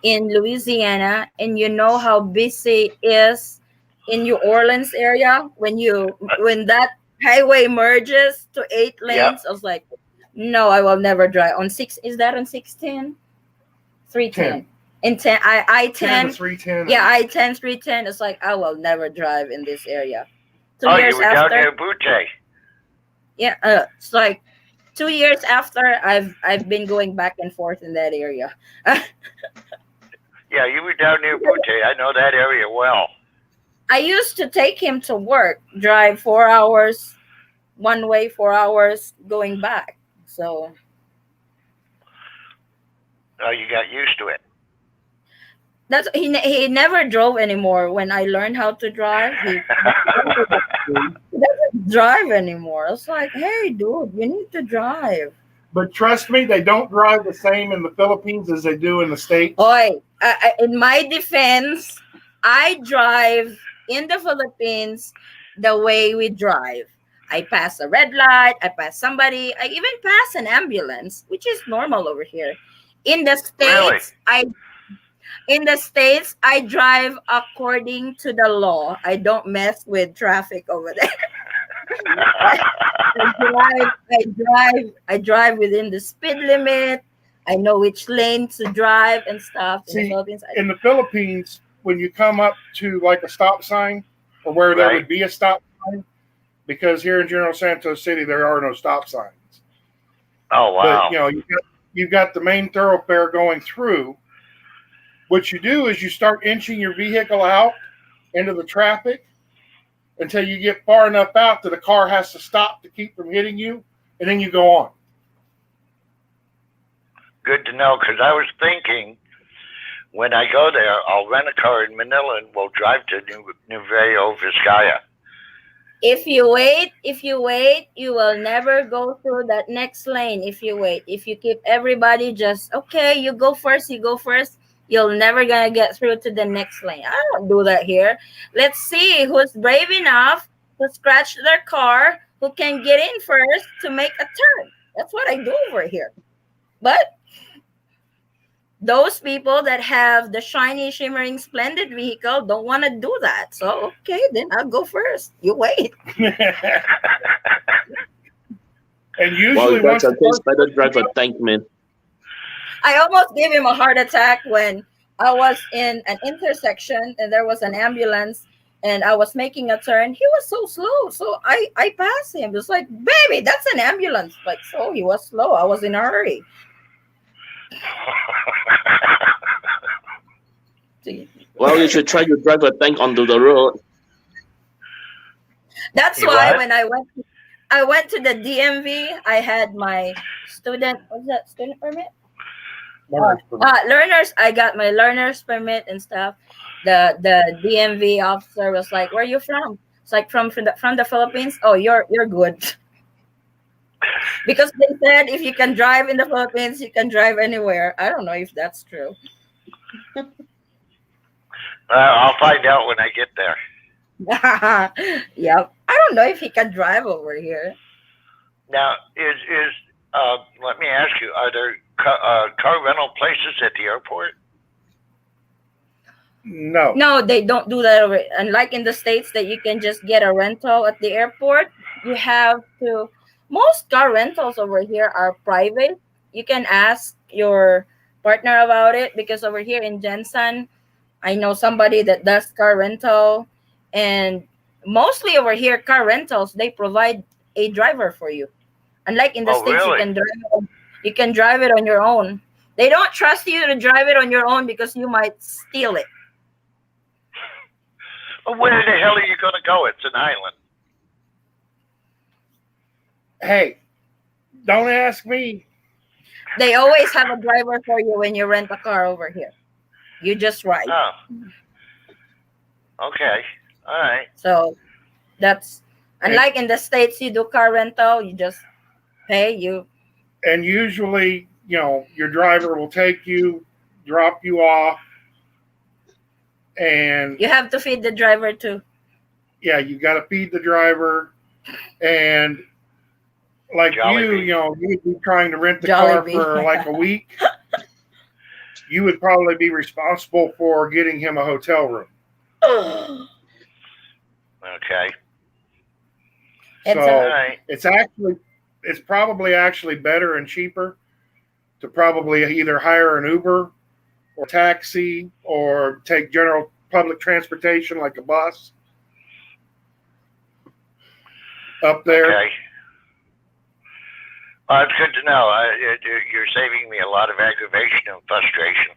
in Louisiana, and you know how busy is in New Orleans area when that highway merges to 8 lanes. Yep. I was like, no, I will never drive on six. Is that on 610? 310. In 10, I 10. 310. Yeah, I 10 310. It's like I will never drive in this area. 2 Oh, years you were down after, near Butte. yeah, it's like 2 years after I've been going back and forth in that area. Yeah, you were down near Butte. I know that area well. I used to take him to work, drive 4 hours one way, 4 hours going back. So Oh, you got used to it. That's he never drove anymore. When I learned how to drive, he doesn't drive anymore. It's like, hey, dude, you need to drive. But trust me, they don't drive the same in the Philippines as they do in the States. Oi, in my defense, I drive in the Philippines the way we drive. I pass a red light, I pass somebody, I even pass an ambulance, which is normal over here. In the Really? States, I drive according to the law. I don't mess with traffic over there. I drive within the speed limit. I know which lane to drive and stuff. In the See, Philippines, in the Philippines, when you come up to like a stop sign or where there Right. would be a stop sign, because here in General Santos City there are no stop signs. Oh wow. But you've got the main thoroughfare going through. What you do is you start inching your vehicle out into the traffic until you get far enough out that a car has to stop to keep from hitting you, and then you go on. Good to know, because I was thinking when I go there, I'll rent a car in Manila and we'll drive to Nuevo Vizcaya. if you wait, you will never go through that next lane. If you wait, if you keep everybody just okay, you go first, you'll never gonna get through to the next lane. I don't do that here. Let's see who's brave enough to scratch their car, who can get in first to make a turn. That's what I do over here. But those people that have the shiny, shimmering, splendid vehicle don't want to do that. So, okay, then I'll go first. You wait. And usually, Well, once that's a case, better drive a tank, man. I almost gave him a heart attack when I was in an intersection and there was an ambulance and I was making a turn. He was so slow. So I passed him. It's like, baby, that's an ambulance. Like, so he was slow. I was in a hurry. Well, you should try to drive a tank onto the road. That's You why what? when I went to the DMV, I had my student, what's that, student permit? Learners. I got my learner's permit and stuff. The DMV officer was like, "Where are you from?" It's like from the Philippines. Oh, you're good. Because they said if you can drive in the Philippines, you can drive anywhere. I don't know if that's true. I'll find out when I get there. Yep. I don't know if he can drive over here. Now, let me ask you: are there car rental places at the airport? no. No, they don't do that over. Unlike in the States that you can just get a rental at the airport, you have to. Most car rentals over here are private. You can ask your partner about it because over here in Jensen, I know somebody that does car rental, and mostly over here, car rentals they provide a driver for you. Unlike in the Oh, States, really? you can drive it on your own. They don't trust you to drive it on your own because you might steal it. Well, where the hell are you going to go? It's an island. Hey, don't ask me. They always have a driver for you when you rent a car over here. You just ride. Oh. Okay. All right. So that's unlike in the States, you do car rental, you just pay you. And usually, your driver will take you, drop you off, and You have to feed the driver too. yeah, you got to feed the driver. And like Jollibee. you would be trying to rent the Jollibee. car for like a week. You would probably be responsible for getting him a hotel room. Okay. It's So All right. it's probably actually better and cheaper to probably either hire an Uber or taxi or take general public transportation like a bus up there. Okay. It's good to know. You're saving me a lot of aggravation and frustration.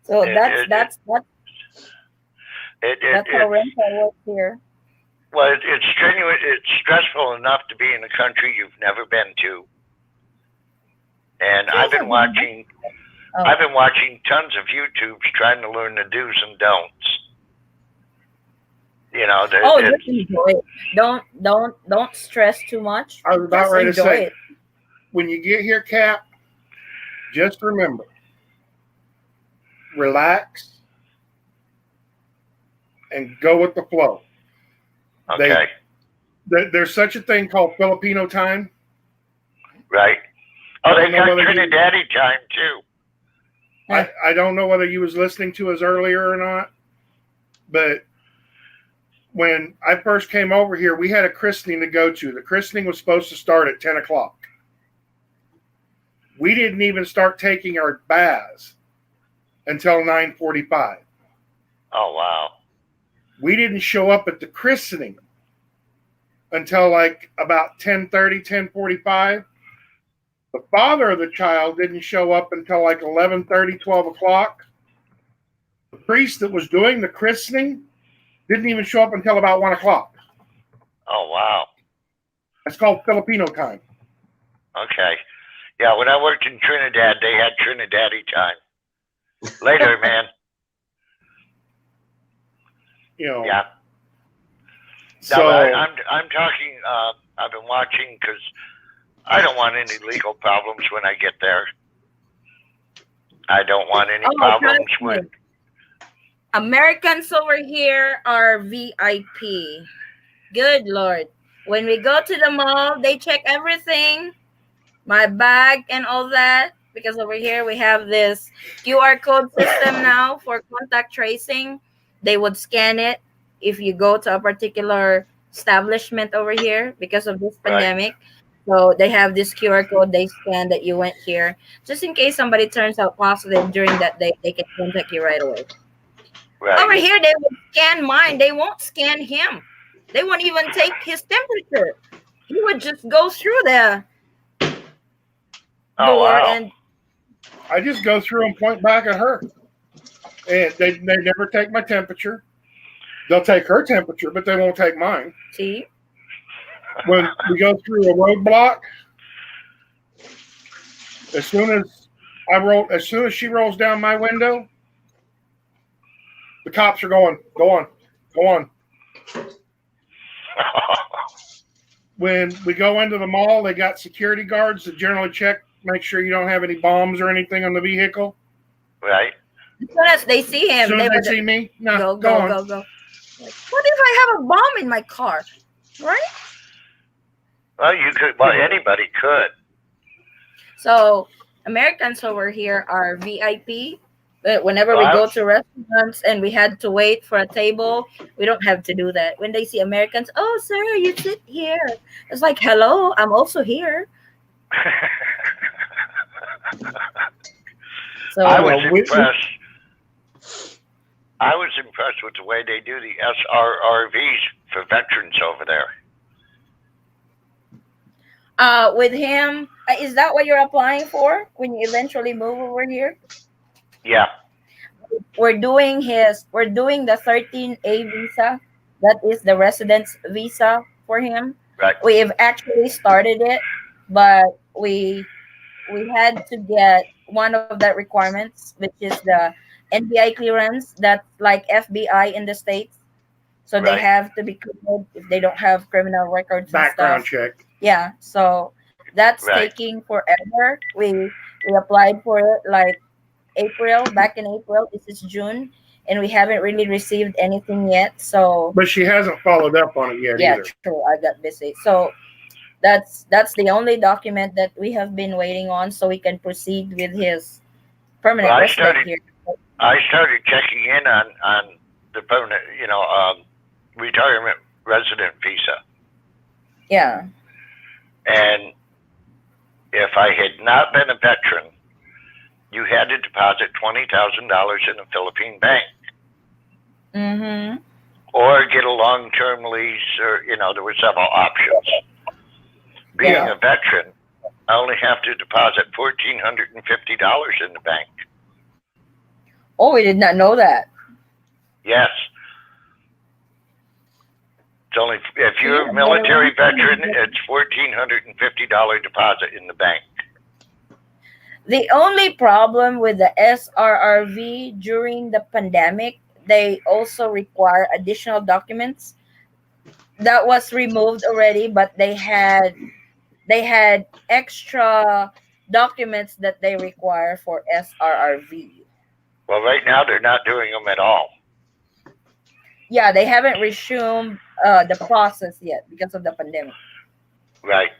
So It- that's how rental works here. Well, it's strenuous. It's stressful enough to be in a country you've never been to. And I've been watching tons of YouTubes trying to learn the do's and don'ts. You know, just enjoy it. Don't stress too much. I was about Just ready to enjoy say, it. when you get here, Cap, just remember, relax and go with the flow. okay, There's such a thing called Filipino time. right? Oh, I they don't know got whether you- Trinidadi time too. I don't know whether you was listening to us earlier or not, but when I first came over here, we had a christening to go to. The christening was supposed to start at 10 o'clock. We didn't even start taking our baths until 9:45. Oh wow. We didn't show up at the christening until like about 10:30, 10:45. The father of the child didn't show up until like 11:30, 12 o'clock. The priest that was doing the christening didn't even show up until about 1 o'clock. Oh wow. That's called Filipino time. Okay. Yeah, when I worked in Trinidad, they had Trinidadi time. Later, man. You know. Yeah. So No, I'm talking. I've been watching because I don't want any legal problems when I get there. I don't want any problems trust me. with. Americans over here are VIP. Good Lord. When we go to the mall, they check everything, my bag and all that, because over here we have this QR code system now for contact tracing. They would scan it if you go to a particular establishment over here because of this Right. pandemic. So they have this QR code they scan that you went here. Just in case somebody turns out positive during that day, they can contact you right away. Right. Over here, they will scan mine. They won't scan him. They won't even take his temperature. He would just go through the Oh door wow. and I just go through and point back at her. And they never take my temperature. They'll take her temperature, but they won't take mine. see. When we go through a roadblock, as soon as she rolls down my window, the cops are going, go on. When we go into the mall, they got security guards that generally check, make sure you don't have any bombs or anything on the vehicle. Right. As soon as they see him, As soon they as would they see me, no, go. on. Like, what if I have a bomb in my car? Right? Well, you could. Well, anybody could. So Americans over here are VIP. But whenever we Wow. go to restaurants and we had to wait for a table, we don't have to do that. When they see Americans, oh, sir, you sit here. It's like, hello, I'm also here. So I was we- impressed. I was impressed with the way they do the SRRVs for veterans over there. with him, is that what you're applying for when you eventually move over here? Yeah. We're doing the 13A visa. That is the residence visa for him. Right. We have actually started it, but we had to get one of that requirements, which is the NBI clearance. That's like FBI in the States. So they Right. have to be cleared if they don't have criminal records and Background stuff. check. Yeah, so that's Right. taking forever. We applied for it like back in April. This is June, and we haven't really received anything yet. So But she hasn't followed up on it yet yeah, either. true. I got busy. So that's the only document that we have been waiting on, so we can proceed with his permanent Well, resident here. I started checking in on the permanent, retirement resident visa. Yeah. And if I had not been a veteran, you had to deposit $20,000 in a Philippine bank Mm-hmm. or get a long-term lease, or there were several options. Being Yeah. a veteran, I only have to deposit $1,450 in the bank. Oh, we did not know that. Yes. It's only if you're Yeah, a military but- veteran, it's $1,450 deposit in the bank. The only problem with the SRRV during the pandemic, they also require additional documents that was removed already, but they had extra documents that they require for SRRV. Well, right now they're not doing them at all. Yeah, they haven't resumed the process yet because of the pandemic. Right.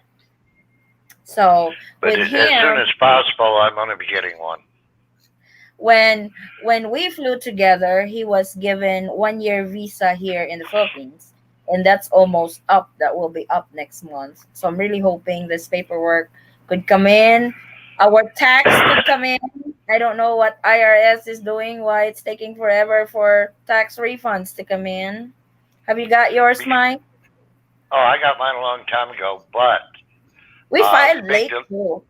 So But with as soon him, as possible, I'm going to be getting one. when we flew together, he was given 1 year visa here in the Philippines, and that's almost up. That will be up next month. So I'm really hoping this paperwork could come in. Our tax could come in. I don't know what IRS is doing. Why it's taking forever for tax refunds to come in. Have you got yours, Mike? Oh, I got mine a long time ago, but We the filed big late too.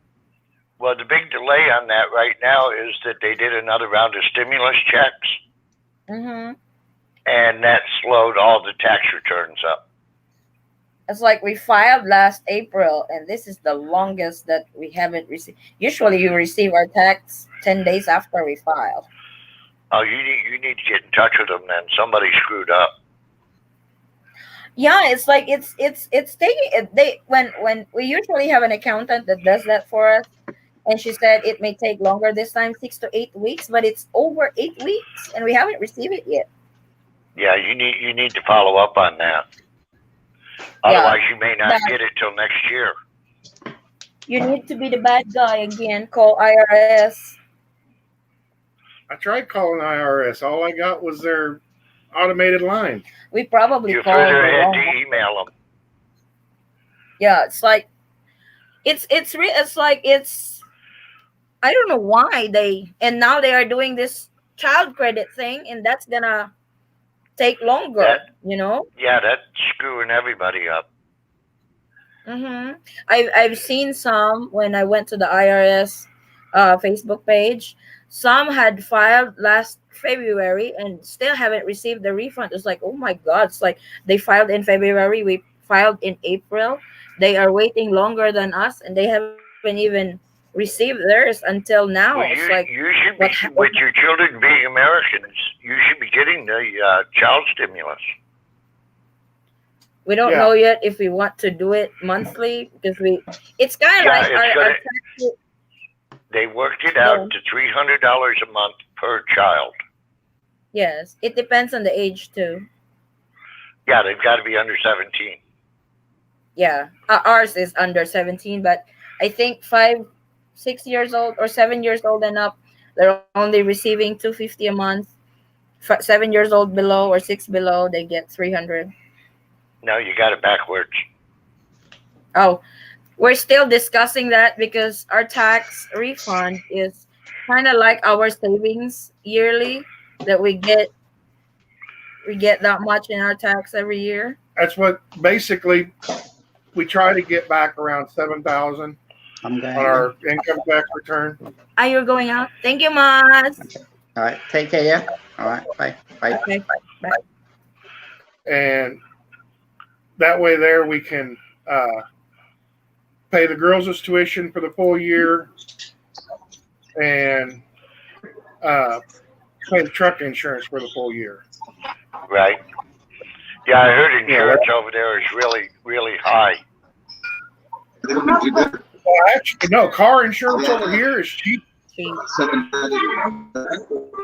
well, the big delay on that right now is that they did another round of stimulus checks, Mm-hmm. and that slowed all the tax returns up. It's like we filed last April, and this is the longest that we haven't received. Usually, you receive our tax 10 days after we file. Oh, you need to get in touch with them then. Somebody screwed up. Yeah, it's like it's taking it. They when we usually have an accountant that does that for us, and she said it may take longer this time, 6 to 8 weeks, but it's over 8 weeks, and we haven't received it yet. Yeah, you need to follow up on that. Yeah, Otherwise, you may not that get it till next year. you need to be the bad guy again. Call IRS. I tried calling IRS. All I got was their automated line. We probably You called further the ahead wrong to one. email them. Yeah, it's like it's like it's I don't know why they and now they are doing this child credit thing, and that's gonna take That longer. yeah, that's screwing everybody up. Mm-hmm. I've seen some when I went to the IRS Facebook page. Some had filed last February and still haven't received the refund. It's like, oh my God! It's like they filed in February, we filed in April. They are waiting longer than us, and they haven't even received theirs until now. Well, It's like, you should what be happened? with your children being Americans. You should be getting the child stimulus. We don't Yeah, know yet if we want to do it monthly because it's kind of Yeah, like it's our gonna. tax. They worked it Go out on. to $300 a month per child. Yes, it depends on the age too. Yeah, they've got to be under 17. Yeah, ours is under 17, but I think 5, 6 years old or 7 years old and up, they're only receiving 250 a month. 7 years old below or six below, they get 300. No, you got it backwards. Oh, we're still discussing that because our tax refund is kind of like our savings yearly that we get that much in our tax every year. that's what basically we try to get back around 7,000 I'm on going our now. income tax return. Ah, you're going out. Thank you, Mas. All right. Take care. Yeah. All right. Bye. Bye. Okay, bye. And that way there we can pay the girls' tuition for the full year and uh, pay the truck insurance for the full year. Right. Yeah, I heard Yeah, insurance over there is really, really high. well, actually, no, car insurance over here is cheap. Cheap.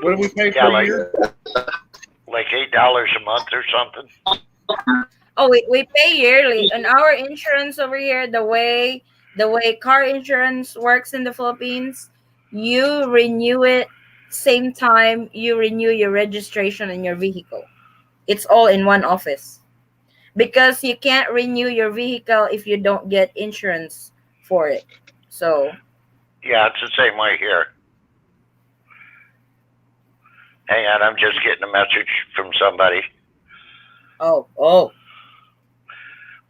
What do we pay Yeah, per year? like $8 a month or something. Oh, we pay yearly. And our insurance over here, the way car insurance works in the Philippines, you renew it same time you renew your registration and your vehicle. It's all in one office. Because you can't renew your vehicle if you don't get insurance for it. So, Yeah, it's the same way here. Hang on, I'm just getting a message from somebody. oh,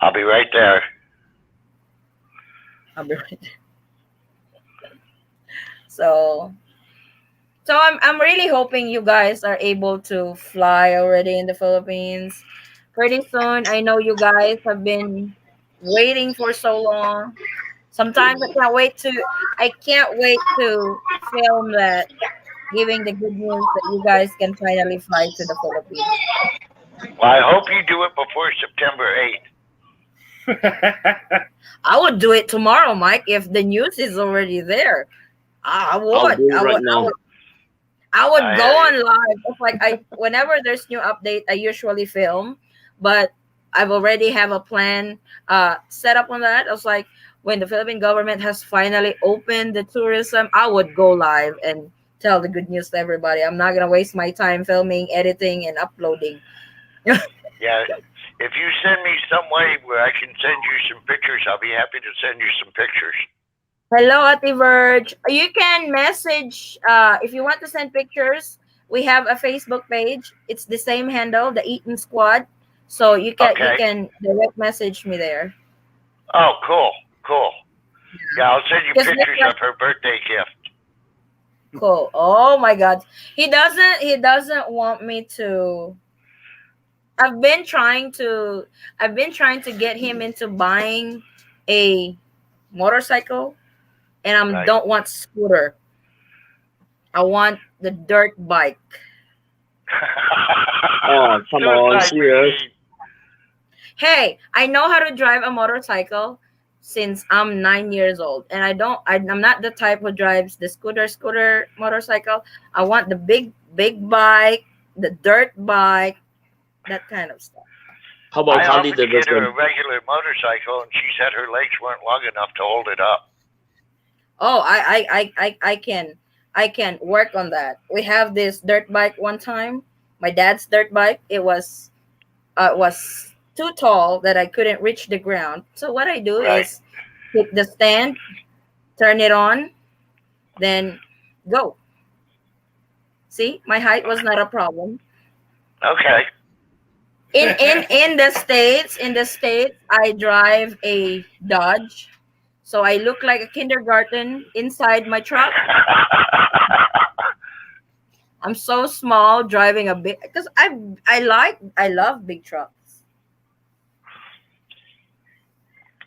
I'll be right there. I'll be right there. So I'm really hoping you guys are able to fly already in the Philippines pretty soon. I know you guys have been waiting for so long. Sometimes I can't wait to film that, giving the good news that you guys can finally fly to the Philippines. Well, I hope you do it before September 8th. I would do it tomorrow, Mike, if the news is already there. I I'll would. do it right now. I would I go hear on you. live. It's like whenever there's new update, I usually film, but I've already have a plan set up on that. I was like, when the Philippine government has finally opened the tourism, I would go live and tell the good news to everybody. I'm not gonna waste my time filming, editing, and uploading. Yeah. If you send me some way where I can send you some pictures, I'll be happy to send you some pictures. Hello, Ati Verge. You can message if you want to send pictures. We have a Facebook page. It's the same handle, the Eaton Squad. So you Okay. can direct message me there. Oh, cool. Cool. Yeah, I'll send you Just pictures of her birthday gift. cool. Oh my God, he doesn't want me to. I've been trying to get him into buying a motorcycle, and I Right. don't want scooter. I want the dirt bike. Oh, come on, Suicide serious? machine. Hey, I know how to drive a motorcycle since I'm 9 years old, and I'm not the type who drives the scooter motorcycle. I want the big bike, the dirt bike, that kind of stuff. How about I Harley offered to get her a Davidson? regular motorcycle, and she said her legs weren't long enough to hold it up. Oh, I can work on that. We have this dirt bike one time. My dad's dirt bike. It was too tall that I couldn't reach the ground. So what I do Right. is take the stand, turn it on, then go. See, my height was not a problem. Okay. In the states, I drive a Dodge, so I look like a kindergarten inside my truck. I'm so small driving a big because I love big trucks.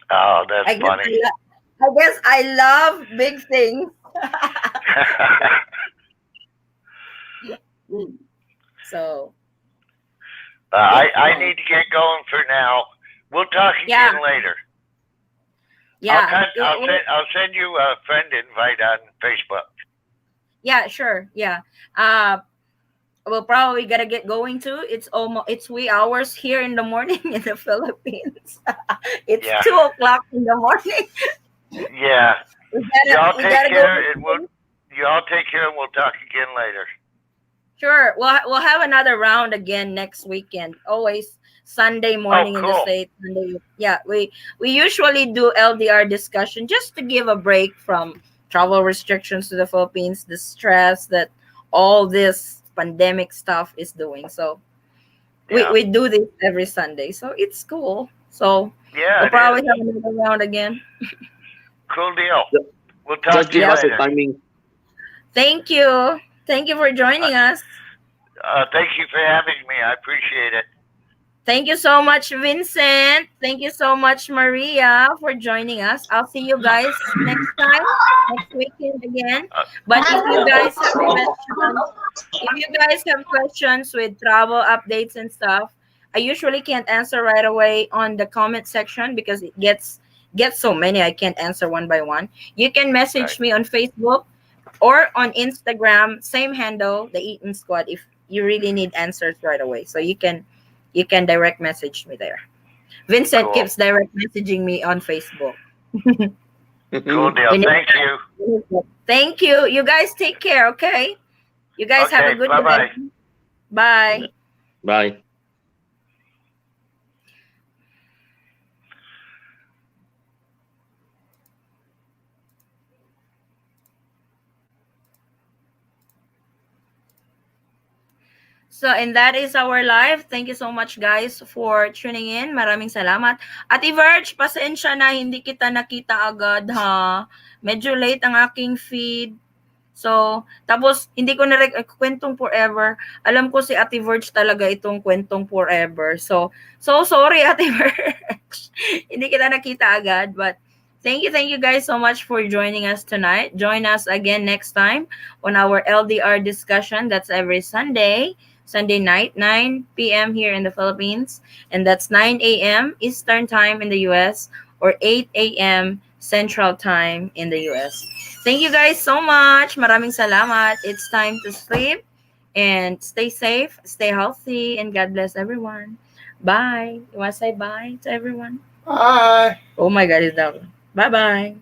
Oh, I that's guess funny. I guess I love big things. So I need to get going for now. We'll talk yeah, again later. yeah, I'll send you a friend invite on Facebook. yeah, sure, yeah. Uh, we'll probably gotta get going too. It's wee hours here in the morning in the Philippines. It's Yeah. 2 o'clock in the morning. Yeah. We Y'all we take gotta go. care, and y'all take care, and we'll talk again later. Sure, we'll have another round again next weekend. Always Sunday Oh, morning in the cool. States. Yeah, we usually do LDR discussion just to give a break from travel restrictions to the Philippines, the stress that all this pandemic stuff is doing. So Yeah. we do this every Sunday. So it's cool. So Yeah, we'll it probably is. have another round again. Cool deal. Ju- We'll talk Just to you give us a later. timing. Thank you. Thank you for joining us. Thank you for having me. I appreciate it. Thank you so much, Vincent. Thank you so much, Maria, for joining us. I'll see you guys next time, next weekend again. But if you guys have questions with travel updates and stuff, I usually can't answer right away on the comment section because it gets so many I can't answer one by one. You can message Right. me on Facebook or on Instagram, same handle, the Eaton Squad, if you really need answers right away. So you can direct message me there. Vincent Cool. keeps direct messaging me on Facebook. Cool deal. We need- Thank you. Thank you. You guys take care, okay? You guys have a Okay. good Bye bye. day. Bye. Bye. So, and that is our live. Thank you so much, guys, for tuning in. Maraming salamat. Ate Verge, pasensya na, hindi kita nakita agad, ha? Medyo late ang aking feed. So, tapos, hindi ko na kwentong forever. Alam ko si Ate Verge talaga itong kwentong forever. So sorry, Ate Verge. Hindi kita nakita agad, but Thank you guys so much for joining us tonight. Join us again next time on our LDR discussion. That's every Sunday night, 9 p.m. here in the Philippines. And that's 9 a.m. Eastern Time in the US or 8 a.m. Central Time in the US. Thank you guys so much. Maraming salamat. It's time to sleep and stay safe, stay healthy, and God bless everyone. Bye. You want to say bye to everyone? Bye. Oh my God, it's that one. Bye bye.